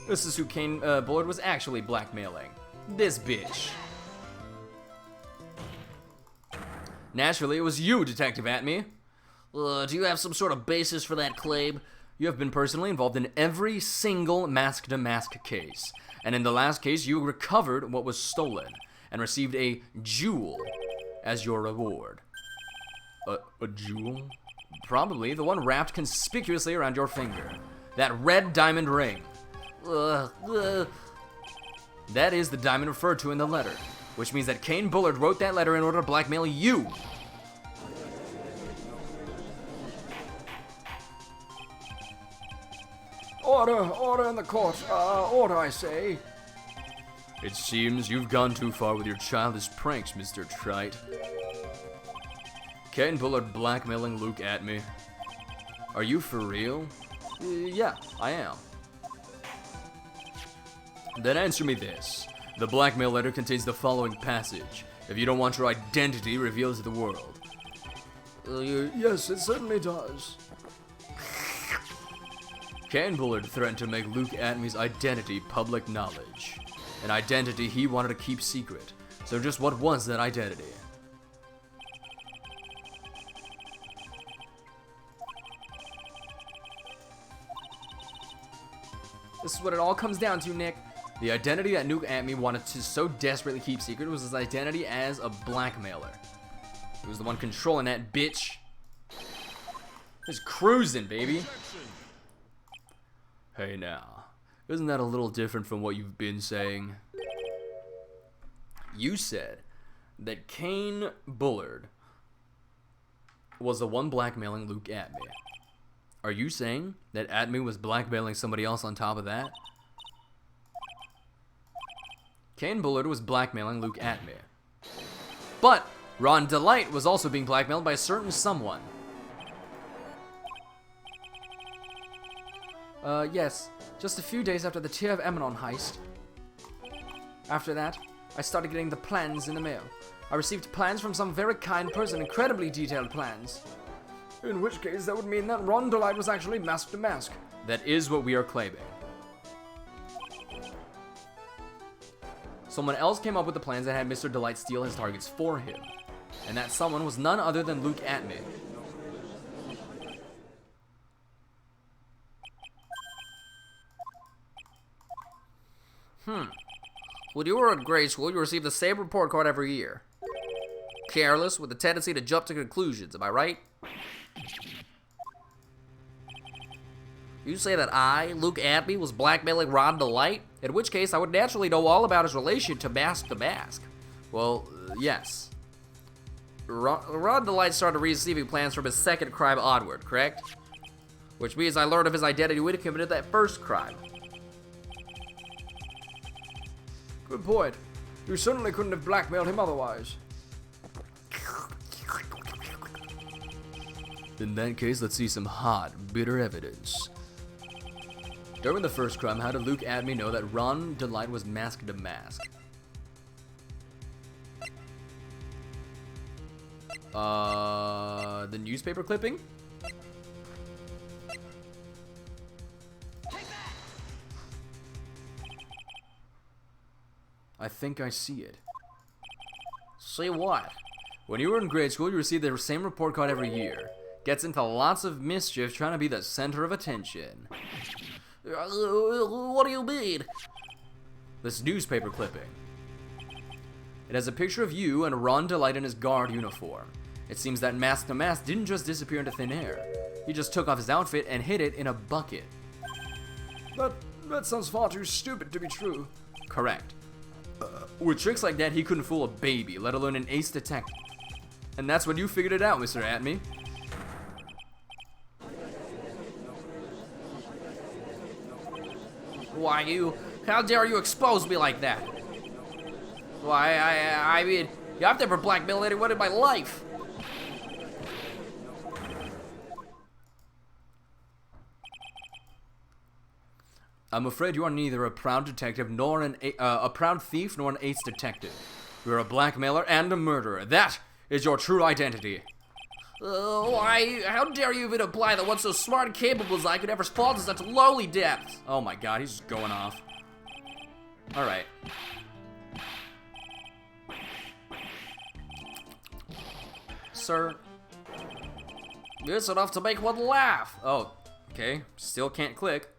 This is who Kane Bullard was actually blackmailing. This bitch. Naturally, it was you, Detective Atme. Do you have some sort of basis for that claim? You have been personally involved in every single mask-to-mask case. And in the last case, you recovered what was stolen and received a jewel as your reward. A jewel? Probably the one wrapped conspicuously around your finger. That red diamond ring. That is the diamond referred to in the letter, which means that Kane Bullard wrote that letter in order to blackmail you. Order in the court. Order, I say. It seems you've gone too far with your childish pranks, Mr. Trite. Kane Bullard blackmailing Luke Atme. Are you for real? Yeah, I am. Then answer me this. The blackmail letter contains the following passage. If you don't want your identity revealed to the world. Yes, it certainly does. Kane Bullard threatened to make Luke Atme's identity public knowledge. An identity he wanted to keep secret. So just what was that identity? This is what it all comes down to, Nick. The identity that Luke Atme wanted to so desperately keep secret was his identity as a blackmailer. He was the one controlling that bitch. Just cruising, baby. Hey now, isn't that a little different from what you've been saying? You said that Kane Bullard was the one blackmailing Luke Atme. Are you saying that Atme was blackmailing somebody else on top of that? Kane Bullard was blackmailing Luke Atme. But Ron Delight was also being blackmailed by a certain someone. Yes. Just a few days after the Tear of Emanon heist. After that, I started getting the plans in the mail. I received plans from some very kind person, incredibly detailed plans. In which case, that would mean that Ron Delight was actually mask to mask. That is what we are claiming. Someone else came up with the plans that had Mr. Delight steal his targets for him. And that someone was none other than Luke Atme. When you were in grade school, you received the same report card every year. Careless, with a tendency to jump to conclusions, am I right? You say that I, Luke Atme, was blackmailing Ron Delight? In which case, I would naturally know all about his relation to Mask to Mask. Well, yes. Ron Delight started receiving plans from his second crime onward, correct? Which means I learned of his identity when he committed that first crime. Good point. You certainly couldn't have blackmailed him otherwise. In that case, let's see some hot, bitter evidence. During the first crime, how did Luke Atme know that Ron Delight was mask to mask? The newspaper clipping? I think I see it. See what? When you were in grade school, you received the same report card every year. Gets into lots of mischief trying to be the center of attention. What do you mean? This newspaper clipping. It has a picture of you and Ron Delight in his guard uniform. It seems that Mask to Mask didn't just disappear into thin air. He just took off his outfit and hid it in a bucket. That sounds far too stupid to be true. Correct. With tricks like that, he couldn't fool a baby, let alone an ace detective. And that's when you figured it out, Mr. Atme. Why, how dare you expose me like that? Why, I mean, I've never blackmailed anyone in my life. I'm afraid you are neither a proud detective nor a proud thief nor an ace detective. You're a blackmailer and a murderer. That is your true identity. Why, how dare you even imply that one so smart and capable as I could ever fall to such lowly depths? Oh my god, he's just going off. Alright. Sir. It's enough to make one laugh. Oh, okay. Still can't click.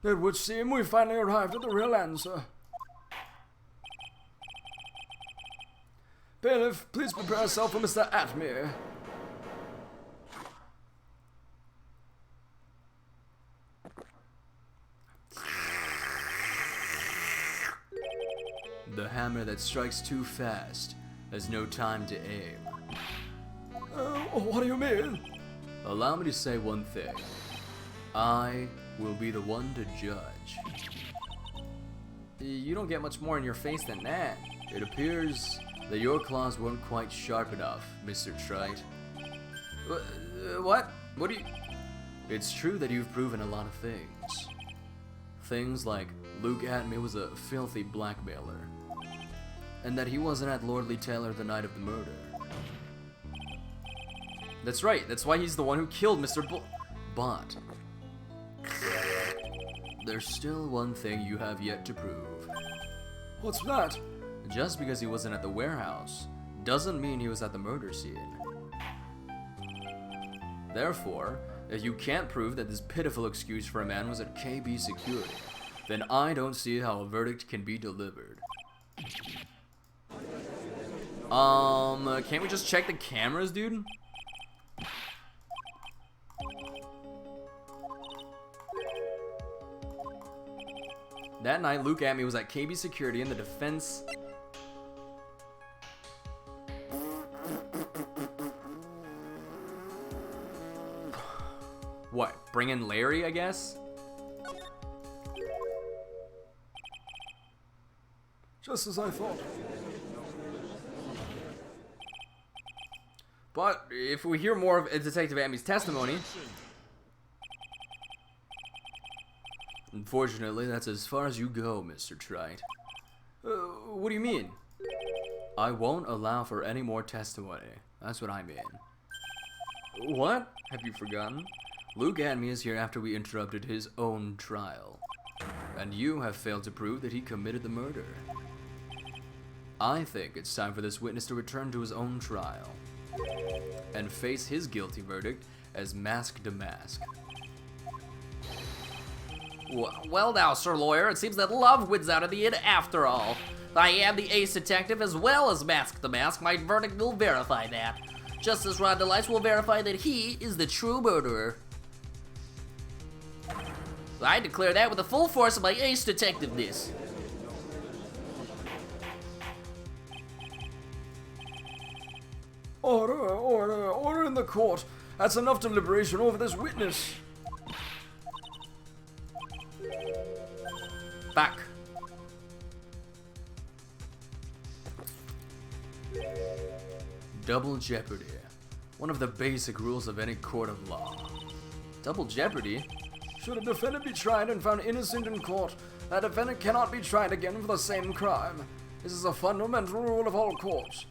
It would seem we finally arrived at the real answer. Bailiff, please prepare yourself for Mr. Atme. The hammer that strikes too fast has no time to aim. What do you mean? Allow me to say one thing. I will be the one to judge. You don't get much more in your face than that. It appears that your claws weren't quite sharp enough, Mr. Trite. What? What do you... It's true that you've proven a lot of things. Things like Luke Atme was a filthy blackmailer, and that he wasn't at Lordly Taylor the night of the murder. That's right, that's why he's the one who killed Mr. But there's still one thing you have yet to prove. What's that? Just because he wasn't at the warehouse doesn't mean he was at the murder scene. Therefore, if you can't prove that this pitiful excuse for a man was at KB Security, then I don't see how a verdict can be delivered. Can't we just check the cameras, dude? That night, Luke Atme was at KB Security in the defense... What? Bring in Larry, I guess? Just as I thought. But if we hear more of Detective Atme's testimony... Unfortunately, that's as far as you go, Mr. Trite. What do you mean? I won't allow for any more testimony. That's what I mean. What? Have you forgotten? Luke Atme is here after we interrupted his own trial. And you have failed to prove that he committed the murder. I think it's time for this witness to return to his own trial. And face his guilty verdict as mask to mask. Well now, Sir Lawyer, it seems that love wins out in the end after all. I am the ace detective as well as Mask the Mask. My verdict will verify that. Justice Rondelite will verify that he is the true murderer. I declare that with the full force of my ace detectiveness. Order in the court. That's enough deliberation over this witness. Back. Double jeopardy. One of the basic rules of any court of law. Double jeopardy? Should a defendant be tried and found innocent in court, that defendant cannot be tried again for the same crime. This is a fundamental rule of all courts,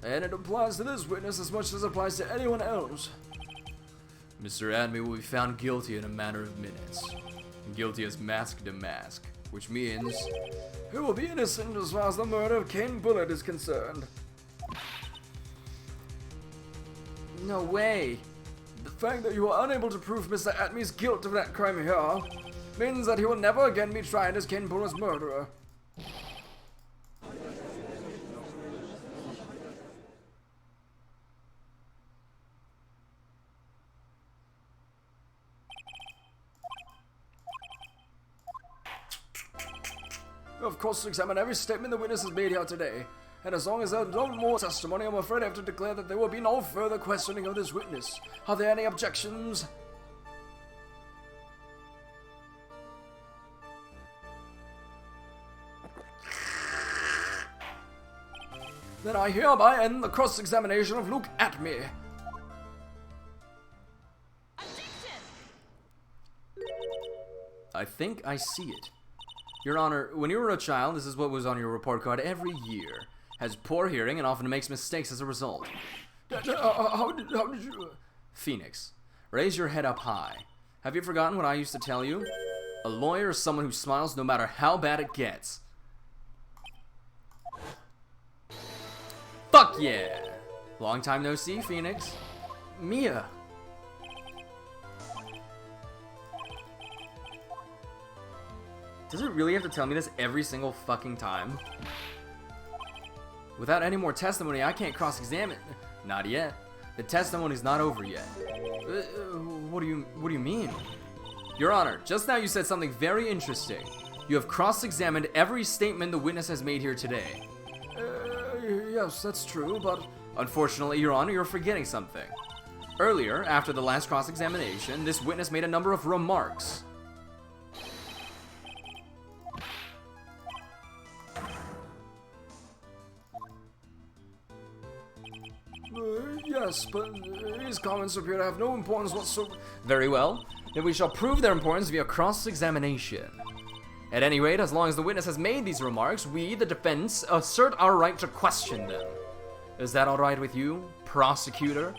and it applies to this witness as much as it applies to anyone else. Mr. Atme will be found guilty in a matter of minutes. Guilty as mask to mask, which means he will be innocent as far as the murder of Kane Bullitt is concerned. no way. The fact that you are unable to prove Mr. Atme's guilt of that crime here means that he will never again be tried as Kane Bullitt's murderer. Of course, examine every statement the witness has made here today. And as long as there is no more testimony, I'm afraid I have to declare that there will be no further questioning of this witness. Are there any objections? Then I hereby end the cross-examination of Luke Atme. I think I see it. Your Honor, when you were a child, this is what was on your report card every year. Has poor hearing and often makes mistakes as a result. How did you... Phoenix, raise your head up high. Have you forgotten what I used to tell you? A lawyer is someone who smiles no matter how bad it gets. Fuck yeah! Long time no see, Phoenix. Mia. Does it really have to tell me this every single fucking time? Without any more testimony, I can't cross-examine. Not yet. The testimony's not over yet. What do you mean? Your Honor, just now you said something very interesting. You have cross-examined every statement the witness has made here today. Yes, that's true, but... Unfortunately, Your Honor, you're forgetting something. Earlier, after the last cross-examination, this witness made a number of remarks. Yes, but his comments appear to have no importance whatsoever. Very well. Then we shall prove their importance via cross-examination. At any rate, as long as the witness has made these remarks, we, the defense, assert our right to question them. Is that alright with you, prosecutor?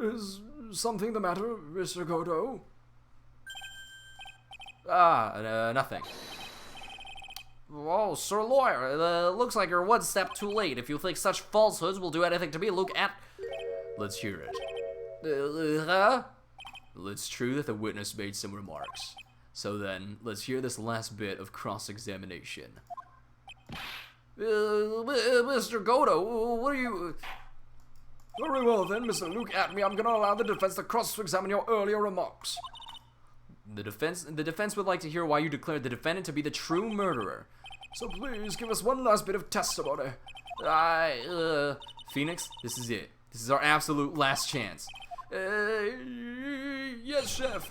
Is something the matter, Mr. Godot? Nothing. Oh, Sir Lawyer, looks like you're one step too late. If you think such falsehoods will do anything to me, look at... Let's hear it. It's true that the witness made some remarks. So then, let's hear this last bit of cross-examination. Mr. Godot, what are you... Very well then, Mr. Luke Atme, I'm gonna allow the defense to cross-examine your earlier remarks. The defense would like to hear why you declared the defendant to be the true murderer. So please give us one last bit of testimony. Phoenix, this is it. This is our absolute last chance. Yes, Chef.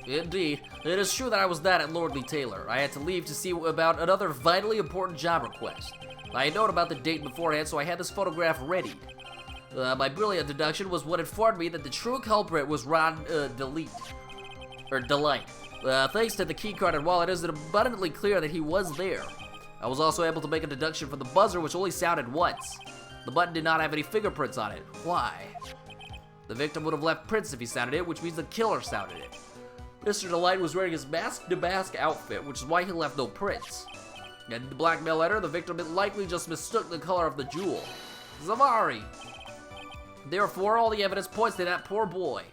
Indeed, it is true that I was not at Lordly Taylor. I had to leave to see about another vitally important job request. I had known about the date beforehand, so I had this photograph readied. My brilliant deduction was what informed me that the true culprit was Ron Delight. Thanks to the keycard and wallet, it is abundantly clear that he was there. I was also able to make a deduction from the buzzer, which only sounded once. The button did not have any fingerprints on it. Why? The victim would have left prints if he sounded it, which means the killer sounded it. Mr. Delight was wearing his mask-to-mask outfit, which is why he left no prints. And in the blackmail letter, the victim likely just mistook the color of the jewel. Zavari! Therefore, all the evidence points to that poor boy.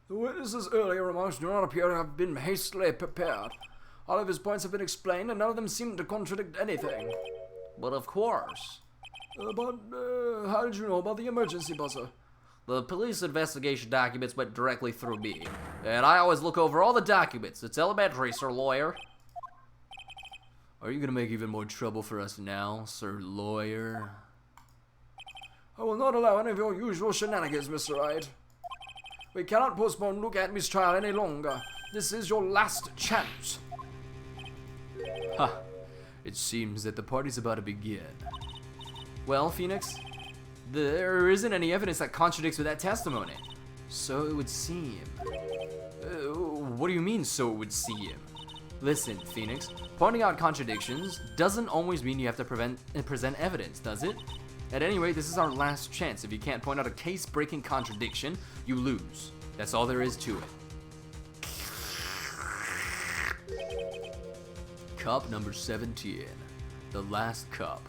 The witness's earlier remarks do not appear to have been hastily prepared. All of his points have been explained, and none of them seem to contradict anything. But of course. How did you know about the emergency buzzer? The police investigation documents went directly through me, and I always look over all the documents. It's elementary, sir lawyer. Are you gonna make even more trouble for us now, sir lawyer? I will not allow any of your usual shenanigans, Mr. Wright. We cannot postpone Luke Atmy's trial any longer. This is your last chance. Ha! It seems that the party's about to begin. Well, Phoenix, there isn't any evidence that contradicts with that testimony. So it would seem. What do you mean, so it would seem? Listen, Phoenix, pointing out contradictions doesn't always mean you have to present evidence, does it? At any rate, this is our last chance. If you can't point out a case-breaking contradiction, you lose. That's all there is to it. Cup number 17. The last cup.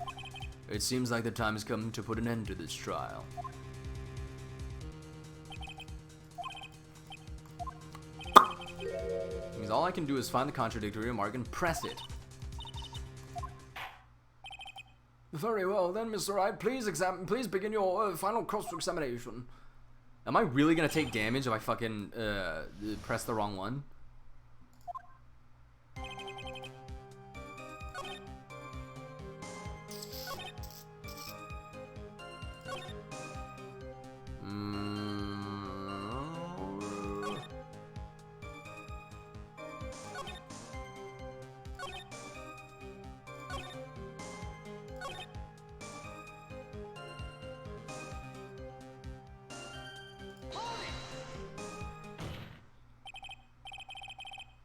It seems like the time has come to put an end to this trial. Means all I can do is find the contradictory remark and press it. Very well, then, Mr. Wright. Please begin your final cross-examination. Am I really gonna take damage if I fucking press the wrong one?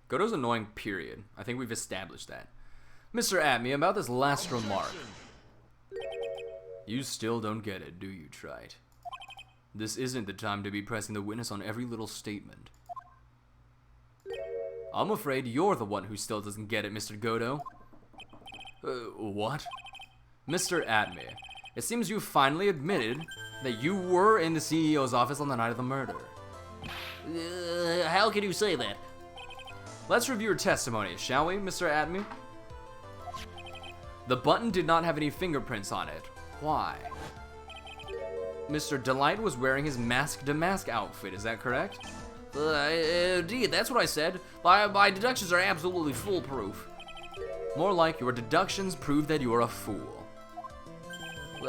Godot's annoying, period. I think we've established that. Mr. Atmy, about this last remark. You still don't get it, do you, Trite? This isn't the time to be pressing the witness on every little statement. I'm afraid you're the one who still doesn't get it, Mr. Godot. What? Mr. Atmy, it seems you finally admitted that you were in the CEO's office on the night of the murder. How can you say that? Let's review your testimony, shall we, Mr. Atmy? The button did not have any fingerprints on it. Why? Mr. Delight was wearing his mask-to-mask outfit, is that correct? Indeed, that's what I said. My deductions are absolutely foolproof. More like your deductions prove that you are a fool.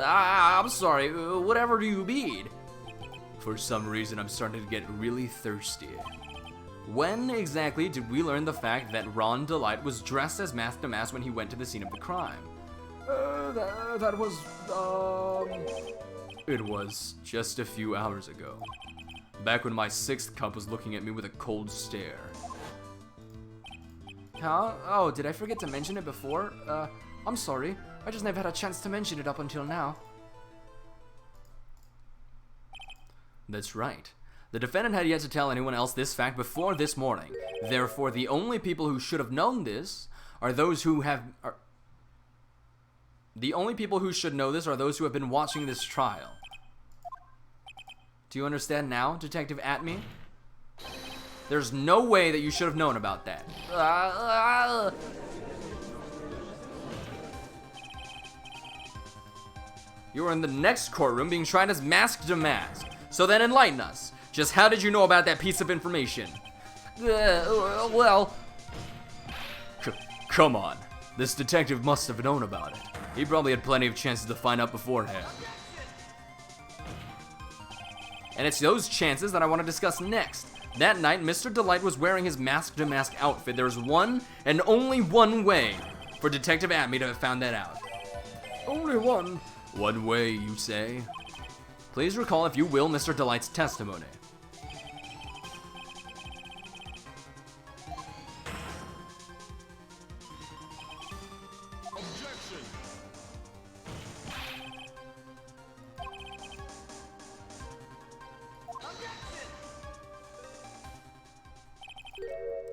I'm sorry, whatever do you mean? For some reason, I'm starting to get really thirsty. When exactly did we learn the fact that Ron Delight was dressed as mask to mask when he went to the scene of the crime? That was, It was just a few hours ago. Back when my 6th cup was looking at me with a cold stare. Huh? Oh, did I forget to mention it before? I'm sorry. I just never had a chance to mention it up until now. That's right. The defendant had yet to tell anyone else this fact before this morning. Therefore, the only people who should have known this are those who have... The only people who should know this are those who have been watching this trial. Do you understand now, Detective Atmy? There's no way that you should have known about that. You were in the next courtroom being tried as Mask to Mask. So then enlighten us. Just how did you know about that piece of information? Well, Come on. This detective must have known about it. He probably had plenty of chances to find out beforehand. And it's those chances that I want to discuss next. That night, Mr. Delight was wearing his Mask to Mask outfit. There's one and only one way for Detective Atme to have found that out. Only one. One way, you say? Please recall, if you will, Mr. Delight's testimony.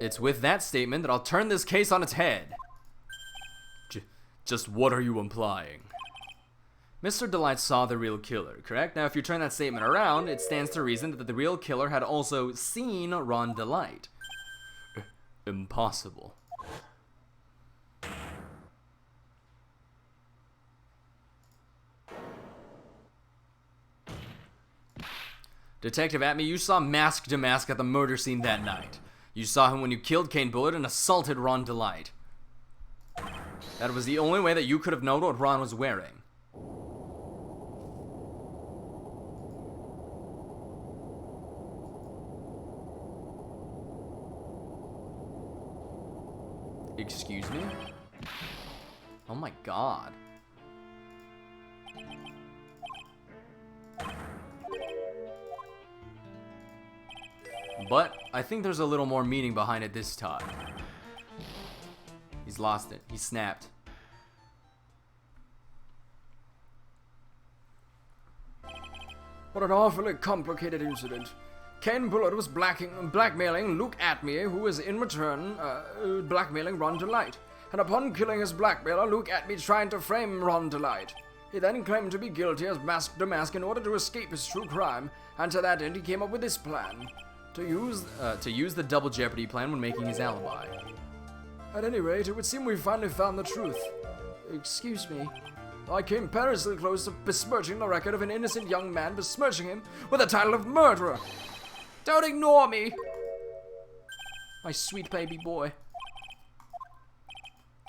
It's with that statement that I'll turn this case on its head. Just what are you implying? Mr. Delight saw the real killer, correct? Now, if you turn that statement around, it stands to reason that the real killer had also seen Ron Delight. Impossible. Detective Atme, you saw Mask to Mask at the murder scene that night. You saw him when you killed Kane Bullet and assaulted Ron Delight. That was the only way that you could have known what Ron was wearing. Excuse me? Oh my god. But I think there's a little more meaning behind it this time. He's lost it. He snapped. What an awfully complicated incident. Kane Bullet was blackmailing Luke Atme, who was in return blackmailing Ron Delight. And upon killing his blackmailer, Luke Atme tried to frame Ron Delight. He then claimed to be guilty as Mask to Mask in order to escape his true crime, and to that end he came up with this plan. To use the double jeopardy plan when making his alibi. At any rate, it would seem we finally found the truth. Excuse me. I came perilously close to besmirching the record of an innocent young man, besmirching him with the title of murderer. Don't ignore me! My sweet baby boy.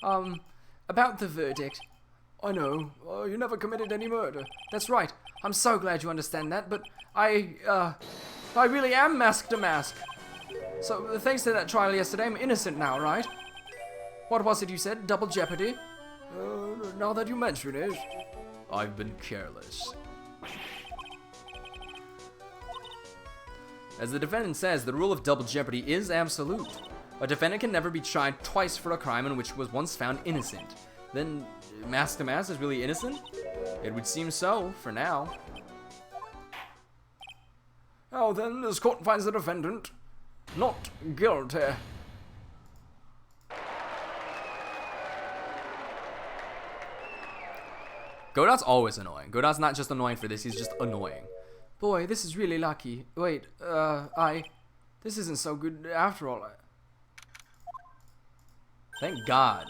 About the verdict. I know, you never committed any murder. That's right. I'm so glad you understand that, but I really am Mask to Mask. So, thanks to that trial yesterday, I'm innocent now, right? What was it you said? Double jeopardy? Now that you mention it. I've been careless. As the defendant says, the rule of double jeopardy is absolute. A defendant can never be tried twice for a crime in which was once found innocent. Then, Mask to Mask is really innocent? It would seem so, for now. Oh, then this court finds the defendant not guilty. Godot's always annoying. Godot's not just annoying for this, he's just annoying. Boy, this is really lucky. Wait, this isn't so good after all. Thank God.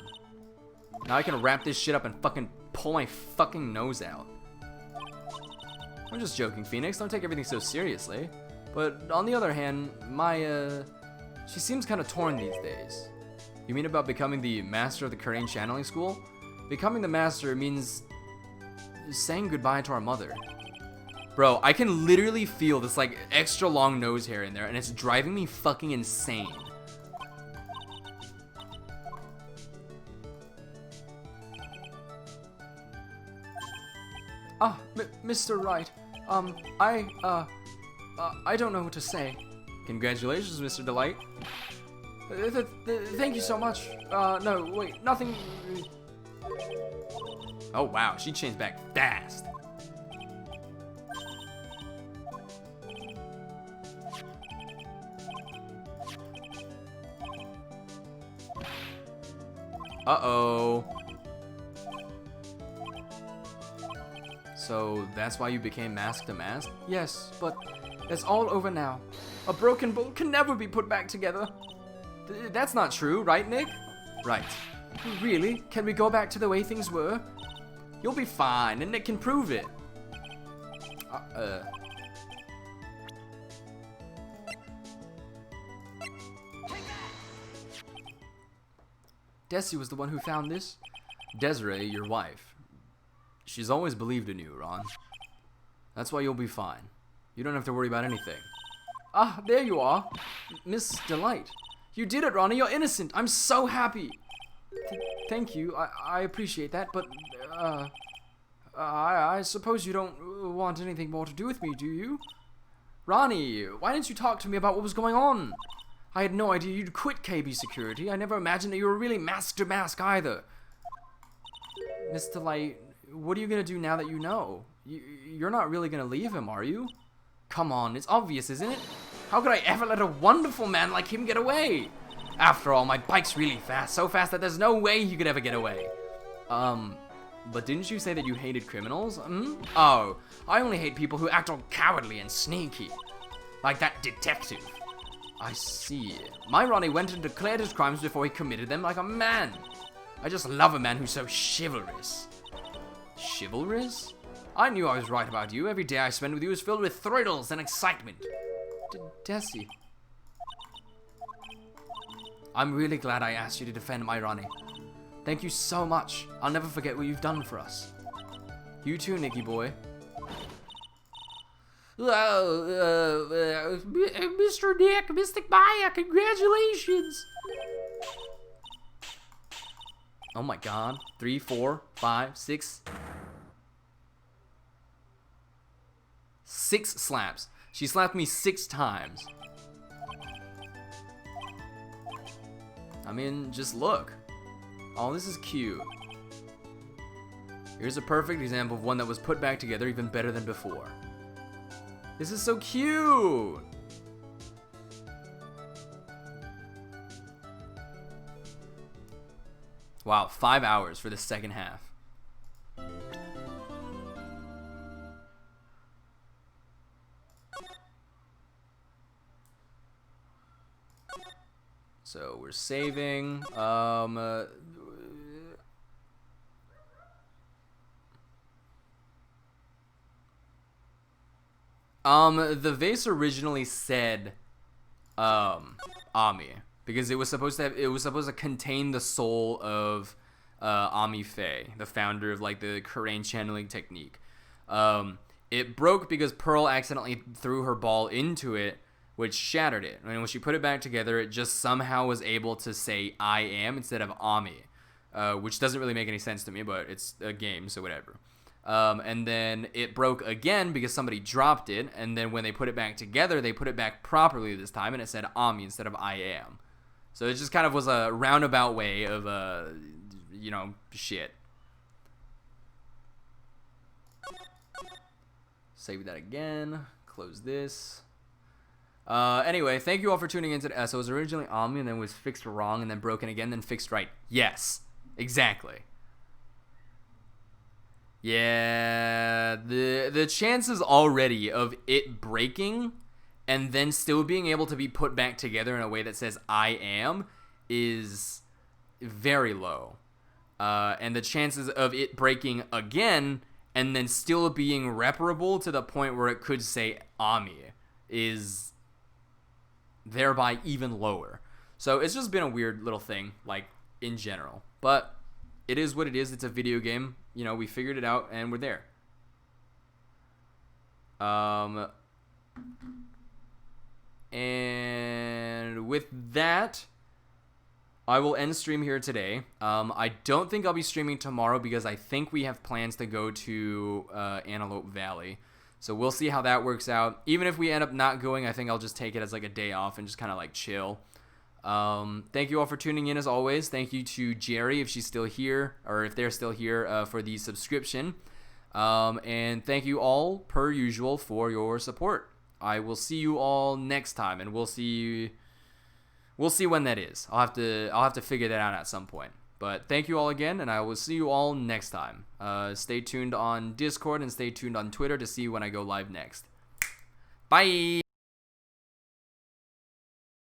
Now I can wrap this shit up and fucking pull my fucking nose out. I'm just joking, Phoenix. Don't take everything so seriously. But on the other hand, she seems kind of torn these days. You mean about becoming the master of the Korean channeling school? Becoming the master means saying goodbye to our mother. Bro, I can literally feel this like extra long nose hair in there, and it's driving me fucking insane. Mr. Wright, I don't know what to say. Congratulations, Mr. Delight. Thank you so much. No, wait, nothing. Oh wow, she changed back fast. Uh-oh. So that's why you became Mask to Mask? Yes, but it's all over now. A broken bowl can never be put back together. That's not true, right, Nick? Right. Really? Can we go back to the way things were? You'll be fine, and Nick can prove it. Desi was the one who found this. Desiree, your wife. She's always believed in you, Ron. That's why you'll be fine. You don't have to worry about anything. Ah, there you are. Miss Delight. You did it, Ronnie. You're innocent. I'm so happy. Thank you. I appreciate that, but, I suppose you don't want anything more to do with me, do you? Ronnie, why didn't you talk to me about what was going on? I had no idea you'd quit KB Security. I never imagined that you were really Master Mask either. Miss Delight, what are you gonna do now that you know? You're not really gonna leave him, are you? Come on, it's obvious, isn't it? How could I ever let a wonderful man like him get away? After all, my bike's really fast, so fast that there's no way he could ever get away. But didn't you say that you hated criminals? Oh, I only hate people who act all cowardly and sneaky. Like that detective. I see. My Ronnie went and declared his crimes before he committed them like a man. I just love a man who's so chivalrous. Chivalrous? I knew I was right about you. Every day I spend with you is filled with thrills and excitement. Desi. I'm really glad I asked you to defend my Ronnie. Thank you so much. I'll never forget what you've done for us. You too, Nicky boy. Mr. Nick, Mystic Maya, congratulations! Oh my god. 3, 4, 5, 6. 6 slaps. She slapped me 6 times. I mean, just look. Oh, this is cute. Here's a perfect example of one that was put back together even better than before. This is so cute! Wow, 5 hours for the second half. So we're saving. The vase originally said, Ami, because it was supposed to contain the soul of, Ami Faye, the founder of, like, the Korean channeling technique. It broke because Pearl accidentally threw her ball into it, which shattered it. And when she put it back together, it just somehow was able to say I am instead of Ami, which doesn't really make any sense to me, but it's a game, so whatever. And then it broke again because somebody dropped it, and then when they put it back together, they put it back properly this time, and it said Ami instead of I am. So it just kind of was a roundabout way of, shit. Save that again. Close this. Anyway, thank you all for tuning in today. So it was originally Ami, and then was fixed wrong, and then broken again, then fixed right. Yes, exactly. Yeah, the chances already of it breaking and then still being able to be put back together in a way that says I am is very low. And the chances of it breaking again and then still being reparable to the point where it could say Ami is thereby even lower. So it's just been a weird little thing, like, in general. But it is what it is. It's a video game. You know, we figured it out, and we're there. And with that, I will end stream here today. I don't think I'll be streaming tomorrow because I think we have plans to go to Antelope Valley. So we'll see how that works out. Even if we end up not going, I think I'll just take it as like a day off and just kind of like chill. Thank you all for tuning in as always. Thank you to Jerry if she's still here, or if they're still here, for the subscription. And thank you all per usual for your support. I will see you all next time, and we'll see when that is. I'll have to figure that out at some point. But thank you all again, and I will see you all next time. Stay tuned on Discord and stay tuned on Twitter to see when I go live next. Bye.